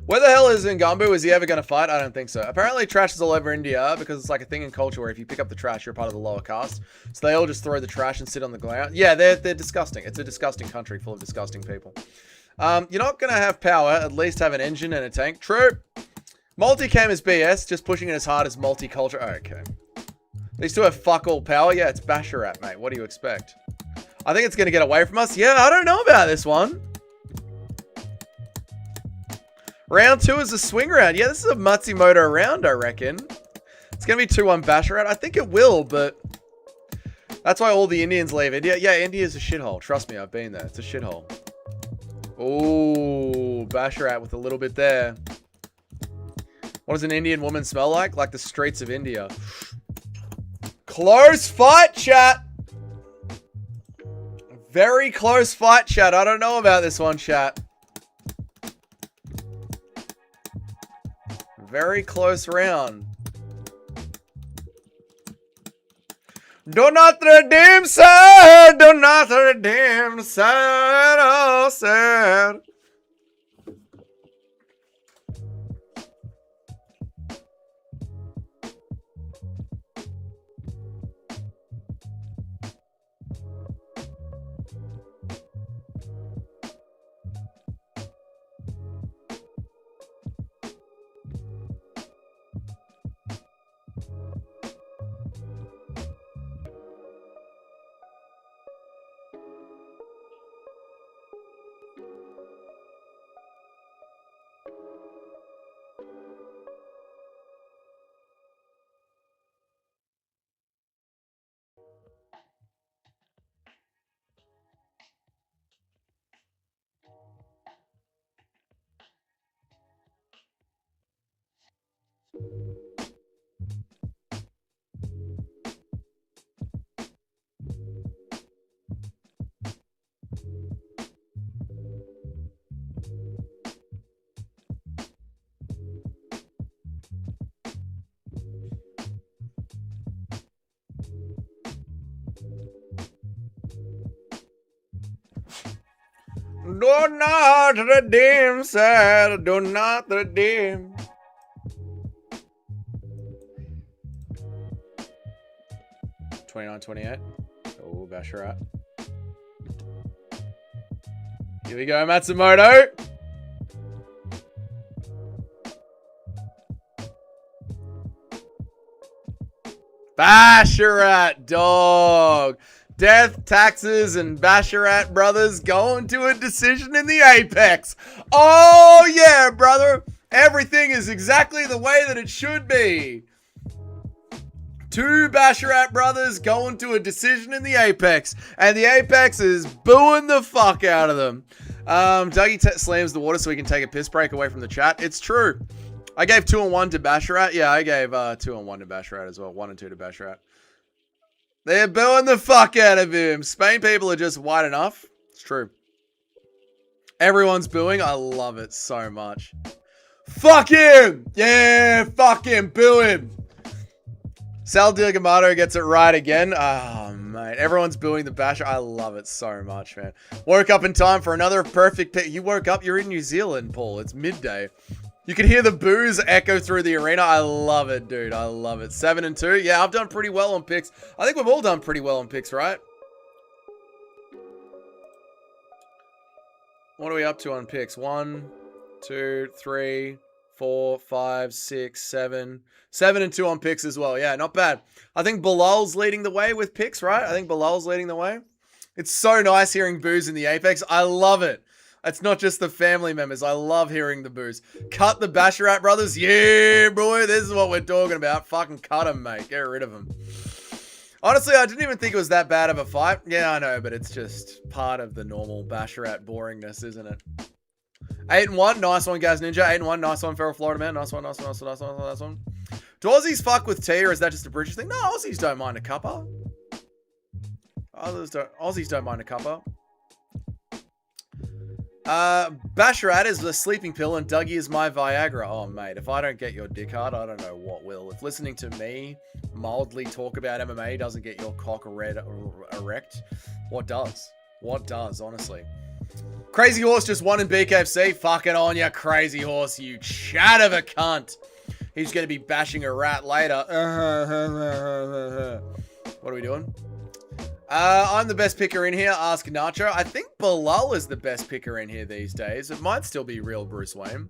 Where the hell is Ngambu? Is he ever going to fight? I don't think so. Apparently trash is all over India because it's like a thing in culture where if you pick up the trash, you're part of the lower caste. So they all just throw the trash and sit on the ground. Yeah, they're disgusting. It's a disgusting country full of disgusting people. You're not going to have power. At least have an engine and a tank. True. Multicam is BS. Just pushing it as hard as multicultural. Oh, okay. These two have fuck all power. Yeah, it's Basharat, mate. What do you expect? I think it's going to get away from us. Yeah, I don't know about this one. Round 2 is a swing round. Yeah, this is a Matsumoto round, I reckon. It's going to be 2-1 Basharat. I think it will, but that's why all the Indians leave India. Yeah, India's a shithole. Trust me, I've been there. It's a shithole. Ooh, Basharat with a little bit there. What does an Indian woman smell like? Like the streets of India. Close fight, chat. Very close fight, chat. I don't know about this one, chat. Very close round. Do not redeem, sir. Do not redeem, sir. Oh, sir. Do not redeem, sir. Do not redeem. $29.28. Oh, Basharat. Here we go, Matsumoto. Basharat, dog. Death, taxes, and Basharat brothers going to a decision in the Apex. Oh, yeah, brother. Everything is exactly the way that it should be. 2 Basharat brothers going to a decision in the Apex. And the Apex is booing the fuck out of them. Dougie slams the water so we can take a piss break away from the chat. It's true. I gave 2 and 1 to Basharat. Yeah, I gave 2 and 1 to Basharat as well. 1 and 2 to Basharat. They're booing the fuck out of him. Spain people are just white enough. It's true. Everyone's booing. I love it so much. Fuck him! Yeah, fuck him. Boo him. Sal Diagamato gets it right again. Oh, mate. Everyone's booing the Basher. I love it so much, man. Woke up in time for another perfect pick. You woke up. You're in New Zealand, Paul. It's midday. You can hear the boos echo through the arena. I love it, dude. I love it. 7 and 2. Yeah, I've done pretty well on picks. I think we've all done pretty well on picks, right? What are we up to on picks? 1, 2, 3, 4, 5, 6, 7. 7 and 2 on picks as well. Yeah, not bad. I think Bilal's leading the way with picks, right? I think Bilal's leading the way. It's so nice hearing boos in the Apex. I love it. It's not just the family members. I love hearing the boos. Cut the Basharat brothers. Yeah, boy. This is what we're talking about. Fucking cut them, mate. Get rid of them. Honestly, I didn't even think it was that bad of a fight. Yeah, I know, but it's just part of the normal Basharat boringness, isn't it? 8-1, nice one, Gaz Ninja. 8-1, nice one, Feral Florida Man. Nice one, nice one, nice one, nice one, nice one. Do Aussies fuck with tea, or is that just a British thing? No, Aussies don't mind a cuppa. Aussies don't mind a cuppa. Basharat is the sleeping pill and Dougie is my Viagra. Oh, mate, if I don't get your dick hard, I don't know what will. If listening to me mildly talk about MMA doesn't get your cock erect, what does? What does, honestly? Crazy Horse just won in BKFC. Fucking on ya, Crazy Horse, you chat of a cunt. He's going to be bashing a rat later. What are we doing? I'm the best picker in here. Ask Nacho. I think Bilal is the best picker in here these days. It might still be real Bruce Wayne.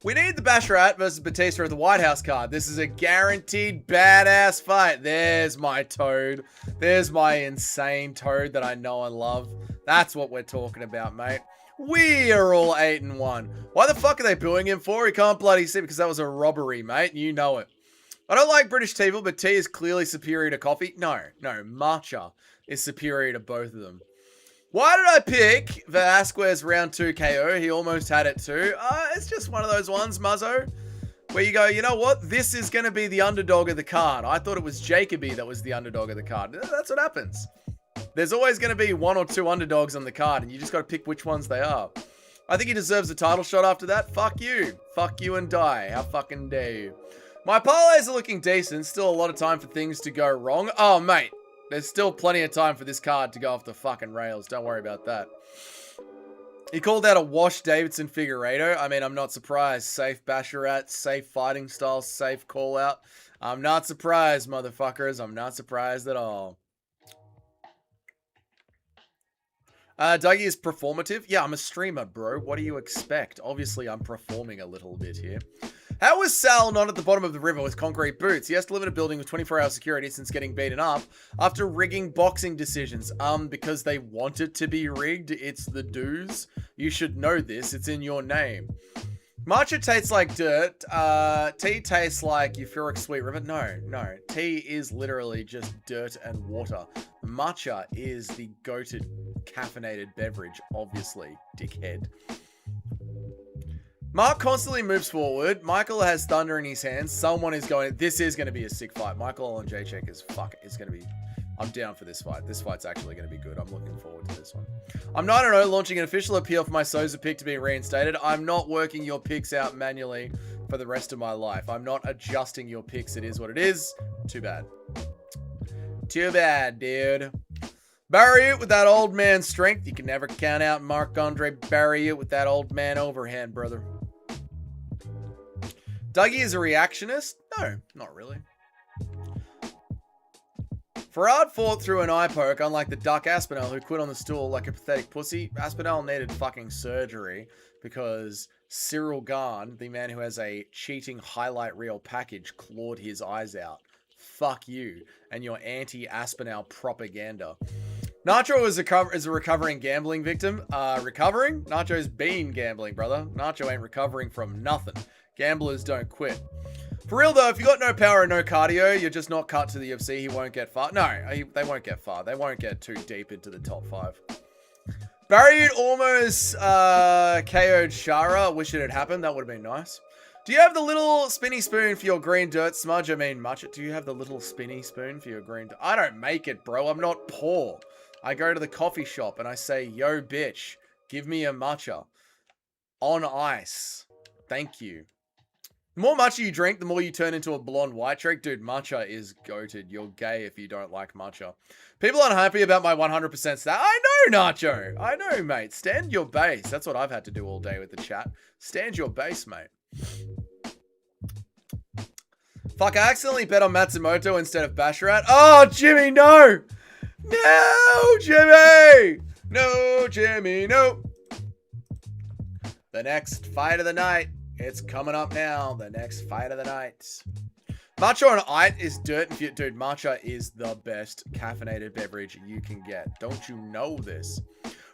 We need the Basharat versus Bautista at the White House card. This is a guaranteed badass fight. There's my Toad. There's my insane Toad that I know and love. That's what we're talking about, mate. We are all 8-1. Why the fuck are they booing him for? He can't bloody see because that was a robbery, mate. You know it. I don't like British tea, but tea is clearly superior to coffee. No, matcha is superior to both of them. Why did I pick Velasquez round 2 KO? He almost had it too. It's just one of those ones, Muzzo, where you go, you know what? This is going to be the underdog of the card. I thought it was Jacoby that was the underdog of the card. That's what happens. There's always going to be 1 or 2 underdogs on the card, and you just got to pick which ones they are. I think he deserves a title shot after that. Fuck you. Fuck you and die. How fucking dare you. My parlays are looking decent. Still a lot of time for things to go wrong. Oh, mate. There's still plenty of time for this card to go off the fucking rails. Don't worry about that. He called out a wash Davidson Figueiredo. I mean, I'm not surprised. Safe Basharat, safe fighting style, safe call out. I'm not surprised, motherfuckers. I'm not surprised at all. Dougie is performative. Yeah, I'm a streamer, bro. What do you expect? Obviously, I'm performing a little bit here. How was Sal not at the bottom of the river with concrete boots? He has to live in a building with 24-hour security since getting beaten up after rigging boxing decisions. Because they want it to be rigged. It's the dues. You should know this. It's in your name. Matcha tastes like dirt. Tea tastes like euphoric sweet river. No. Tea is literally just dirt and water. Matcha is the goated caffeinated beverage, obviously, dickhead. Mark constantly moves forward. Michael has thunder in his hands. Someone is going... This is going to be a sick fight. Michael and J-Check is... Fuck, it's going to be... I'm down for this fight. This fight's actually going to be good. I'm looking forward to this one. I'm 9-0, launching an official appeal for my Souza pick to be reinstated. I'm not working your picks out manually for the rest of my life. I'm not adjusting your picks. It is what it is. Too bad. Too bad, dude. Barrier with that old man strength. You can never count out Marc-Andre Barrier with that old man overhand, brother. Dougie is a reactionist? No, not really. Farad fought through an eye poke, unlike the Duck Aspinall, who quit on the stool like a pathetic pussy. Aspinall needed fucking surgery because Cyril Garn, the man who has a cheating highlight reel package, clawed his eyes out. Fuck you and your anti-Aspinall propaganda. Nacho is a recovering gambling victim. Recovering? Nacho's been gambling, brother. Nacho ain't recovering from nothing. Gamblers don't quit. For real, though, if you got no power and no cardio, you're just not cut to the UFC. He won't get far. No, they won't get far. They won't get too deep into the top 5. Barry almost KO'd Shara. Wish it had happened. That would have been nice. Do you have the little spinny spoon for your green dirt smudge? I mean, much it. Do you have the little spinny spoon for your green dirt? I don't make it, bro. I'm not poor. I go to the coffee shop and I say, yo, bitch, give me a matcha. On ice. Thank you. The more matcha you drink, the more you turn into a blonde white trick. Dude, matcha is goated. You're gay if you don't like matcha. People aren't happy about my 100% stat. I know, Nacho. I know, mate. Stand your base. That's what I've had to do all day with the chat. Stand your base, mate. Fuck, I accidentally bet on Matsumoto instead of Basharat. Oh, Jimmy, no! No, Jimmy! No, Jimmy, no! The next fight of the night. It's coming up now. The next fight of the night. Matcha on ice is dirt. Dude, matcha is the best caffeinated beverage you can get. Don't you know this?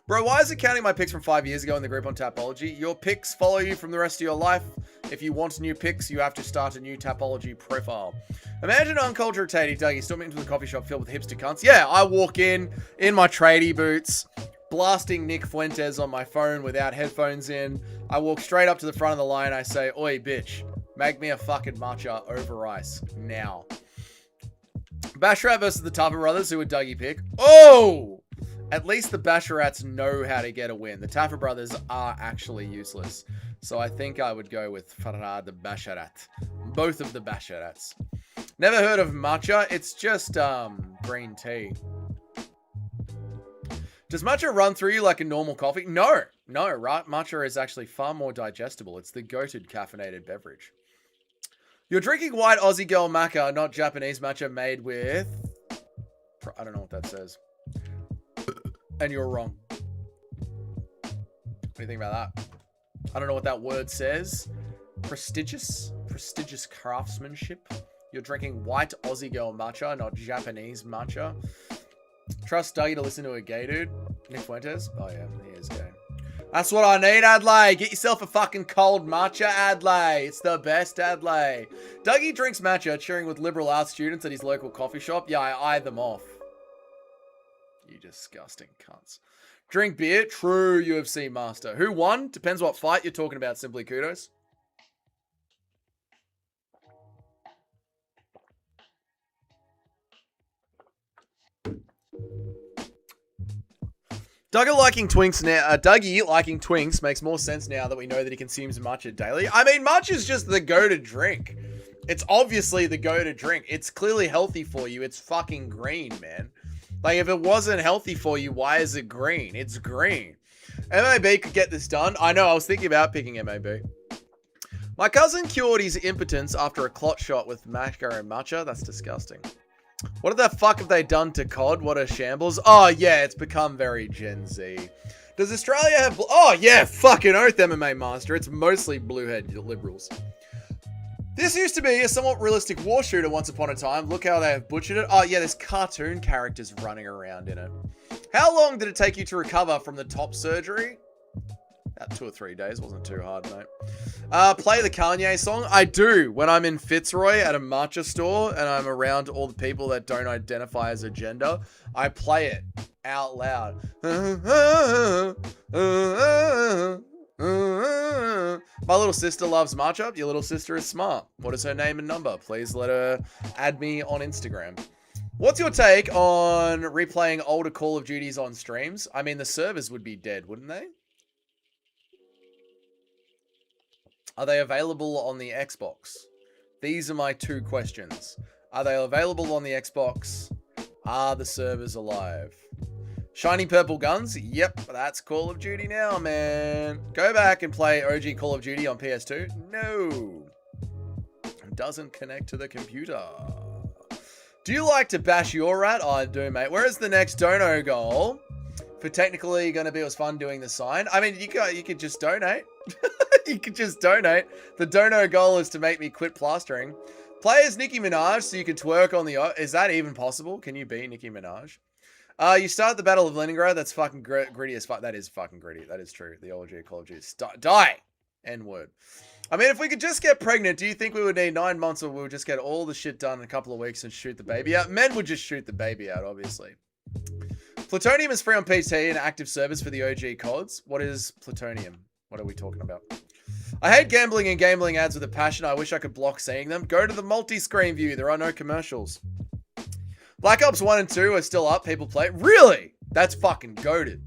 Bro, why is it counting my picks from 5 years ago in the group on Tapology? Your picks follow you from the rest of your life. If you want new picks, you have to start a new Tapology profile. Imagine uncultured Tatey Dougie storming into the coffee shop filled with hipster cunts. Yeah, I walk in my tradie boots, blasting Nick Fuentes on my phone without headphones in. I walk straight up to the front of the line. I say, oi, bitch, make me a fucking matcha over ice now. Basharat versus the Tava brothers, who would Dougie pick? Oh! At least the Basharats know how to get a win. The Taffa brothers are actually useless. So I think I would go with Farhad the Basharat. Both of the Basharats. Never heard of matcha. It's just green tea. Does matcha run through you like a normal coffee? No, right? Matcha is actually far more digestible. It's the goated caffeinated beverage. You're drinking white Aussie girl maca, not Japanese matcha made with... I don't know what that says. And you're wrong. What do you think about that? I don't know what that word says. Prestigious craftsmanship. You're drinking white Aussie girl matcha, not Japanese matcha. Trust Dougie to listen to a gay dude. Nick Fuentes. Oh yeah, he is gay. That's what I need, Adlai. Get yourself a fucking cold matcha, Adlai. It's the best, Adlai. Dougie drinks matcha, cheering with liberal arts students at his local coffee shop. Yeah, I eye them off. You disgusting cunts. Drink beer? True UFC master. Who won? Depends what fight you're talking about, Simply Kudos. Dougie liking Twinks makes more sense now that we know that he consumes matcha daily. I mean, matcha's just the go-to drink. It's obviously the go-to drink. It's clearly healthy for you. It's fucking green, man. Like, if it wasn't healthy for you, why is it green? It's green. MAB could get this done. I know, I was thinking about picking MAB. My cousin cured his impotence after a clot shot with maca and matcha. That's disgusting. What the fuck have they done to COD? What a shambles. Oh, yeah, it's become very Gen Z. Does Australia have... Oh, yeah, fucking oath, MMA Master. It's mostly blue-head liberals. This used to be a somewhat realistic war shooter once upon a time. Look how they have butchered it. Oh, yeah, there's cartoon characters running around in it. How long did it take you to recover from the top surgery? About 2 or 3 days. Wasn't too hard, mate. Play the Kanye song? I do. When I'm in Fitzroy at a matcha store and I'm around all the people that don't identify as a gender, I play it out loud. My little sister loves matcha. Your little sister is smart. What is her name and number? Please let her add me on Instagram. What's your take on replaying older Call of Duties on streams? I mean, the servers would be dead, wouldn't they? Are they available on the Xbox? These are my 2 questions. Are they available on the Xbox? Are the servers alive? Shiny purple guns? Yep, that's Call of Duty now, man. Go back and play OG Call of Duty on PS2? No. It doesn't connect to the computer. Do you like to bash your rat? Oh, I do, mate. Where is the next dono goal? For technically going to be, it was fun doing the sign. I mean, you could just donate. You could just donate. The dono goal is to make me quit plastering. Play as Nicki Minaj so you can twerk on the... Is that even possible? Can you be Nicki Minaj? You start the Battle of Leningrad. That's fucking gritty as fuck. That is fucking gritty. That is true. The OG Call of Duty. Die! N-word. I mean, if we could just get pregnant, do you think we would need 9 months or we would just get all the shit done in a couple of weeks and shoot the baby out? Men would just shoot the baby out, obviously. Plutonium is free on PT and active service for the OG CODs. What is plutonium? What are we talking about? I hate gambling and gambling ads with a passion. I wish I could block seeing them. Go to the multi-screen view. There are no commercials. Black Ops 1 and 2 are still up. People play. Really? That's fucking goated.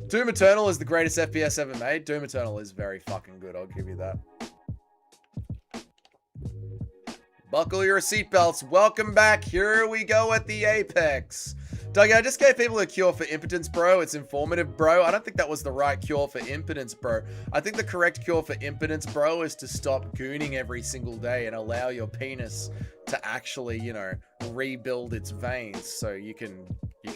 Doom Eternal is the greatest FPS ever made. Doom Eternal is very fucking good. I'll give you that. Buckle your seatbelts. Welcome back. Here we go at the apex. Doug, I just gave people a cure for impotence, bro. It's informative, bro. I don't think that was the right cure for impotence, bro. I think the correct cure for impotence, bro, is to stop gooning every single day and allow your penis to actually, you know, rebuild its veins so you can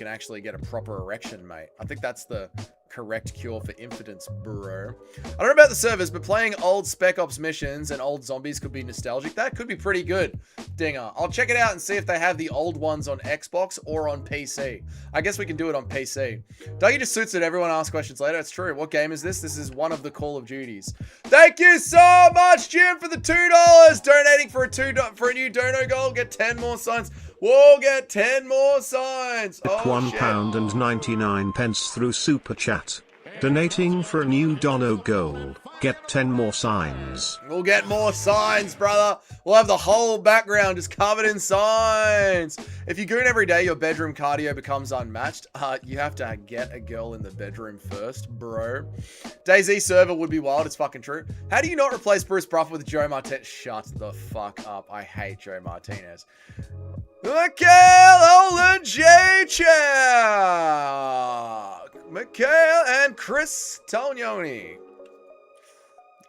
actually get a proper erection, mate. I think that's the correct cure for impotence, bro. I don't know about the servers, but playing old Spec Ops missions and old zombies could be nostalgic. That could be pretty good, Dinger. I'll check it out and see if they have the old ones on Xbox or on PC. I guess we can do it on PC. Dougie just suits it. Everyone asks questions later. It's true. What game is this? This is one of the Call of Duties. Thank you so much, Jim, for the $2. Donating for a new dono goal. Get 10 more signs. We'll get 10 more signs. Oh, £1.99 through Super Chat. Donating for a new dono goal. Get 10 more signs. We'll get more signs, brother. We'll have the whole background just covered in signs. If you goon every day, your bedroom cardio becomes unmatched. You have to get a girl in the bedroom first, bro. DayZ server would be wild. It's fucking true. How do you not replace Bruce Buffer with Joe Martinez? Shut the fuck up. I hate Joe Martinez. Mikhail Olajaychuk, Mikhail and Chris Tonioni.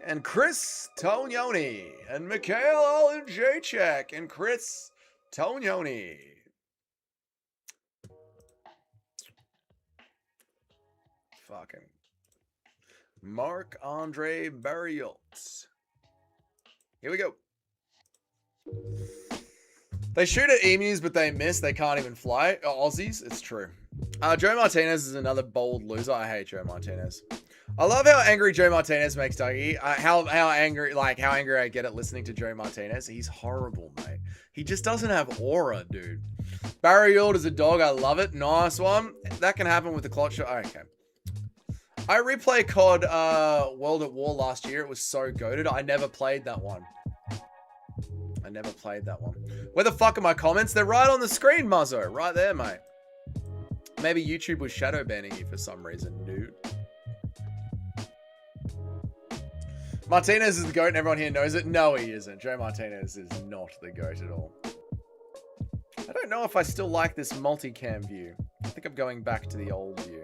And Chris Tonioni. And Mikhail Olajaychuk and Chris Tonioni. Fucking Marc-Andre Barrios. Here we go. They shoot at emus, but they miss. They can't even fly. Aussies, it's true. Joe Martinez is another bold loser. I hate Joe Martinez. I love how angry Joe Martinez makes Dougie. How angry I get at listening to Joe Martinez. He's horrible, mate. He just doesn't have aura, dude. Barry Yuld is a dog. I love it. Nice one. That can happen with the clot shot. Okay. I replayed COD World at War last year. It was so goated. I never played that one. Where the fuck are my comments? They're right on the screen, Muzzo. Right there, mate. Maybe YouTube was shadow banning you for some reason, dude. Martinez is the GOAT and everyone here knows it. No, he isn't. Joe Martinez is not the GOAT at all. I don't know if I still like this multicam view. I think I'm going back to the old view.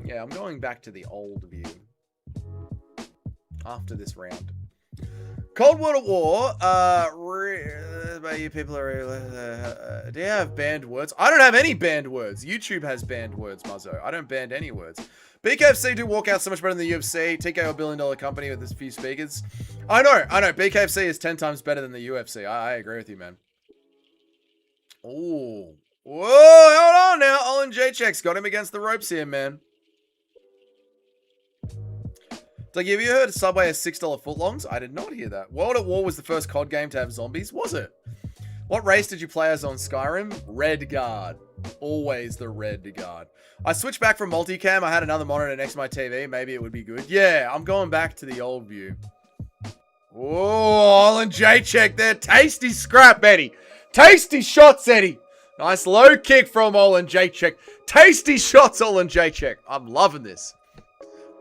Yeah, I'm going back to the old view. After this round. Cold War War, you people are, do you have banned words? I don't have any banned words. YouTube has banned words, Muzzo. I don't ban any words. BKFC do walkouts so much better than the UFC. TKO, $1 billion company with this few speakers. I know. BKFC is 10 times better than the UFC. I agree with you, man. Ooh. Whoa, hold on now. Olin J-Check's got him against the ropes here, man. Like, have you heard Subway has $6 footlongs? I did not hear that. World at War was the first COD game to have zombies, was it? What race did you play as on Skyrim? Red Guard. Always the Red Guard. I switched back from multicam. I had another monitor next to my TV. Maybe it would be good. Yeah, I'm going back to the old view. Oh, Olin J-Check there. Tasty scrap, Eddie. Tasty shots, Eddie. Nice low kick from Olin J-Check. Tasty shots, Olin J-Check. I'm loving this.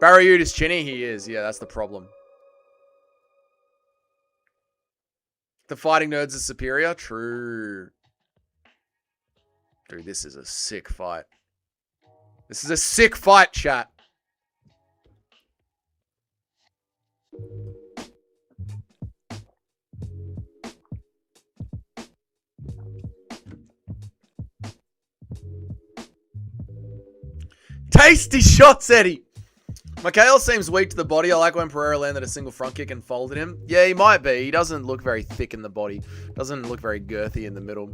Barry Yuld is chinny. He is. Yeah, that's the problem. The fighting nerds are superior. True. Dude, this is a sick fight. This is a sick fight, chat. Tasty shots, Eddie. Mikhail seems weak to the body. I like when Pereira landed a single front kick and folded him. Yeah, he might be. He doesn't look very thick in the body. Doesn't look very girthy in the middle.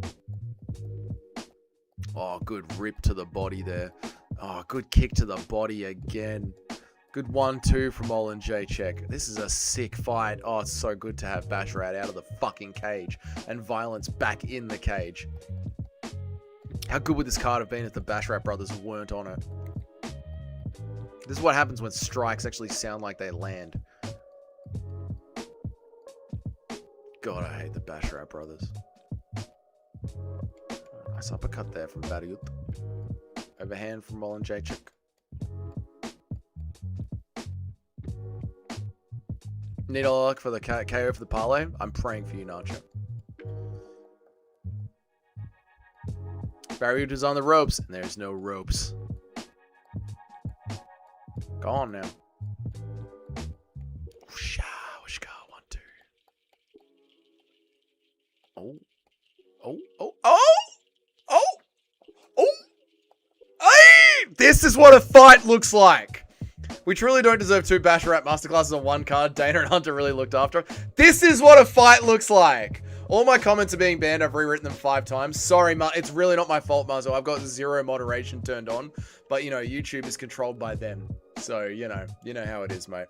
Oh, good rip to the body there. Oh, good kick to the body again. Good 1-2 from Olin J-Check. This is a sick fight. Oh, it's so good to have Basharat out of the fucking cage and Violence back in the cage. How good would this card have been if the Basharat brothers weren't on it? This is what happens when strikes actually sound like they land. God, I hate the Basharat brothers. Nice uppercut there from Bariut. Overhand from Olin J-Check. Need a luck for the KO for the parlay? I'm praying for you, Nacho. Bariut is on the ropes, and there's no ropes. Go on now. Whoosha, whooshka, 1-2. Oh. Oh, oh, oh! Oh! Oh! Hey! This This is what a fight looks like. We truly don't deserve 2 Basharat masterclasses on 1 card. Dana and Hunter really looked after him. This is what a fight looks like. All my comments are being banned. I've rewritten them 5 times. Sorry, it's really not my fault, Marzo. I've got 0 moderation turned on. But, you know, YouTube is controlled by them. So, you know how it is, mate.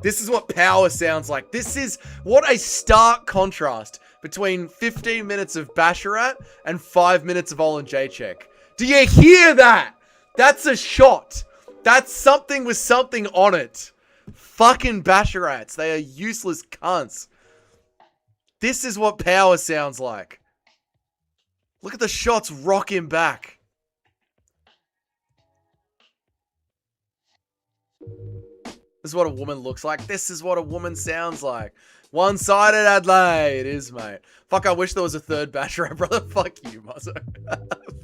This is what power sounds like. This is what a stark contrast between 15 minutes of Basharat and 5 minutes of Olin Jacek. Do you hear that? That's a shot. That's something with something on it. Fucking Basharats. They are useless cunts. This is what power sounds like. Look at the shots rocking back. This is what a woman looks like. This is what a woman sounds like. One-sided Adelaide. It is, mate. Fuck, I wish there was a 3rd Basharat, brother. Fuck you, Muzzo.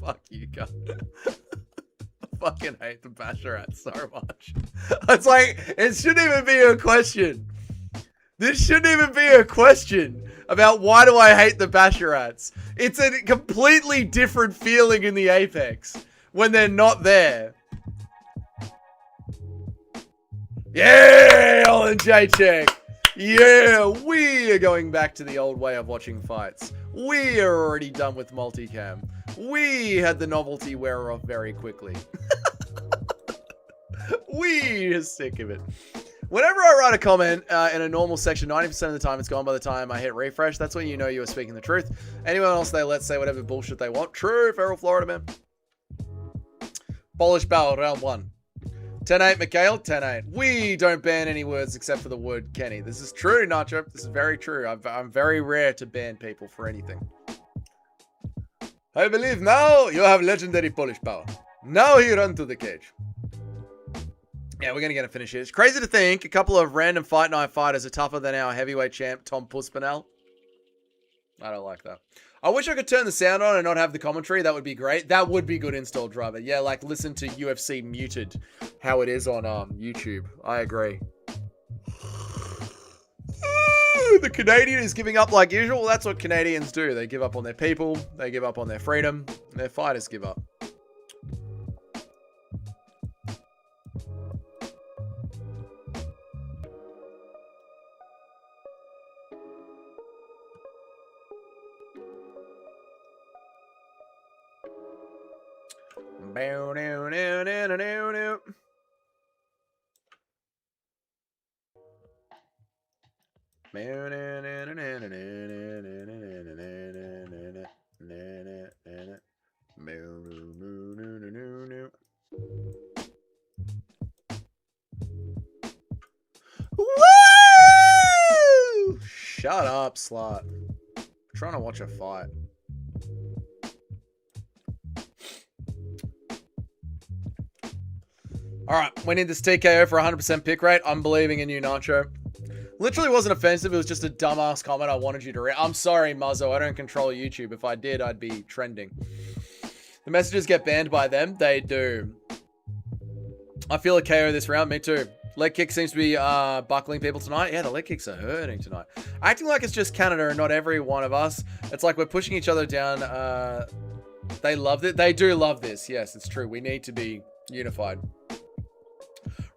Fuck you, guys. I fucking hate the Basharat so much. It's like, it shouldn't even be a question. This shouldn't even be a question about why do I hate the Basharats. It's a completely different feeling in the Apex when they're not there. Yeah, Olin Jacek. Yeah, we are going back to the old way of watching fights. We are already done with multicam. We had the novelty wear off very quickly. We are sick of it. Whenever I write a comment in a normal section, 90% of the time it's gone by the time I hit refresh. That's when you know you are speaking the truth. Anyone else, they let say whatever bullshit they want. True, Feral Florida, man. Polish Battle, round 1. 10-8, Mikhail, 10-8. We don't ban any words except for the word Kenny. This is true, Nacho. This is very true. I'm very rare to ban people for anything. I believe now you have legendary Polish power. Now he run to the cage. Yeah, we're going to get a finish here. It's crazy to think a couple of random Fight Night fighters are tougher than our heavyweight champ, Tom Puspinel. I don't like that. I wish I could turn the sound on and not have the commentary. That would be great. That would be good install driver. Yeah, like listen to UFC muted, how it is on YouTube. I agree. The Canadian is giving up like usual. Well, that's what Canadians do. They give up on their people. They give up on their freedom. And their fighters give up. Woo! Shut up, slut. I'm trying to watch a fight. Alright, winning this TKO for 100% pick rate. I'm believing in you, Nacho. Literally wasn't offensive. It was just a dumbass comment I wanted you to read. I'm sorry, Muzzo. I don't control YouTube. If I did, I'd be trending. The messages get banned by them. They do. I feel a KO this round. Me too. Leg kick seems to be buckling people tonight. Yeah, the leg kicks are hurting tonight. Acting like it's just Canada and not every one of us. It's like we're pushing each other down. They love it. They do love this. Yes, it's true. We need to be unified.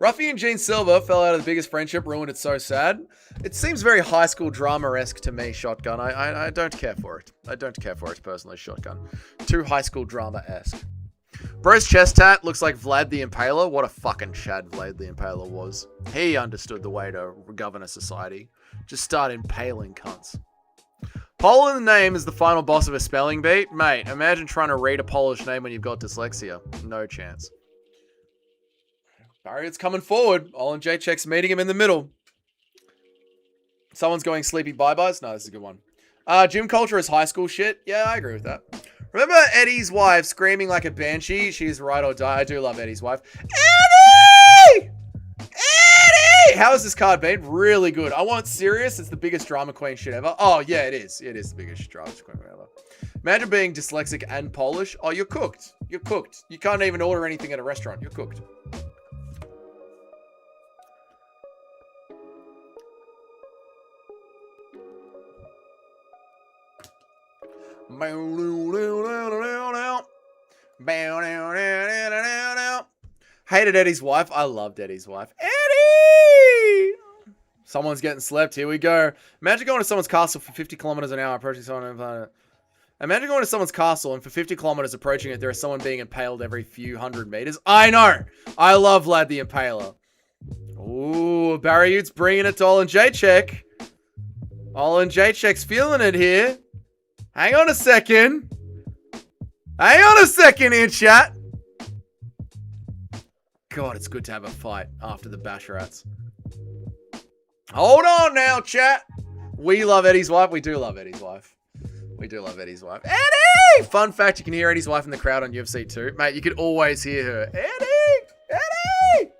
Ruffy and Gene Silver fell out of the biggest friendship, ruined it so sad. It seems very high school drama-esque to me, Shotgun. I don't care for it. I don't care for it personally, Shotgun. Too high school drama-esque. Bro's chest tat looks like Vlad the Impaler. What a fucking Chad Vlad the Impaler was. He understood the way to govern a society. Just start impaling cunts. Pol in the name is the final boss of a spelling bee. Mate, imagine trying to read a Polish name when you've got dyslexia. No chance. Barriot's coming forward. Olin Jacek's meeting him in the middle. Someone's going sleepy bye-byes. No, this is a good one. Gym culture is high school shit. Yeah, I agree with that. Remember Eddie's wife screaming like a banshee? She's ride or die. I do love Eddie's wife. Eddie! Eddie! How has this card been? Really good. I want serious. It's the biggest drama queen shit ever. Oh, yeah, it is. It is the biggest drama queen ever. Imagine being dyslexic and Polish. Oh, you're cooked. You're cooked. You can't even order anything at a restaurant. You're cooked. Hated Eddie's wife. I loved Eddie's wife. Eddie! Someone's getting slept. Here we go. Imagine going to someone's castle for 50 kilometers an hour, approaching someone. Imagine going to someone's castle and for 50 kilometers approaching it, there is someone being impaled every few hundred meters. I know. I love Vlad the Impaler. Ooh, Barry Ute's bringing it to Olin Jacek. Olin Jacek's feeling it here. Hang on a second. Hang on a second here, chat. God, it's good to have a fight after the Basharats. Hold on now, chat. We love Eddie's wife. We do love Eddie's wife. We do love Eddie's wife. Eddie! Fun fact, you can hear Eddie's wife in the crowd on UFC 2. Mate, you could always hear her. Eddie! Eddie!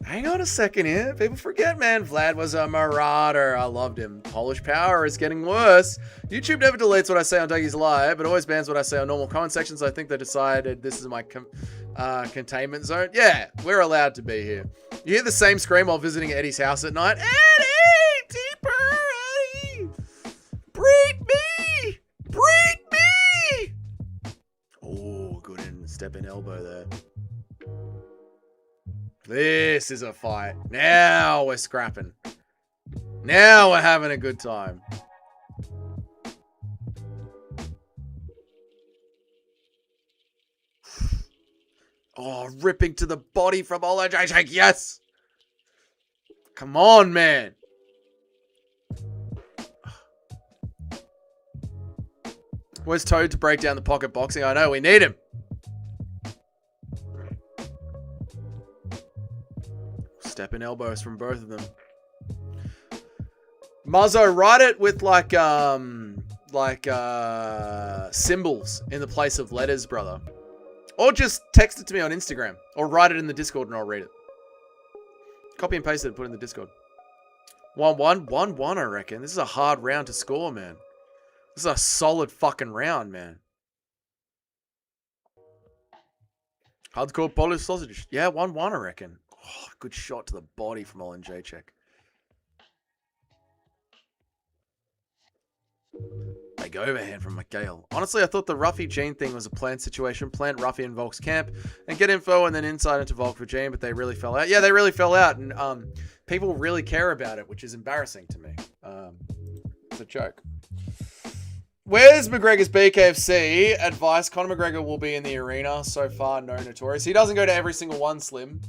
Hang on a second here. People forget, man. Vlad was a marauder. I loved him. Polish power is getting worse. YouTube never deletes what I say on Dougie's Live, but always bans what I say on normal comment sections. I think they decided this is my containment zone. Yeah, we're allowed to be here. You hear the same scream while visiting Eddie's house at night. Eddie! Deeper, Eddie! Breed me! Breed me! Oh, good step in elbow there. This is a fight. Now we're scrapping. Now we're having a good time. Oh, ripping to the body from Oliveira. Yes! Come on, man. Where's Toad to break down the pocket boxing? I know, we need him. Stepping elbows from both of them. Muzzo, write it with symbols in the place of letters, brother. Or just text it to me on Instagram. Or write it in the Discord and I'll read it. Copy and paste it and put it in the Discord. 1-1. 1-1, I reckon. This is a hard round to score, man. This is a solid fucking round, man. Hardcore Polish sausage. Yeah, 1-1, I reckon. Oh, good shot to the body from Olin Jacek. Big overhand from Mikhail. Honestly, I thought the Ruffy Gene thing was a planned situation. Plant Ruffy in Volk's camp and get info and then inside into Volk for Gene, but they really fell out. Yeah, they really fell out, and people really care about it, which is embarrassing to me. It's a joke. Where's McGregor's BKFC advice? Conor McGregor will be in the arena. So far, no notorious. He doesn't go to every single one, Slim.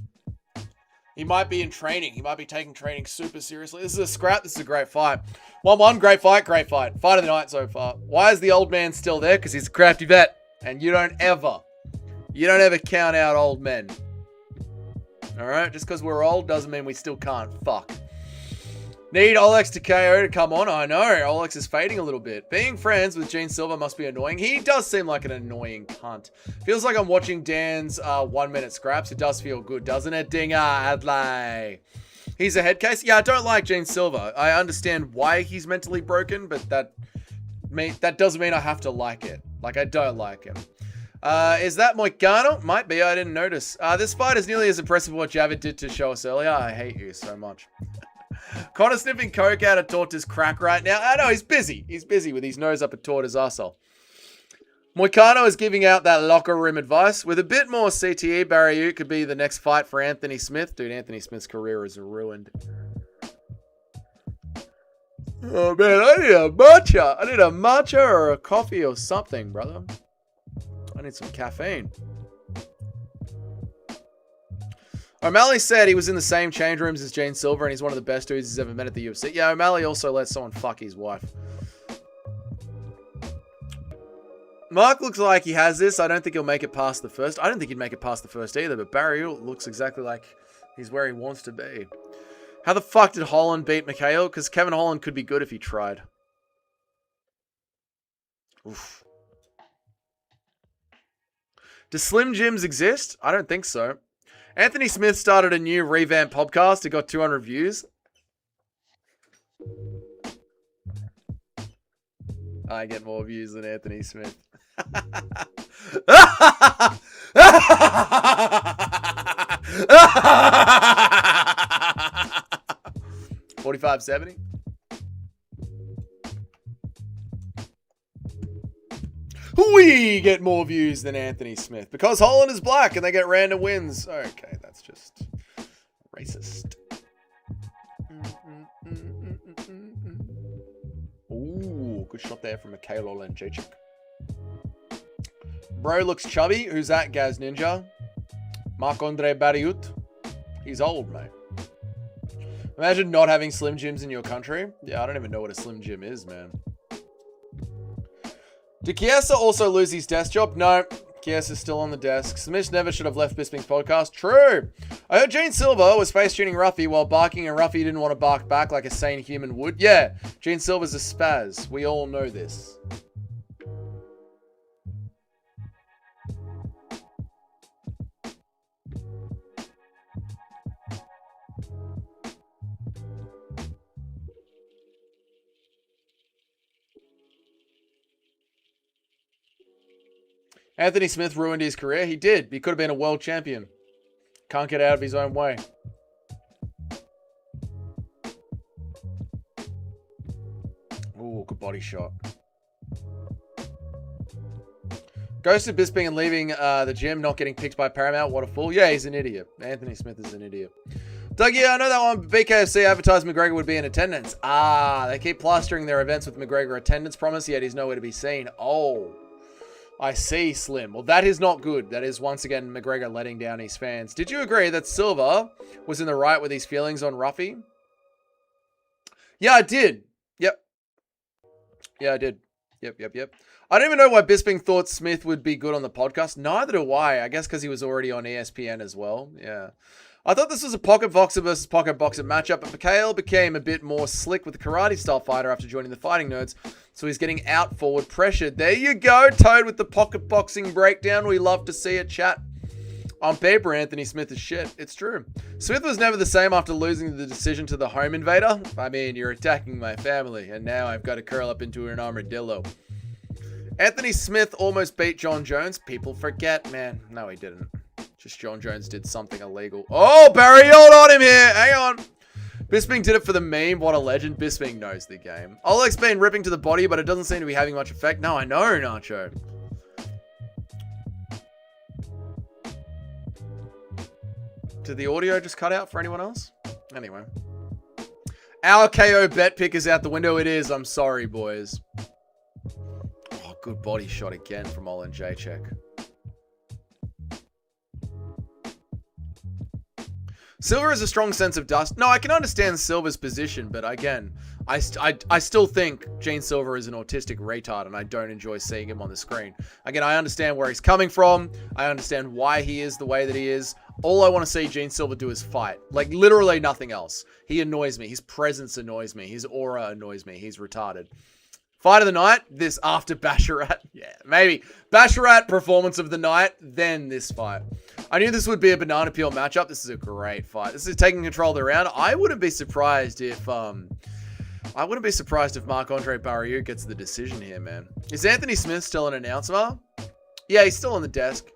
He might be in training. He might be taking training super seriously. This is a scrap. This is a great fight. 1-1. Great fight. Great fight. Fight of the night so far. Why is the old man still there? Because he's a crafty vet. And you don't ever count out old men. All right? Just because we're old doesn't mean we still can't fuck. Need Olex to KO to come on. I know. Olex is fading a little bit. Being friends with Gene Silver must be annoying. He does seem like an annoying cunt. Feels like I'm watching Dan's 1 minute scraps. It does feel good, doesn't it? Dinger, Adlai. He's a head case. Yeah, I don't like Gene Silver. I understand why he's mentally broken, but that doesn't mean I have to like it. Like, I don't like him. Is that Moicano? Might be. I didn't notice. This fight is nearly as impressive as what Javid did to show us earlier. I hate you so much. Connor sniffing coke out of Torta's crack right now. I know, he's busy. He's busy with his nose up at Torta's arsehole. Moicano is giving out that locker room advice. With a bit more CTE, Barry Ute could be the next fight for Anthony Smith. Dude, Anthony Smith's career is ruined. Oh, man, I need a matcha. I need a matcha or a coffee or something, brother. I need some caffeine. O'Malley said he was in the same change rooms as Gene Silver and he's one of the best dudes he's ever met at the UFC. Yeah, O'Malley also let someone fuck his wife. Mark looks like he has this. I don't think he'll make it past the first. I don't think he'd make it past the first either, but Barry looks exactly like he's where he wants to be. How the fuck did Holland beat Mikhail? Because Kevin Holland could be good if he tried. Oof. Do Slim Jims exist? I don't think so. Anthony Smith started a new revamped podcast. It got 200 views. I get more views than Anthony Smith. 45.70. Ooh, do we get more views than Anthony Smith? Because Holland is black and they get random wins. Okay, that's just racist. Ooh, good shot there from Mikhail Olenjacek. Bro looks chubby. Who's that, Gaz Ninja? Marc-Andre Barriot. He's old, mate. Imagine not having Slim Jims in your country. Yeah, I don't even know what a Slim Jim is, man. Did Chiesa also lose his desk job? No, Chiesa's still on the desk. Smith never should have left Bisping's podcast. True. I heard Gene Silver was face-tuning Ruffy while barking, and Ruffy didn't want to bark back like a sane human would. Yeah, Gene Silver's a spaz. We all know this. Anthony Smith ruined his career. He did. He could have been a world champion. Can't get out of his own way. Ooh, good body shot. Ghosted Bisping and leaving the gym, not getting picked by Paramount. What a fool. Yeah, he's an idiot. Anthony Smith is an idiot. Dougie, I know that one. BKFC advertised McGregor would be in attendance. Ah, they keep plastering their events with McGregor attendance promise, yet he's nowhere to be seen. Oh. I see, Slim. Well, that is not good. That is, once again, McGregor letting down his fans. Did you agree that Silva was in the right with his feelings on Ruffy? Yeah, I did. Yep. Yeah, I did. Yep. I don't even know why Bisping thought Smith would be good on the podcast. Neither do I. I guess because he was already on ESPN as well. Yeah. I thought this was a pocket boxer versus pocket boxer matchup, but Mikhail became a bit more slick with the karate-style fighter after joining the Fighting Nerds, so he's getting out forward pressured. There you go, Toad, with the pocket boxing breakdown. We love to see it, chat. On paper, Anthony Smith is shit. It's true. Smith was never the same after losing the decision to the Home Invader. I mean, you're attacking my family, and now I've got to curl up into an armadillo. Anthony Smith almost beat John Jones. People forget, man. No, he didn't. Just John Jones did something illegal. Oh, Barry, hold on him here. Hang on. Bisping did it for the meme. What a legend. Bisping knows the game. Oleg's been ripping to the body, but it doesn't seem to be having much effect. No, I know, Nacho. Did the audio just cut out for anyone else? Anyway. Our KO bet pick is out the window. It is. I'm sorry, boys. Oh, good body shot again from Olenjacek. Silver has a strong sense of dust. No, I can understand Silver's position, but again, I still think Gene Silver is an autistic retard, and I don't enjoy seeing him on the screen. Again, I understand where he's coming from. I understand why he is the way that he is. All I want to see Gene Silver do is fight. Like, literally nothing else. He annoys me. His presence annoys me. His aura annoys me. He's retarded. Fight of the night, this after Basharat. Yeah, maybe. Basharat, performance of the night, then this fight. I knew this would be a banana peel matchup. This is a great fight. This is taking control of the round. I wouldn't be surprised if Marc-Andre Barriot gets the decision here, man. Is Anthony Smith still an announcer? Yeah, he's still on the desk.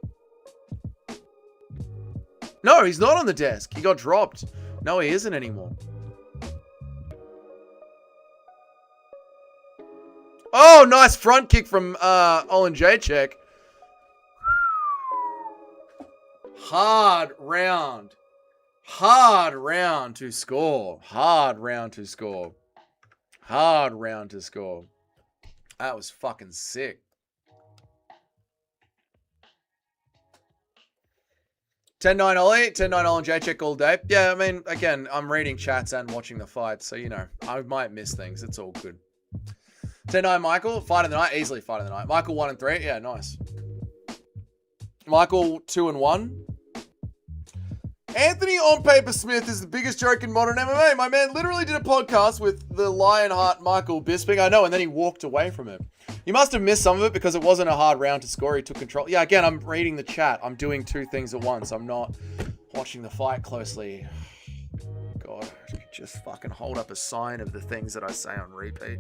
No, he's not on the desk. He got dropped. No, he isn't anymore. Oh, nice front kick from Olenjacek. Hard round. Hard round to score. Hard round to score. Hard round to score. That was fucking sick. 10-9 Ollie. 10-9 Olenjacek all day. Yeah, I mean, again, I'm reading chats and watching the fight, so, you know, I might miss things. It's all good. 10-9 Michael, fight of the night, easily fight of the night. Michael 1-3, yeah, nice. Michael 2-1. Anthony on paper Smith is the biggest joke in modern MMA. My man literally did a podcast with the Lionheart Michael Bisping. I know, and then he walked away from it. You must have missed some of it because it wasn't a hard round to score. He took control. Yeah, again, I'm reading the chat. I'm doing two things at once. I'm not watching the fight closely. God, I could just fucking hold up a sign of the things that I say on repeat.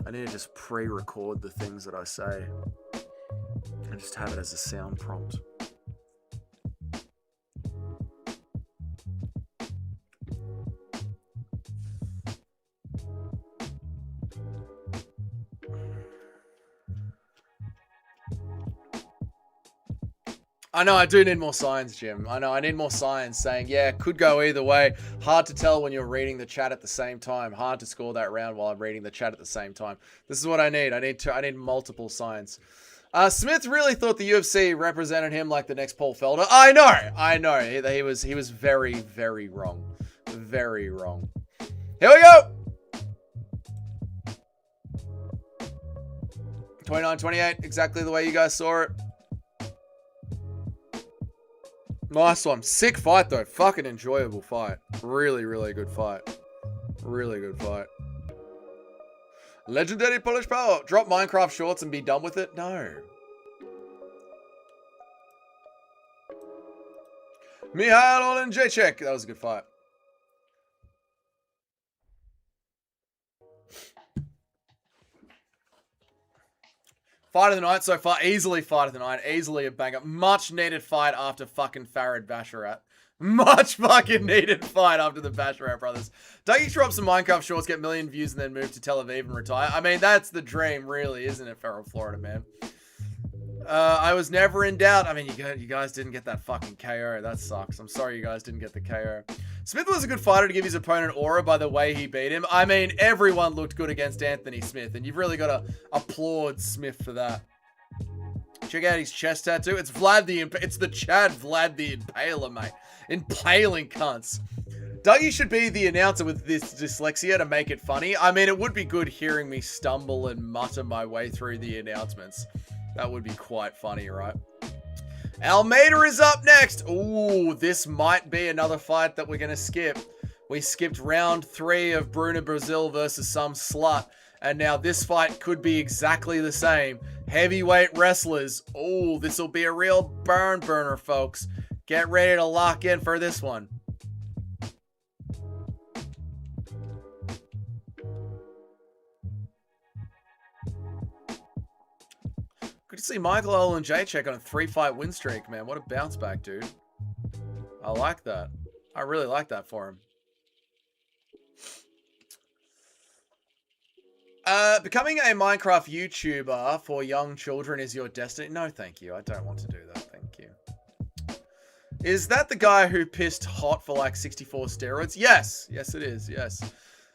I need to just pre-record the things that I say and just have it as a sound prompt. I know, I do need more signs, Jim. I know, I need more signs saying, yeah, could go either way. Hard to tell when you're reading the chat at the same time. Hard to score that round while I'm reading the chat at the same time. This is what I need. I need multiple signs. Smith really thought the UFC represented him like the next Paul Felder. I know. He was very, very wrong. Very wrong. Here we go. 29-28, exactly the way you guys saw it. Nice one. Sick fight, though. Fucking enjoyable fight. Really, really good fight. Really good fight. Legendary Polish Power. Drop Minecraft shorts and be done with it? No. Mihail Olenjacek. That was a good fight. Fight of the night so far. Easily fight of the night. Easily a banger. Much needed fight after fucking Farid Basharat. Much fucking needed fight after the Basharat brothers. Dougie drop some Minecraft shorts, get a million views, and then move to Tel Aviv and retire. I mean, that's the dream, really, isn't it, Feral Florida, man? I was never in doubt. I mean, you guys didn't get that fucking KO. That sucks. I'm sorry you guys didn't get the KO. Smith was a good fighter to give his opponent aura by the way he beat him. I mean, everyone looked good against Anthony Smith, and you've really got to applaud Smith for that. Check out his chest tattoo. It's it's the Chad Vlad the Impaler, mate. Impaling cunts. Dougie should be the announcer with this dyslexia to make it funny. I mean, it would be good hearing me stumble and mutter my way through the announcements. That would be quite funny, right? Almeida is up next. Ooh, this might be another fight that we're going to skip. We skipped round 3 of Bruno Brazil versus some slut. And now this fight could be exactly the same. Heavyweight wrestlers. Ooh, this will be a real burner, folks. Get ready to lock in for this one. Good to see Michael Olenjacek on a 3-fight win streak, man. What a bounce back, dude. I like that. I really like that for him. Becoming a Minecraft YouTuber for young children is your destiny. No, thank you. I don't want to do that. Thank you. Is that the guy who pissed hot for like 64 steroids? Yes. Yes, it is. Yes.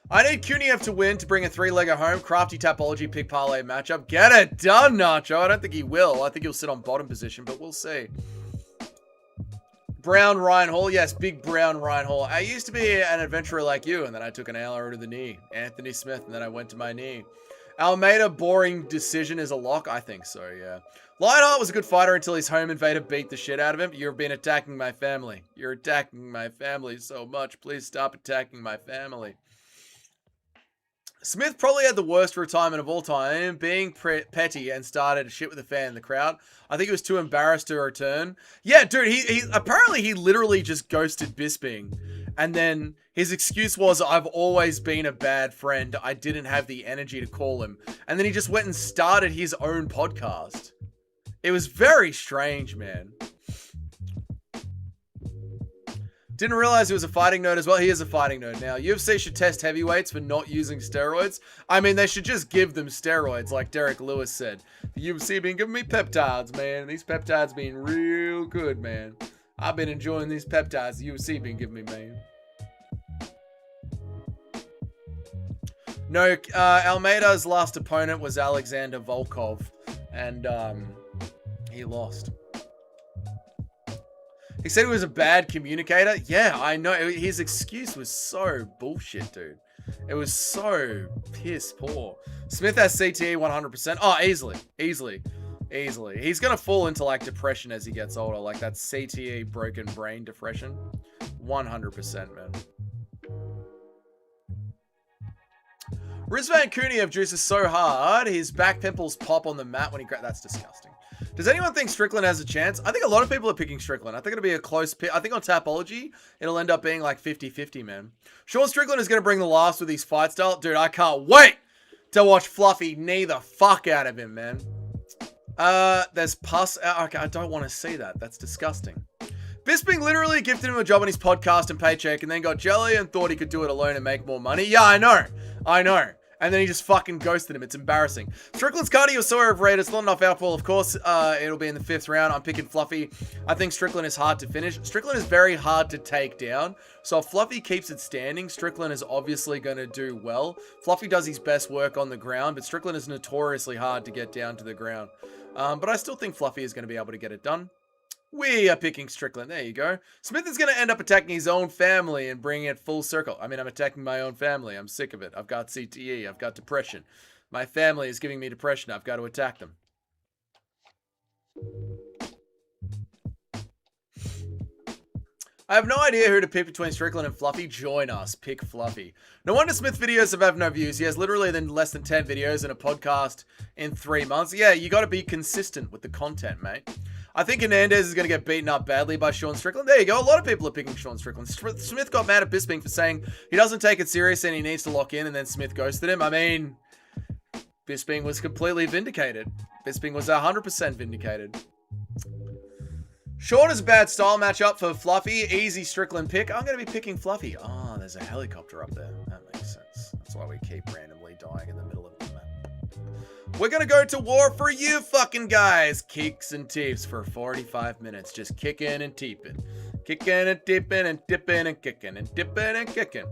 I need Kuniev to win to bring a 3-legger home. Crafty Tapology pick parlay matchup. Get it done, Nacho. I don't think he will. I think he'll sit on bottom position, but we'll see. Brown Ryan Hall. Yes, big brown Ryan Hall. I used to be an adventurer like you, and then I took an arrow to the knee. Anthony Smith, and then I went to my knee. Almeida, boring decision is a lock? I think so, yeah. Lionheart was a good fighter until his home invader beat the shit out of him. You've been attacking my family. You're attacking my family so much. Please stop attacking my family. Smith probably had the worst retirement of all time, being petty and started shit with a fan in the crowd. I think he was too embarrassed to return. Yeah, dude, he apparently he literally just ghosted Bisping. And then his excuse was, I've always been a bad friend. I didn't have the energy to call him. And then he just went and started his own podcast. It was very strange, man. Didn't realize he was a fighting nerd as well. He is a fighting nerd now. UFC should test heavyweights for not using steroids. I mean, they should just give them steroids, like Derek Lewis said. The UFC been giving me peptides, man. These peptides being real good, man. I've been enjoying these peptides the UFC been giving me, man. No, Almeida's last opponent was Alexander Volkov, and he lost. He said he was a bad communicator. Yeah, I know. His excuse was so bullshit, dude. It was so piss poor. Smith has CTE 100%. Oh, easily. He's going to fall into like depression as he gets older. Like that CTE broken brain depression. 100%, man. Rizvan Kuniev juices so hard, his back pimples pop on the mat when he That's disgusting. Does anyone think Strickland has a chance? I think a lot of people are picking Strickland. I think it'll be a close pick. I think on Tapology, it'll end up being like 50-50, man. Sean Strickland is going to bring the last with his fight style. Dude, I can't wait to watch Fluffy knee the fuck out of him, man. There's pus. Okay, I don't want to see that. That's disgusting. Bisping literally gifted him a job on his podcast and paycheck and then got jelly and thought he could do it alone and make more money. Yeah, I know. And then he just fucking ghosted him. It's embarrassing. Strickland's cardio is so overrated. It's not enough outfall. Of course, it'll be in the 5th round. I'm picking Fluffy. I think Strickland is hard to finish. Strickland is very hard to take down. So if Fluffy keeps it standing, Strickland is obviously going to do well. Fluffy does his best work on the ground, but Strickland is notoriously hard to get down to the ground. But I still think Fluffy is going to be able to get it done. We are picking Strickland. There you go. Smith is going to end up attacking his own family and bringing it full circle. I mean, I'm attacking my own family. I'm sick of it. I've got CTE. I've got depression. My family is giving me depression. I've got to attack them. I have no idea who to pick between Strickland and Fluffy. Join us. Pick Fluffy. No wonder Smith videos have no views. He has literally less than 10 videos and a podcast in 3 months. Yeah, you got to be consistent with the content, mate. I think Hernandez is going to get beaten up badly by Sean Strickland. There you go. A lot of people are picking Sean Strickland. Smith got mad at Bisping for saying he doesn't take it serious and he needs to lock in, and then Smith ghosted him. I mean, Bisping was completely vindicated. Bisping was 100% vindicated. Sean is a bad style matchup for Fluffy. Easy Strickland pick. I'm going to be picking Fluffy. Oh, there's a helicopter up there. That makes sense. That's why we keep randomly dying in the middle of the map. We're going to go to war for you fucking guys. Kicks and tips for 45 minutes. Just kicking and teeping. Kicking and tipping and dipping and kicking and dipping and kicking.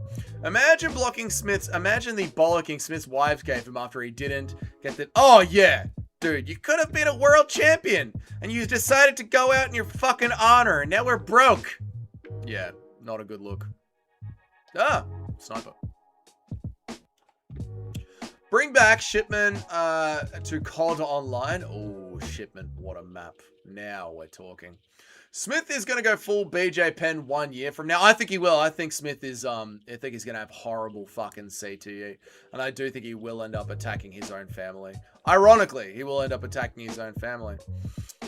Imagine blocking Smith's... Imagine the bollocking Smith's wives gave him after he didn't get the... Oh, yeah. Dude, you could have been a world champion. And you decided to go out in your fucking honor. And now we're broke. Yeah, not a good look. Ah, sniper. Bring back Shipman to COD Online. Oh, Shipman, what a map. Now we're talking. Smith is going to go full BJ Penn 1 year from now. I think he will. I think Smith is, I think he's going to have horrible fucking CTE. And I do think he will end up attacking his own family. Ironically, he will end up attacking his own family.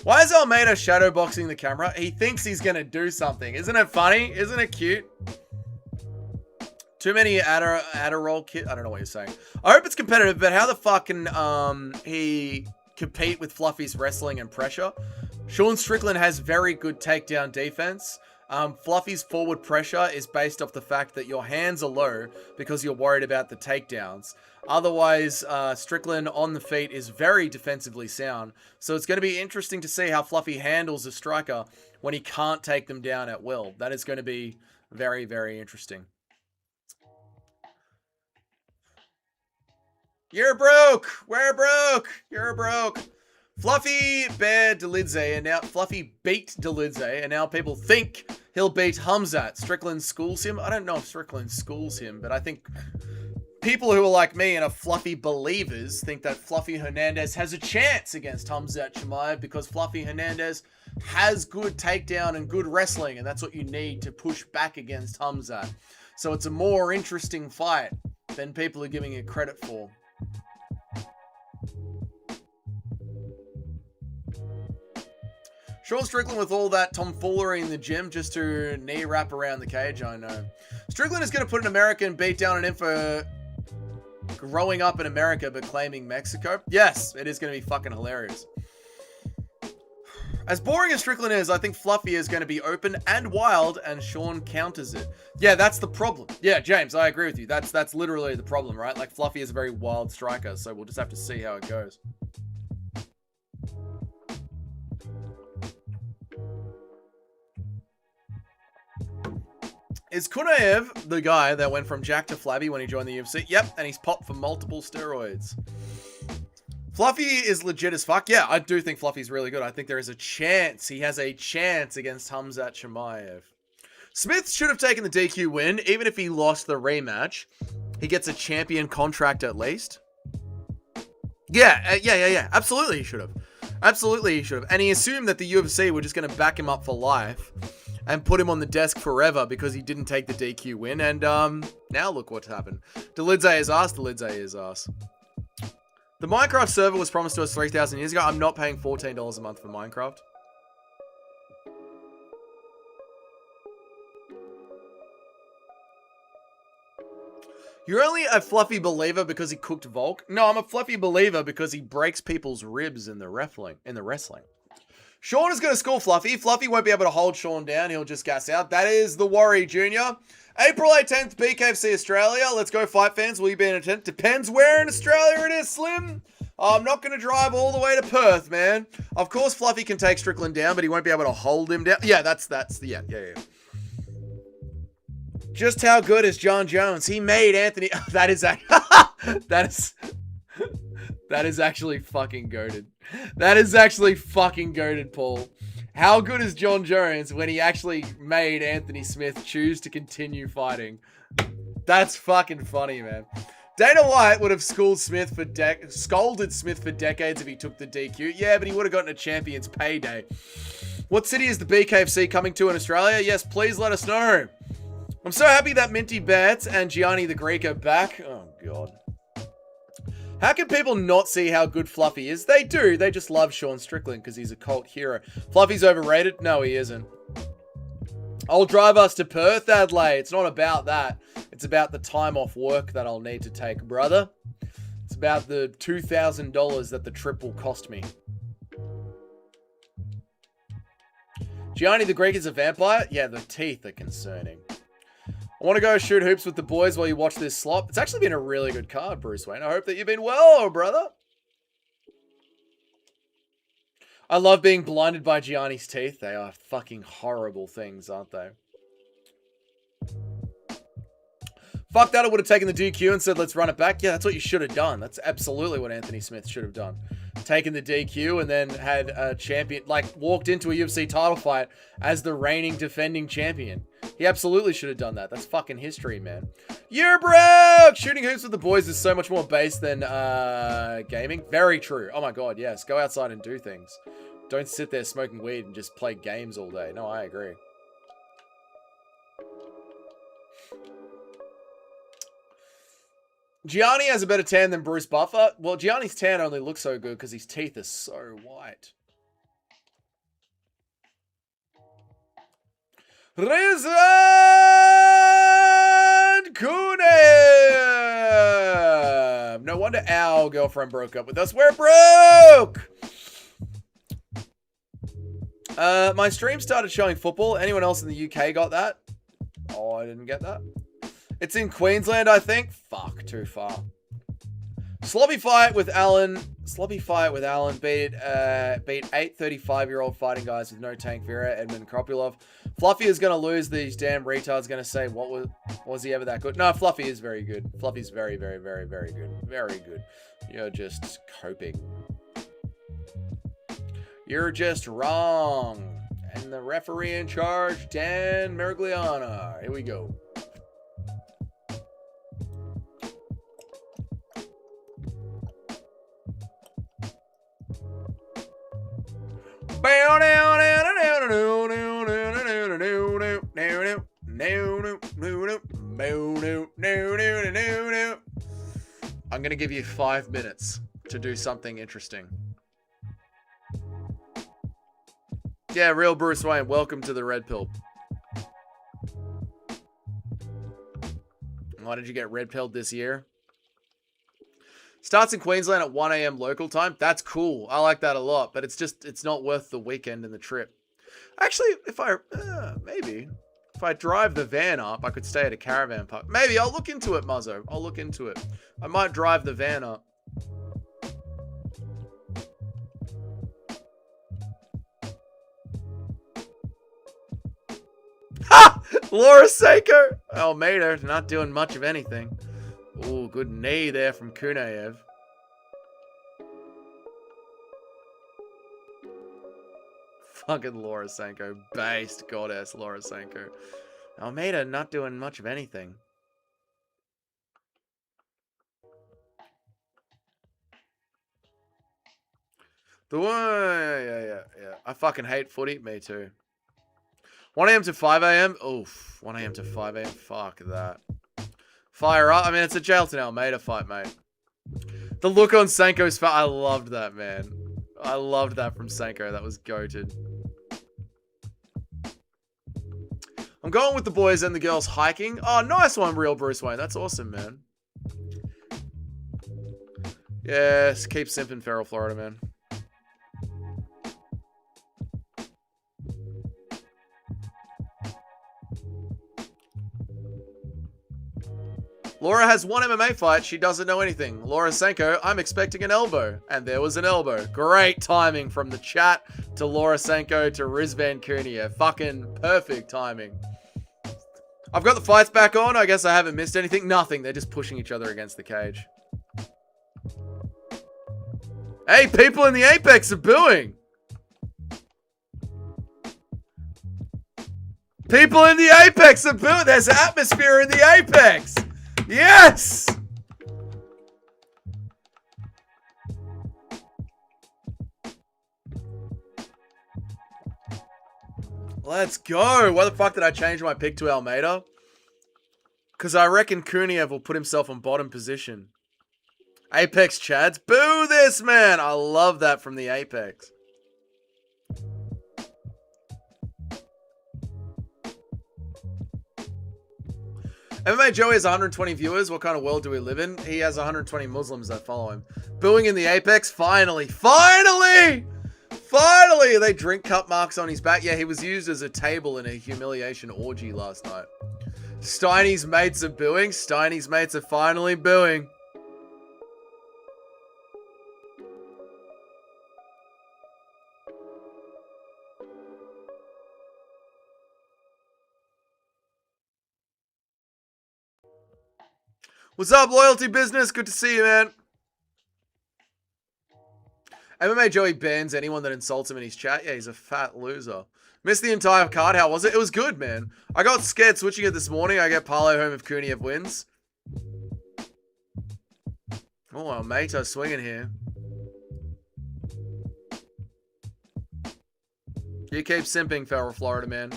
Why is Almeida shadowboxing the camera? He thinks he's going to do something. Isn't it funny? Isn't it cute? Too many Adderall kit. I don't know what you're saying. I hope it's competitive, but how the fuck can he compete with Fluffy's wrestling and pressure? Sean Strickland has very good takedown defense. Fluffy's forward pressure is based off the fact that your hands are low because you're worried about the takedowns. Otherwise, Strickland on the feet is very defensively sound. So it's going to be interesting to see how Fluffy handles a striker when he can't take them down at will. That is going to be very, very interesting. You're broke. We're broke. You're broke. Fluffy beat Delidze, and now Fluffy beat Delidze, and now people think he'll beat Hamzat. Strickland schools him. I don't know if Strickland schools him, but I think people who are like me and are Fluffy believers think that Fluffy Hernandez has a chance against Hamzat Chimaev because Fluffy Hernandez has good takedown and good wrestling, and that's what you need to push back against Hamzat. So it's a more interesting fight than people are giving it credit for. Sean Strickland with all that tomfoolery in the gym just to knee wrap around the cage, I know. Strickland is going to put an American beat down on him for growing up in America but claiming Mexico. Yes, it is going to be fucking hilarious. As boring as Strickland is, I think Fluffy is going to be open and wild, and Sean counters it. Yeah, that's the problem. Yeah, James, I agree with you. That's literally the problem, right? Like, Fluffy is a very wild striker, so we'll just have to see how it goes. Is Kunaev the guy that went from Jack to Flabby when he joined the UFC? Yep, and he's popped for multiple steroids. Fluffy is legit as fuck. Yeah, I do think Fluffy's really good. I think there is a chance. He has a chance against Hamzat Chimaev. Smith should have taken the DQ win. Even if he lost the rematch, he gets a champion contract at least. Yeah. Absolutely he should have. Absolutely he should have. And he assumed that the UFC were just going to back him up for life and put him on the desk forever because he didn't take the DQ win. And now look what's happened. Delidze is ass. Delidze is ass. The Minecraft server was promised to us 3,000 years ago. I'm not paying $14 a month for Minecraft. You're only a Fluffy believer because he cooked Volk? No, I'm a Fluffy believer because he breaks people's ribs in the wrestling. Sean is going to school Fluffy. Fluffy won't be able to hold Sean down. He'll just gas out. That is the worry, Junior. April 18th, BKFC Australia. Let's go, fight fans. Will you be in attendance? Depends where in Australia it is, Slim. I'm not going to drive all the way to Perth, man. Of course, Fluffy can take Strickland down, but he won't be able to hold him down. Yeah, yeah. Just how good is John Jones? He made Anthony. That is actually fucking goated. That is actually fucking goated, Paul. How good is John Jones when he actually made Anthony Smith choose to continue fighting? That's fucking funny, man. Dana White would have scolded Smith for decades if he took the DQ. Yeah, but he would have gotten a champion's payday. What city is the BKFC coming to in Australia? Yes, please let us know. I'm so happy that Minty Bats and Gianni the Greek are back. Oh, God. How can people not see how good Fluffy is? They do. They just love Sean Strickland because he's a cult hero. Fluffy's overrated? No, he isn't. I'll drive us to Perth, Adelaide. It's not about that. It's about the time off work that I'll need to take, brother. It's about the $2,000 that the trip will cost me. Gianni the Greek is a vampire? Yeah, the teeth are concerning. I want to go shoot hoops with the boys while you watch this slop. It's actually been a really good card, Bruce Wayne. I hope that you've been well, brother. I love being blinded by Gianni's teeth. They are fucking horrible things, aren't they? Fuck that, I would have taken the DQ and said, let's run it back. Yeah, that's what you should have done. That's absolutely what Anthony Smith should have done. Taken the DQ and then had a champion, like, walked into a UFC title fight as the reigning defending champion. He absolutely should have done that. That's fucking history, man. You're broke! Shooting hoops with the boys is so much more base than gaming. Very true. Oh my God, yes. Go outside and do things. Don't sit there smoking weed and just play games all day. No, I agree. Gianni has a better tan than Bruce Buffer. Well, Gianni's tan only looks so good because his teeth are so white. Rizwan Kunev! No wonder our girlfriend broke up with us. We're broke! My stream started showing football. Anyone else in the UK got that? Oh, I didn't get that. It's in Queensland, I think. Fuck, too far. Slobby fight with Alan. Slobby fight with Alan beat 8 35-year-old fighting guys with no tank Vera, Edmund Kropulov. Fluffy is going to lose. These damn retards going to say, was he ever that good? No, Fluffy is very good. Fluffy's very, very, very, very good. Very good. You're just coping. You're just wrong. And the referee in charge, Dan Merigliana. Here we go. I'm going to give you 5 minutes to do something interesting. Yeah, real Bruce Wayne, welcome to the Red Pill. Why did you get Red Pilled this year? Starts in Queensland at 1 a.m. local time. That's cool. I like that a lot, but it's not worth the weekend and the trip. Actually, if I drive the van up, I could stay at a caravan park. Maybe I'll look into it, Muzzo. I'll look into it. I might drive the van up. Ha! Laura Seiko! Almeida, not doing much of anything. Ooh, good knee there from Kunaev. Fucking Laura Sanko. Based goddess Laura Sanko. Almeida not doing much of anything. The one, yeah. I fucking hate footy. Me too. 1 a.m. to 5 a.m. Oof. 1 a.m. to 5 a.m. Fuck that. Fire up. I mean, it's a Jailton Almeida fight, mate. The look on Sanko's face. I loved that, man. I loved that from Sanko. That was goated. I'm going with the boys and the girls hiking. Oh, nice one, real Bruce Wayne. That's awesome, man. Yes, keep simping Feral, Florida, man. Laura has one MMA fight. She doesn't know anything. Laura Sanko, I'm expecting an elbow. And there was an elbow. Great timing from the chat to Laura Sanko to Rizvan Kuniev. Fucking perfect timing. I've got the fights back on. I guess I haven't missed anything. Nothing. They're just pushing each other against the cage. Hey, people in the Apex are booing. People in the Apex are booing. There's atmosphere in the Apex. Yes! Let's go. Why the fuck did I change my pick to Almeida? Because I reckon Kuniev will put himself in bottom position. Apex Chads. Boo this, man. I love that from the Apex. MMA Joey has 120 viewers. What kind of world do we live in? He has 120 Muslims that follow him. Booing in the Apex. Finally. Finally! Finally! They drink cup marks on his back. Yeah, he was used as a table in a humiliation orgy last night. Steiny's mates are booing. Steiny's mates are finally booing. What's up, loyalty business? Good to see you, man. MMA Joey bans anyone that insults him in his chat. Yeah, he's a fat loser. Missed the entire card. How was it? It was good, man. I got scared switching it this morning. I get parlay home if Kuniev wins. Oh, our mate are swinging here. You keep simping, Feral Florida man.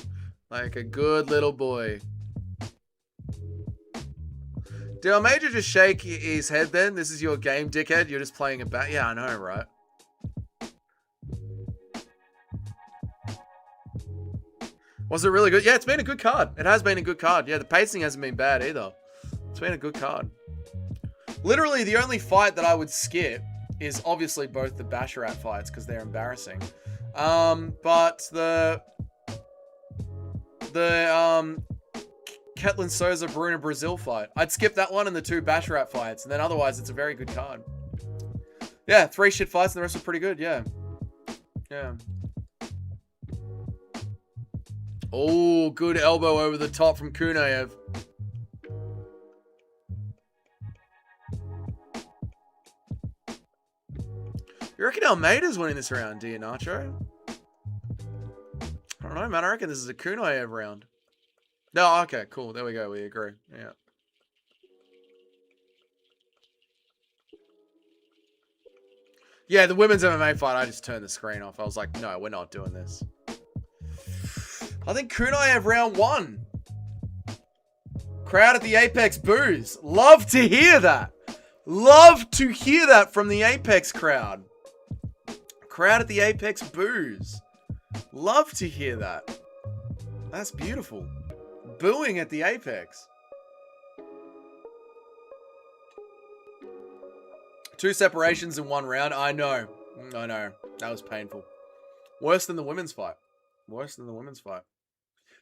Like a good little boy. Did our major just shake his head then? This is your game, dickhead. You're just playing it back. Yeah, I know, right? Was it really good? Yeah, it's been a good card. It has been a good card. Yeah, the pacing hasn't been bad either. It's been a good card. Literally, the only fight that I would skip is obviously both the Basharat fights because they're embarrassing. But the Ketlin Souza Bruna Brazil fight. I'd skip that one and the two Basharat fights, and then otherwise it's a very good card. Yeah, 3 shit fights and the rest are pretty good, yeah. Yeah. Oh, good elbow over the top from Kuniev. You reckon Almeida's winning this round, do you, Nacho? I don't know, man. I reckon this is a Kuniev round. No, okay, cool. There we go. We agree. Yeah. Yeah, the women's MMA fight, I just turned the screen off. I was like, no, we're not doing this. I think Kuniev round 1. Crowd at the Apex boos. Love to hear that. Love to hear that from the Apex crowd. Crowd at the Apex boos. Love to hear that. That's beautiful. Booing at the Apex. 2 separations in 1 round. I know. I know. That was painful. Worse than the women's fight. Worse than the women's fight.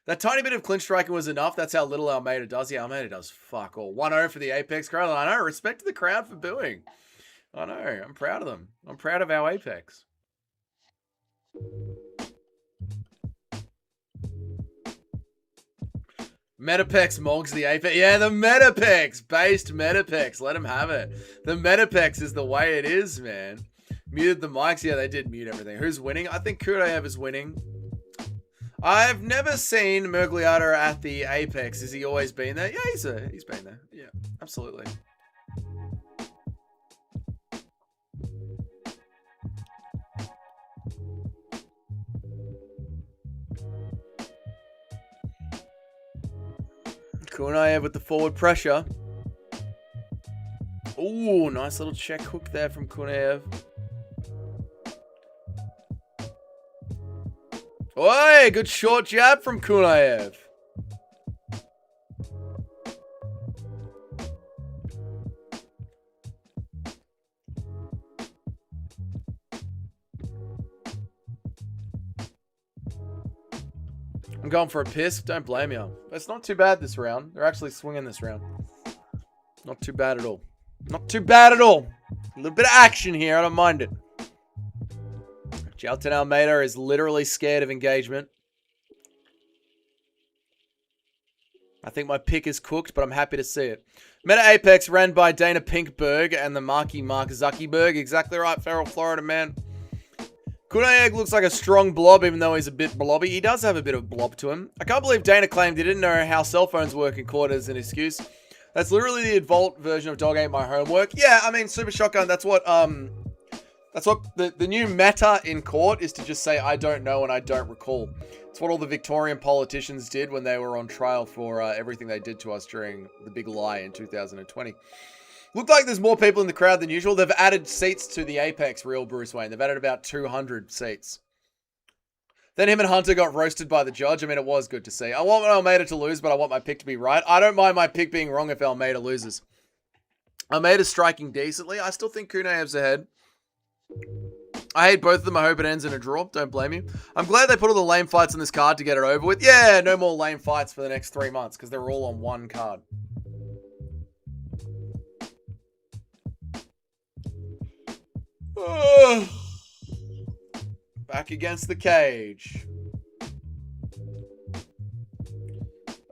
That tiny bit of clinch striking was enough. That's how little Almeida does. Yeah, Almeida does fuck all. 1-0 for the Apex crowd. I know. Respect to the crowd for booing. I know. I'm proud of them. I'm proud of our Apex. Metapex mogs the Apex. Yeah, the Metapex. Based Metapex. Let him have it. The Metapex is the way it is, man. Muted the mics. Yeah, they did mute everything. Who's winning? I think Kuniev is winning. I've never seen Mergliata at the Apex. Has he always been there? Yeah, he's been there. Yeah, absolutely. Kuniev with the forward pressure. Ooh, nice little check hook there from Kuniev. Oi, good short jab from Kuniev. I'm going for a piss. Don't blame you. It's not too bad this round. They're actually swinging this round. Not too bad at all. Not too bad at all. A little bit of action here. I don't mind it. Jailton Almeida is literally scared of engagement. I think my pick is cooked, but I'm happy to see it. Meta Apex ran by Dana Pinkberg and the Marky Mark Zuckerberg. Exactly right, Feral Florida man. Kunaeg looks like a strong blob, even though he's a bit blobby. He does have a bit of blob to him. I can't believe Dana claimed he didn't know how cell phones work in court as an excuse. That's literally the adult version of Dog Ate My Homework. Yeah, I mean, Super Shotgun, that's what the new meta in court is to just say, I don't know and I don't recall. It's what all the Victorian politicians did when they were on trial for everything they did to us during the big lie in 2020. Looked like there's more people in the crowd than usual. They've added seats to the Apex Real Bruce Wayne. They've added about 200 seats. Then him and Hunter got roasted by the judge. I mean, it was good to see. I want Almeida to lose, but I want my pick to be right. I don't mind my pick being wrong if Almeida loses. Almeida's striking decently. I still think Kunaev's ahead. I hate both of them. I hope it ends in a draw. Don't blame you. I'm glad they put all the lame fights on this card to get it over with. Yeah, no more lame fights for the next 3 months because they're all on one card. Back against the cage.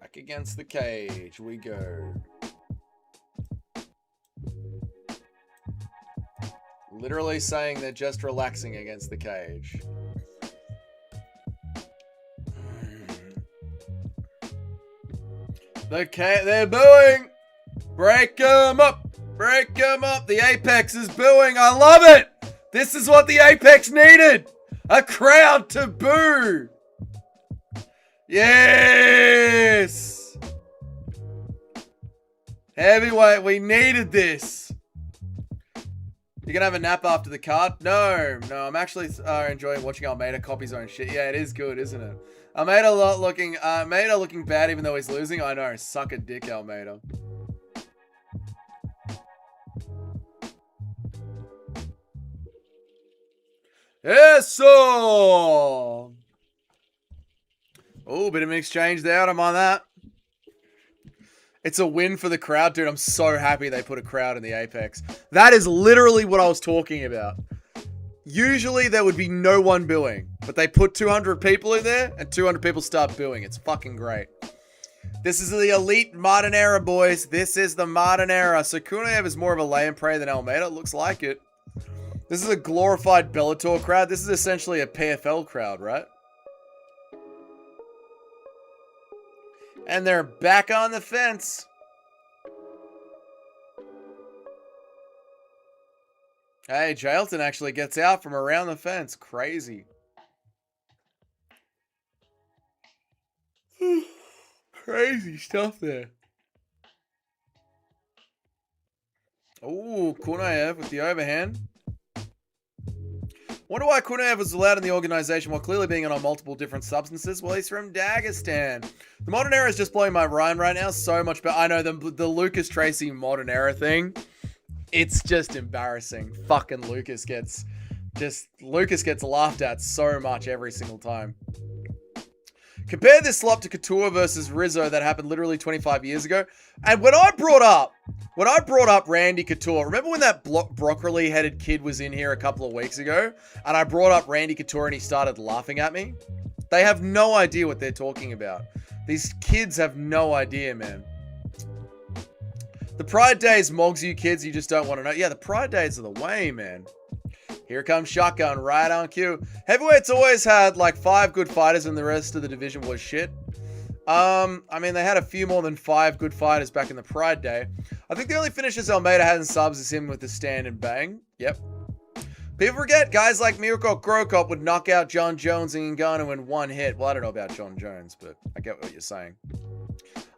Back against the cage we go. Literally saying they're just relaxing against the cage. They're booing. Break them up. Break them up. The Apex is booing. I love it. This is what the Apex needed. A crowd to boo. Yes. Heavyweight, we needed this. You gonna have a nap after the card? No, I'm actually enjoying watching Almeida copy his own shit. Yeah, it is good, isn't it? Almeida looking bad even though he's losing. I know, suck a dick, Almeida. Yes, sir. Oh, bit of an exchange there. I'm on that. It's a win for the crowd, dude. I'm so happy they put a crowd in the Apex. That is literally what I was talking about. Usually there would be no one booing, but they put 200 people in there and 200 people start booing. It's fucking great. This is the elite modern era, boys. This is the modern era. So Kunaev is more of a lay and pray than Almeida. It looks like it. This is a glorified Bellator crowd. This is essentially a PFL crowd, right? And they're back on the fence. Hey, Jailton actually gets out from around the fence. Crazy. Crazy stuff there. Oh, Kunaev with the overhand. Wonder why Kunaev was allowed in the organization while clearly being on multiple different substances. Well, he's from Dagestan. The modern era is just blowing my mind right now so much, but I know the Lucas Tracy modern era thing. It's just embarrassing. Fucking Lucas gets laughed at so much every single time. Compare this slop to Couture versus Rizzo that happened literally 25 years ago. And when I brought up Randy Couture, remember when that broccoli-headed kid was in here a couple of weeks ago? And I brought up Randy Couture and he started laughing at me? They have no idea what they're talking about. These kids have no idea, man. The Pride Days mogs you kids, you just don't want to know. Yeah, the Pride Days are the way, man. Here comes Shotgun, right on cue. Heavyweight's always had like 5 good fighters and the rest of the division was shit. I mean, they had a few more than 5 good fighters back in the Pride Day. I think the only finishes Almeida had in subs is him with the stand and bang. Yep. People forget guys like Mirko Krokop would knock out John Jones and Ngannou in one hit. Well, I don't know about John Jones, but I get what you're saying.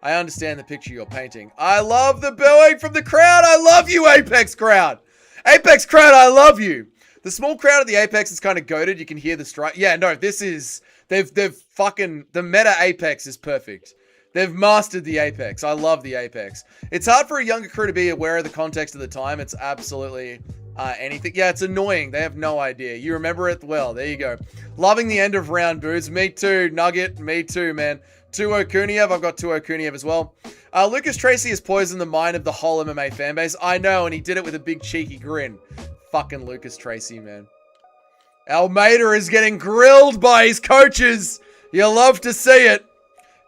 I understand the picture you're painting. I love the booing from the crowd. I love you, Apex crowd. Apex crowd, I love you. The small crowd at the Apex is kind of goated. You can hear the strike. Yeah, no, this is... They've fucking... The meta Apex is perfect. They've mastered the Apex. I love the Apex. It's hard for a younger crew to be aware of the context of the time. It's absolutely anything. Yeah, it's annoying. They have no idea. You remember it well. There you go. Loving the end of round boos. Me too, Nugget. Me too, man. Tuo Kuniev. I've got Tuo Kuniev as well. Lucas Tracy has poisoned the mind of the whole MMA fanbase. I know, and he did it with a big cheeky grin. Fucking Lucas Tracy, man. Almeida is getting grilled by his coaches. You love to see it.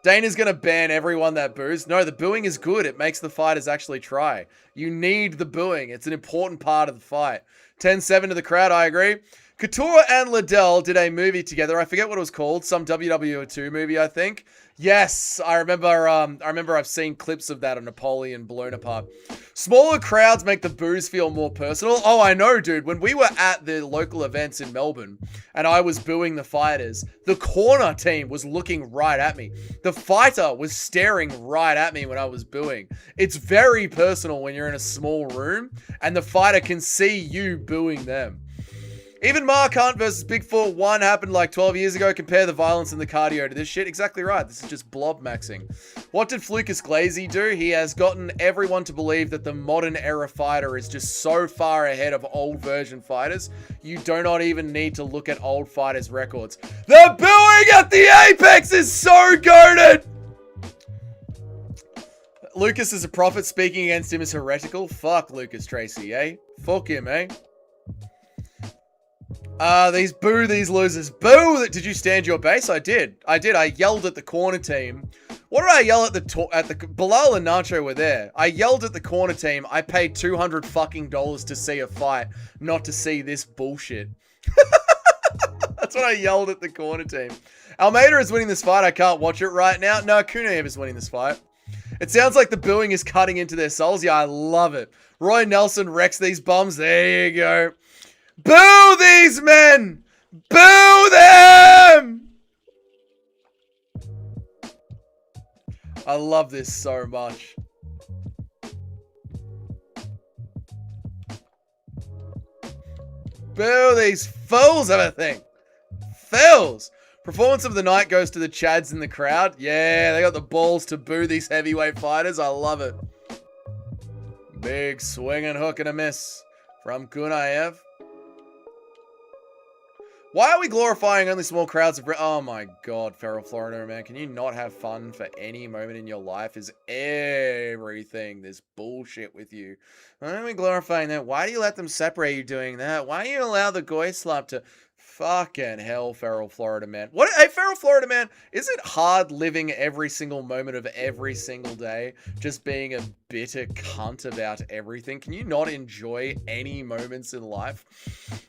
Dana's going to ban everyone that boos. No, the booing is good. It makes the fighters actually try. You need the booing. It's an important part of the fight. 10-7 to the crowd, I agree. Couture and Liddell did a movie together. I forget what it was called. Some WW2 movie, I think. Yes, I remember I've seen clips of that on Napoleon Bonaparte. Smaller crowds make the boos feel more personal. Oh, I know, dude. When we were at the local events in Melbourne and I was booing the fighters, the corner team was looking right at me. The fighter was staring right at me when I was booing. It's very personal when you're in a small room and the fighter can see you booing them. Even Mark Hunt versus Bigfoot 1 happened like 12 years ago. Compare the violence and the cardio to this shit. Exactly right. This is just blob maxing. What did Flukas Glazy do? He has gotten everyone to believe that the modern era fighter is just so far ahead of old version fighters. You do not even need to look at old fighters' records. The booing at the Apex is so goated! Lucas is a prophet. Speaking against him is heretical. Fuck Lucas Tracy, eh? Fuck him, eh? Boo these losers. Boo! Did you stand your base? I did. I yelled at the corner team. What did I yell at the Bilal and Nacho were there. I yelled at the corner team. I paid $200 fucking to see a fight, not to see this bullshit. That's what I yelled at the corner team. Almeida is winning this fight. I can't watch it right now. No, Kuniev is winning this fight. It sounds like the booing is cutting into their souls. Yeah, I love it. Roy Nelson wrecks these bums. There you go. Boo these men! Boo them! I love this so much. Boo these fools of a thing. Fools! Performance of the night goes to the Chads in the crowd. Yeah, they got the balls to boo these heavyweight fighters. I love it. Big swinging hook and a miss from Kuniev. Why are we glorifying only small crowds of... Oh my god, Feral Florida, man. Can you not have fun for any moment in your life? Is everything this bullshit with you? Why are we glorifying that? Why do you let them separate you doing that? Why do you allow the goy slap to... Fucking hell, Feral Florida, man. Hey, Feral Florida, man, is it hard living every single moment of every single day just being a bitter cunt about everything? Can you not enjoy any moments in life?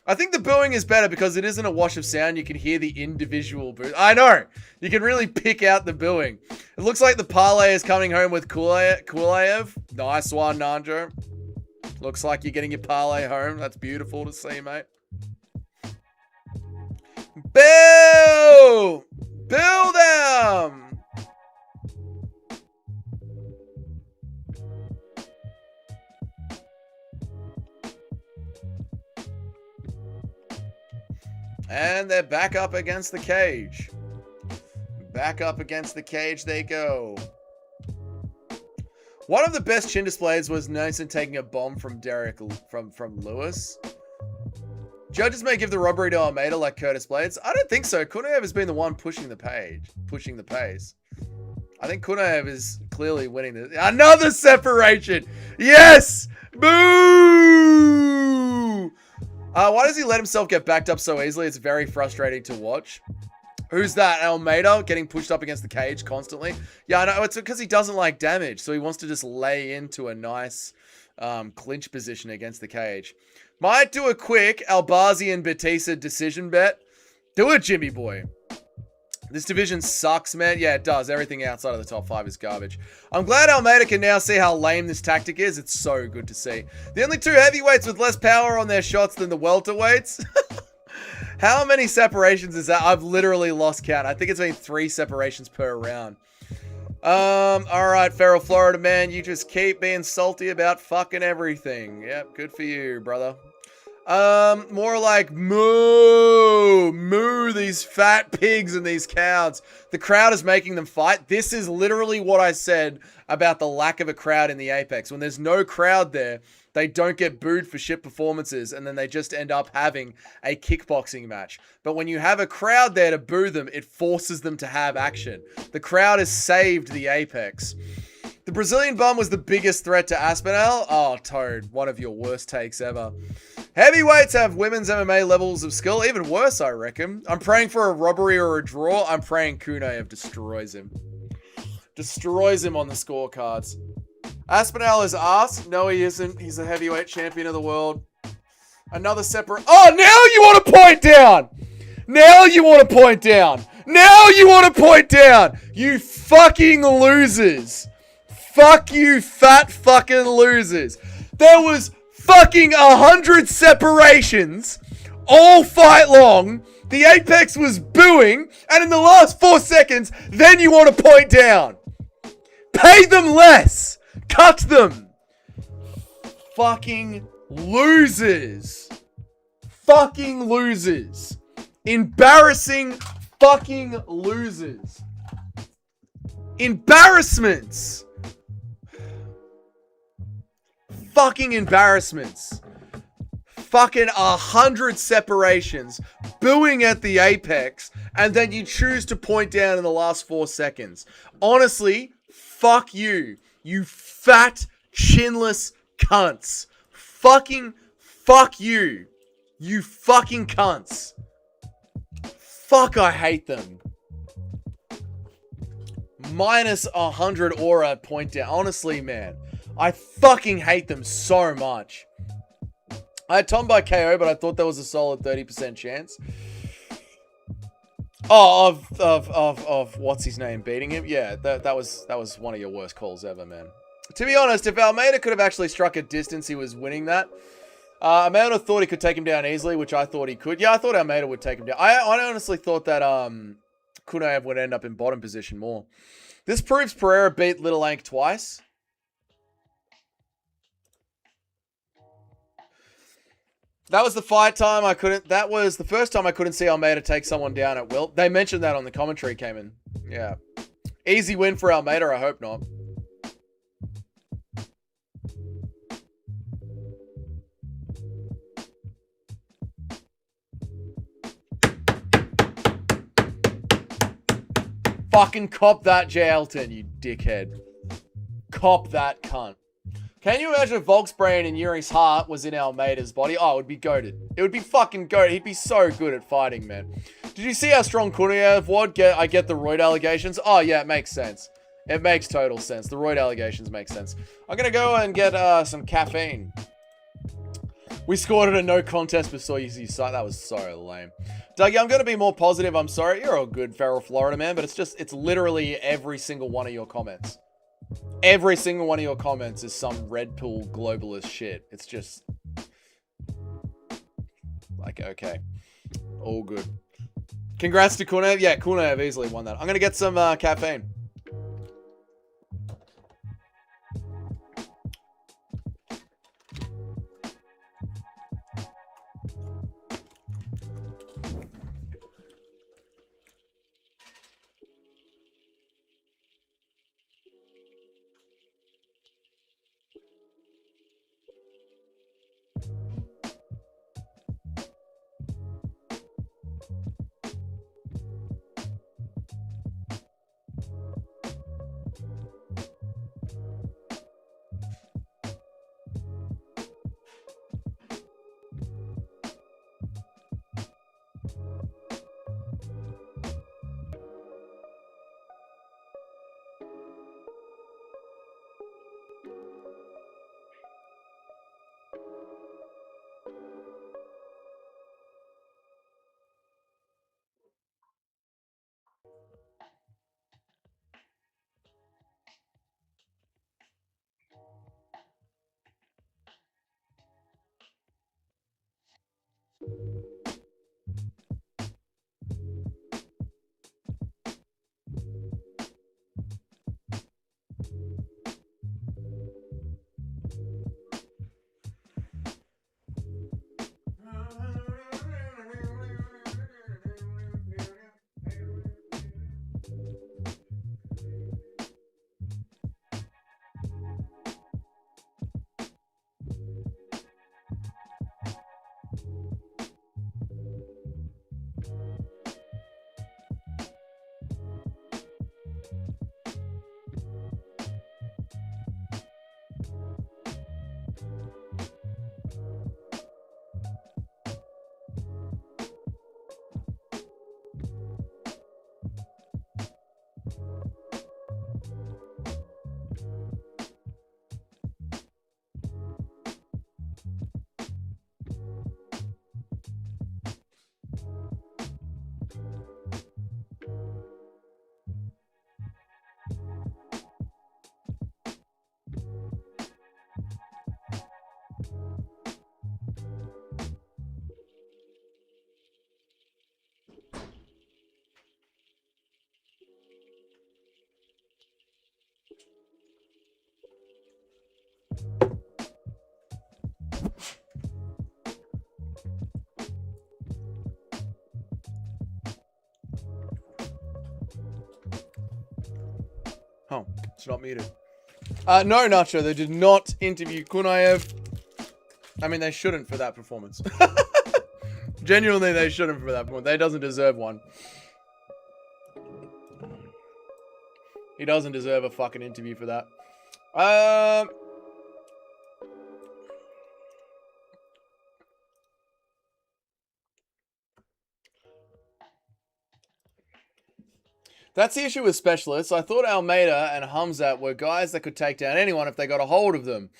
I think the booing is better because it isn't a wash of sound. You can hear the individual boo. I know. You can really pick out the booing. It looks like the parlay is coming home with Kulaev. Nice one, Nanjo. Looks like you're getting your parlay home. That's beautiful to see, mate. Boo! Boo them! And they're back up against the cage. Back up against the cage they go. One of the best chin displays was Nelson taking a bomb from from Lewis. Judges may give the robbery to Almeida like Curtis Blades. I don't think so. Kuniev has been the one pushing the pace. I think Kuniev is clearly winning this. Another separation. Yes. Boo. Why does he let himself get backed up so easily? It's very frustrating to watch. Who's that? Almeida getting pushed up against the cage constantly. Yeah, I know. It's because he doesn't like damage. So he wants to just lay into a nice clinch position against the cage. Might do a quick Albazi and Bautista decision bet. Do it, Jimmy boy. This division sucks, man. Yeah, it does. Everything outside of the top 5 is garbage. I'm glad Almeida can now see how lame this tactic is. It's so good to see. The only 2 heavyweights with less power on their shots than the welterweights. How many separations is that? I've literally lost count. I think it's been 3 separations per round. All right, Feral Florida, man. You just keep being salty about fucking everything. Yep, good for you, brother. More like moo, moo these fat pigs and these cows. The crowd is making them fight. This is literally what I said about the lack of a crowd in the Apex. When there's no crowd there, they don't get booed for shit performances, and then they just end up having a kickboxing match. But when you have a crowd there to boo them, it forces them to have action. The crowd has saved the Apex. The Brazilian bum was the biggest threat to Aspinall. Oh, Toad, one of your worst takes ever. Heavyweights have women's MMA levels of skill. Even worse, I reckon. I'm praying for a robbery or a draw. I'm praying Kunaev destroys him. Destroys him on the scorecards. Aspinall is ass. No, he isn't. He's the heavyweight champion of the world. Another separate... Oh, now you want to point down! Now you want to point down! Now you want to point down! You fucking losers! Fuck you, fat fucking losers. There was fucking 100 separations all fight long. The Apex was booing, and in the last 4 seconds, then you want to point down. Pay them less. Cut them. Fucking losers. Fucking losers. Embarrassing fucking losers. Embarrassments. Fucking embarrassments. Fucking 100 separations. Booing at the Apex. And then you choose to point down in the last 4 seconds. Honestly, fuck you. You fat, chinless cunts. Fucking fuck you. You fucking cunts. Fuck, I hate them. Minus 100 aura point down. Honestly, man. I fucking hate them so much. I had Tom by KO, but I thought there was a solid 30% chance. Oh, of what's his name beating him? Yeah, that was one of your worst calls ever, man. To be honest, if Almeida could have actually struck a distance, he was winning that. Almeida thought he could take him down easily, which I thought he could. Yeah, I thought Almeida would take him down. I honestly thought that Kunaev would end up in bottom position more. This proves Pereira beat Little Ank twice. That was the fight time I couldn't... That was the first time I couldn't see Almeida take someone down at will. They mentioned that on the commentary came in. Yeah. Easy win for Almeida, I hope not. Fucking cop that, J. Elton, you dickhead. Cop that cunt. Can you imagine if Volk's brain and Yuri's heart was in Almeida's body? Oh, it would be goated. It would be fucking goated. He'd be so good at fighting, man. Did you see how strong Kunaev was? I get the roid allegations. Oh, yeah, it makes sense. It makes total sense. The roid allegations make sense. I'm gonna go and get some caffeine. We scored at a no contest before you site. That was so lame. Dougie, I'm gonna be more positive. I'm sorry. You're all good, Feral Florida man, but it's literally every single one of your comments. Every single one of your comments is some Red Pill globalist shit. It's just... like, okay. All good. Congrats to Kunaev. Yeah, Kunaev easily won that. I'm gonna get some caffeine. Oh, it's not muted. No, Nacho, they did not interview Kunaev. I mean, they shouldn't for that performance. Genuinely, they shouldn't for that performance. They doesn't deserve one. He doesn't deserve a fucking interview for that. That's the issue with specialists. I thought Almeida and Hamzat were guys that could take down anyone if they got a hold of them.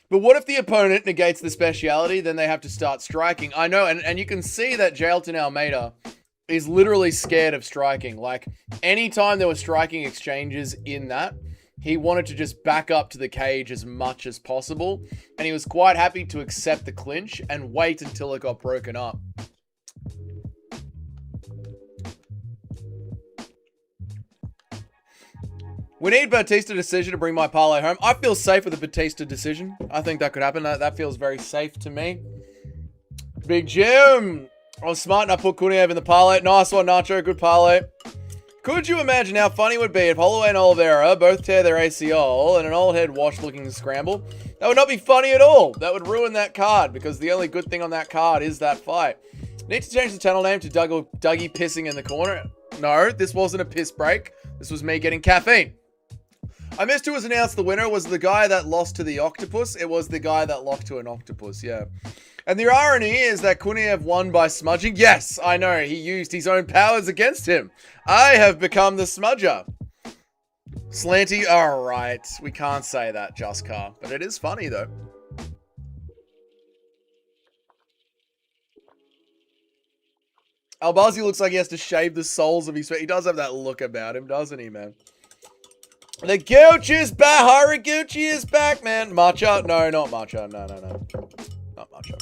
But what if the opponent negates the speciality, then they have to start striking? I know, and you can see that Jailton Almeida is literally scared of striking. Like, anytime there were striking exchanges in that, he wanted to just back up to the cage as much as possible. And he was quite happy to accept the clinch and wait until it got broken up. We need Bautista decision to bring my parlay home. I feel safe with the Bautista decision. I think that could happen. That feels very safe to me. Big Jim. I was smart and I put Kuniev in the parlay. Nice one, Nacho. Good parlay. Could you imagine how funny it would be if Holloway and Oliveira both tear their ACL and an old head wash looking scramble? That would not be funny at all. That would ruin that card because the only good thing on that card is that fight. Need to change the channel name to Dougie pissing in the corner. No, this wasn't a piss break. This was me getting caffeine. I missed who was announced the winner. Was the guy that lost to the octopus? It was the guy that locked to an octopus, yeah. And the irony is that Kuniev won by smudging. Yes, I know. He used his own powers against him. I have become the smudger. Slanty, alright. We can't say that, Just Car. But it is funny, though. Albazi looks like he has to shave the soles of his feet. He does have that look about him, doesn't he, man? The Gooch is back. Horiguchi is back, man. Matcha? No, not Matcha. No. Not Matcha.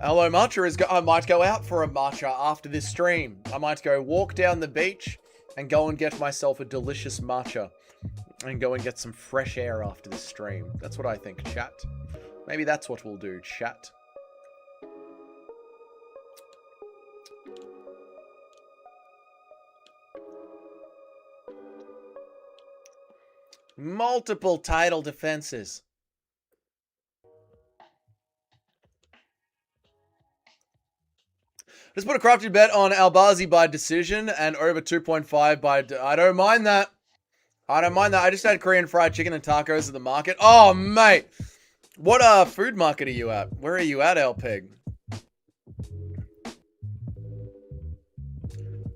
Hello, Matcha is I might go out for a matcha after this stream. I might go walk down the beach and go and get myself a delicious matcha. And go and get some fresh air after this stream. That's what I think, chat. Maybe that's what we'll do, chat. Multiple title defenses. Just put a crafty bet on Albazi by decision and over 2.5 by... I don't mind that. I don't mind that. I just had Korean fried chicken and tacos at the market. Oh, mate. What food market are you at? Where are you at, LPEG?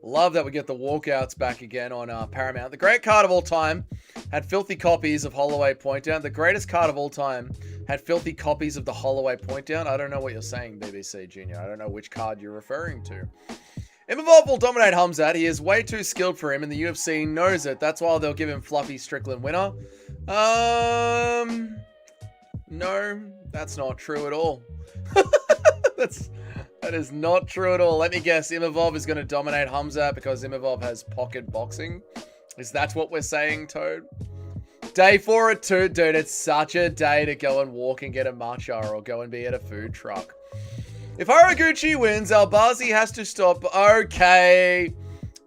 Love that we get the walkouts back again on Paramount. The great card of all time had filthy copies of Holloway Point Down. The greatest card of all time had filthy copies of the Holloway Point Down. I don't know what you're saying, BBC Junior. I don't know which card you're referring to. Imavov will dominate Hamzat. He is way too skilled for him, and the UFC knows it. That's why they'll give him Fluffy Strickland winner. No, that's not true at all. That is not true at all. Let me guess. Imavov is going to dominate Hamzat because Imavov has pocket boxing. Is that what we're saying, Toad? Day 4 at 2. Dude, it's such a day to go and walk and get a matcha or go and be at a food truck. If Horiguchi wins, Albazi has to stop. Okay.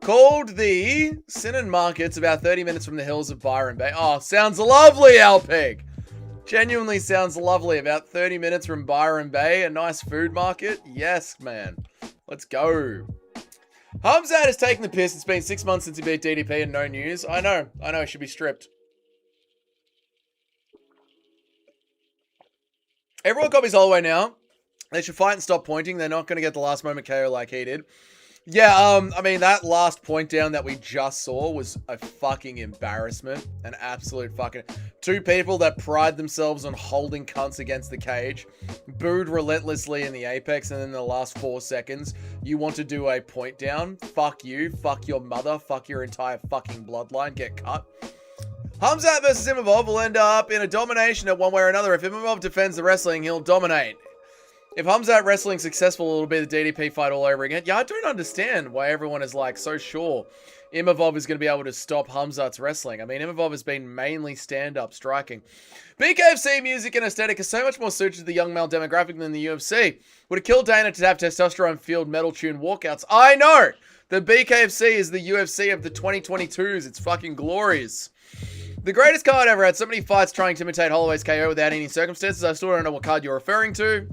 Called the Sinan Markets about 30 minutes from the hills of Byron Bay. Oh, sounds lovely, Alpeg. Genuinely sounds lovely. About 30 minutes from Byron Bay. A nice food market. Yes, man. Let's go. Hamzat is taking the piss. It's been 6 months since he beat DDP and no news. I know. He should be stripped. Everyone copies Holloway now. They should fight and stop pointing. They're not going to get the last moment KO like he did. Yeah, I mean, that last point down that we just saw was a fucking embarrassment. An absolute fucking... Two people that pride themselves on holding cunts against the cage, booed relentlessly in the apex, and then in the last 4 seconds, you want to do a point down. Fuck you. Fuck your mother. Fuck your entire fucking bloodline. Get cut. Hamzat versus Imavov will end up in a domination at one way or another. If Imavov defends the wrestling, he'll dominate. If Hamzat wrestling successful, it'll be the DDP fight all over again. Yeah, I don't understand why everyone is like so sure Imavov is going to be able to stop Hamzat's wrestling. I mean, Imavov has been mainly stand-up striking. BKFC music and aesthetic is so much more suited to the young male demographic than the UFC. Would it kill Dana to have testosterone-fueled metal tune walkouts? I know! The BKFC is the UFC of the 2022s. It's fucking glorious. The greatest card ever had so many fights trying to imitate Holloway's KO without any circumstances. I still don't know what card you're referring to.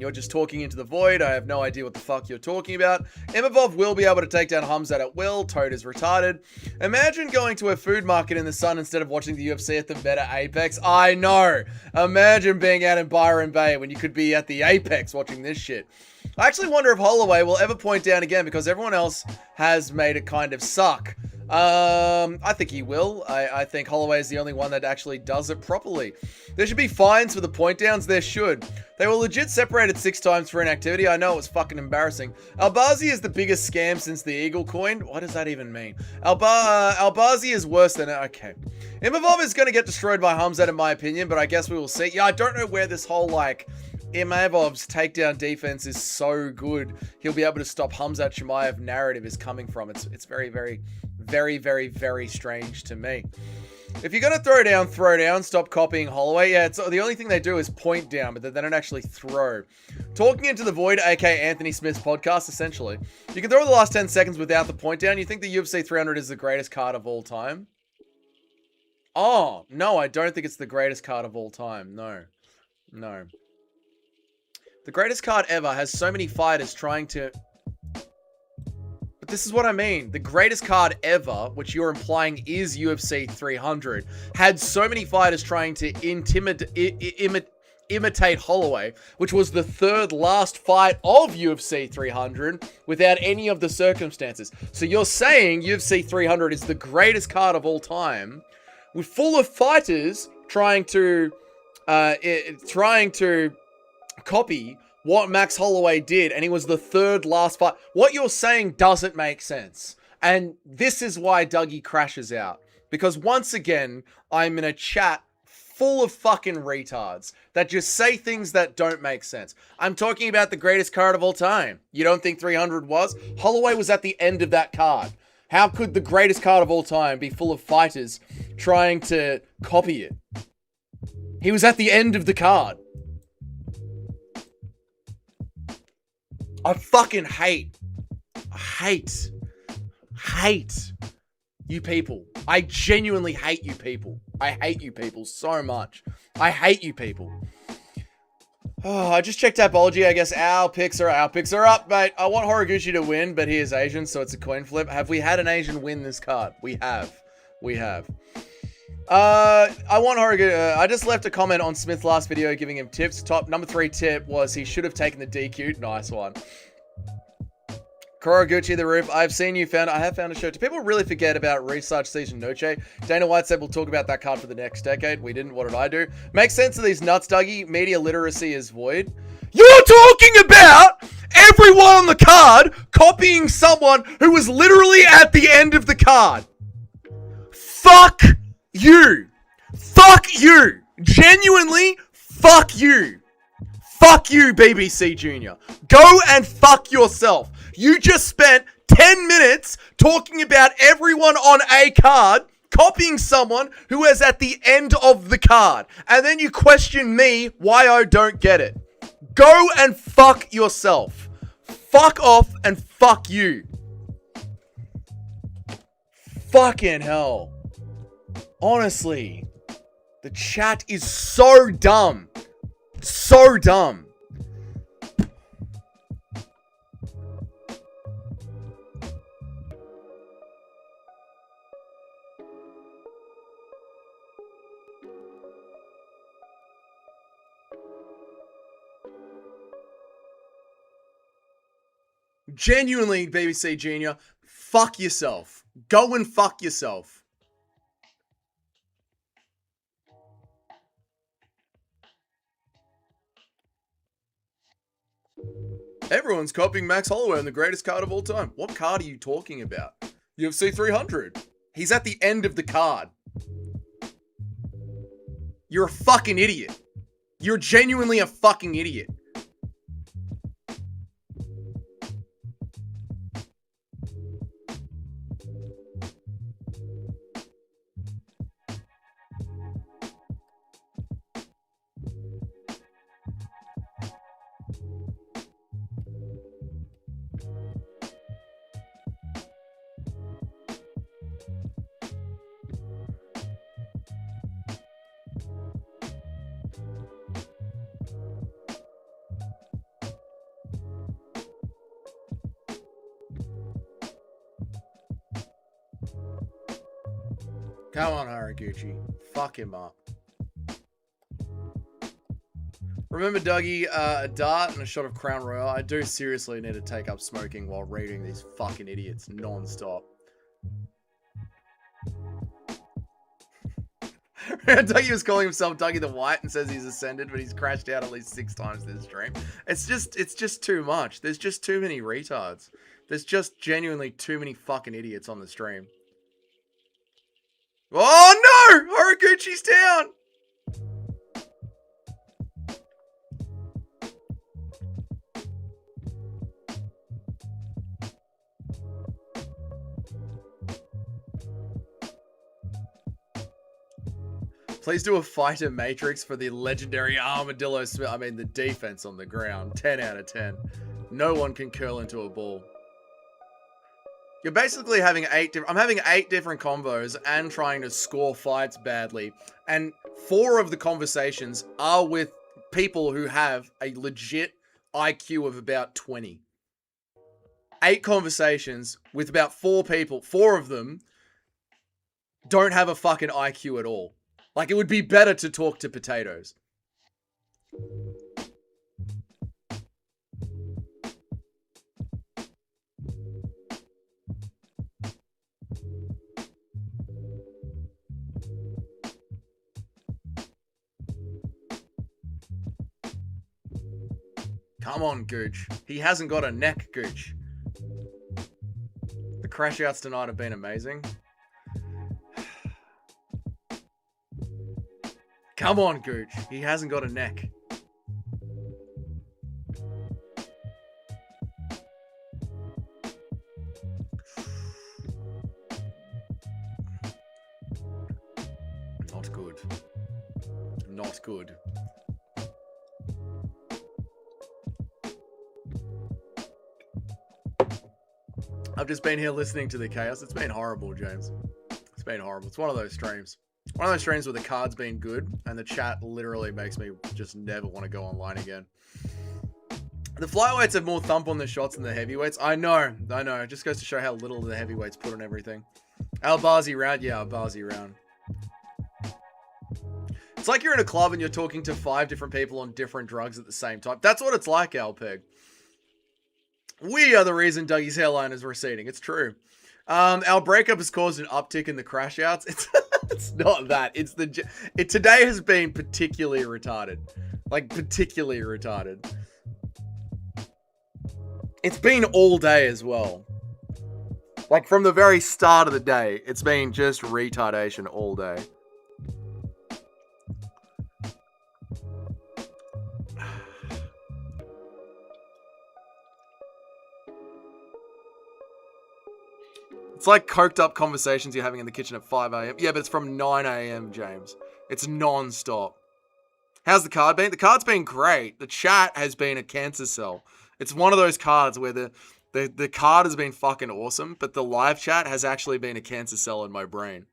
You're just talking into the void. I have no idea what the fuck you're talking about. Imavov will be able to take down Hamzat at will. Toad is retarded. Imagine going to a food market in the sun instead of watching the UFC at the Meta Apex. I know. Imagine being out in Byron Bay when you could be at the Apex watching this shit. I actually wonder if Holloway will ever point down again because everyone else has made it kind of suck. I think he will. I think Holloway is the only one that actually does it properly. There should be fines for the point downs. There should. They were legit separated 6 times for inactivity. I know it was fucking embarrassing. Albazi is the biggest scam since the Eagle coin. What does that even mean? Albazi is worse than... Okay. Imavov is going to get destroyed by Hamzat in my opinion, but I guess we will see. Yeah, I don't know where this whole like... Imavov's takedown defense is so good. He'll be able to stop Hamzat Chimaev narrative is coming from. It's very, very, very, very, very strange to me. If you're going to throw down, stop copying Holloway. Yeah, it's the only thing they do is point down, but they don't actually throw. Talking into the void, aka Anthony Smith's podcast, essentially. You can throw the last 10 seconds without the point down. You think the UFC 300 is the greatest card of all time? Oh, no, I don't think it's the greatest card of all time. No. No. The greatest card ever has so many fighters trying to... But this is what I mean. The greatest card ever, which you're implying is UFC 300, had so many fighters trying to imitate Holloway, which was the 3rd last fight of UFC 300 without any of the circumstances. So you're saying UFC 300 is the greatest card of all time, with full of fighters trying to copy what Max Holloway did, and he was the 3rd last fight. What you're saying doesn't make sense. And this is why Dougie crashes out. Because once again, I'm in a chat full of fucking retards that just say things that don't make sense. I'm talking about the greatest card of all time. You don't think 300 was? Holloway was at the end of that card. How could the greatest card of all time be full of fighters trying to copy it? He was at the end of the card. I fucking hate you people. I genuinely hate you people. I hate you people so much. I hate you people. Oh, I just checked Tapology. I guess our picks are up, mate. I want Horiguchi to win, but he is Asian, so it's a coin flip. Have we had an Asian win this card? We have. I want Horiguchi. I just left a comment on Smith's last video giving him tips. Number 3 tip was he should have taken the DQ. Nice one. Horiguchi the roof. I have found a show. Do people really forget about Research Season Noche? Dana White said we'll talk about that card for the next decade. We didn't. What did I do? Makes sense of these nuts, Dougie. Media literacy is void. You're talking about everyone on the card copying someone who was literally at the end of the card. Fuck you. Fuck you. Genuinely, fuck you. Fuck you, BBC Junior. Go and fuck yourself. You just spent 10 minutes talking about everyone on a card copying someone who is at the end of the card. And then you question me why I don't get it. Go and fuck yourself. Fuck off and fuck you. Fucking hell. Honestly, the chat is so dumb. So dumb. Genuinely, BBC Junior, fuck yourself. Go and fuck yourself. Everyone's copying Max Holloway on the greatest card of all time. What card are you talking about? UFC 300. He's at the end of the card. You're a fucking idiot. You're genuinely a fucking idiot. Come on, Haraguchi. Fuck him up. Remember, Dougie, a dart and a shot of Crown Royal. I do seriously need to take up smoking while reading these fucking idiots non-stop. Dougie was calling himself Dougie the White and says he's ascended, but he's crashed out at least 6 times this stream. It's just too much. There's just too many retards. There's just genuinely too many fucking idiots on the stream. Oh no! Haraguchi's down! Please do a fighter matrix for the legendary Armadillo Smith. I mean, the defense on the ground. 10 out of 10. No one can curl into a ball. You're basically having I'm having 8 different combos and trying to score fights badly. And 4 of the conversations are with people who have a legit IQ of about 20. 8 conversations with about 4 people. 4 of them don't have a fucking IQ at all. Like, it would be better to talk to potatoes. Come on, Gooch. He hasn't got a neck, Gooch. The crash outs tonight have been amazing. Come on, Gooch. He hasn't got a neck. Not good. Not good. I've just been here listening to the chaos. It's been horrible, James. It's been horrible. It's one of those streams. One of those streams where the card's been good and the chat literally makes me just never want to go online again. The flyweights have more thump on the shots than the heavyweights. I know. It just goes to show how little the heavyweights put on everything. Albazi round? Yeah, Albazi round. It's like you're in a club and you're talking to 5 different people on different drugs at the same time. That's what it's like, Alpeg. We are the reason Dougie's hairline is receding. It's true. Our breakup has caused an uptick in the crash outs. It's not that. It's today has been particularly retarded. Like, particularly retarded. It's been all day as well. Like, from the very start of the day, it's been just retardation all day. It's like coked up conversations you're having in the kitchen at 5 a.m. Yeah, but it's from 9 a.m., James. It's non-stop. How's the card been? The card's been great. The chat has been a cancer cell. It's one of those cards where the card has been fucking awesome, but the live chat has actually been a cancer cell in my brain.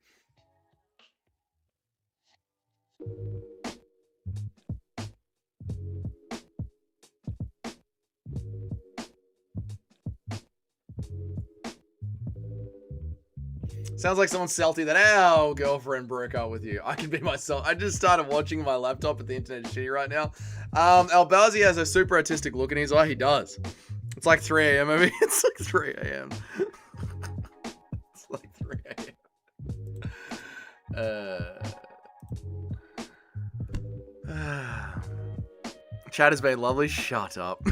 Sounds like someone's salty that our girlfriend broke up with you. I can be myself. I just started watching my laptop at the internet shitty right now. Albazi has a super artistic look in his eye. He does. It's like 3 a.m. I mean, it's like 3 a.m. It's like 3 a.m. Chat has been lovely. Shut up.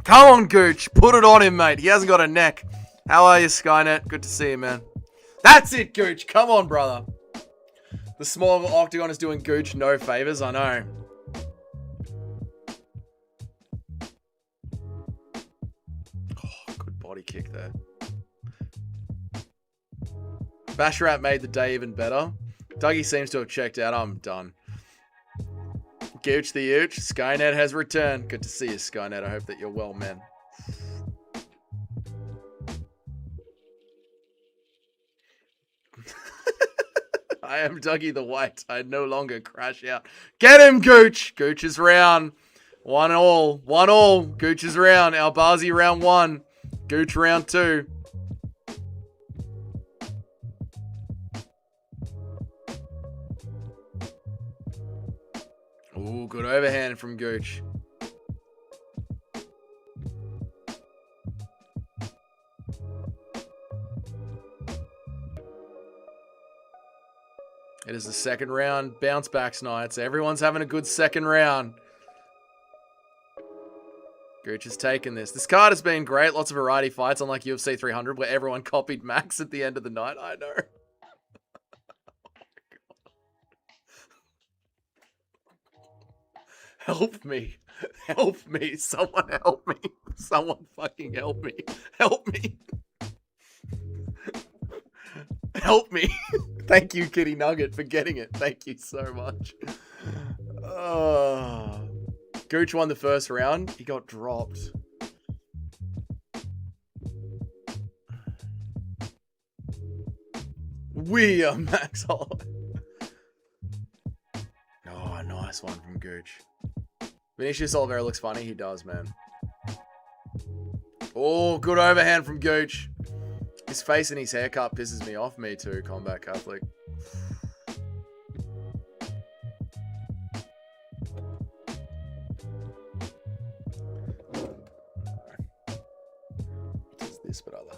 Come on, Gooch. Put it on him, mate. He hasn't got a neck. How are you, Skynet? Good to see you, man. That's it, Gooch. Come on, brother. The small octagon is doing Gooch no favors. I know. Oh, good body kick there. Basharat made the day even better. Dougie seems to have checked out. I'm done. Gooch the Ooch, Skynet has returned. Good to see you, Skynet. I hope that you're well, man. I am Dougie the White. I no longer crash out. Get him, Gooch! Gooch is round. 1-1. 1-1. Gooch's round. Albazi round 1. Gooch round 2. Ooh, good overhand from Gooch. It is the second round bounce backs night, so everyone's having a good second round. Gooch has taken this. This card has been great. Lots of variety fights, unlike UFC 300, where everyone copied Max at the end of the night. I know. Help me. Help me. Someone help me. Someone fucking help me. Help me. Help me. Thank you, Kitty Nugget, for getting it. Thank you so much. Gooch won the first round. He got dropped. We are Max Holloway. Oh, nice one from Gooch. Vinicius Oliveira looks funny. He does, man. Oh, good overhand from Gooch. His face and his haircut pisses me off. Me too, Combat Catholic. What is this, brother?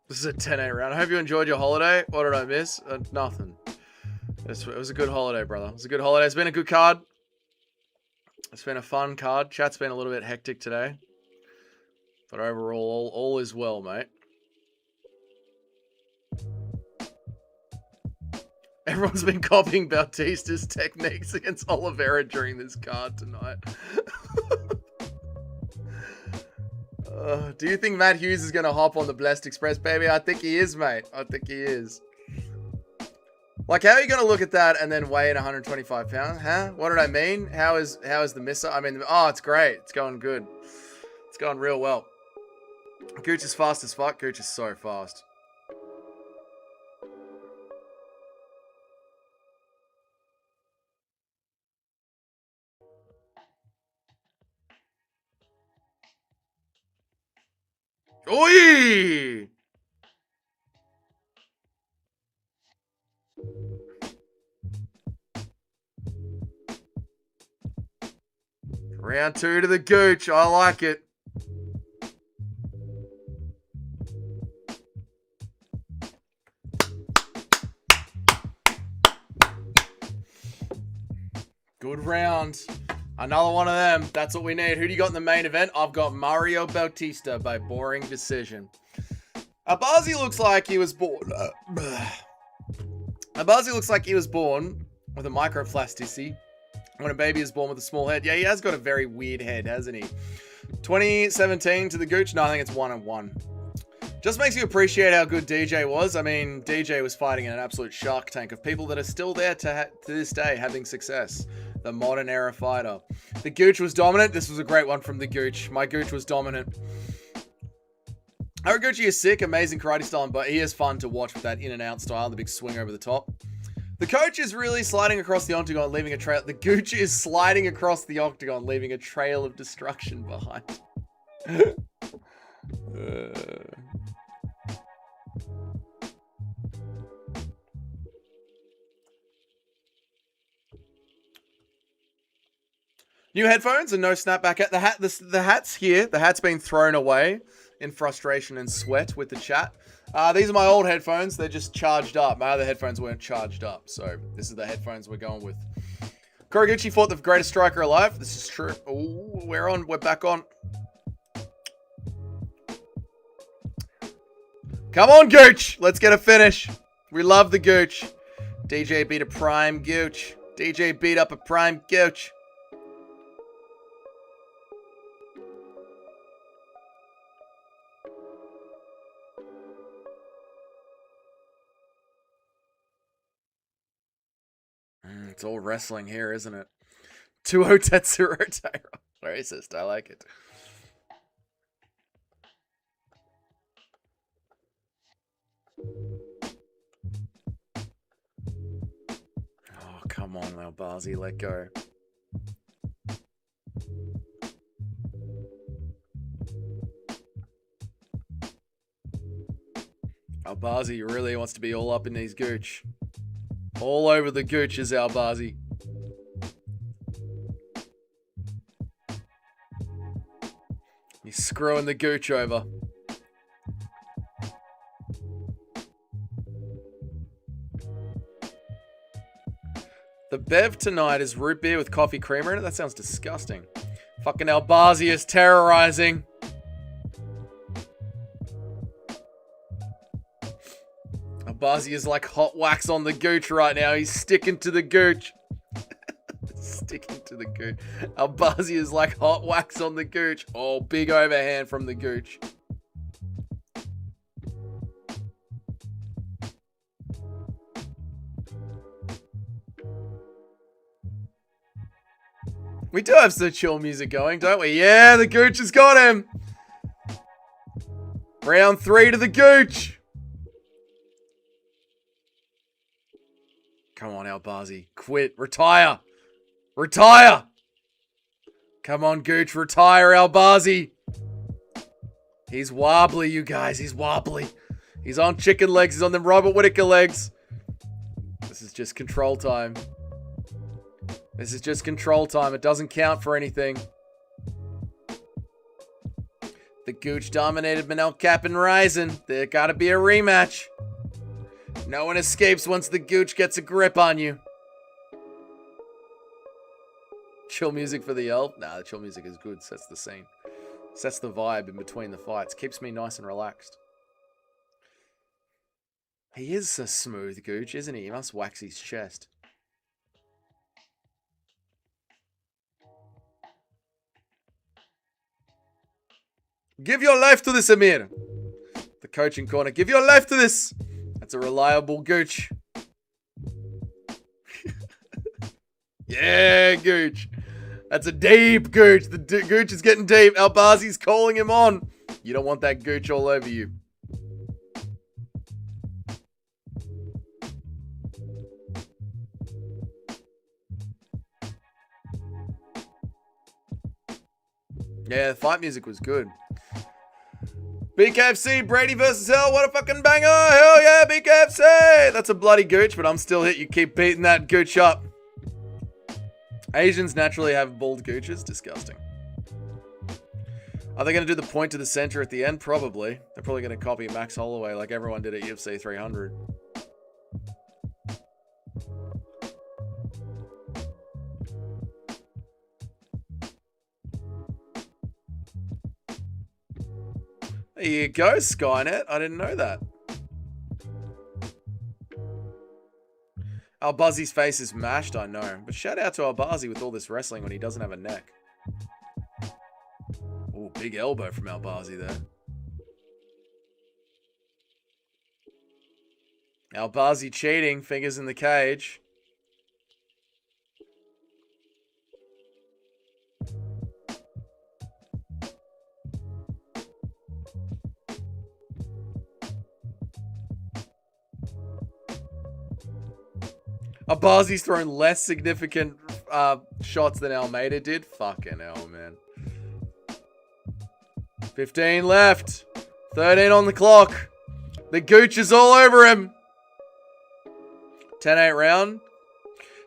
This is a 10-8 round. I hope you enjoyed your holiday. What did I miss? Nothing. It was a good holiday, brother. It was a good holiday. It's been a good card. It's been a fun card. Chat's been a little bit hectic today. But overall, all is well, mate. Everyone's been copying Bautista's techniques against Oliveira during this card tonight. Do you think Matt Hughes is going to hop on the Blessed Express, baby? I think he is, mate. I think he is. Like, how are you going to look at that and then weigh in 125 pounds? Huh? What did I mean? How is the missile? I mean, oh, it's great. It's going good. It's going real well. Gooch is fast as fuck. Gooch is so fast. Oi! Round 2 to the Gooch. I like it. Good round. Another one of them. That's what we need. Who do you got in the main event? I've got Mario Bautista by boring decision. Albazi looks like he was born. Albazi looks like he was born with a microplasticity. When a baby is born with a small head. Yeah, he has got a very weird head, hasn't he? 2017 to the Gooch. No, I think it's 1-1. Just makes you appreciate how good DJ was. I mean, DJ was fighting in an absolute shark tank of people that are still there to this day having success. The modern era fighter. The Gooch was dominant. This was a great one from the Gooch. My Gooch was dominant. Haraguchi is sick, amazing karate style, but he is fun to watch with that in and out style, the big swing over the top. The coach is really sliding across the octagon, leaving a trail. The Gooch is sliding across the octagon, leaving a trail of destruction behind. New headphones and no snapback at the hat. The hat's here. The hat's been thrown away in frustration and sweat with the chat. These are my old headphones. They're just charged up. My other headphones weren't charged up. So this is the headphones we're going with. Koraguchi fought the greatest striker alive. This is true. Ooh, we're on. We're back on. Come on, Gooch. Let's get a finish. We love the Gooch. DJ beat a prime Gooch. DJ beat up a prime Gooch. It's all wrestling here, isn't it? 2-0 Tetsuro Tairo. Racist, I like it. Oh, come on, Albazi, let go. Albazi really wants to be all up in these gooch. All over the gooch is Albazi. He's screwing the gooch over. The bev tonight is root beer with coffee creamer in it? That sounds disgusting. Fucking Albazi is terrorizing. Albazi is like hot wax on the gooch right now. He's sticking to the gooch. Sticking to the gooch. Albazi is like hot wax on the gooch. Oh, big overhand from the gooch. We do have some chill music going, don't we? Yeah, the gooch has got him. Round 3 to the gooch. Come on, Albazi. Quit. Retire. Retire. Come on, gooch. Retire, Albazi. He's wobbly, you guys. He's wobbly. He's on chicken legs. He's on them Robert Whittaker legs. This is just control time. This is just control time. It doesn't count for anything. The gooch dominated Manel Cap and Ryzen. There gotta be a rematch. No one escapes once the gooch gets a grip on you. Chill music for the elf? Nah, the chill music is good. Sets the scene. Sets the vibe in between the fights. Keeps me nice and relaxed. He is a smooth gooch, isn't he? He must wax his chest. Give your life to this, Amir. The coaching corner. Give your life to this. That's a reliable gooch. Yeah, gooch. That's a deep gooch. The gooch is getting deep. Albazi's calling him on. You don't want that gooch all over you. Yeah, the fight music was good. BKFC, Brady versus Hell, what a fucking banger! Hell yeah, BKFC! That's a bloody gooch, but I'm still hit. You keep beating that gooch up. Asians naturally have bald gooches. Disgusting. Are they going to do the point to the center at the end? Probably. They're probably going to copy Max Holloway like everyone did at UFC 300. There you go, Skynet. I didn't know that. Albazi's face is mashed, I know. But shout out to Albazi with all this wrestling when he doesn't have a neck. Oh, big elbow from Albazi there. Albazi cheating, fingers in the cage. Albazi's thrown less significant shots than Almeida did. Fucking hell, man. 15 left. 13 on the clock. The gooch is all over him. 10-8 round.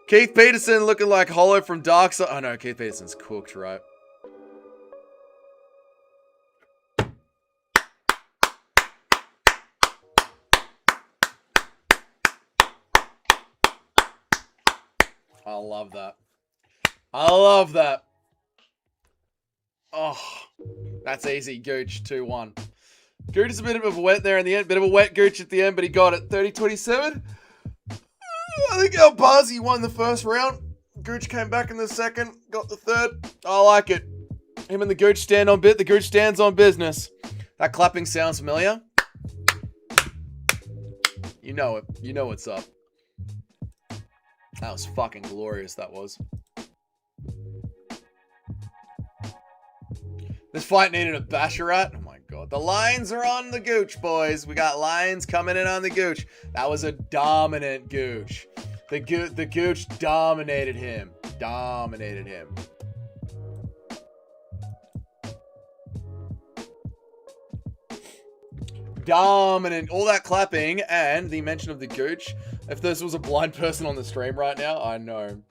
Keith Peterson looking like Hollow from Darkside. Oh no, Keith Peterson's cooked, right? I love that. I love that. Oh, that's easy. Gooch, 2-1. Gooch is a bit of a wet there in the end. Bit of a wet Gooch at the end, but he got it. 30-27. I think Albazi won the first round. Gooch came back in the second. Got the third. I like it. Him and the Gooch stand on bit. The Gooch stands on business. That clapping sounds familiar. You know it. You know what's up. That was fucking glorious, that was. This fight needed a Basharat. Oh my god. The lines are on the Gooch, boys. We got lines coming in on the Gooch. That was a dominant Gooch. The Gooch dominated him. Dominated him. Dominant. All that clapping and the mention of the Gooch. If this was a blind person on the stream right now, I know.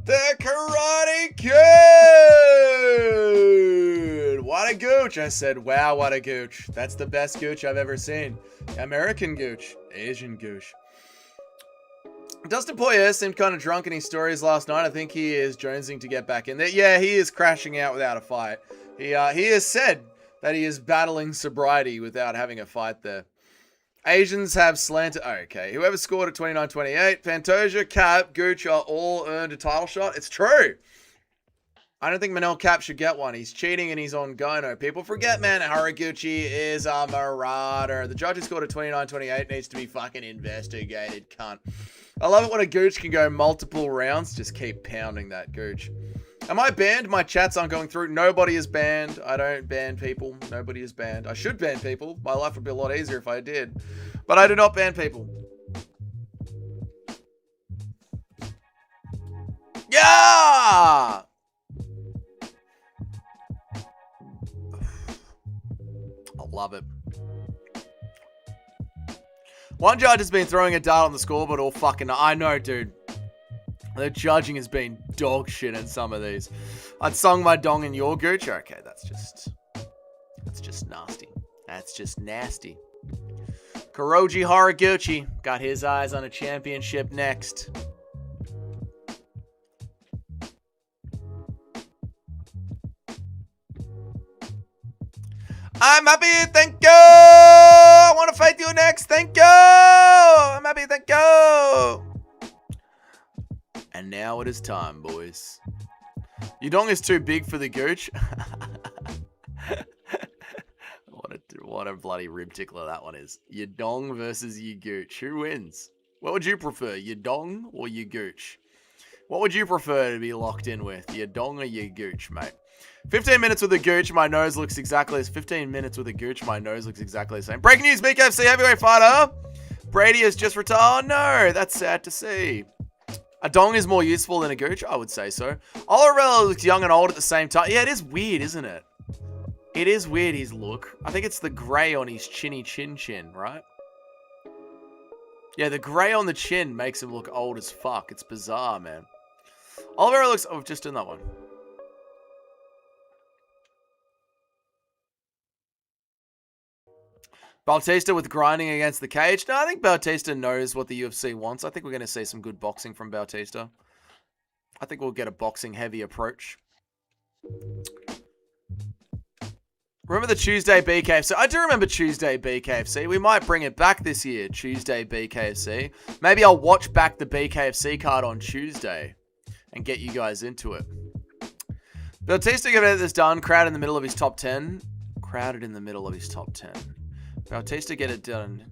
The Karate Kid! What a gooch! I said, wow, what a gooch. That's the best gooch I've ever seen. American gooch. Asian gooch. Dustin Poirier seemed kind of drunk in his stories last night. I think he is jonesing to get back in there. Yeah, he is crashing out without a fight. He has said that he is battling sobriety without having a fight there. Asians have slanted. Oh, okay. Whoever scored at 29-28, Pantoja, Cap, Gooch are all earned a title shot. It's true. I don't think Manel Cap should get one. He's cheating and he's on Gono. People forget, man, Haraguchi is a marauder. The judge who scored at 29-28 needs to be fucking investigated, cunt. I love it when a Gooch can go multiple rounds. Just keep pounding that Gooch. Am I banned? My chats aren't going through. Nobody is banned. I don't ban people. Nobody is banned. I should ban people. My life would be a lot easier if I did. But I do not ban people. Yeah! I love it. One judge has been throwing a dart on the scoreboard all fucking... I know, dude. The judging has been dog shit in some of these. I'd sung my dong in your gooch. Okay, that's just nasty. That's just nasty. Kuroji Haraguchi got his eyes on a championship next. I'm happy, thank you! I want to fight you next, thank you! I'm happy, thank you! And now it is time, boys. Your dong is too big for the gooch. What a bloody rib tickler that one is. Your dong versus your gooch. Who wins? What would you prefer, your dong or your gooch? What would you prefer to be locked in with, your dong or your gooch, mate? 15 minutes with a gooch, my nose looks exactly as 15 minutes with a gooch, my nose looks exactly the same. Breaking news, BKFC heavyweight fighter Brady has just retired. Oh no, that's sad to see. A dong is more useful than a gooch? I would say so. Oliveira looks young and old at the same time. Yeah, it is weird, isn't it? It is weird, his look. I think it's the grey on his chinny chin, right? Yeah, the grey on the chin makes him look old as fuck. It's bizarre, man. Oliveira looks... Oh, we've just done that one. Bautista with grinding against the cage. No, I think Bautista knows what the UFC wants. I think we're going to see some good boxing from Bautista. I think we'll get a boxing-heavy approach. Remember the Tuesday BKFC? I do remember Tuesday BKFC. We might bring it back this year, Tuesday BKFC. Maybe I'll watch back the BKFC card on Tuesday and get you guys into it. Bautista get this done. Crowded in the middle of his top 10. Crowded in the middle of his top 10. Bautista get it done.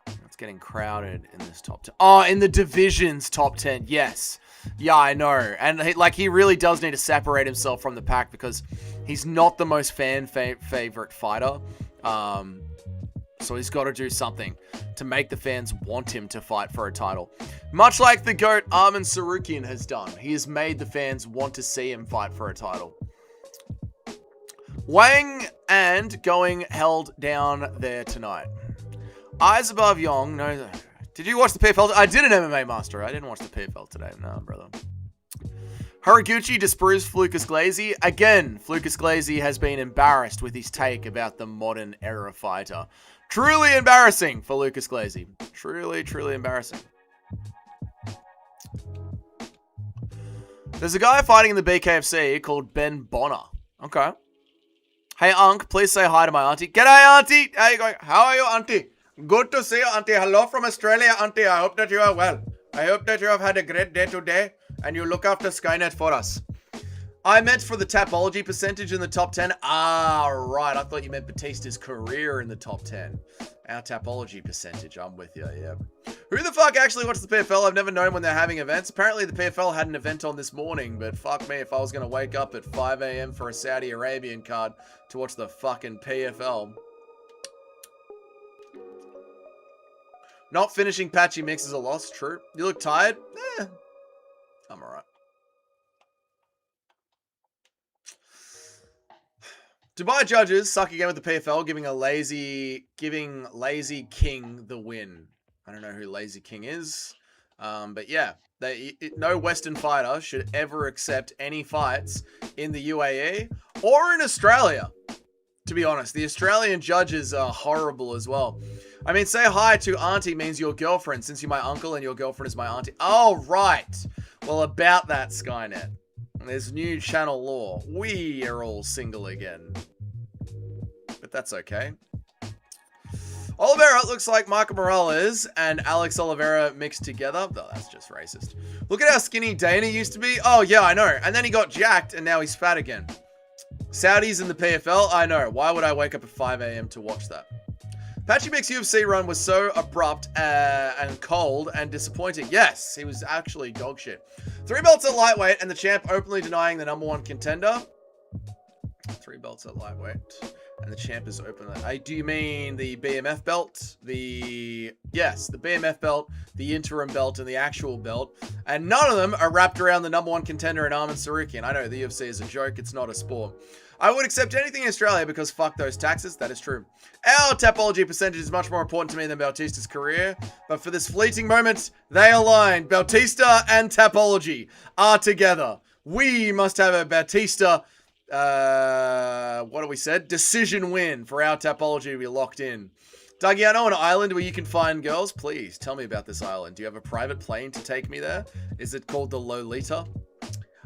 It's getting crowded in this top 10. Oh, in the division's top 10. Yes. Yeah, I know. And he really does need to separate himself from the pack because he's not the most favorite fighter. So he's got to do something to make the fans want him to fight for a title. Much like the GOAT Arman Sarukian has done. He has made the fans want to see him fight for a title. Wang and Going held down there tonight. Eyes above Yong. No. Did you watch the PFL? I did an MMA Master. I didn't watch the PFL today. No, brother. Horiguchi disproves Flucus Glazy. Again, Flucus Glazy has been embarrassed with his take about the modern era fighter. Truly embarrassing for Lucas Glazy. Truly, truly embarrassing. There's a guy fighting in the BKFC called Ben Bonner. Okay. Hey, Unc, please say hi to my auntie. G'day, auntie. How are you going? How are you, auntie? Good to see you, auntie. Hello from Australia, auntie. I hope that you are well. I hope that you have had a great day today and you look after Skynet for us. I meant for the Tapology percentage in the top 10. Ah, right. I thought you meant Batista's career in the top 10. Our Tapology percentage. I'm with you, yeah. Who the fuck actually watches the PFL? I've never known when they're having events. Apparently the PFL had an event on this morning, but fuck me if I was going to wake up at 5 a.m. for a Saudi Arabian card to watch the fucking PFL. Not finishing Patchy Mix is a loss, true. You look tired? Eh, I'm alright. Dubai judges suck again with the PFL, giving Lazy King the win. I don't know who Lazy King is, but yeah, no Western fighter should ever accept any fights in the UAE or in Australia. To be honest, the Australian judges are horrible as well. I mean, say hi to auntie means your girlfriend, since you're my uncle and your girlfriend is my auntie. Oh, right. Well, about that, Skynet. There's new channel law. We are all single again. But that's okay. Oliveira looks like Marco Morales and Alex Oliveira mixed together. Oh, that's just racist. Look at how skinny Dana used to be. Oh, yeah, I know. And then he got jacked and now he's fat again. Saudis in the PFL? I know. Why would I wake up at 5 a.m. to watch that? Patchy Mix UFC run was so abrupt and cold and disappointing. Yes, he was actually dog shit. 3 belts at lightweight and the champ openly denying the #1 contender. 3 belts at lightweight and the champ is openly... do you mean the BMF belt? Yes, the BMF belt, the interim belt, and the actual belt. And none of them are wrapped around the #1 contender in Arman Sarukian. I know the UFC is a joke. It's not a sport. I would accept anything in Australia because fuck those taxes. That is true. Our Tapology percentage is much more important to me than Bautista's career. But for this fleeting moment, they align. Bautista and Tapology are together. We must have a Bautista, what have we said? Decision win for our Tapology to be locked in. Dougie, I know an island where you can find girls. Please, tell me about this island. Do you have a private plane to take me there? Is it called the Lolita?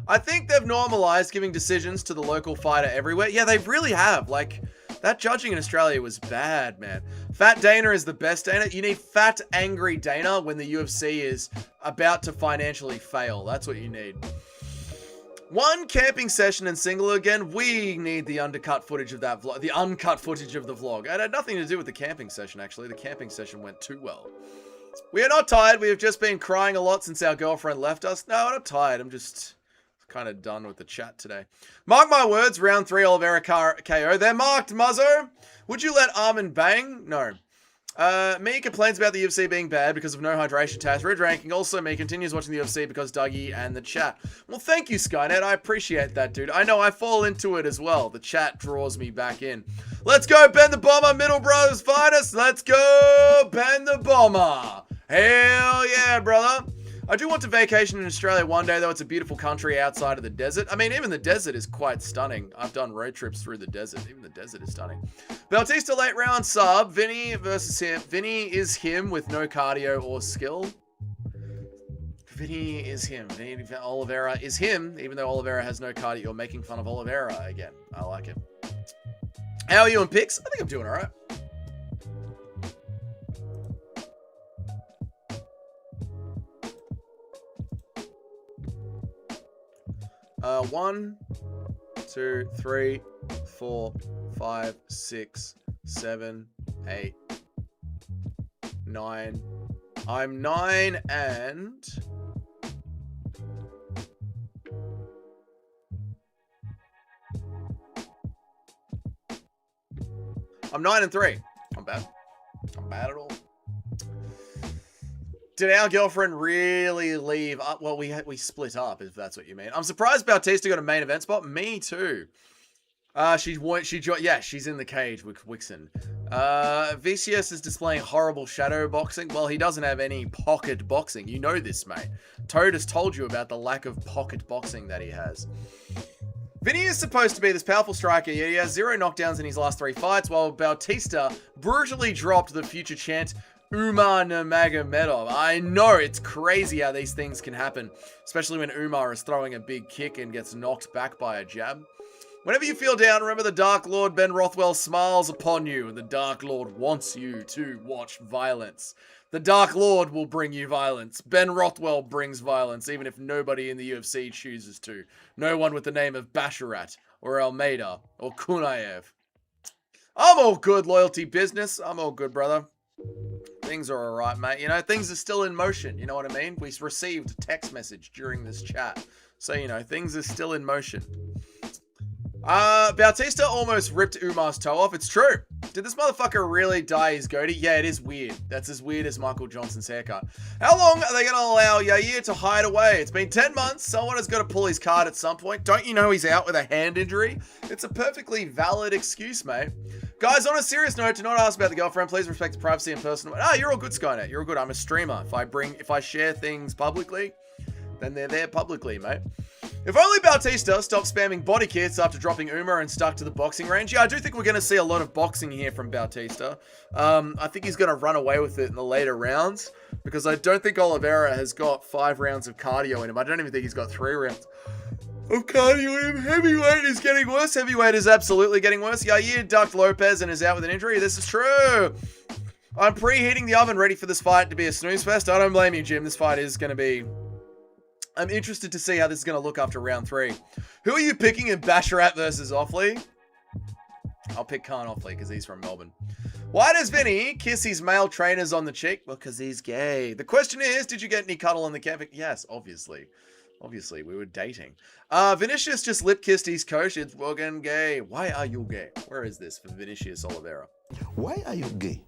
I think they've normalized giving decisions to the local fighter everywhere. Yeah, they really have. Like, that judging in Australia was bad, man. Fat Dana is the best Dana. You need fat, angry Dana when the UFC is about to financially fail. That's what you need. One camping session in single again. We need the undercut footage of that vlog. The uncut footage of the vlog. It had nothing to do with the camping session, actually. The camping session went too well. We are not tired. We have just been crying a lot since our girlfriend left us. No, I'm not tired. I'm just... kind of done with the chat today. Mark my words, round 3 Oliveira KO. They're marked, Muzzo. Would you let Armin bang? No. Me complains about the UFC being bad because of no hydration test. Red ranking. Also, me continues watching the UFC because Dougie and the chat. Well, thank you, Skynet. I appreciate that, dude. I know I fall into it as well. The chat draws me back in. Let's go, Ben the Bomber, Middle Brothers finest. Let's go, Ben the Bomber. Hell yeah, brother. I do want to vacation in Australia one day, though. It's a beautiful country outside of the desert. I mean, even the desert is quite stunning. I've done road trips through the desert. Even the desert is stunning. Bautista late round sub. Vinny versus him. Vinny is him with no cardio or skill. Vinny is him. Oliveira is him, even though Oliveira has no cardio. You're making fun of Oliveira again. I like it. How are you in picks? I think I'm doing all right. One, 2, 3, 4, 5, 6, 7, 8, 9. I'm 9 and... I'm 9 and 3. I'm bad. I'm bad at all. Did our girlfriend really leave? Well, we split up, if that's what you mean. I'm surprised Bautista got a main event spot. Me too. Yeah, she's in the cage with Wixen. VCS is displaying horrible shadow boxing. Well, he doesn't have any pocket boxing. You know this, mate. Toad has told you about the lack of pocket boxing that he has. Vinny is supposed to be this powerful striker, yet he has 0 knockdowns in his last 3 fights, while Bautista brutally dropped the future champ Umar Nurmagomedov. I know, it's crazy how these things can happen, especially when Umar is throwing a big kick and gets knocked back by a jab. Whenever you feel down, remember the Dark Lord Ben Rothwell smiles upon you, and the Dark Lord wants you to watch violence. The Dark Lord will bring you violence. Ben Rothwell brings violence, even if nobody in the UFC chooses to. No one with the name of Basharat, or Almeida, or Kunaev. I'm all good, loyalty business. I'm all good, brother. Things are alright, mate. You know, things are still in motion. You know what I mean? We received a text message during this chat. So, you know, things are still in motion. Bautista almost ripped Umar's toe off. It's true. Did this motherfucker really dye his goatee? Yeah, it is weird. That's as weird as Michael Johnson's haircut. How long are they going to allow Yair to hide away? It's been 10 months. Someone has got to pull his card at some point. Don't you know he's out with a hand injury? It's a perfectly valid excuse, mate. Guys, on a serious note, do not ask about the girlfriend. Please respect the privacy and personal... Ah, you're all good, Skynet. You're all good. I'm a streamer. If I share things publicly, then they're there publicly, mate. If only Bautista stopped spamming body kits after dropping Umar and stuck to the boxing range. Yeah, I do think we're going to see a lot of boxing here from Bautista. I think he's going to run away with it in the later rounds, because I don't think Oliveira has got 5 rounds of cardio in him. I don't even think he's got 3 rounds of cardio in him. Heavyweight is getting worse. Heavyweight is absolutely getting worse. Yair ducked Lopez and is out with an injury. This is true. I'm preheating the oven ready for this fight to be a snooze fest. I don't blame you, Jim. This fight is going to be... I'm interested to see how this is going to look after round 3. Who are you picking in Basharat versus Offley? I'll pick Khan Offley because he's from Melbourne. Why does Vinny kiss his male trainers on the cheek? Well, because he's gay. The question is, did you get any cuddle on the camping? Yes, obviously. Obviously, we were dating. Vinicius just lip-kissed his coach. It's fucking gay. Why are you gay? Where is this for Vinicius Oliveira? Why are you gay?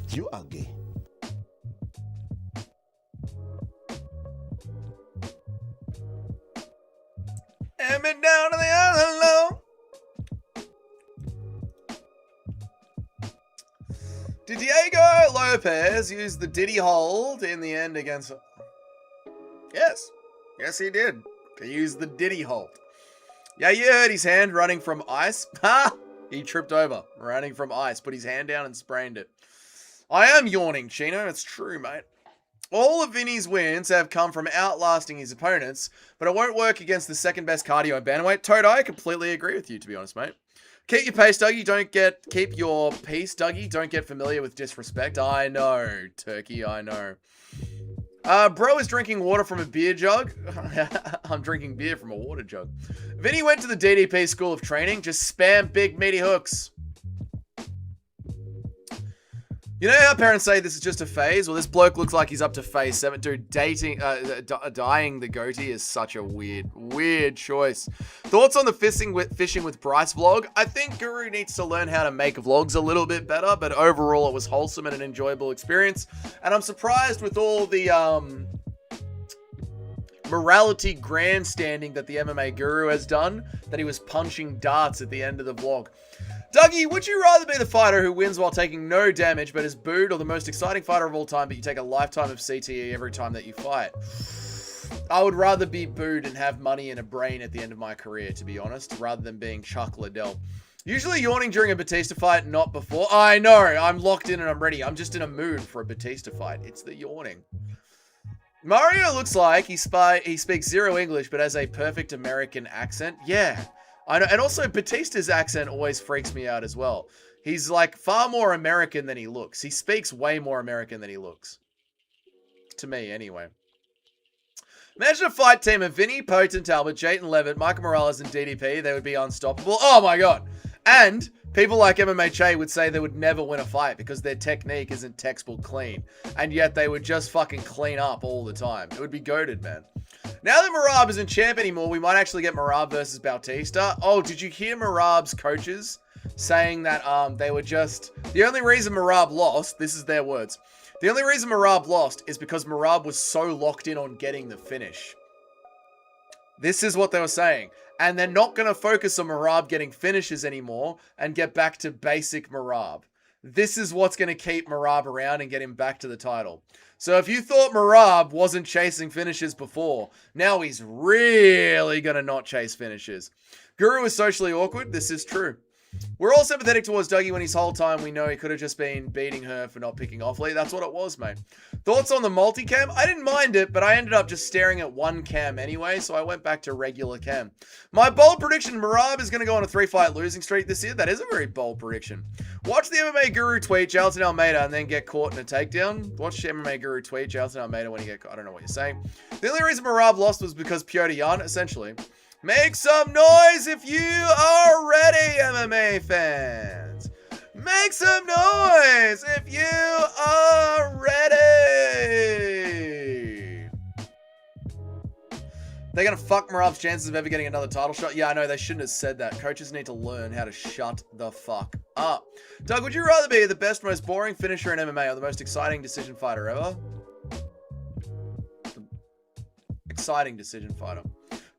You are gay. And me down to the island low. Did Diego Lopez use the Diddy hold in the end against... Yes. Yes, he did. He used the Diddy hold. Yeah, you heard his hand running from ice. Ha! He tripped over, running from ice, put his hand down and sprained it. I am yawning, Chino. It's true, mate. All of Vinny's wins have come from outlasting his opponents, but it won't work against the second best cardio and bantamweight. Toad, I completely agree with you, to be honest, mate. Keep your pace, Dougie. Keep your peace, Dougie. Don't get familiar with disrespect. I know, Turkey, I know. Bro is drinking water from a beer jug. I'm drinking beer from a water jug. Vinny went to the DDP school of training. Just spam big meaty hooks. You know how parents say this is just a phase? Well, this bloke looks like he's up to phase 7. Dude, dyeing the goatee is such a weird choice. Thoughts on the fishing with Bryce vlog? I think Guru needs to learn how to make vlogs a little bit better, but overall it was wholesome and an enjoyable experience. And I'm surprised with all the morality grandstanding that the MMA Guru has done, that he was punching darts at the end of the vlog. Dougie, would you rather be the fighter who wins while taking no damage but is booed, or the most exciting fighter of all time but you take a lifetime of CTE every time that you fight? I would rather be booed and have money and a brain at the end of my career, to be honest, rather than being Chuck Liddell. Usually yawning during a Bautista fight, not before. I know, I'm locked in and I'm ready. I'm just in a mood for a Bautista fight. It's the yawning. Mario looks like he speaks zero English but has a perfect American accent. Yeah. I know, and also Batista's accent always freaks me out as well. He's like far more American than he looks. He speaks way more American than he looks. To me, anyway. Imagine a fight team of Vinny, Potent, Talbot, Jayton Levitt, Michael Morales, and DDP. They would be unstoppable. Oh my god. And people like MMHA would say they would never win a fight because their technique isn't textbook clean. And yet they would just fucking clean up all the time. It would be goated, man. Now that Marab isn't champ anymore, we might actually get Marab versus Bautista. Oh, did you hear Marab's coaches saying that they were just... The only reason Marab lost, this is their words, the only reason Marab lost is because Marab was so locked in on getting the finish. This is what they were saying. And they're not going to focus on Merab getting finishes anymore and get back to basic Merab. This is what's going to keep Merab around and get him back to the title. So if you thought Merab wasn't chasing finishes before, now he's really going to not chase finishes. Guru is socially awkward. This is true. We're all sympathetic towards Dougie when his whole time we know he could have just been beating her for not picking off Lee. That's what it was, mate. Thoughts on the multicam? I didn't mind it, but I ended up just staring at one cam anyway, so I went back to regular cam. My bold prediction, Merab is going to go on a 3-fight losing streak this year. That is a very bold prediction. Watch the MMA Guru tweet, Jailton Almeida, and then get caught in a takedown. Watch the MMA Guru tweet, Jailton Almeida, when you get caught. I don't know what you're saying. The only reason Merab lost was because Piotr Jan, essentially. Make some noise if you are ready, MMA fans. Make some noise if you are ready. They're going to fuck Merab's chances of ever getting another title shot. Yeah, I know. They shouldn't have said that. Coaches need to learn how to shut the fuck up. Doug, would you rather be the best, most boring finisher in MMA or the most exciting decision fighter ever? Exciting decision fighter.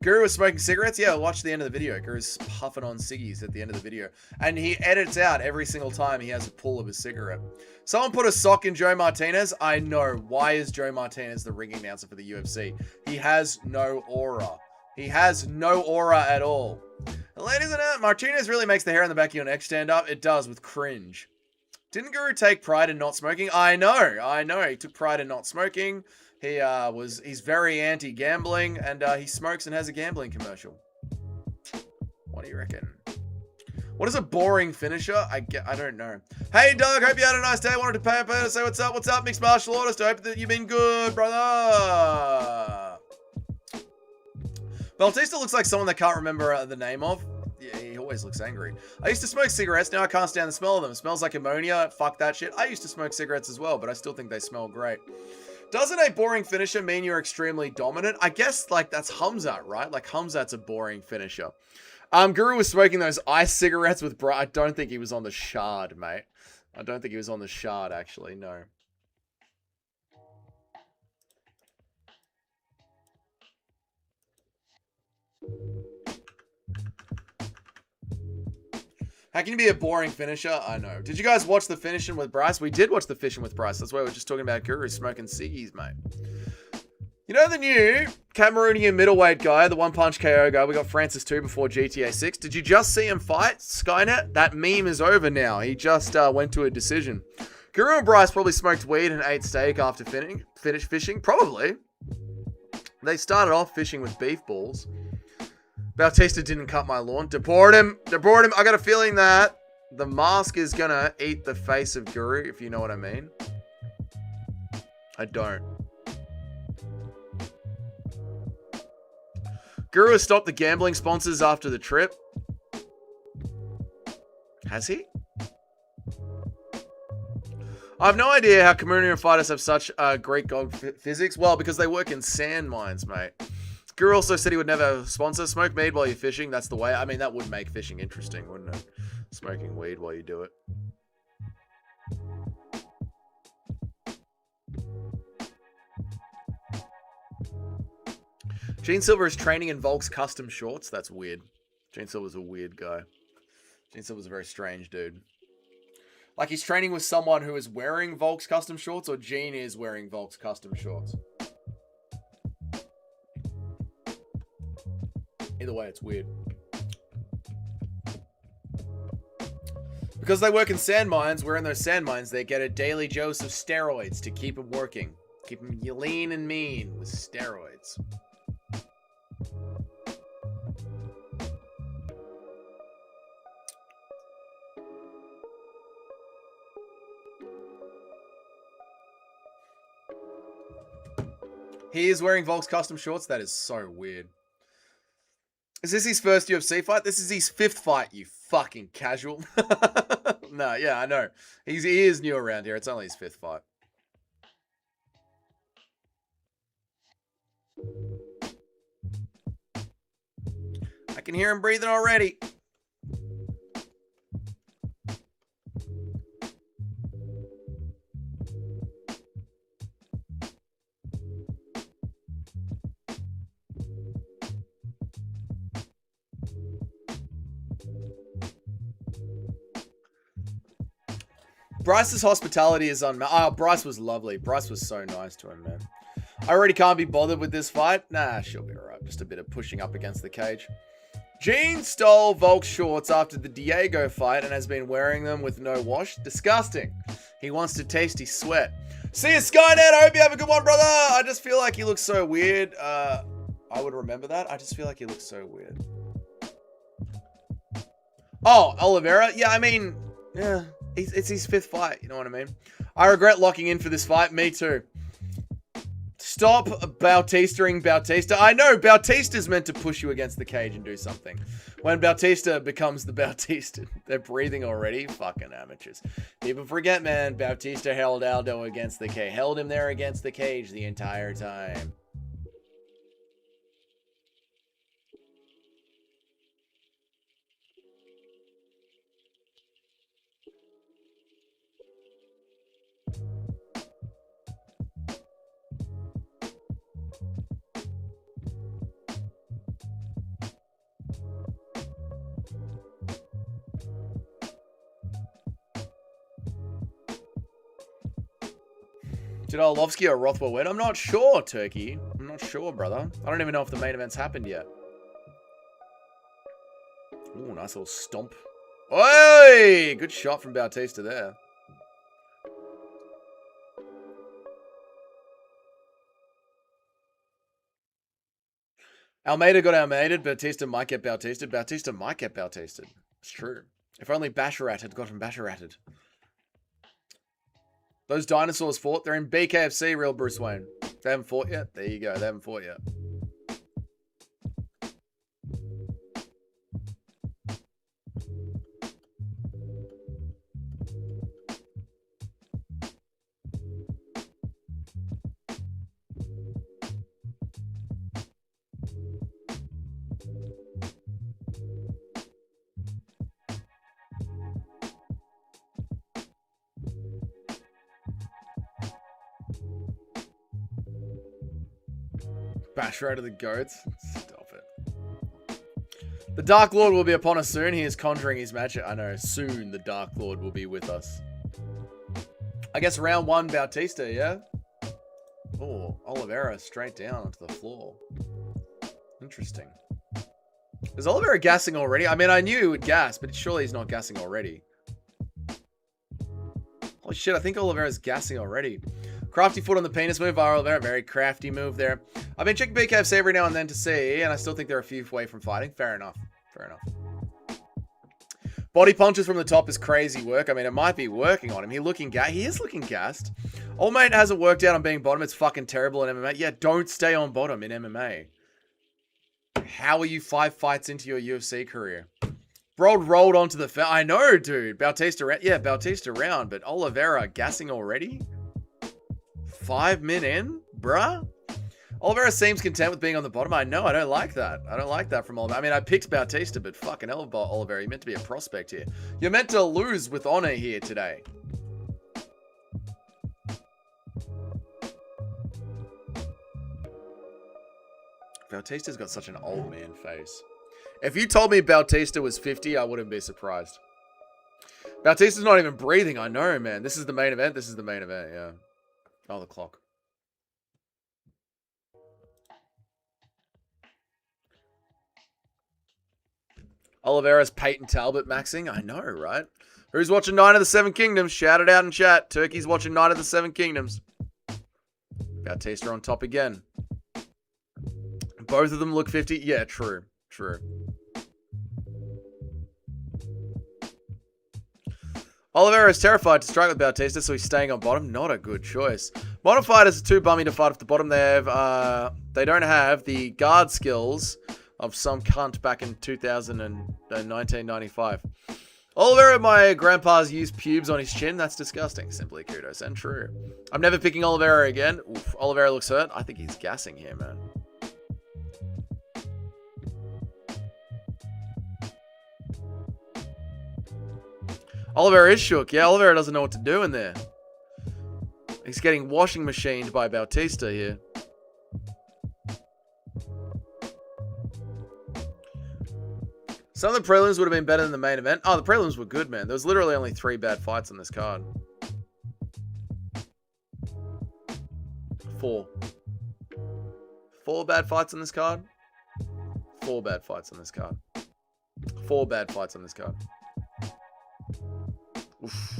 Guru was smoking cigarettes? Yeah, watch the end of the video. Guru's puffing on ciggies at the end of the video. And he edits out every single time he has a pull of a cigarette. Someone put a sock in Joe Martinez. I know. Why is Joe Martinez the ring announcer for the UFC? He has no aura. He has no aura at all. And ladies and gentlemen, Martinez really makes the hair on the back of your neck stand up. It does, with cringe. Didn't Guru take pride in not smoking? I know. He took pride in not smoking. He's very anti-gambling, and he smokes and has a gambling commercial. What do you reckon? What is a boring finisher? I don't know. Hey, Doug, hope you had a nice day. Wanted to pay to say what's up. What's up, mixed martial artist? I hope that you've been good, brother. Bautista looks like someone that can't remember the name of. Yeah, he always looks angry. I used to smoke cigarettes. Now I can't stand the smell of them. It smells like ammonia. Fuck that shit. I used to smoke cigarettes as well, but I still think they smell great. Doesn't a boring finisher mean you're extremely dominant? I guess, like, that's Hamzat, right? Like, Hamzat's a boring finisher. Guru was smoking those ice cigarettes with I don't think he was on the shard, mate. I don't think he was on the shard, actually, no. How can you be a boring finisher? I know. Did you guys watch the finishing with Bryce? We did watch the fishing with Bryce. That's why we were just talking about Guru smoking ciggies, mate. You know the new Cameroonian middleweight guy, the one-punch KO guy? We got Francis 2 before GTA 6. Did you just see him fight Skynet? That meme is over now. He just went to a decision. Guru and Bryce probably smoked weed and ate steak after finish fishing. Probably. They started off fishing with beef balls. Bautista didn't cut my lawn. Deport him. Deport him. I got a feeling that the mask is going to eat the face of Guru, if you know what I mean. I don't. Guru has stopped the gambling sponsors after the trip. Has he? I have no idea how Cameroonian fighters have such great god physics. Well, because they work in sand mines, mate. Guru also said he would never have a sponsor. Smoke weed while you're fishing. That's the way. I mean, that would make fishing interesting, wouldn't it? Smoking weed while you do it. Gene Silver is training in Volk's custom shorts. That's weird. Gene Silver's a weird guy. Gene Silver's a very strange dude. Like, he's training with someone who is wearing Volk's custom shorts, or Gene is wearing Volk's custom shorts. Either way, it's weird. Because they work in sand mines, where in those sand mines, they get a daily dose of steroids to keep them working. Keep them lean and mean with steroids. He is wearing Volk's custom shorts? That is so weird. Is this his first UFC fight? This is his 5th fight, you fucking casual. No, yeah, I know. He is new around here. It's only his 5th fight. I can hear him breathing already. Bryce's hospitality is unmatched. Oh, Bryce was lovely. Bryce was so nice to him, man. I already can't be bothered with this fight. Nah, she'll be alright. Just a bit of pushing up against the cage. Jean stole Volk's shorts after the Diego fight and has been wearing them with no wash. Disgusting. He wants to taste his sweat. See you, Skynet. I hope you have a good one, brother. I just feel like he looks so weird. I would remember that. I just feel like he looks so weird. Oh, Oliveira? Yeah, I mean, yeah, it's his 5th fight. You know what I mean? I regret locking in for this fight. Me too. Stop Bautista-ing Bautista. I know, Bautista's meant to push you against the cage and do something. When Bautista becomes the Bautista, they're breathing already. Fucking amateurs. People forget, man, Bautista held Aldo against the cage. Held him there against the cage the entire time. Did Arlovsky or Rothwell win? I'm not sure, Turkey. I'm not sure, brother. I don't even know if the main event's happened yet. Ooh, nice little stomp. Oi! Good shot from Bautista there. Almeida got Almeida. Bautista might get Bautista. Bautista might get Bautista. It's true. If only Basharat had gotten Basharated. Those dinosaurs fought. They're in BKFC, real Bruce Wayne. They haven't fought yet. There you go. They haven't fought yet. Basher out of the goats. Stop it. The Dark Lord will be upon us soon. He is conjuring his magic. I know. Soon the Dark Lord will be with us. I guess round 1, Bautista, yeah? Oh, Oliveira straight down onto the floor. Interesting. Is Oliveira gassing already? I mean, I knew he would gas, but surely he's not gassing already. Holy shit, I think Oliveira's gassing already. Crafty foot on the penis move, Oliveira. Very crafty move there. I've been checking BKFC every now and then to see, and I still think they're a few away from fighting. Fair enough. Fair enough. Body punches from the top is crazy work. I mean, it might be working on him. He is looking gassed. Old mate hasn't worked out on being bottom. It's fucking terrible in MMA. Yeah, don't stay on bottom in MMA. How are you 5 fights into your UFC career? Bro rolled onto the... I know, dude. Bautista... Yeah, Bautista round, but Oliveira gassing already? 5 min in? Bruh? Oliveira seems content with being on the bottom. I know, I don't like that. I don't like that from Oliveira. I mean, I picked Bautista, but fucking hell, Oliveira, you're meant to be a prospect here. You're meant to lose with honor here today. Bautista's got such an old man face. If you told me Bautista was 50, I wouldn't be surprised. Bautista's not even breathing. I know, man. This is the main event. This is the main event, yeah. Oh, the clock. Oliveira's Peyton Talbot maxing. I know, right? Who's watching Night of the Seven Kingdoms? Shout it out in chat. Turkey's watching Night of the Seven Kingdoms. Bautista on top again. Both of them look 50. Yeah, true. True. Oliveira is terrified to strike with Bautista, so he's staying on bottom. Not a good choice. Bottom fighters are too bummy to fight off the bottom. They don't have the guard skills of some cunt back in 1995. Oliveira, my grandpa's used pubes on his chin. That's disgusting. Simply kudos and true. I'm never picking Oliveira again. Oof, Oliveira looks hurt. I think he's gassing here, man. Oliveira is shook. Yeah, Oliveira doesn't know what to do in there. He's getting washing machined by Bautista here. Some of the prelims would have been better than the main event. Oh, the prelims were good, man. There was literally only 3 bad fights on this card. 4. 4 bad fights on this card. 4 bad fights on this card. 4 bad fights on this card. Oof.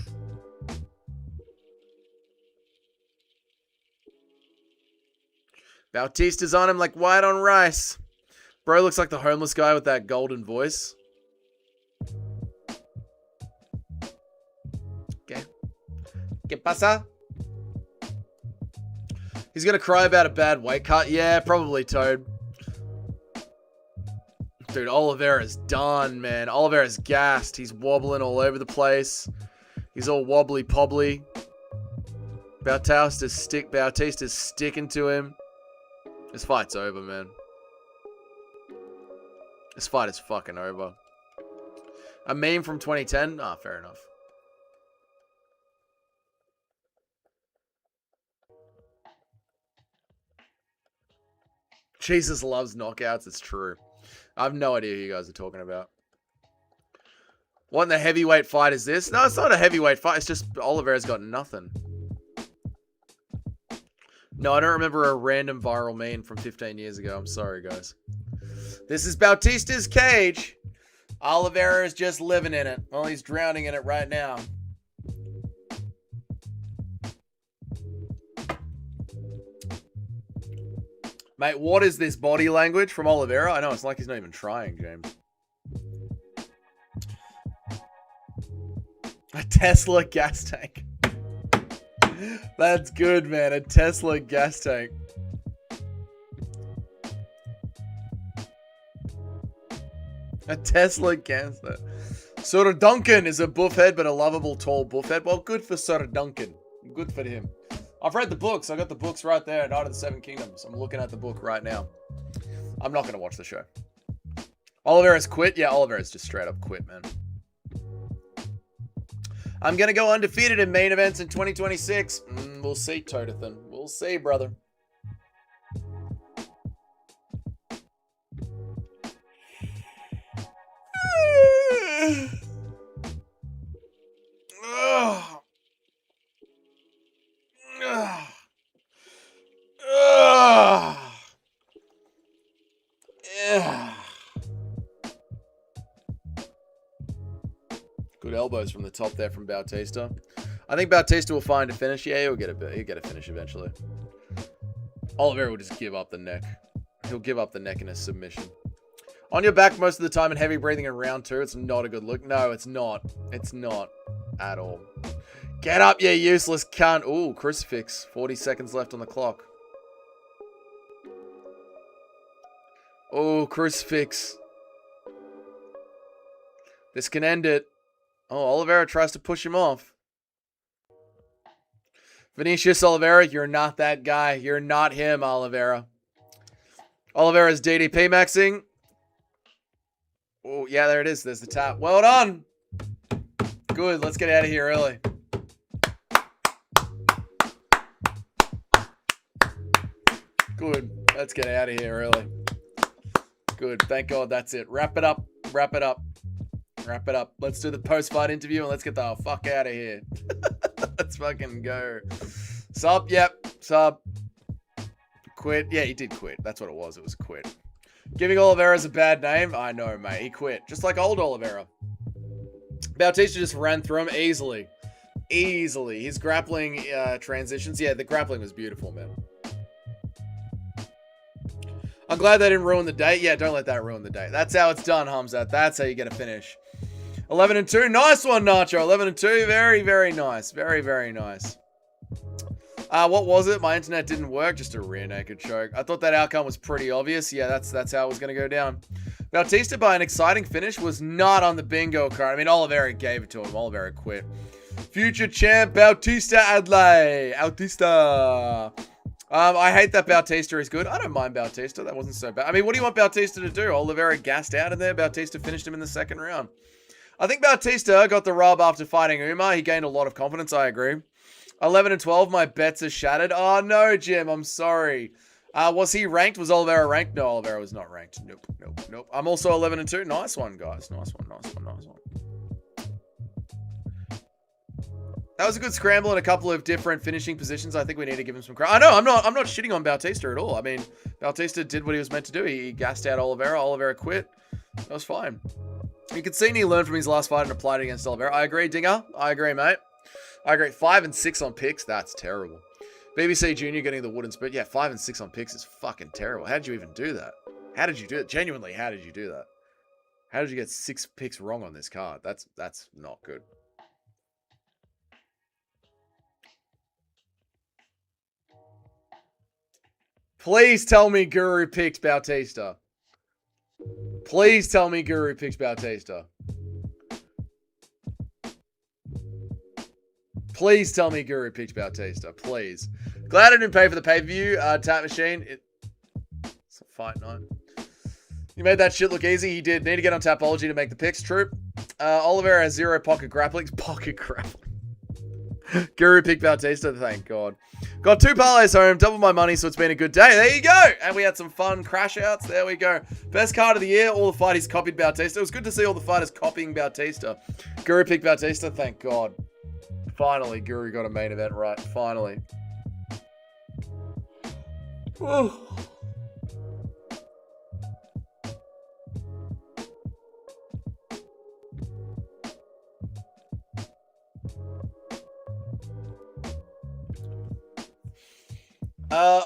Bautista's on him like white on rice. Bro looks like the homeless guy with that golden voice. Okay. ¿Qué pasa? He's gonna cry about a bad weight cut. Yeah, probably, Toad. Dude, Oliveira's done, man. Oliveira's gassed. He's wobbling all over the place. He's all wobbly-pobbly. Bautista's sticking to him. This fight's over, man. This fight is fucking over. A meme from 2010? Ah, fair enough. Jesus loves knockouts. It's true. I have no idea who you guys are talking about. What in the heavyweight fight is this? No, it's not a heavyweight fight. It's just Oliveira's got nothing. No, I don't remember a random viral meme from 15 years ago. I'm sorry, guys. This is Bautista's cage. Oliveira is just living in it. Well, he's drowning in it right now. Mate, what is this body language from Oliveira? I know, it's like he's not even trying, James. A Tesla gas tank. That's good, man. A Tesla gas tank. A Tesla gas tank. Sir Duncan is a buffhead, but a lovable, tall buffhead. Well, good for Sir Duncan. Good for him. I've read the books. I got the books right there. Night of the Seven Kingdoms. I'm looking at the book right now. I'm not going to watch the show. Oliveira's quit? Yeah, Oliveira's just straight up quit, man. I'm going to go undefeated in main events in 2026. We'll see, Todathan. We'll see, brother. Good elbows from the top there from Bautista. I think Bautista will find a finish. Yeah, he'll get a finish eventually. Oliveira will just give up the neck. He'll give up the neck in a submission. On your back most of the time and heavy breathing in round 2. It's not a good look. No, it's not. It's not at all. Get up, you useless cunt. Ooh, crucifix. 40 seconds left on the clock. Oh, crucifix. This can end it. Oh, Oliveira tries to push him off. Vinicius Oliveira, you're not that guy. You're not him, Oliveira. Oliveira's DDP maxing. Oh, yeah, there it is. There's the tap. Well done. Good. Let's get out of here early. Good. Let's get out of here early. Good. Thank God that's it. Wrap it up. Wrap it up. Wrap it up. Let's do the post-fight interview and let's get the fuck out of here. Let's fucking go. Sub. Yep. Sub. Quit. Yeah, he did quit. That's what it was. It was quit. Giving Oliveira's a bad name? I know, mate. He quit. Just like old Oliveira. Bautista just ran through him easily. Easily. His grappling transitions. Yeah, the grappling was beautiful, man. I'm glad they didn't ruin the date. Yeah, don't let that ruin the date. That's how it's done, Hamzat. That's how you get a finish. 11-2. Nice one, Nacho. 11-2. Very, very nice. Very, very nice. What was it? My internet didn't work. Just a rear naked choke. I thought that outcome was pretty obvious. Yeah, that's how it was going to go down. Bautista, by an exciting finish, was not on the bingo card. I mean, Oliveira gave it to him. Oliveira quit. Future champ, Bautista Adlai. Bautista. I hate that Bautista is good. I don't mind Bautista. That wasn't so bad. I mean, what do you want Bautista to do? Oliveira gassed out in there. Bautista finished him in the second round. I think Bautista got the rub after fighting Umar. He gained a lot of confidence. I agree. 11-12. My bets are shattered. Oh, no, Jim. I'm sorry. Was he ranked? Was Oliveira ranked? No, Oliveira was not ranked. Nope, nope, nope. I'm also 11-2. Nice one, guys. Nice one, nice one, nice one. That was a good scramble in a couple of different finishing positions. I think we need to give him some credit. I know, I'm not shitting on Bautista at all. I mean, Bautista did what he was meant to do. He gassed out Oliveira. Oliveira quit. That was fine. You can see he learned from his last fight and applied it against Oliveira. I agree, Dinger. I agree, mate. I agree. 5 and 6 on picks. That's terrible. BBC Junior getting the wooden spoon. Yeah, 5 and 6 on picks is fucking terrible. How did you even do that? How did you do it? Genuinely, how did you do that? How did you get 6 picks wrong on this card? That's not good. Please tell me Guru picked Bautista. Please tell me Guru picked Bautista. Please tell me Guru picked Bautista. Please. Glad I didn't pay for the pay-per-view. Tap machine. It's a fight night. You made that shit look easy. He did. Need to get on Tapology to make the picks. True. Oliveira has 0 pocket grappling. Pocket grappling. Guru picked Bautista. Thank God. Got 2 parlays home. Double my money, so it's been a good day. There you go. And we had some fun crash outs. There we go. Best card of the year. All the fighters copied Bautista. It was good to see all the fighters copying Bautista. Guru picked Bautista. Thank God. Finally, Guru got a main event right. Finally. Oh.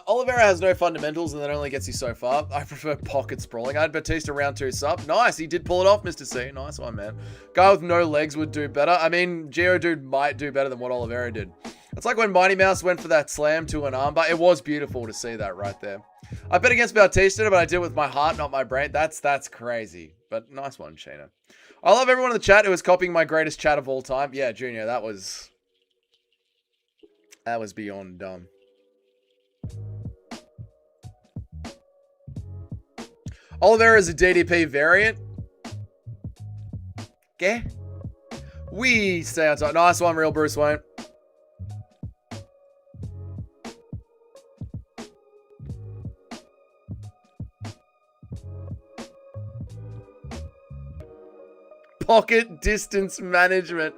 Oliveira has no fundamentals and that only gets you so far. I prefer pocket sprawling. I had Bautista round 2 sub. Nice. He did pull it off, Mr. C. Nice one, man. Guy with no legs would do better. I mean, Geodude might do better than what Oliveira did. It's like when Mighty Mouse went for that slam to an armbar. It was beautiful to see that right there. I bet against Bautista, but I did it with my heart, not my brain. That's crazy. But nice one, Shayna. I love everyone in the chat who was copying my greatest chat of all time. Yeah, Junior, that was beyond dumb. Oliveira is a DDP variant. Okay. We stay on top. Nice one, real Bruce Wayne. Pocket distance management.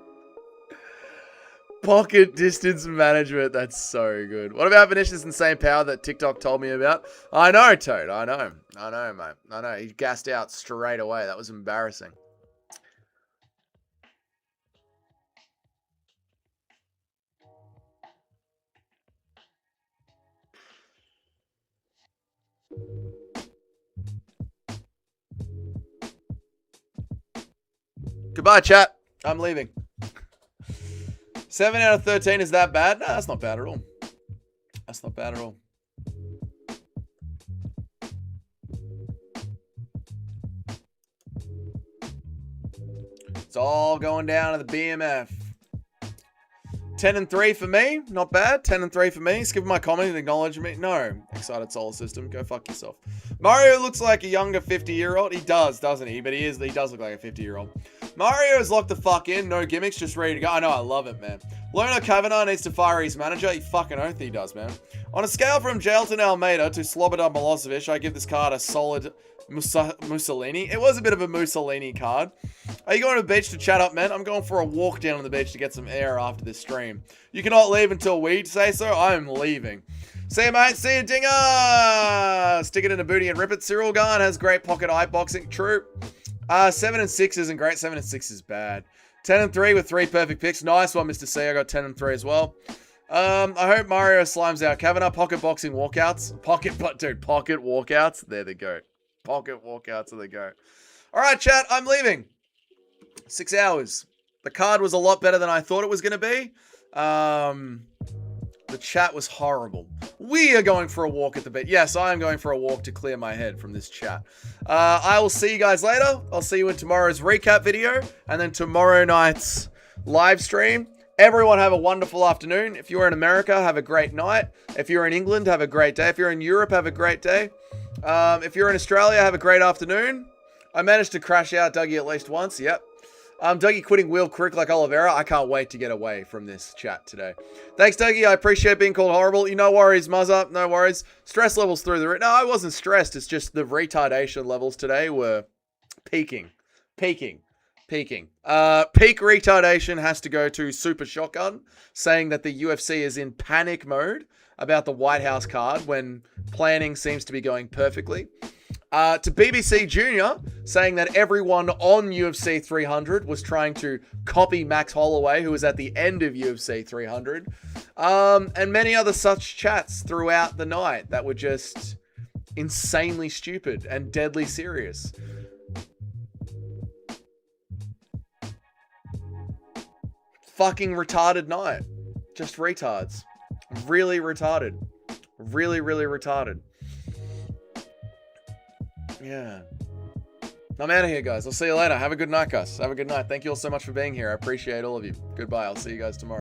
Pocket distance management. That's so good. What about Vinicius' insane power that TikTok told me about? I know, Toad. I know, mate. I know. He gassed out straight away. That was embarrassing. Goodbye, chat. I'm leaving. 7 out of 13, is that bad? No, that's not bad at all. That's not bad at all. It's all going down to the BMF. 10 and 3 for me. Not bad. 10 and 3 for me. Skip my comment and acknowledge me. No. Excited Solar System. Go fuck yourself. Mario looks like a younger 50-year-old. He does, doesn't he? But he does look like a 50-year-old. Mario is locked the fuck in. No gimmicks. Just ready to go. I know. I love it, man. Lono Kavanagh needs to fire his manager. He fucking oath he does, man. On a scale from Jailton Almeida to Slobodan Milosevic, I give this card a solid Mussolini. It was a bit of a Mussolini card. Are you going to the beach to chat up, man? I'm going for a walk down on the beach to get some air after this stream. You cannot leave until we say so. I am leaving. See you, mate. See you, Dinger. Stick it in a booty and rip it. Cyril Garn has great pocket eye boxing. True. 7 and 6 isn't great. 7 and 6 is bad. 10 and 3 with 3 perfect picks. Nice one, Mr. C. I got 10 and 3 as well. I hope Mario slimes out Kavanagh. Pocket boxing walkouts. Pocket walkouts. There they go. Pocket walkouts. There they go. All right, chat. I'm leaving. 6 hours. The card was a lot better than I thought it was going to be. The chat was horrible. We are going for a walk at the beach. Yes, I am going for a walk to clear my head from this chat. I will see you guys later. I'll see you in tomorrow's recap video and then tomorrow night's live stream. Everyone have a wonderful afternoon. If you're in America, have a great night. If you're in England, have a great day. If you're in Europe, have a great day. If you're in Australia, have a great afternoon. I managed to crash out Dougie at least once. Yep. Dougie quitting Wheel Crick like Oliveira. I can't wait to get away from this chat today. Thanks, Dougie. I appreciate being called horrible. No worries, Muzza. No worries. Stress levels through the roof. No, I wasn't stressed. It's just the retardation levels today were peaking. Peak retardation has to go to Super Shotgun, saying that the UFC is in panic mode about the White House card when planning seems to be going perfectly. To BBC Junior, saying that everyone on UFC 300 was trying to copy Max Holloway, who was at the end of UFC 300. And many other such chats throughout the night that were just insanely stupid and deadly serious. Fucking retarded night. Just retards. Really retarded. Really, really retarded. Yeah. I'm out of here, guys. I'll see you later. Have a good night, guys. Have a good night. Thank you all so much for being here. I appreciate all of you. Goodbye. I'll see you guys tomorrow.